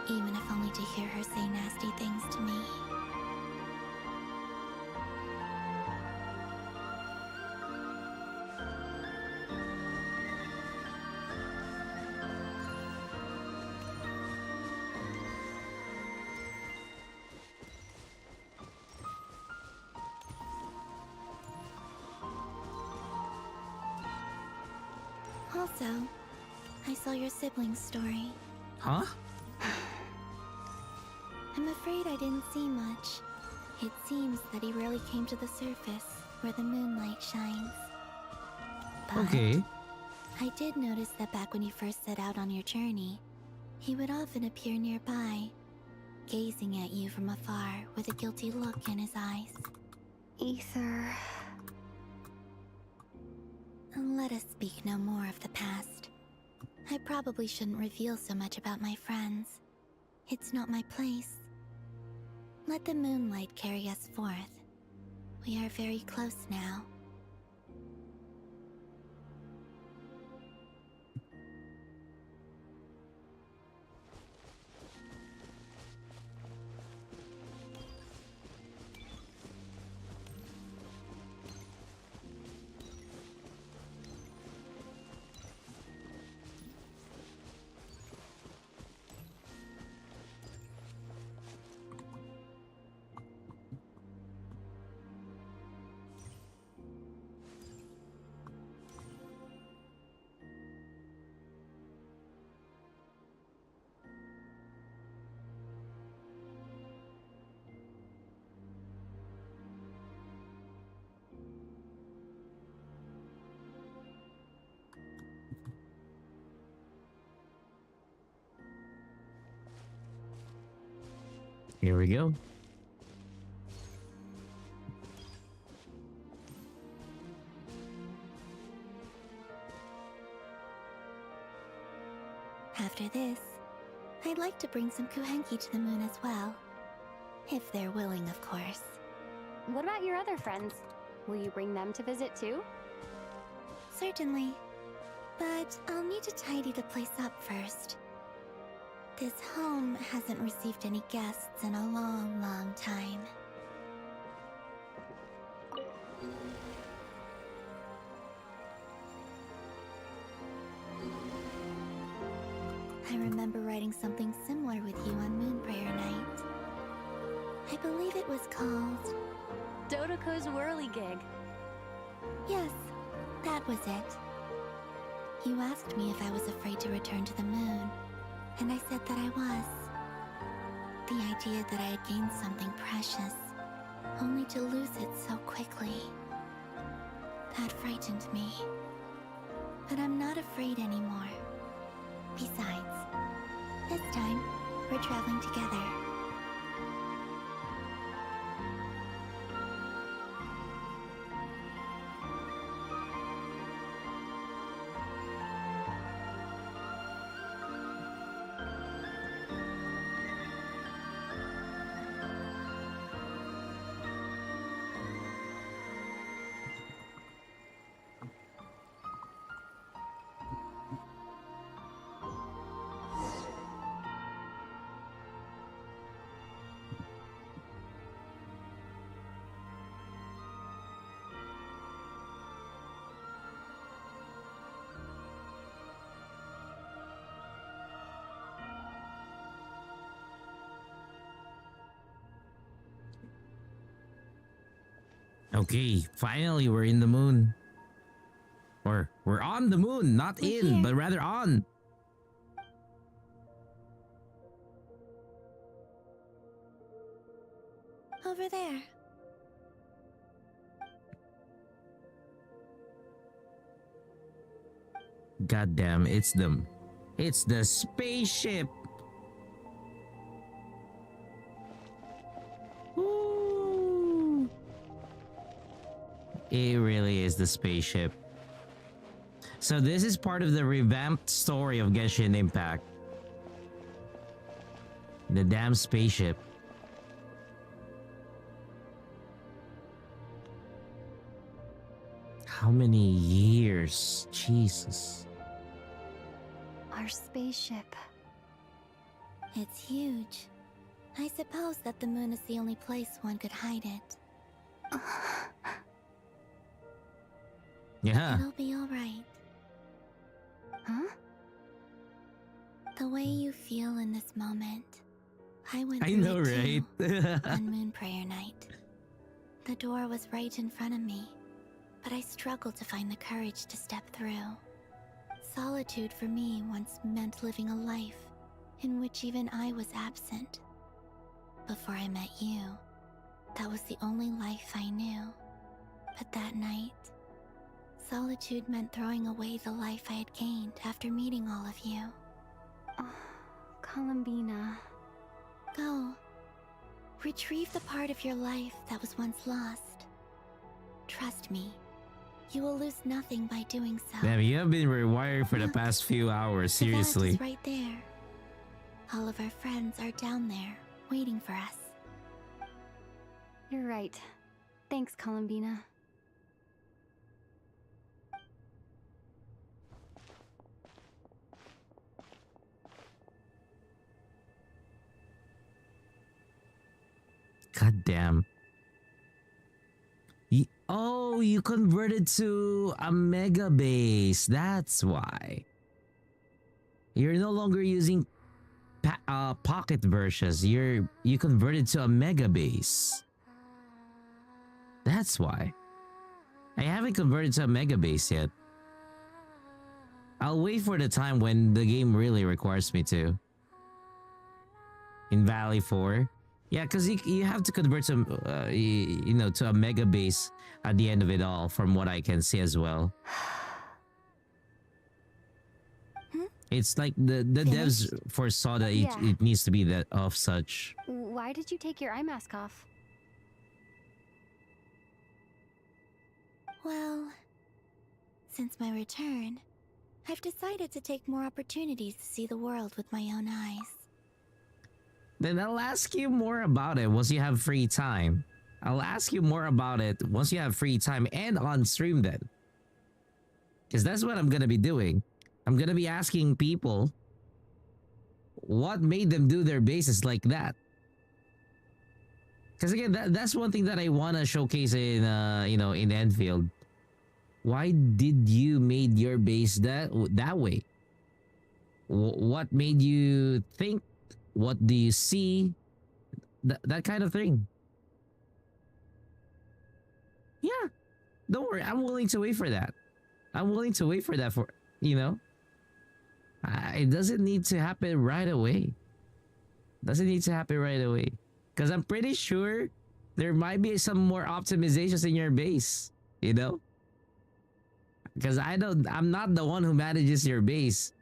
even if only to hear her say nasty things to me. Also, I saw your sibling's story. Huh? I'm afraid I didn't see much. It seems that he rarely came to the surface where the moonlight shines. But Okay. I did notice that back when you first set out on your journey, he would often appear nearby, gazing at you from afar with a guilty look in his eyes. Ether. Let us speak no more of the past. I probably shouldn't reveal so much about my friends. It's not my place. Let the moonlight carry us forth. We are very close now. Here we go. After this, I'd like to bring some Kuhenki to the moon as well. If they're willing, of course. What about your other friends? Will you bring them to visit too? Certainly. But I'll need to tidy the place up first. This home hasn't received any guests in a long, long time. I remember writing something similar with you on Moonprayer Night. I believe it was called... Dodoko's Whirligig. Yes, that was it. You asked me if I was afraid to return to the moon, and I said that I was. The idea that I had gained something precious, only to lose it so quickly. That frightened me. But I'm not afraid anymore. Besides, this time, we're traveling together. Okay, finally we're in the moon. Or we're on the moon, not We're in, here. but rather on. Over there. Goddamn, it's the spaceship. Ooh. It really is the spaceship. So this is part of the revamped story of Genshin Impact. The damn spaceship. How many years? Jesus. Our spaceship. It's huge. I suppose that the moon is the only place one could hide it. Yeah. It'll be alright. Huh? The way you feel in this moment, I went I through know, it right? too, on Moonprayer Night. The door was right in front of me, but I struggled to find the courage to step through. Solitude for me once meant living a life in which even I was absent. Before I met you, that was the only life I knew. But that night, solitude meant throwing away the life I had gained after meeting all of you. Oh, Columbina. Go. Retrieve the part of your life that was once lost. Trust me, you will lose nothing by doing so. Damn, you have been rewired for the past few hours, seriously. Is right there. All of our friends are down there, waiting for us. You're right. Thanks, Columbina. God damn. Oh, you converted to a mega base. That's why. You're no longer using pocket versions. You converted to a mega base. That's why. I haven't converted to a mega base yet. I'll wait for the time when the game really requires me to. In Valley 4. Yeah, because you have to convert to, to a mega base at the end of it all, from what I can see as well. It's like the devs foresaw that it needs to be that of such. Why did you take your eye mask off? Well, since my return, I've decided to take more opportunities to see the world with my own eyes. Then I'll ask you more about it once you have free time. I'll ask you more about it once you have free time and on stream then. Because that's what I'm going to be doing. I'm going to be asking people what made them do their bases like that. Because again, that's one thing that I want to showcase in, in Enfield. Why did you made your base that way? What made you think? What do you see? That kind of thing. Yeah. Don't worry. I'm willing to wait for that. I'm willing to wait for that for, it doesn't need to happen right away. Doesn't need to happen right away. Because I'm pretty sure there might be some more optimizations in your base. Because I'm not the one who manages your base.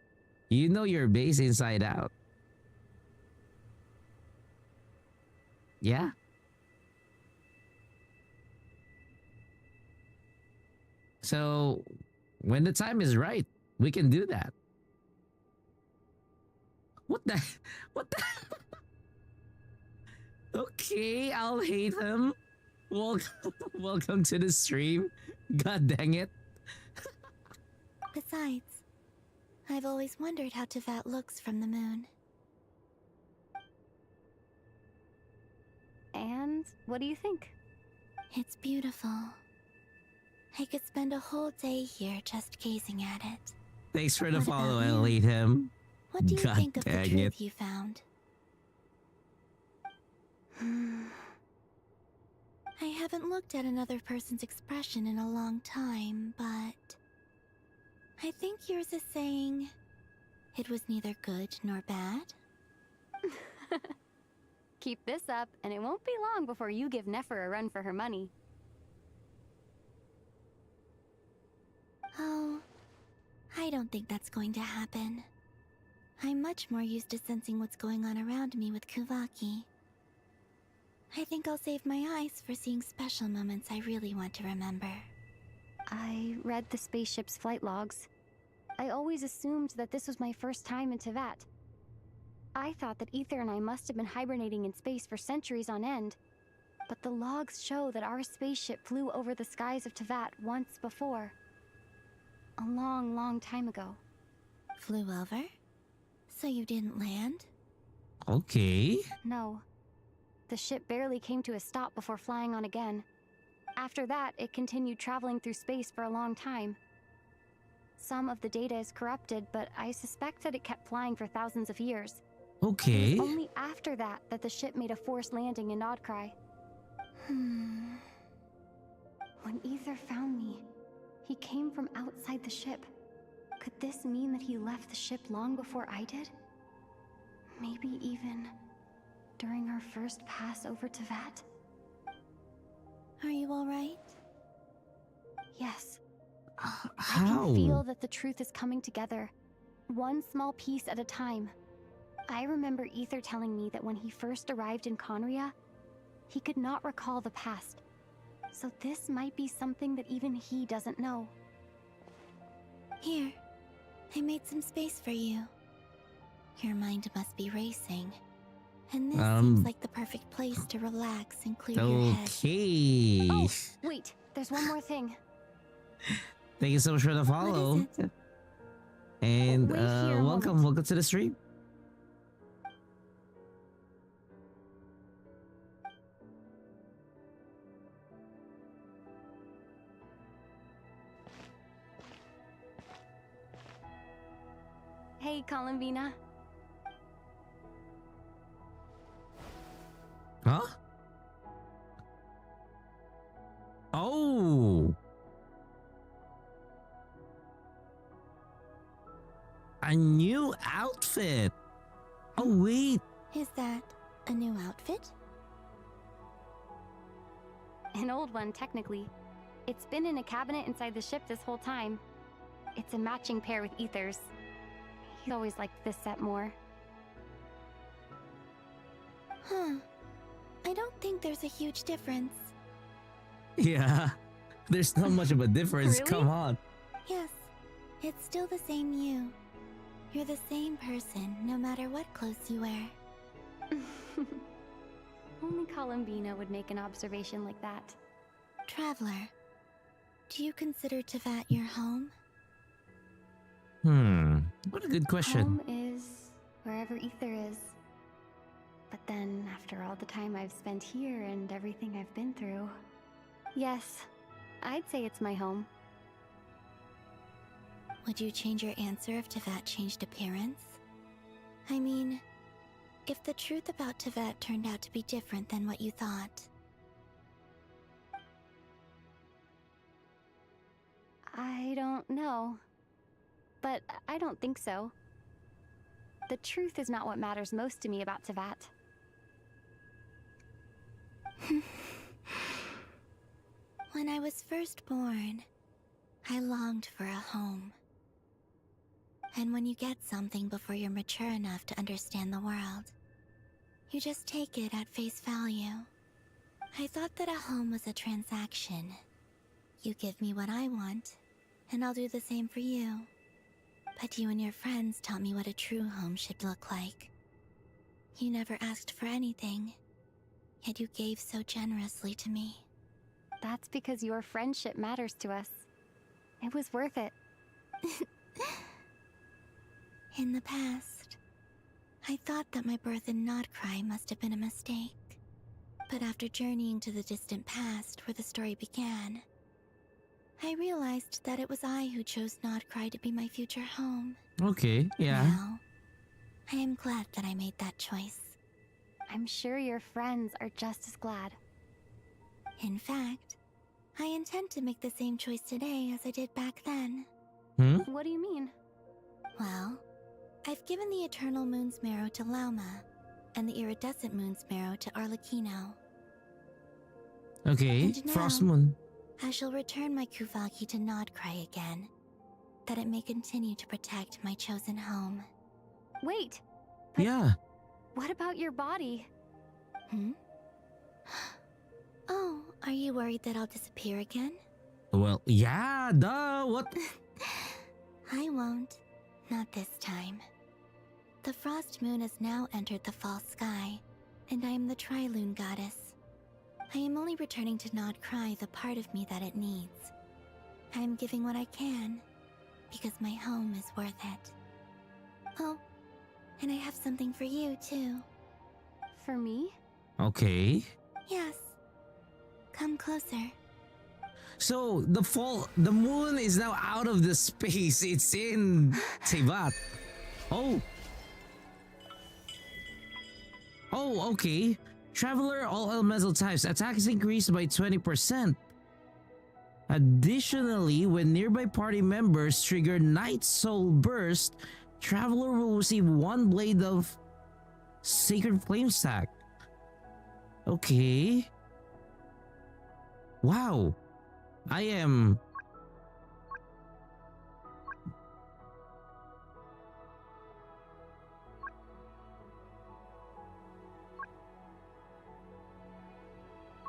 You know your base inside out. Yeah. So, when the time is right, we can do that. What the? Okay, I'll hate him. Welcome to the stream. God dang it. Besides, I've always wondered how Tevat looks from the moon. And what do you think? It's beautiful. I could spend a whole day here just gazing at it. Thanks for the follow, I'll hate him. What do you think of the truth you found? I haven't looked at another person's expression in a long time, but I think yours is saying it was neither good nor bad. Keep this up, and it won't be long before you give Nefer a run for her money. Oh, I don't think that's going to happen. I'm much more used to sensing what's going on around me with Kuvaki. I think I'll save my eyes for seeing special moments I really want to remember. I read the spaceship's flight logs. I always assumed that this was my first time in Tevat. I thought that Ether and I must have been hibernating in space for centuries on end. But the logs show that our spaceship flew over the skies of Tevat once before. A long, long time ago. Flew over? So you didn't land? Okay. No. The ship barely came to a stop before flying on again. After that, it continued traveling through space for a long time. Some of the data is corrupted, but I suspect that it kept flying for thousands of years. Okay. It was only after that that the ship made a forced landing in Nodkrai. When Ether found me, he came from outside the ship. Could this mean that he left the ship long before I did? Maybe even during our first pass over to Vat? Are you alright? Yes. How? I can feel that the truth is coming together, one small piece at a time. I remember Ether telling me that when he first arrived in Conria, he could not recall the past. So this might be something that even he doesn't know. Here, I made some space for you. Your mind must be racing. And this seems like the perfect place to relax and clear your head. Okay. Oh, wait, there's one more thing. Thank you so much for the follow. And Wait here a welcome to the stream. Hey, Columbina. Huh? Oh. A new outfit. Oh, wait. Is that a new outfit? An old one, technically. It's been in a cabinet inside the ship this whole time. It's a matching pair with Ether's. He always liked this set more. Huh. I don't think there's a huge difference. Yeah. There's not much of a difference. Really? Come on. Yes, it's still the same you. You're the same person, no matter what clothes you wear. Only Columbina would make an observation like that. Traveler, do you consider Tevat your home? What a good question. Home is wherever Ether is. But then, after all the time I've spent here and everything I've been through, yes, I'd say it's my home. Would you change your answer if Tevat changed appearance? I mean, if the truth about Tevat turned out to be different than what you thought. I don't know. But I don't think so. The truth is not what matters most to me about Tevat. When I was first born, I longed for a home. And when you get something before you're mature enough to understand the world, you just take it at face value. I thought that a home was a transaction. You give me what I want, and I'll do the same for you. But you and your friends taught me what a true home should look like. You never asked for anything, yet you gave so generously to me. That's because your friendship matters to us. It was worth it. In the past, I thought that my birth in Nodkrai must have been a mistake. But after journeying to the distant past where the story began, I realized that it was I who chose Nodkrai to be my future home. Okay, yeah. Now, I am glad that I made that choice. I'm sure your friends are just as glad. In fact, I intend to make the same choice today as I did back then. What do you mean? Well, I've given the Eternal Moon's Marrow to Lauma, and the Iridescent Moon's Marrow to Arlecchino. Okay, And now, Frost Moon. I shall return my Kuvagi to Nodkrai again, that it may continue to protect my chosen home. Wait! Yeah. What about your body? Oh, are you worried that I'll disappear again? Well, yeah, duh, what? I won't. Not this time. The Frost Moon has now entered the fall sky, and I am the Trilune Goddess. I am only returning to Nodkrai the part of me that it needs. I am giving what I can, because my home is worth it. Oh, and I have something for you, too. For me? Okay. Yes. Come closer. So the moon is now out of the space. It's in Tevat. Oh. Oh, okay. Traveler, all elemental types. Attack is increased by 20%. Additionally, when nearby party members trigger Night Soul Burst, Traveler will receive 1 blade of Sacred Flame Sack. Okay. Wow. I am...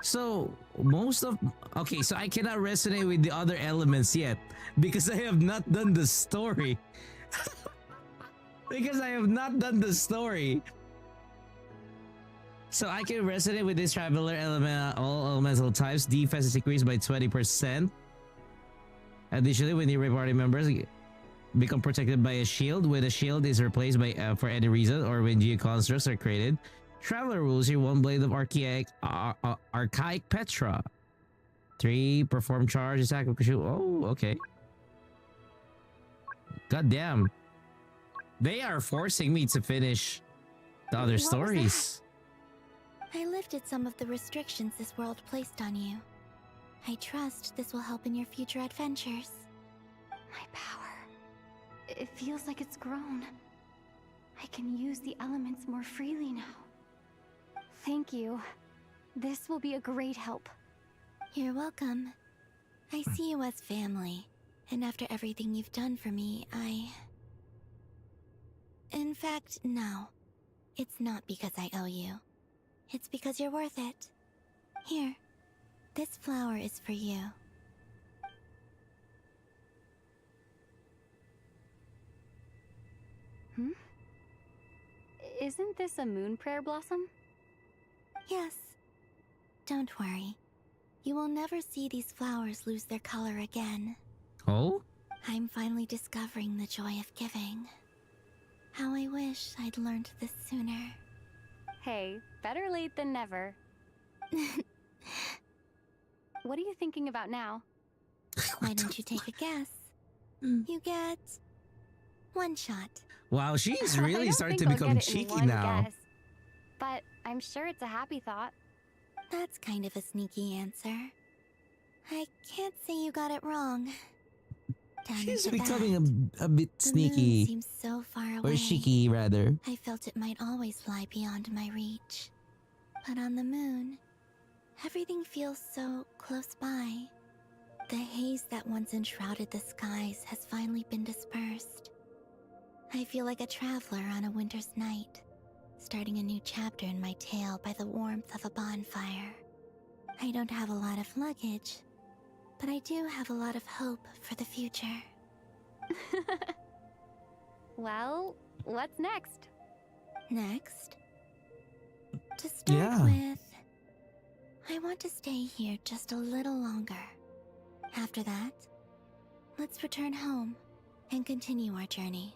So, most of... Okay, so I cannot resonate with the other elements yet because I have not done the story. Because I have not done the story. So I can resonate with this Traveler element. All elemental types defense is increased by 20%. Additionally, when nearby party members become protected by a shield, when a shield is replaced by for any reason, or when geo constructs are created, Traveler will receive 1 blade of Archaic Petra. 3 perform charge attack. Oh, okay. God damn. They are forcing me to finish the other stories. I lifted some of the restrictions this world placed on you. I trust this will help in your future adventures. My power. It feels like it's grown. I can use the elements more freely now. Thank you. This will be a great help. You're welcome. I see you as family, and after everything you've done for me, In fact, no. It's not because I owe you. It's because you're worth it. Here, this flower is for you. Isn't this a moon prayer blossom? Yes. Don't worry. You will never see these flowers lose their color again. Oh? I'm finally discovering the joy of giving. How I wish I'd learned this sooner. Hey, better late than never. What are you thinking about now? Why don't you take a guess? You get 1 shot. Wow, she's really starting to I'll become get it in cheeky one now. guess, but I'm sure it's a happy thought. That's kind of a sneaky answer. I can't say you got it wrong. Down She's into becoming a bit the sneaky. moon seems so far away. Or cheeky, rather. I felt it might always lie beyond my reach. But on the moon, everything feels so close by. The haze that once enshrouded the skies has finally been dispersed. I feel like a traveler on a winter's night, starting a new chapter in my tale by the warmth of a bonfire. I don't have a lot of luggage, but I do have a lot of hope for the future. Well, what's next? Next? To start with, I want to stay here just a little longer. After that, let's return home and continue our journey.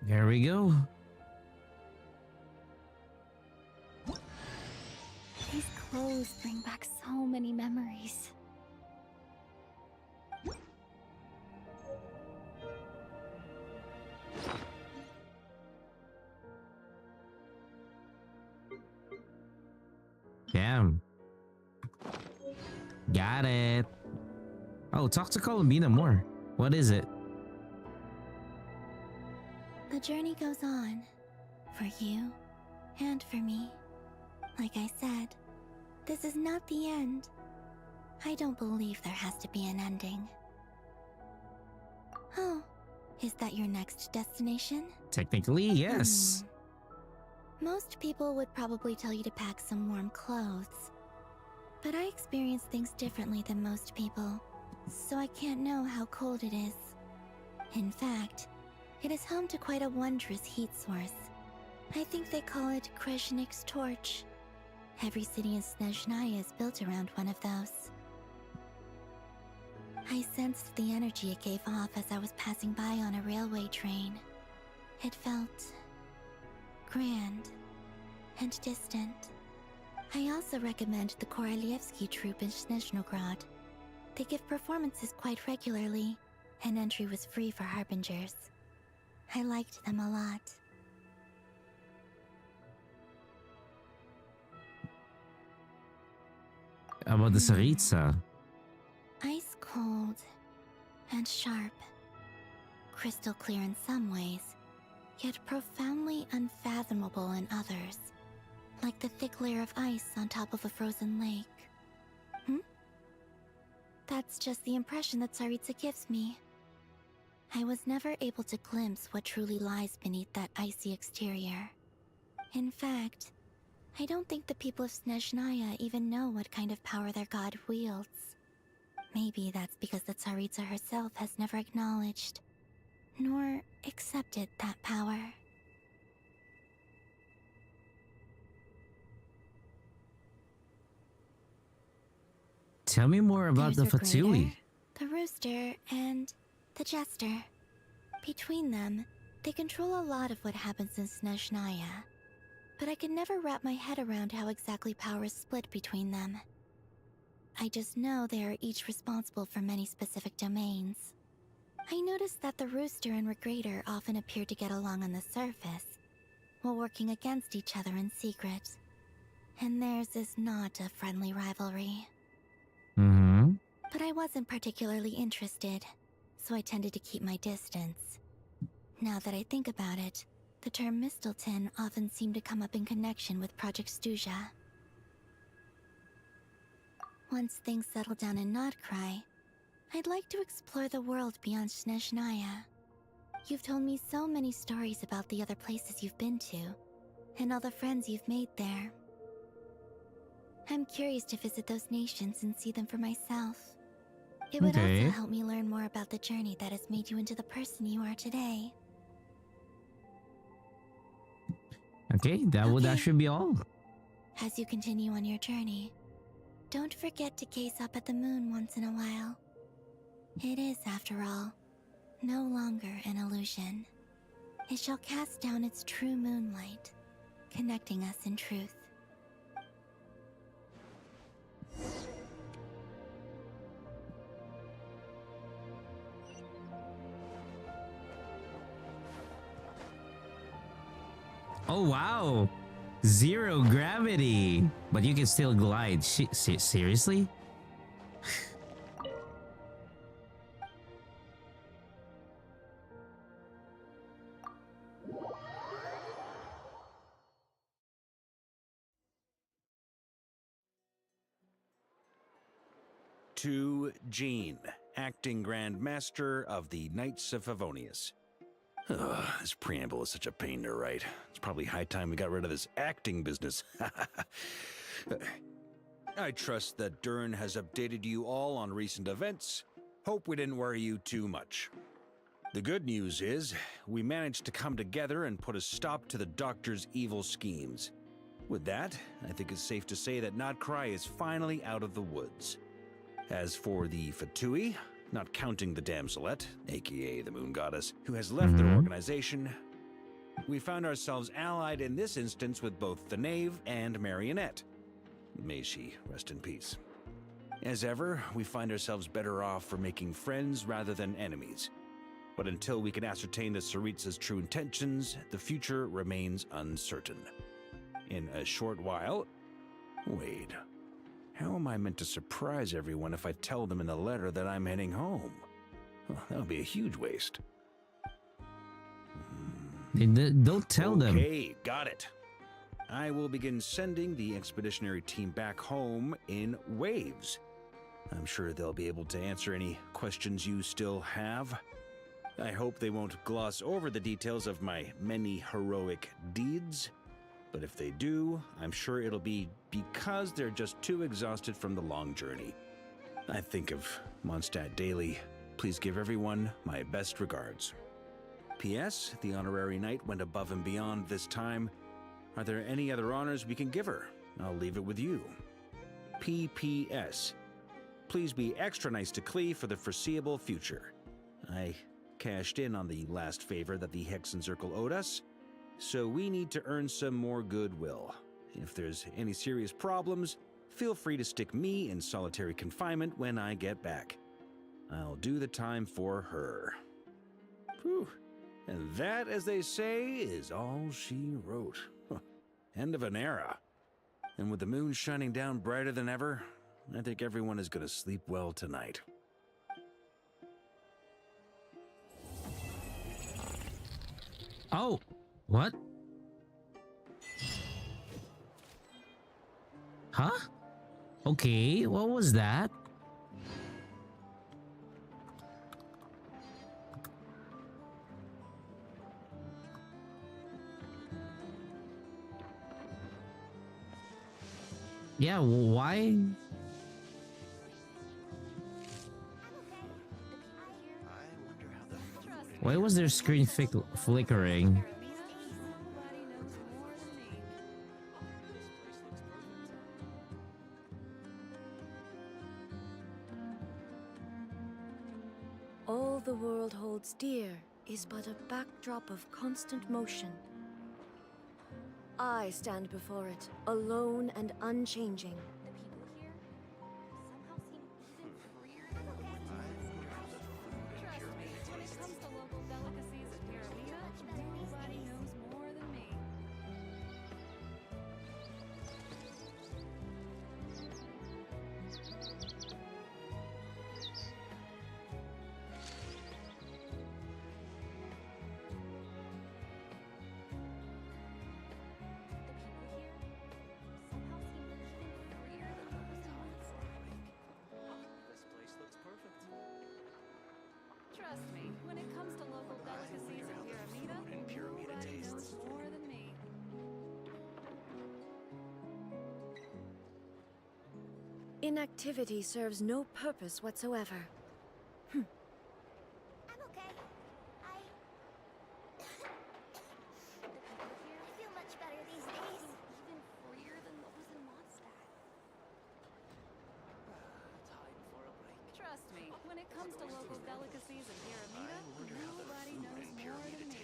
There we go. These clothes bring back so many memories. Damn. Got it. Oh, talk to Columbina more. What is it? The journey goes on, for you and for me. Like I said, this is not the end. I don't believe there has to be an ending. Oh, is that your next destination? Technically, yes. Most people would probably tell you to pack some warm clothes. But I experience things differently than most people, so I can't know how cold it is. In fact, it is home to quite a wondrous heat source. I think they call it Kreshnik's torch. Every city in Snezhnaya is built around one of those. I sensed the energy it gave off as I was passing by on a railway train. It felt grand and distant. I also recommend the Korolievsky troupe in Snezhnograd. They give performances quite regularly, and entry was free for harbingers. I liked them a lot. about the Saritsa? Ice cold and sharp. Crystal clear in some ways, yet profoundly unfathomable in others. Like the thick layer of ice on top of a frozen lake. That's just the impression that Saritsa gives me. I was never able to glimpse what truly lies beneath that icy exterior. In fact, I don't think the people of Snezhnaya even know what kind of power their god wields. Maybe that's because the Tsaritsa herself has never acknowledged, nor accepted that power. Tell me more about There's the her Fatui. grader, the rooster, and the jester. Between them, they control a lot of what happens in Snezhnaya. But I could never wrap my head around how exactly power is split between them. I just know they are each responsible for many specific domains. I noticed that the rooster and Regrader often appear to get along on the surface, while working against each other in secret. And theirs is not a friendly rivalry. But I wasn't particularly interested, so I tended to keep my distance. Now that I think about it, the term Mistelton often seemed to come up in connection with Project Stuja. Once things settle down in Nodkrai, I'd like to explore the world beyond Snezhnaya. You've told me so many stories about the other places you've been to, and all the friends you've made there. I'm curious to visit those nations and see them for myself. It would also help me learn more about the journey that has made you into the person you are today. Okay, that would actually be all. As you continue on your journey, don't forget to gaze up at the moon once in a while. It is, after all, no longer an illusion. It shall cast down its true moonlight, connecting us in truth. Oh wow, 0 gravity, but you can still glide. Seriously? To Jean, acting Grand Master of the Knights of Favonius. Ugh, this preamble is such a pain to write. It's probably high time we got rid of this acting business. I trust that Dern has updated you all on recent events. Hope we didn't worry you too much. The good news is, we managed to come together and put a stop to the Doctor's evil schemes. With that, I think it's safe to say that Nodkrai is finally out of the woods. As for the Fatui, not counting the Damselette, aka the Moon Goddess, who has left their organization, we found ourselves allied in this instance with both the Knave and Marionette. May she rest in peace. As ever, we find ourselves better off for making friends rather than enemies. But until we can ascertain the Saritsa's true intentions, the future remains uncertain. In a short while... Wait... How am I meant to surprise everyone if I tell them in the letter that I'm heading home? Well, that would be a huge waste. Don't tell them. Okay, got it. I will begin sending the expeditionary team back home in waves. I'm sure they'll be able to answer any questions you still have. I hope they won't gloss over the details of my many heroic deeds. But if they do, I'm sure it'll be because they're just too exhausted from the long journey. I think of Mondstadt daily. Please give everyone my best regards. P.S. The honorary knight went above and beyond this time. Are there any other honors we can give her? I'll leave it with you. P.P.S. Please be extra nice to Klee for the foreseeable future. I cashed in on the last favor that the Hexen Circle owed us, so we need to earn some more goodwill. If there's any serious problems, feel free to stick me in solitary confinement when I get back. I'll do the time for her. Whew. And that, as they say, is all she wrote. End of an era. And with the moon shining down brighter than ever, I think everyone is gonna sleep well tonight. Oh, what? Huh? Okay, what was that? Yeah, why? Why was their screen flickering? All the world holds dear is but a backdrop of constant motion. I stand before it, alone and unchanging. Trust me, when it comes to local delicacies in Pyramida, nobody knows more than me. Inactivity serves no purpose whatsoever. I'm okay. I feel much better these days. Even freer than those in Mondstadt. Time for a break. Trust me, when it comes to local delicacies in Pyramida, nobody knows more than me.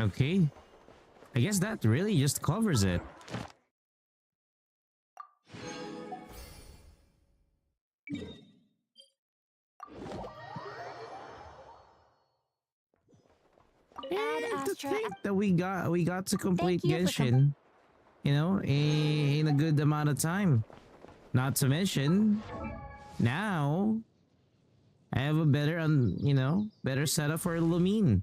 Okay. I guess that really just covers it. To think that we got to complete Genshin, you know, in a good amount of time. Not to mention, now I have a better, better setup for Lumine.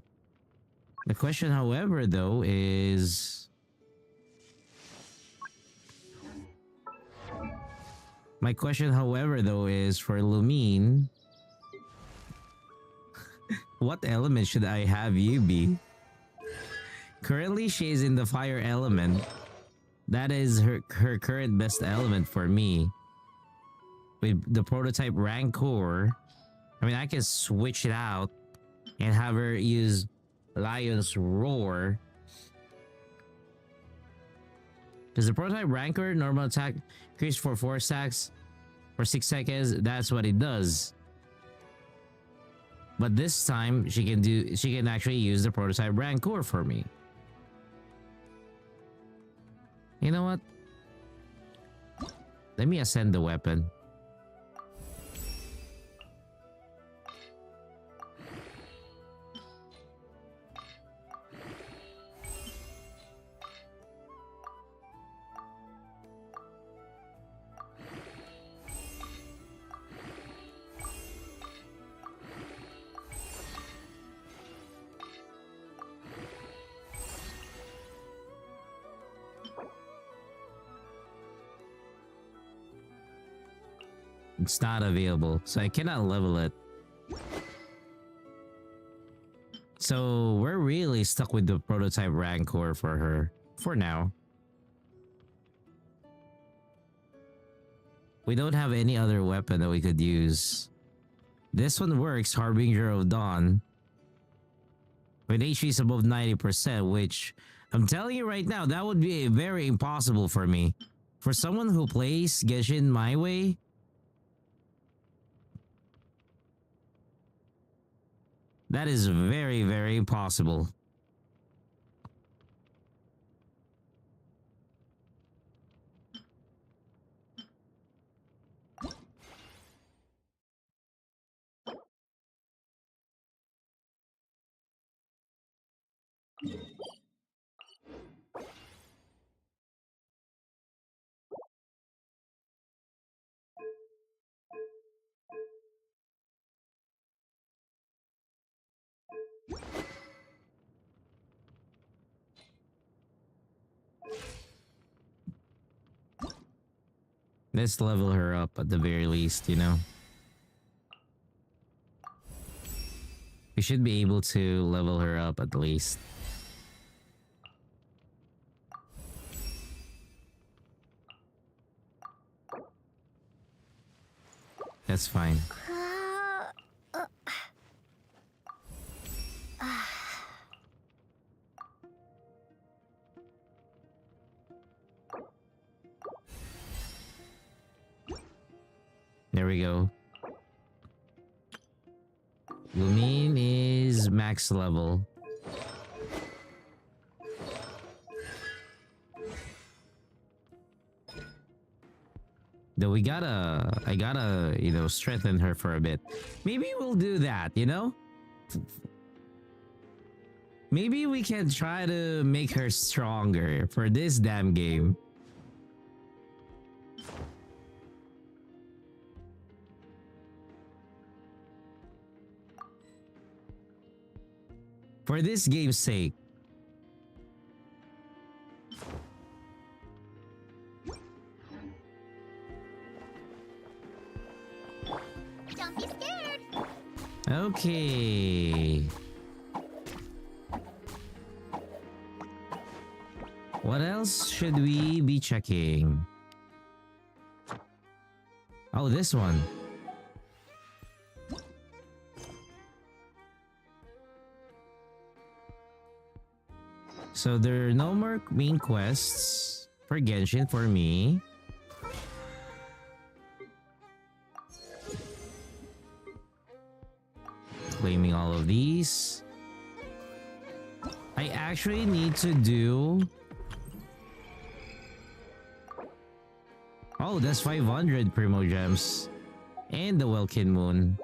The question, however, though, is for Lumine, what element should I have you be? Currently, she is in the fire element. That is her current best element for me. With the prototype Rancor, I mean, I can switch it out and have her use Lion's Roar. Because the prototype Rancor normal attack increase for 4 stacks for 6 seconds. That's what it does. But this time she can actually use the prototype Rancor for me. You know what? Let me ascend the weapon. It's not available, so I cannot level it. So we're really stuck with the prototype Rancor for her, for now. We don't have any other weapon that we could use. This one works, Harbinger of Dawn. With HPs above 90%, which I'm telling you right now, that would be very impossible for me. For someone who plays Genshin my way, that is very, very impossible. Let's level her up at the very least, you know? We should be able to level her up at least. That's fine. There we go. Lumine is max level. Though I gotta, you know, strengthen her for a bit. Maybe we'll do that, you know? Maybe we can try to make her stronger for this damn game. For this game's sake. Don't be scared. Okay. What else should we be checking? Oh, this one. So there are no more main quests for Genshin for me. Claiming all of these. I actually need to do... Oh, that's 500 Primo Gems. And the Welkin Moon.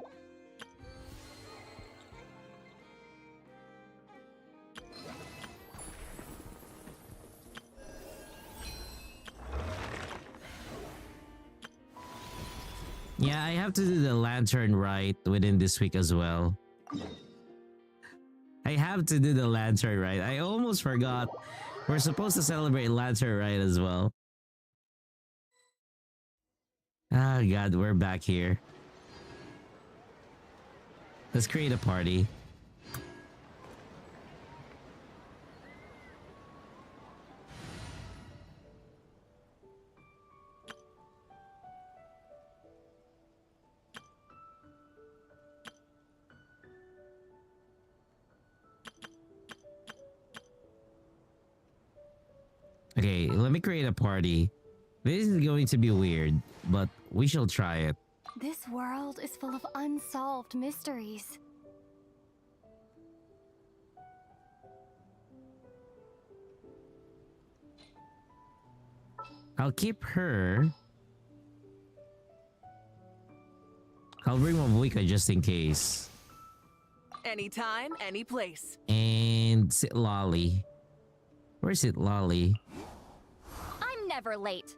Yeah, I have to do the lantern rite within this week as well. I have to do the lantern rite. I almost forgot. We're supposed to celebrate lantern rite as well. Ah, God, we're back here. Let's create a party. Okay, let me create a party. This is going to be weird, but we shall try it. This world is full of unsolved mysteries. I'll keep her. I'll bring Mabuika just in case. Anytime, any place. And Sit Lolly. Where's It Lolly? I'm never late.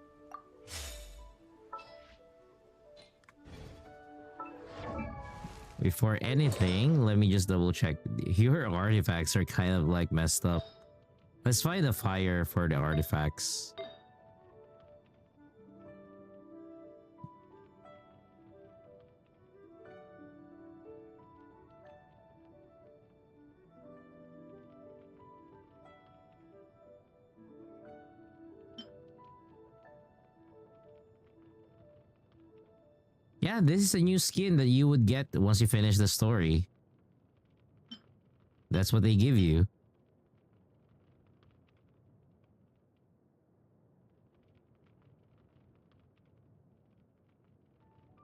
Before anything, let me just double check. Your artifacts are kind of like messed up. Let's find a fire for the artifacts. Yeah, this is a new skin that you would get once you finish the story. That's what they give you.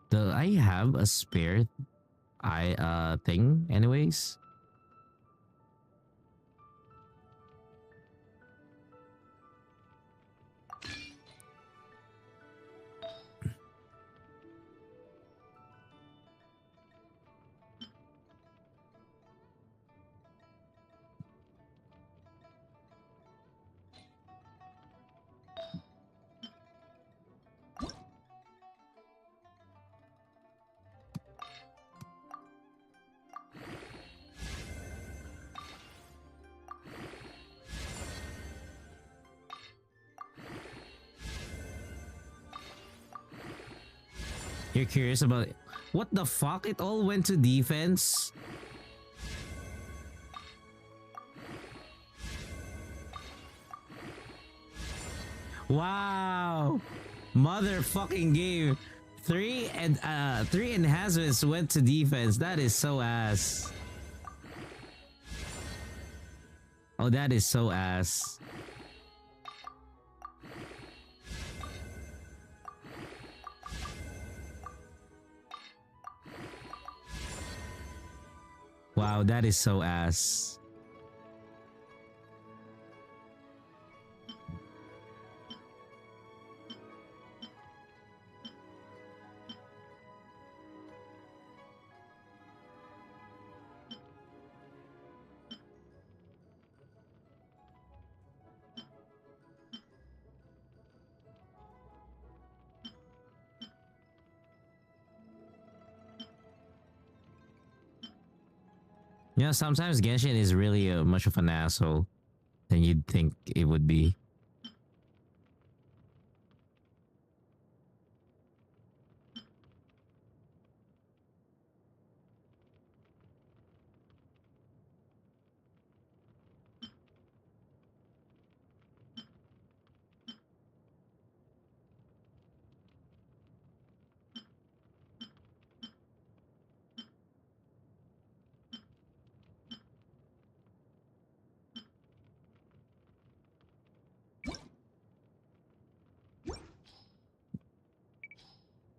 Do I have a spare thing anyways? You're curious about it. What the fuck? It all went to defense? Wow. Motherfucking game. Three enhancements went to defense. That is so ass. Oh, that is so ass. Wow, that is so ass. You know, sometimes Genshin is really much of an asshole than you'd think it would be.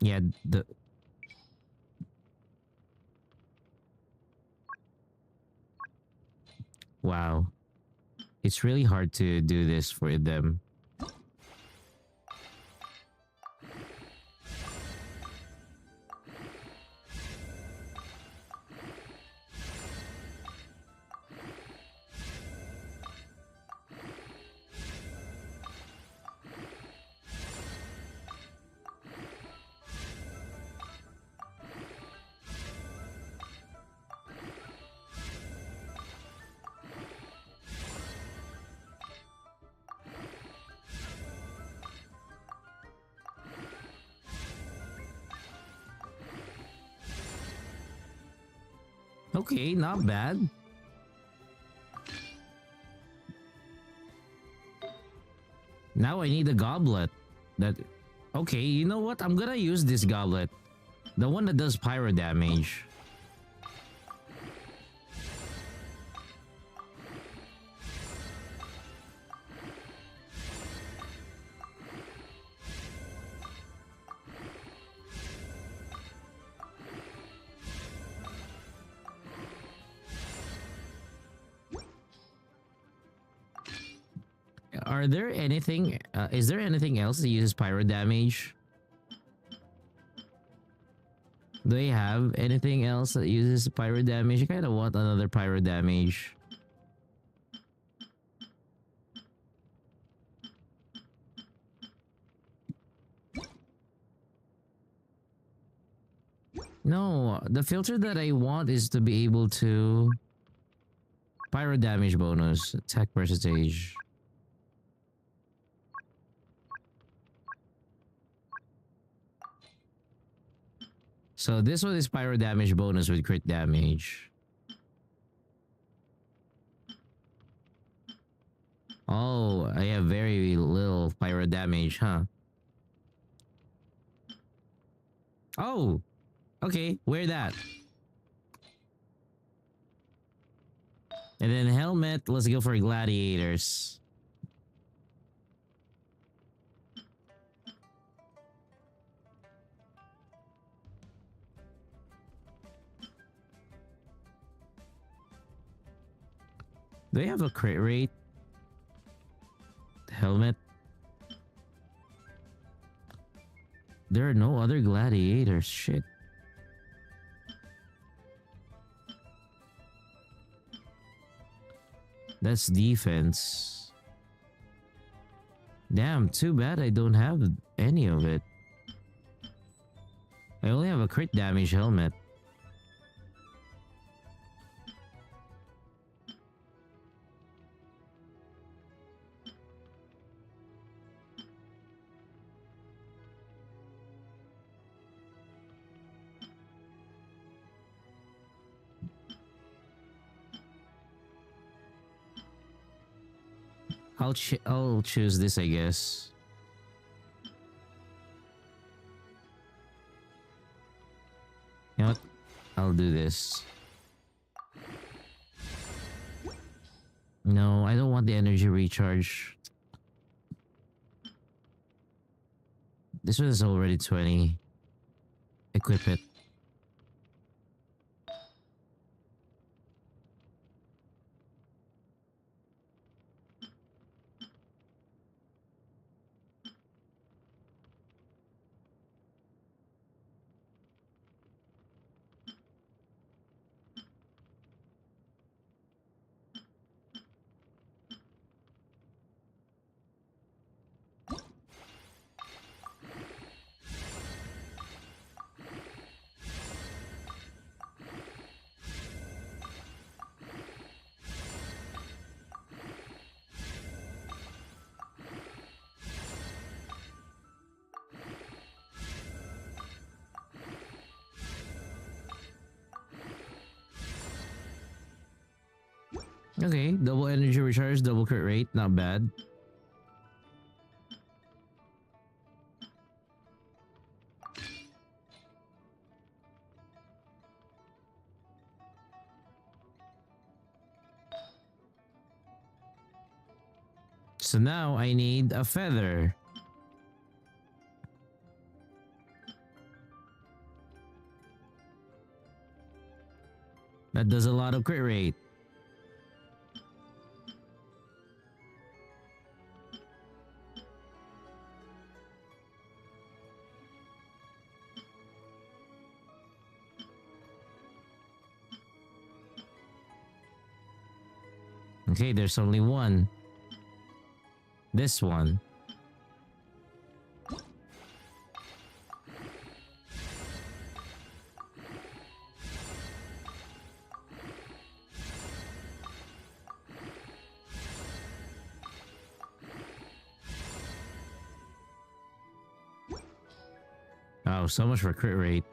Yeah, the wow. It's really hard to do this for them. Okay, not bad. Now I need a goblet. That okay, you know what? I'm gonna use this goblet. The one that does pyro damage. Are there anything is there anything else that uses pyro damage? Do they have anything else that uses pyro damage? I kind of want another pyro damage. No, the filter that I want is to be able to pyro damage bonus, attack percentage. So this one is pyro damage bonus with crit damage. Oh, I have very little pyro damage, huh? Oh, okay, wear that. And then helmet, let's go for gladiators. Do they have a crit rate? Helmet? There are no other gladiators, shit. That's defense. Damn, too bad I don't have any of it. I only have a crit damage helmet. I'll choose this, I guess. You know what? I'll do this. No, I don't want the energy recharge. This one is already 20. Equip it. Okay, double energy recharge, double crit rate, not bad. So now I need a feather. That does a lot of crit rate. Okay, there's only one. This one. Oh, so much for crit rate.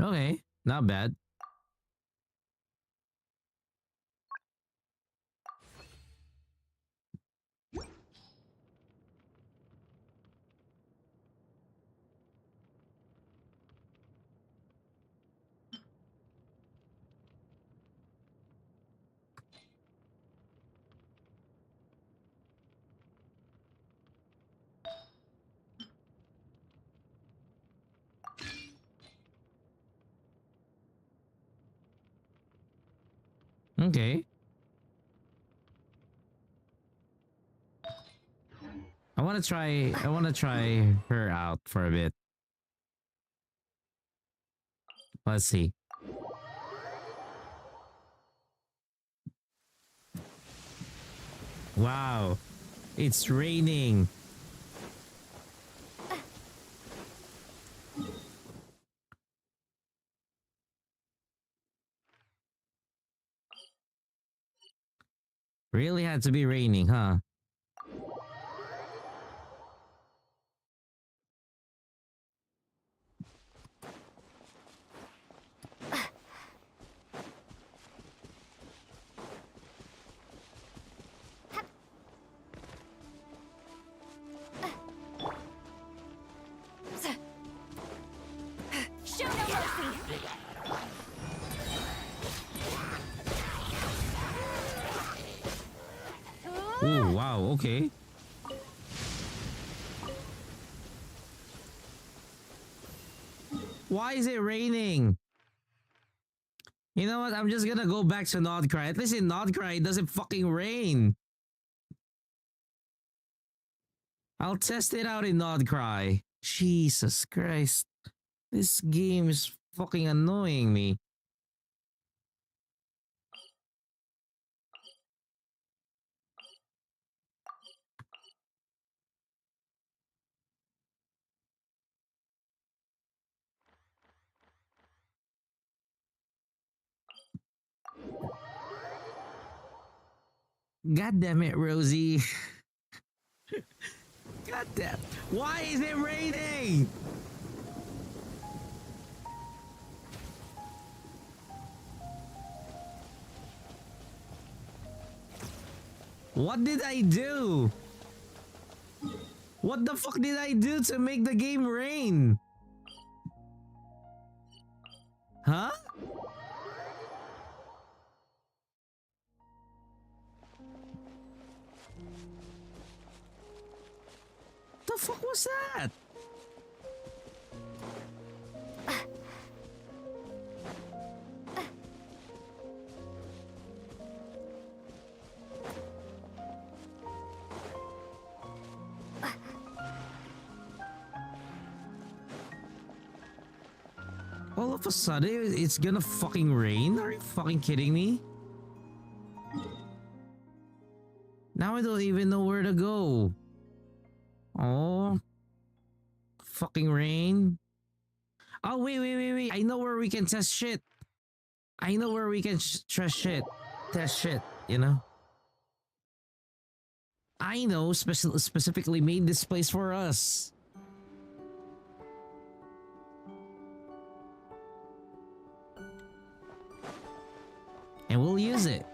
Okay, not bad. Okay. I want to try her out for a bit. Let's see. Wow. It's raining. Really had to be raining, huh? Show no mercy! Oh, wow, okay. Why is it raining? You know what? I'm just gonna go back to Nodkrai. At least in Nodkrai, it doesn't fucking rain. I'll test it out in Nodkrai. Jesus Christ. This game is fucking annoying me. God damn it, Rosie. God damn. Why is it raining? What did I do? What the fuck did I do to make the game rain? Huh? The fuck was that? All of a sudden, it's gonna fucking rain? Are you fucking kidding me? Now I don't even know where to go. Oh. Fucking rain. Oh, wait. I know where we can test shit. I know where we can test shit. Test shit, you know? I know specifically made this place for us. And we'll use it.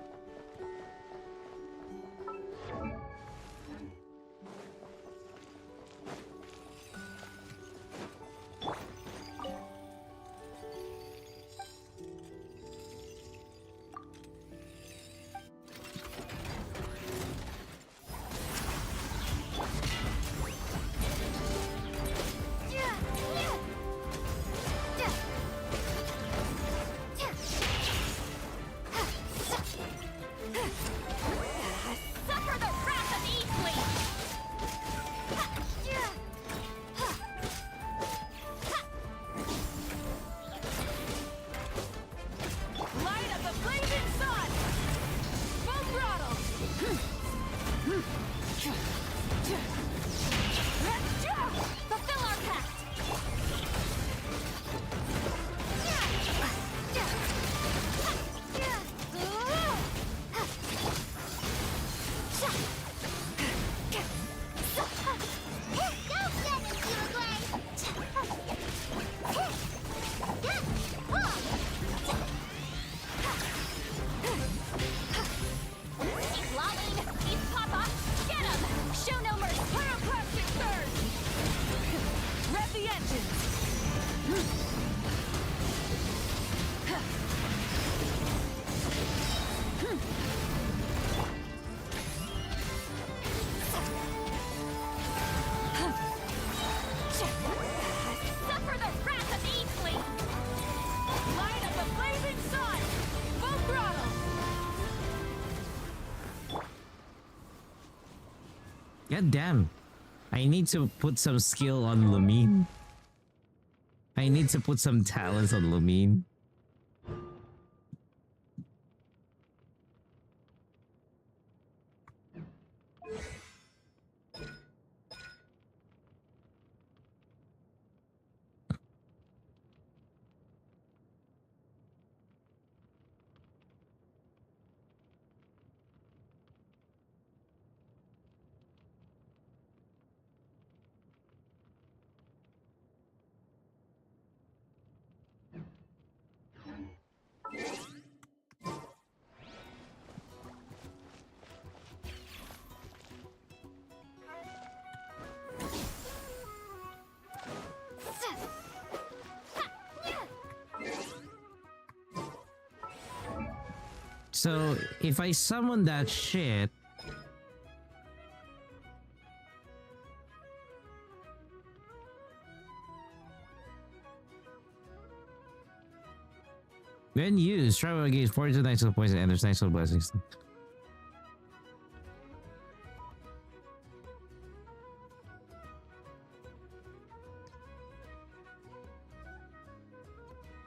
Suffer the wrath of Eastling! Light of the blazing sun! Full throttle! Fulfill our pact! Keep lolling! Keep Papa! Get him! Show no mercy! Pyroclastic surge! Rev the engines! Suffer the wrath of Eastling! Light of the blazing sun! Full throttle! God damn. I need to put some skill on Lumine. I need to put some talents on Lumine. So if I summon that shit, when used, travel against 42 nice soul points and enters nice soul blessings.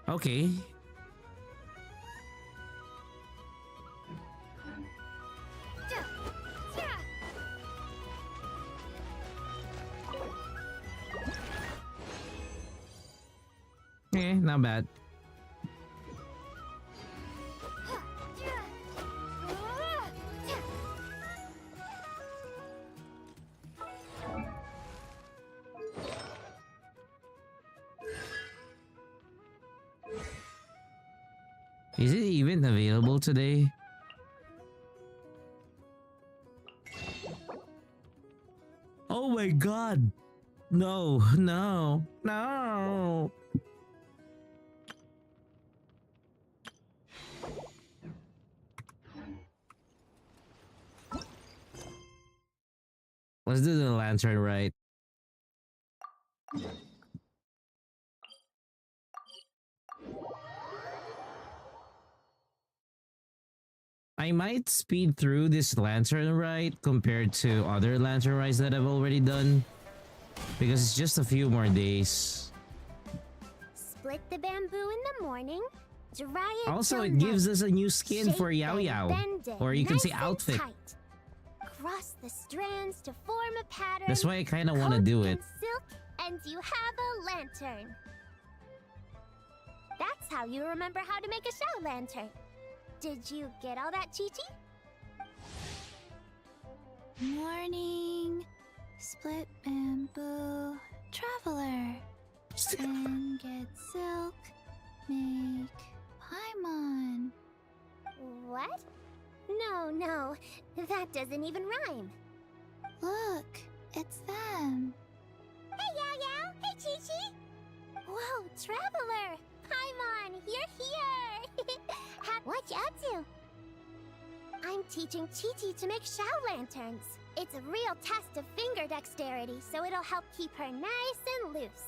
Okay. Okay, not bad. Is it even available today? Oh my god! No, no, no! Let's do the lantern right. I might speed through this lantern ride compared to other lantern rides that I've already done, because it's just a few more days. Split the bamboo in the morning, dry it Also, till it gives night. us a new skin Shape for Yao and Yao, bend it or you can nice say and outfit. tight. Cross the strands to form a pattern. That's why I kind of want to coat do in it. silk, and you have a lantern. That's how you remember how to make a shell lantern. Did you get all that, Chi-Chi? Morning, split bamboo, traveler, and get silk, make Paimon. What? No, that doesn't even rhyme. Look, it's them. Hey, Yao Yao! Hey, Chi-Chi! Whoa, traveler! Paimon, you're here! What you up to? I'm teaching Chi-Chi to make shell lanterns. It's a real test of finger dexterity, so it'll help keep her nice and loose.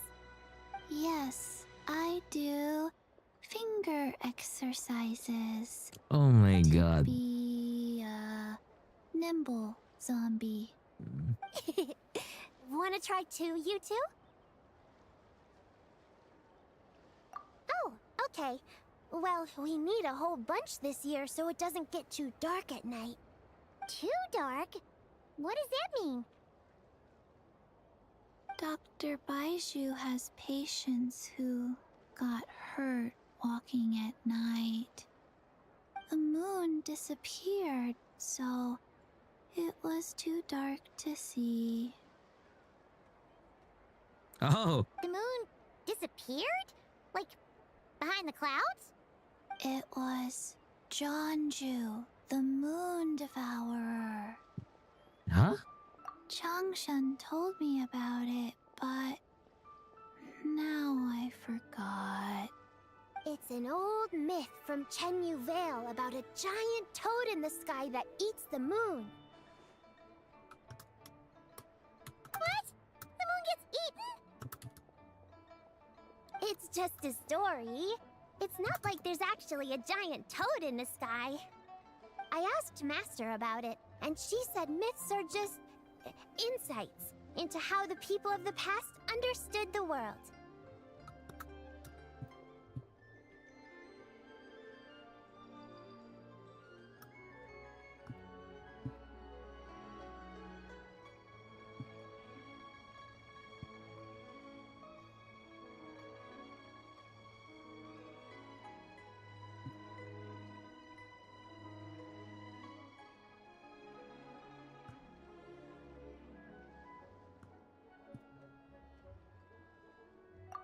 Yes, I do finger exercises. Oh my god. Be a nimble zombie. Wanna try too, you two? Oh, okay. Well, we need a whole bunch this year so it doesn't get too dark at night. Too dark? What does that mean? Dr. Baiju has patients who got hurt walking at night. The moon disappeared, so it was too dark to see. Oh, The moon disappeared? Like, behind the clouds? It was Jeonju, the moon devourer. huh? Changshan told me about it, but now I forgot. It's an old myth from Chenyu Vale about a giant toad in the sky that eats the moon. What? The moon gets eaten? It's just a story. It's not like there's actually a giant toad in the sky. I asked Master about it, and she said myths are just insights into how the people of the past understood the world.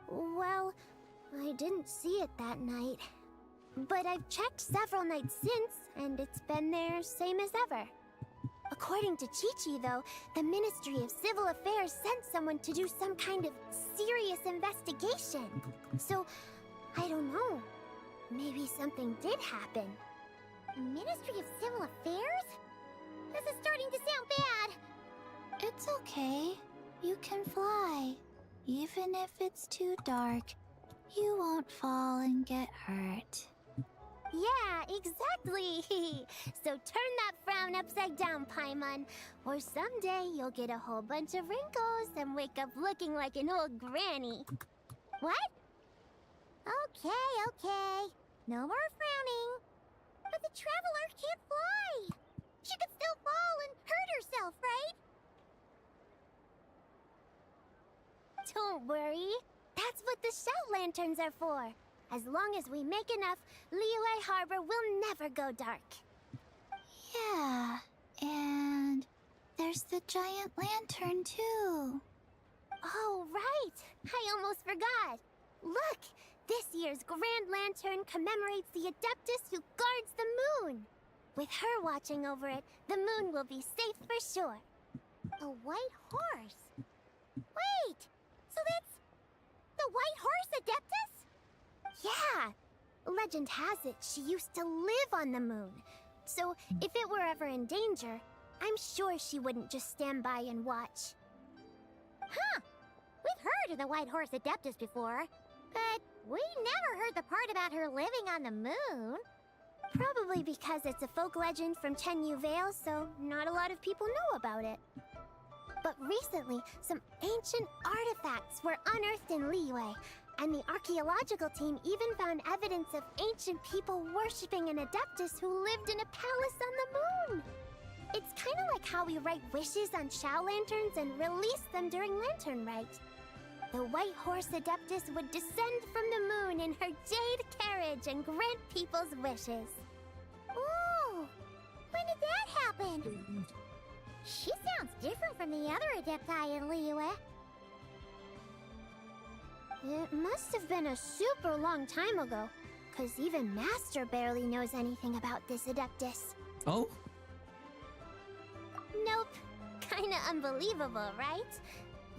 Well, I didn't see it that night. But I've checked several nights since, and it's been there same as ever. According to Chi-Chi, though, the Ministry of Civil Affairs sent someone to do some kind of serious investigation. So, I don't know. Maybe something did happen. Ministry of Civil Affairs? This is starting to sound bad. It's okay. You can fly. Even if it's too dark, you won't fall and get hurt. Yeah, exactly. So turn that frown upside down, Paimon, or someday you'll get a whole bunch of wrinkles and wake up looking like an old granny. What? Okay. No more frowning. But the traveler can't fly. She could still fall and hurt herself, right? Don't worry. That's what the shell lanterns are for. As long as we make enough, Liyue Harbor will never go dark. Yeah, and there's the giant lantern too. Oh, right. I almost forgot. Look, This year's Grand Lantern commemorates the Adeptus who guards the moon. With her watching over it, the moon will be safe for sure. A white horse? Wait! So that's the White Horse Adeptus? Yeah! Legend has it she used to live on the moon. So if it were ever in danger, I'm sure she wouldn't just stand by and watch. Huh! We've heard of the White Horse Adeptus before, but we never heard the part about her living on the moon. Probably because it's a folk legend from Chenyu Vale, so not a lot of people know about it. But recently, some ancient artifacts were unearthed in Liyue, and the archaeological team even found evidence of ancient people worshipping an Adeptus who lived in a palace on the moon. It's kind of like how we write wishes on Shao Lanterns and release them during Lantern Rite. The White Horse Adeptus would descend from the moon in her jade carriage and grant people's wishes. Ooh! When did that happen? She sounds different from the other Adepti in Liyue. It must have been a super long time ago, because even Master barely knows anything about this Adeptus. Oh? Nope. Kinda unbelievable, right?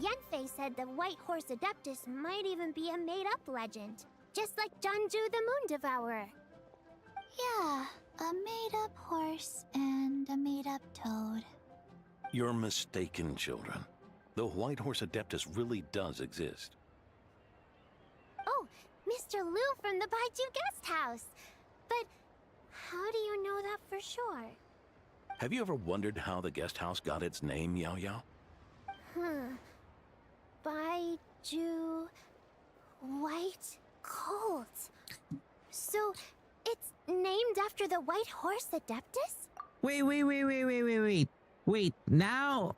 Yanfei said the White Horse Adeptus might even be a made-up legend, just like Janju the Moon Devourer. Yeah, a made-up horse and a made-up toad. You're mistaken, children. The White Horse Adeptus really does exist. Oh, Mr. Liu from the Baiju Guest House. But how do you know that for sure? Have you ever wondered how the guest house got its name, Yao Yao? Baiju... White Colt. So, it's named after the White Horse Adeptus? Wait, now...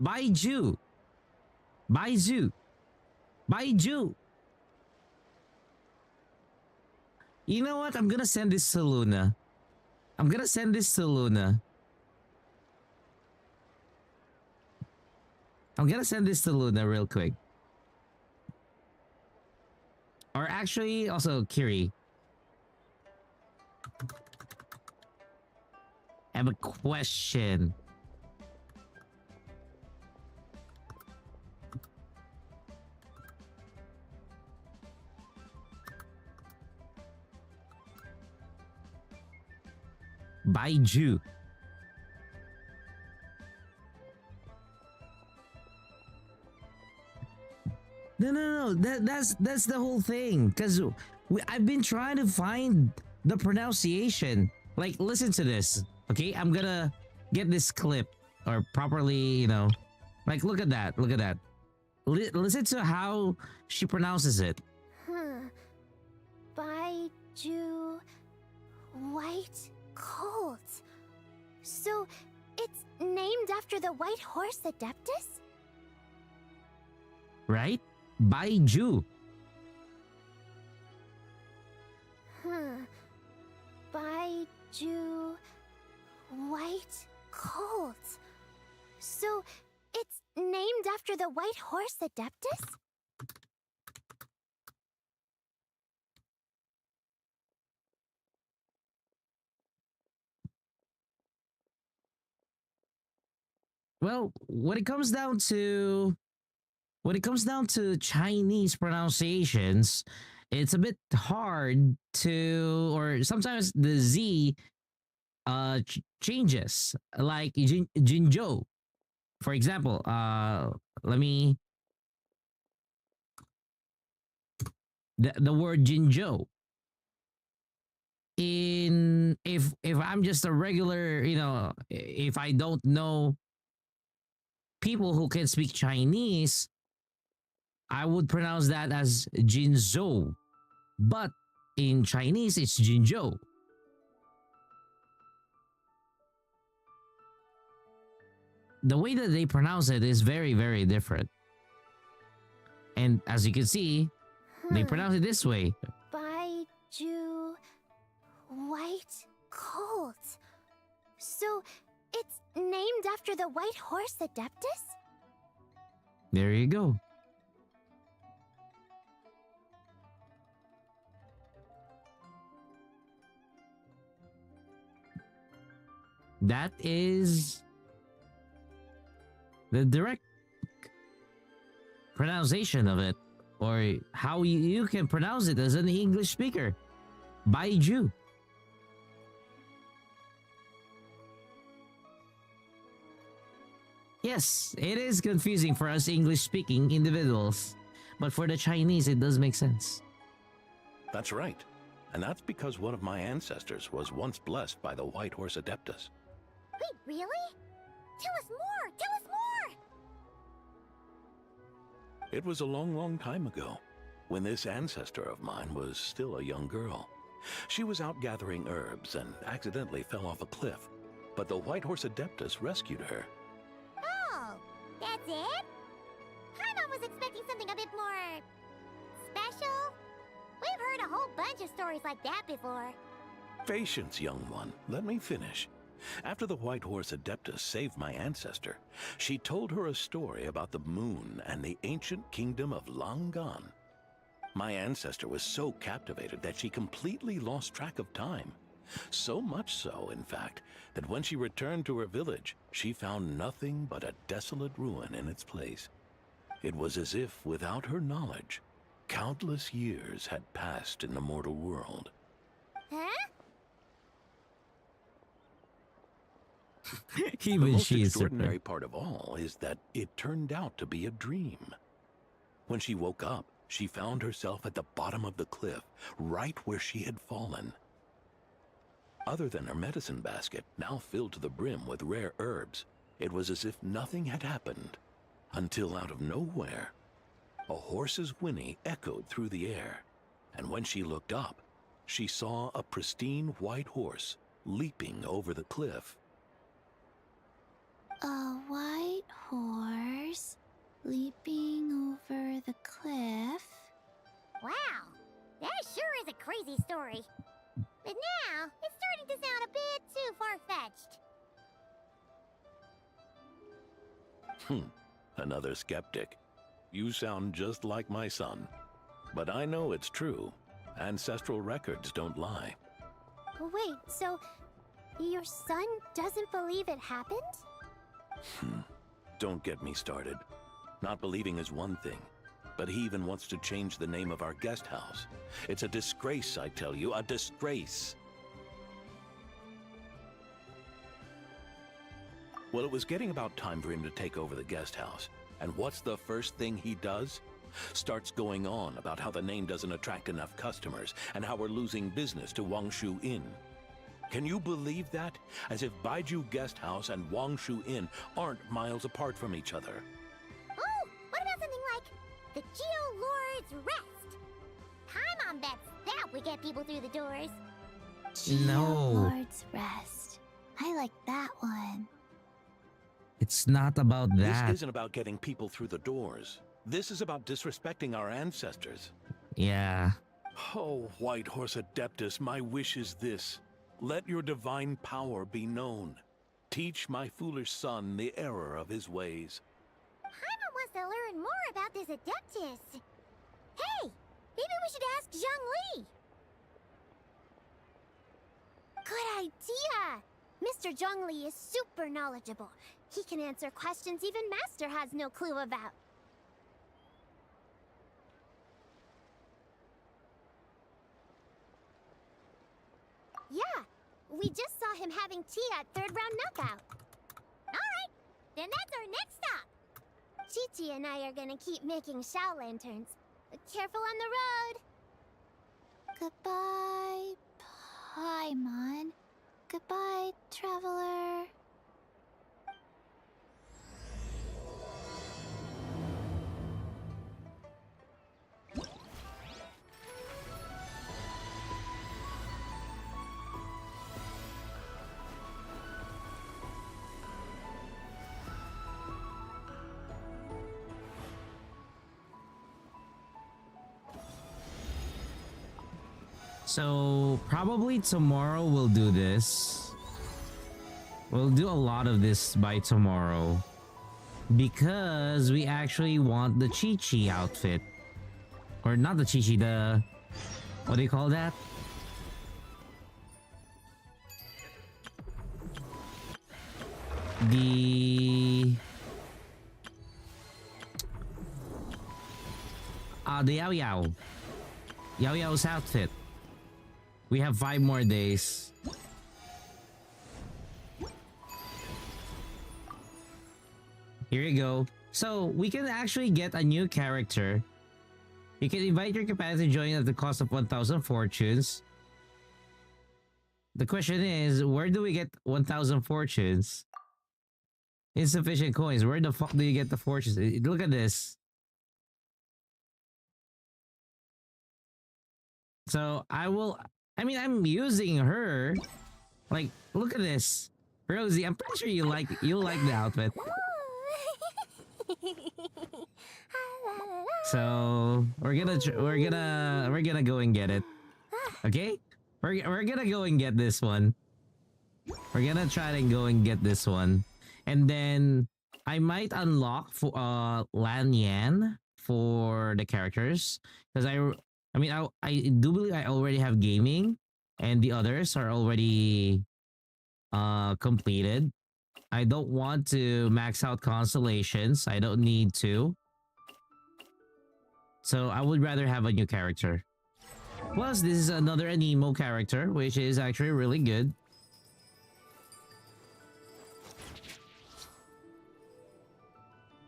Baiju. You know what? I'm gonna send this to Luna. Real quick. Or actually, also Kiri. I have a question. Baiju. No. That's the whole thing. Cause I've been trying to find the pronunciation. Like, listen to this. Okay, I'm gonna get this clip or properly, you know. Like, look at that. Listen to how she pronounces it. Baiju... White Colt. So, it's named after the White Horse Adeptus? Right? Baiju. Baiju... White Colt. So, it's named after the White Horse Adeptus? Well, when it comes down to Chinese pronunciations, it's a bit hard to, or sometimes the Z changes. Like Jinzhou, for example. The word Jinzhou. If I'm just a regular, you know, if I don't know people who can speak Chinese, I would pronounce that as Jinzhou. But in Chinese, it's Jinzhou. The way that they pronounce it is very, very different. And as you can see, they pronounce it this way. Baiju... White Colt. So, it's named after the White Horse Adeptus? There you go. That is the direct pronunciation of it, or how you can pronounce it as an English speaker. Baiju. Yes, it is confusing for us English-speaking individuals, but for the Chinese, it does make sense. That's right. And that's because one of my ancestors was once blessed by the White Horse Adeptus. Wait, really? Tell us more! Tell us more! It was a long, long time ago, when this ancestor of mine was still a young girl. She was out gathering herbs and accidentally fell off a cliff, but the White Horse Adeptus rescued her. Oh, that's it? Paimon was expecting something a bit more... special? We've heard a whole bunch of stories like that before. Patience, young one. Let me finish. After the White Horse Adeptus saved my ancestor, she told her a story about the moon and the ancient kingdom of Langan. My ancestor was so captivated that she completely lost track of time. So much so, in fact, that when she returned to her village, she found nothing but a desolate ruin in its place. It was as if, without her knowledge, countless years had passed in the mortal world. Huh? The most extraordinary part of all is that it turned out to be a dream. When she woke up, she found herself at the bottom of the cliff, right where she had fallen. Other than her medicine basket, now filled to the brim with rare herbs, it was as if nothing had happened, until out of nowhere, a horse's whinny echoed through the air, and when she looked up, she saw a pristine white horse leaping over the cliff. A white horse leaping over the cliff? Wow, that sure is a crazy story. But now, it's starting to sound a bit too far-fetched. Another skeptic. You sound just like my son. But I know it's true. Ancestral records don't lie. Wait, so your son doesn't believe it happened? Don't get me started. Not believing is one thing, but he even wants to change the name of our guest house. It's a disgrace, I tell you, a disgrace. Well, it was getting about time for him to take over the guest house. And what's the first thing he does? Starts going on about how the name doesn't attract enough customers and how we're losing business to Wangshu Inn. Can you believe that? As if Baiju Guest House and Wangshu Inn aren't miles apart from each other. Oh, what about something like the Geo Lord's Rest? Paimon bets that would get people through the doors. No. Lord's Rest. I like that one. It's not about that. This isn't about getting people through the doors. This is about disrespecting our ancestors. Yeah. Oh, White Horse Adeptus, my wish is this. Let your divine power be known. Teach my foolish son the error of his ways. Paimon wants to learn more about this Adeptus. Hey, maybe we should ask Zhang Li. Good idea! Mr. Zhongli is super knowledgeable. He can answer questions even Master has no clue about. Yeah, we just saw him having tea at third round knockout. Alright, then that's our next stop. Chi-Chi and I are gonna keep making Shao lanterns. Careful on the road. Goodbye, Paimon. Goodbye, traveler. So probably tomorrow we'll do this. We'll do a lot of this by tomorrow because we actually want the Chi-Chi outfit. Or not the Chi-Chi, the... what do you call that? the Yao Yao. Yao Yao's outfit. We have 5 more days. Here you go. So we can actually get a new character. You can invite your companion to join at the cost of 1,000 fortunes. The question is, where do we get 1,000 fortunes? Insufficient coins. Where the fuck do you get the fortunes? Look at this. So I'm using her. Like, look at this. Rosie, I'm pretty sure you'll like the outfit. So we're gonna go and get it. Okay? We're gonna go and get this one. We're gonna try to go and get this one. And then I might unlock for Lan Yan for the characters. Because I do believe I already have gaming and the others are already completed. I don't want to max out constellations. I don't need to. So I would rather have a new character. Plus, this is another Anemo character, which is actually really good.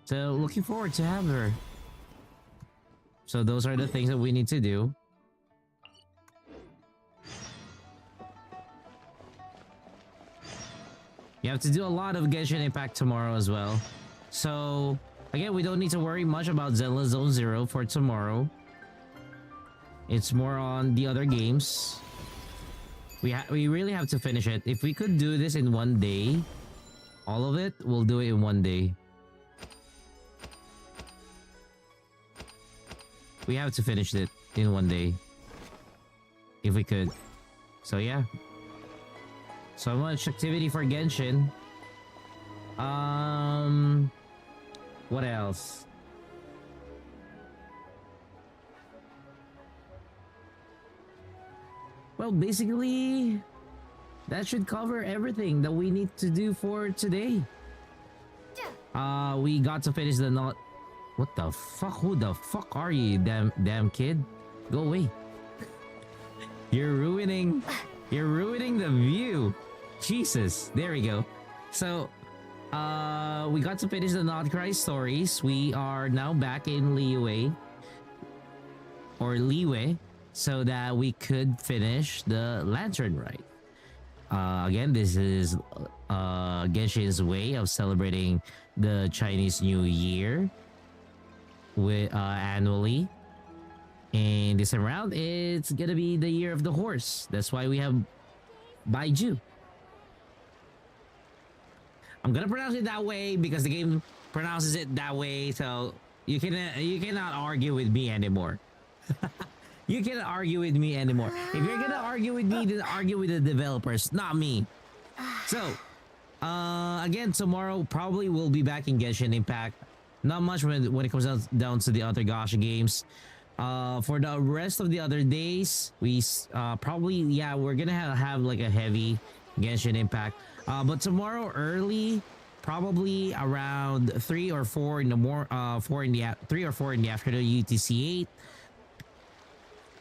So looking forward to have her. So those are the things that we need to do. You have to do a lot of Genshin Impact tomorrow as well. So again, we don't need to worry much about Zelda Zone Zero for tomorrow. It's more on the other games. We really have to finish it. If we could do this in one day, all of it, we'll do it in one day. We have to finish it in one day. If we could. So yeah. So much activity for Genshin. What else? Well, basically, that should cover everything that we need to do for today. We got to finish the not. What the fuck? Who the fuck are you, damn kid? Go away. You're ruining the view. Jesus, there we go. So, we got to finish the Nodkrai stories. We are now back in Liyue, so that we could finish the Lantern Rite. Again, this is Genshin's way of celebrating the Chinese New Year with annually. And this time around, it's gonna be the year of the horse. That's why we have Baiju. I'm gonna pronounce it that way because the game pronounces it that way, so you cannot argue with me anymore. You cannot argue with me anymore. If you're gonna argue with me, then argue with the developers, not me. So, again, tomorrow probably we'll be back in Genshin Impact. Not much when it comes down to the other Gacha games. For the rest of the other days, we probably, yeah, we're gonna have like a heavy Genshin Impact. But tomorrow early, probably around 3 or 4 in the 3 or 4 in the afternoon UTC 8.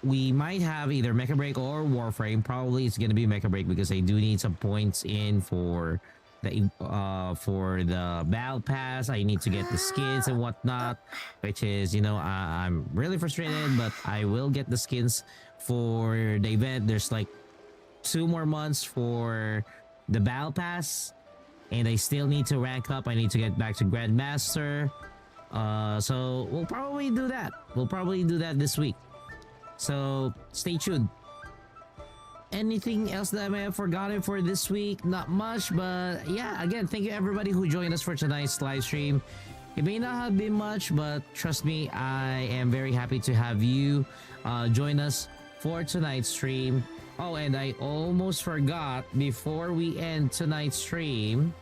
We might have either Mecha Break or Warframe. Probably it's gonna be Mecha Break because I do need some points in for the battle pass. I need to get the skins and whatnot, which is, I'm really frustrated, but I will get the skins for the event. There's like 2 more months for the battle pass, and I still need to rank up. I need to get back to Grandmaster. So we'll probably do that. We'll probably do that this week. So stay tuned. Anything else that I may have forgotten for this week? Not much, but yeah, again, thank you everybody who joined us for tonight's live stream. It may not have been much, but trust me, I am very happy to have you join us for tonight's stream. Oh, and I almost forgot, before we end tonight's stream,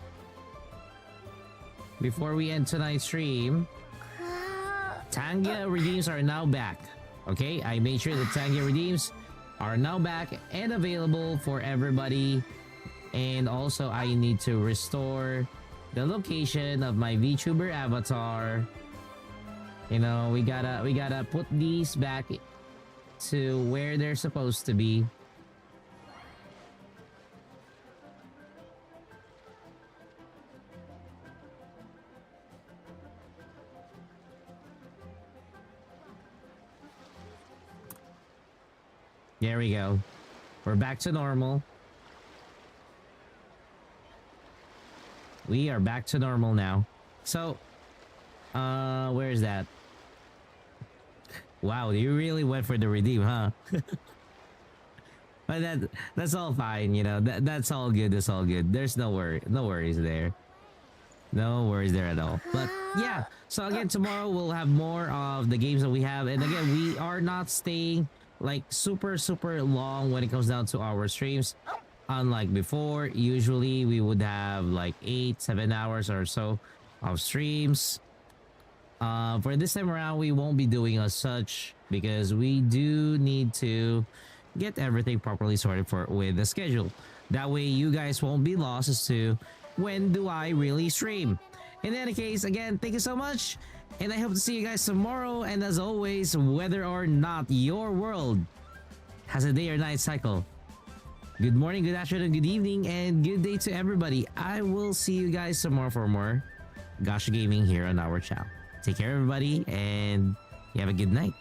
Tangia redeems are now back. Okay, I made sure that Tangia redeems are now back and available for everybody. And also I need to restore the location of my VTuber avatar. You know, we gotta put these back to where they're supposed to be. There we go. We're back to normal. We are back to normal now. So, where is that? Wow, you really went for the redeem, huh? But that's all fine, you know. That's all good. That's all good. There's no worries there. No worries there at all. But yeah, so again, tomorrow we'll have more of the games that we have, and again, we are not staying like super long when it comes down to our streams. Unlike before, usually we would have like 8-7 hours or so of streams. For this time around, we won't be doing as such because we do need to get everything properly sorted with the schedule. That way you guys won't be lost as to when do I really stream. In any case, again, thank you so much, and I hope to see you guys tomorrow. And as always, whether or not your world has a day or night cycle, good morning, good afternoon, good evening, and good day to everybody. I will see you guys tomorrow for more Gacha Gaming here on our channel. Take care, everybody, and you have a good night.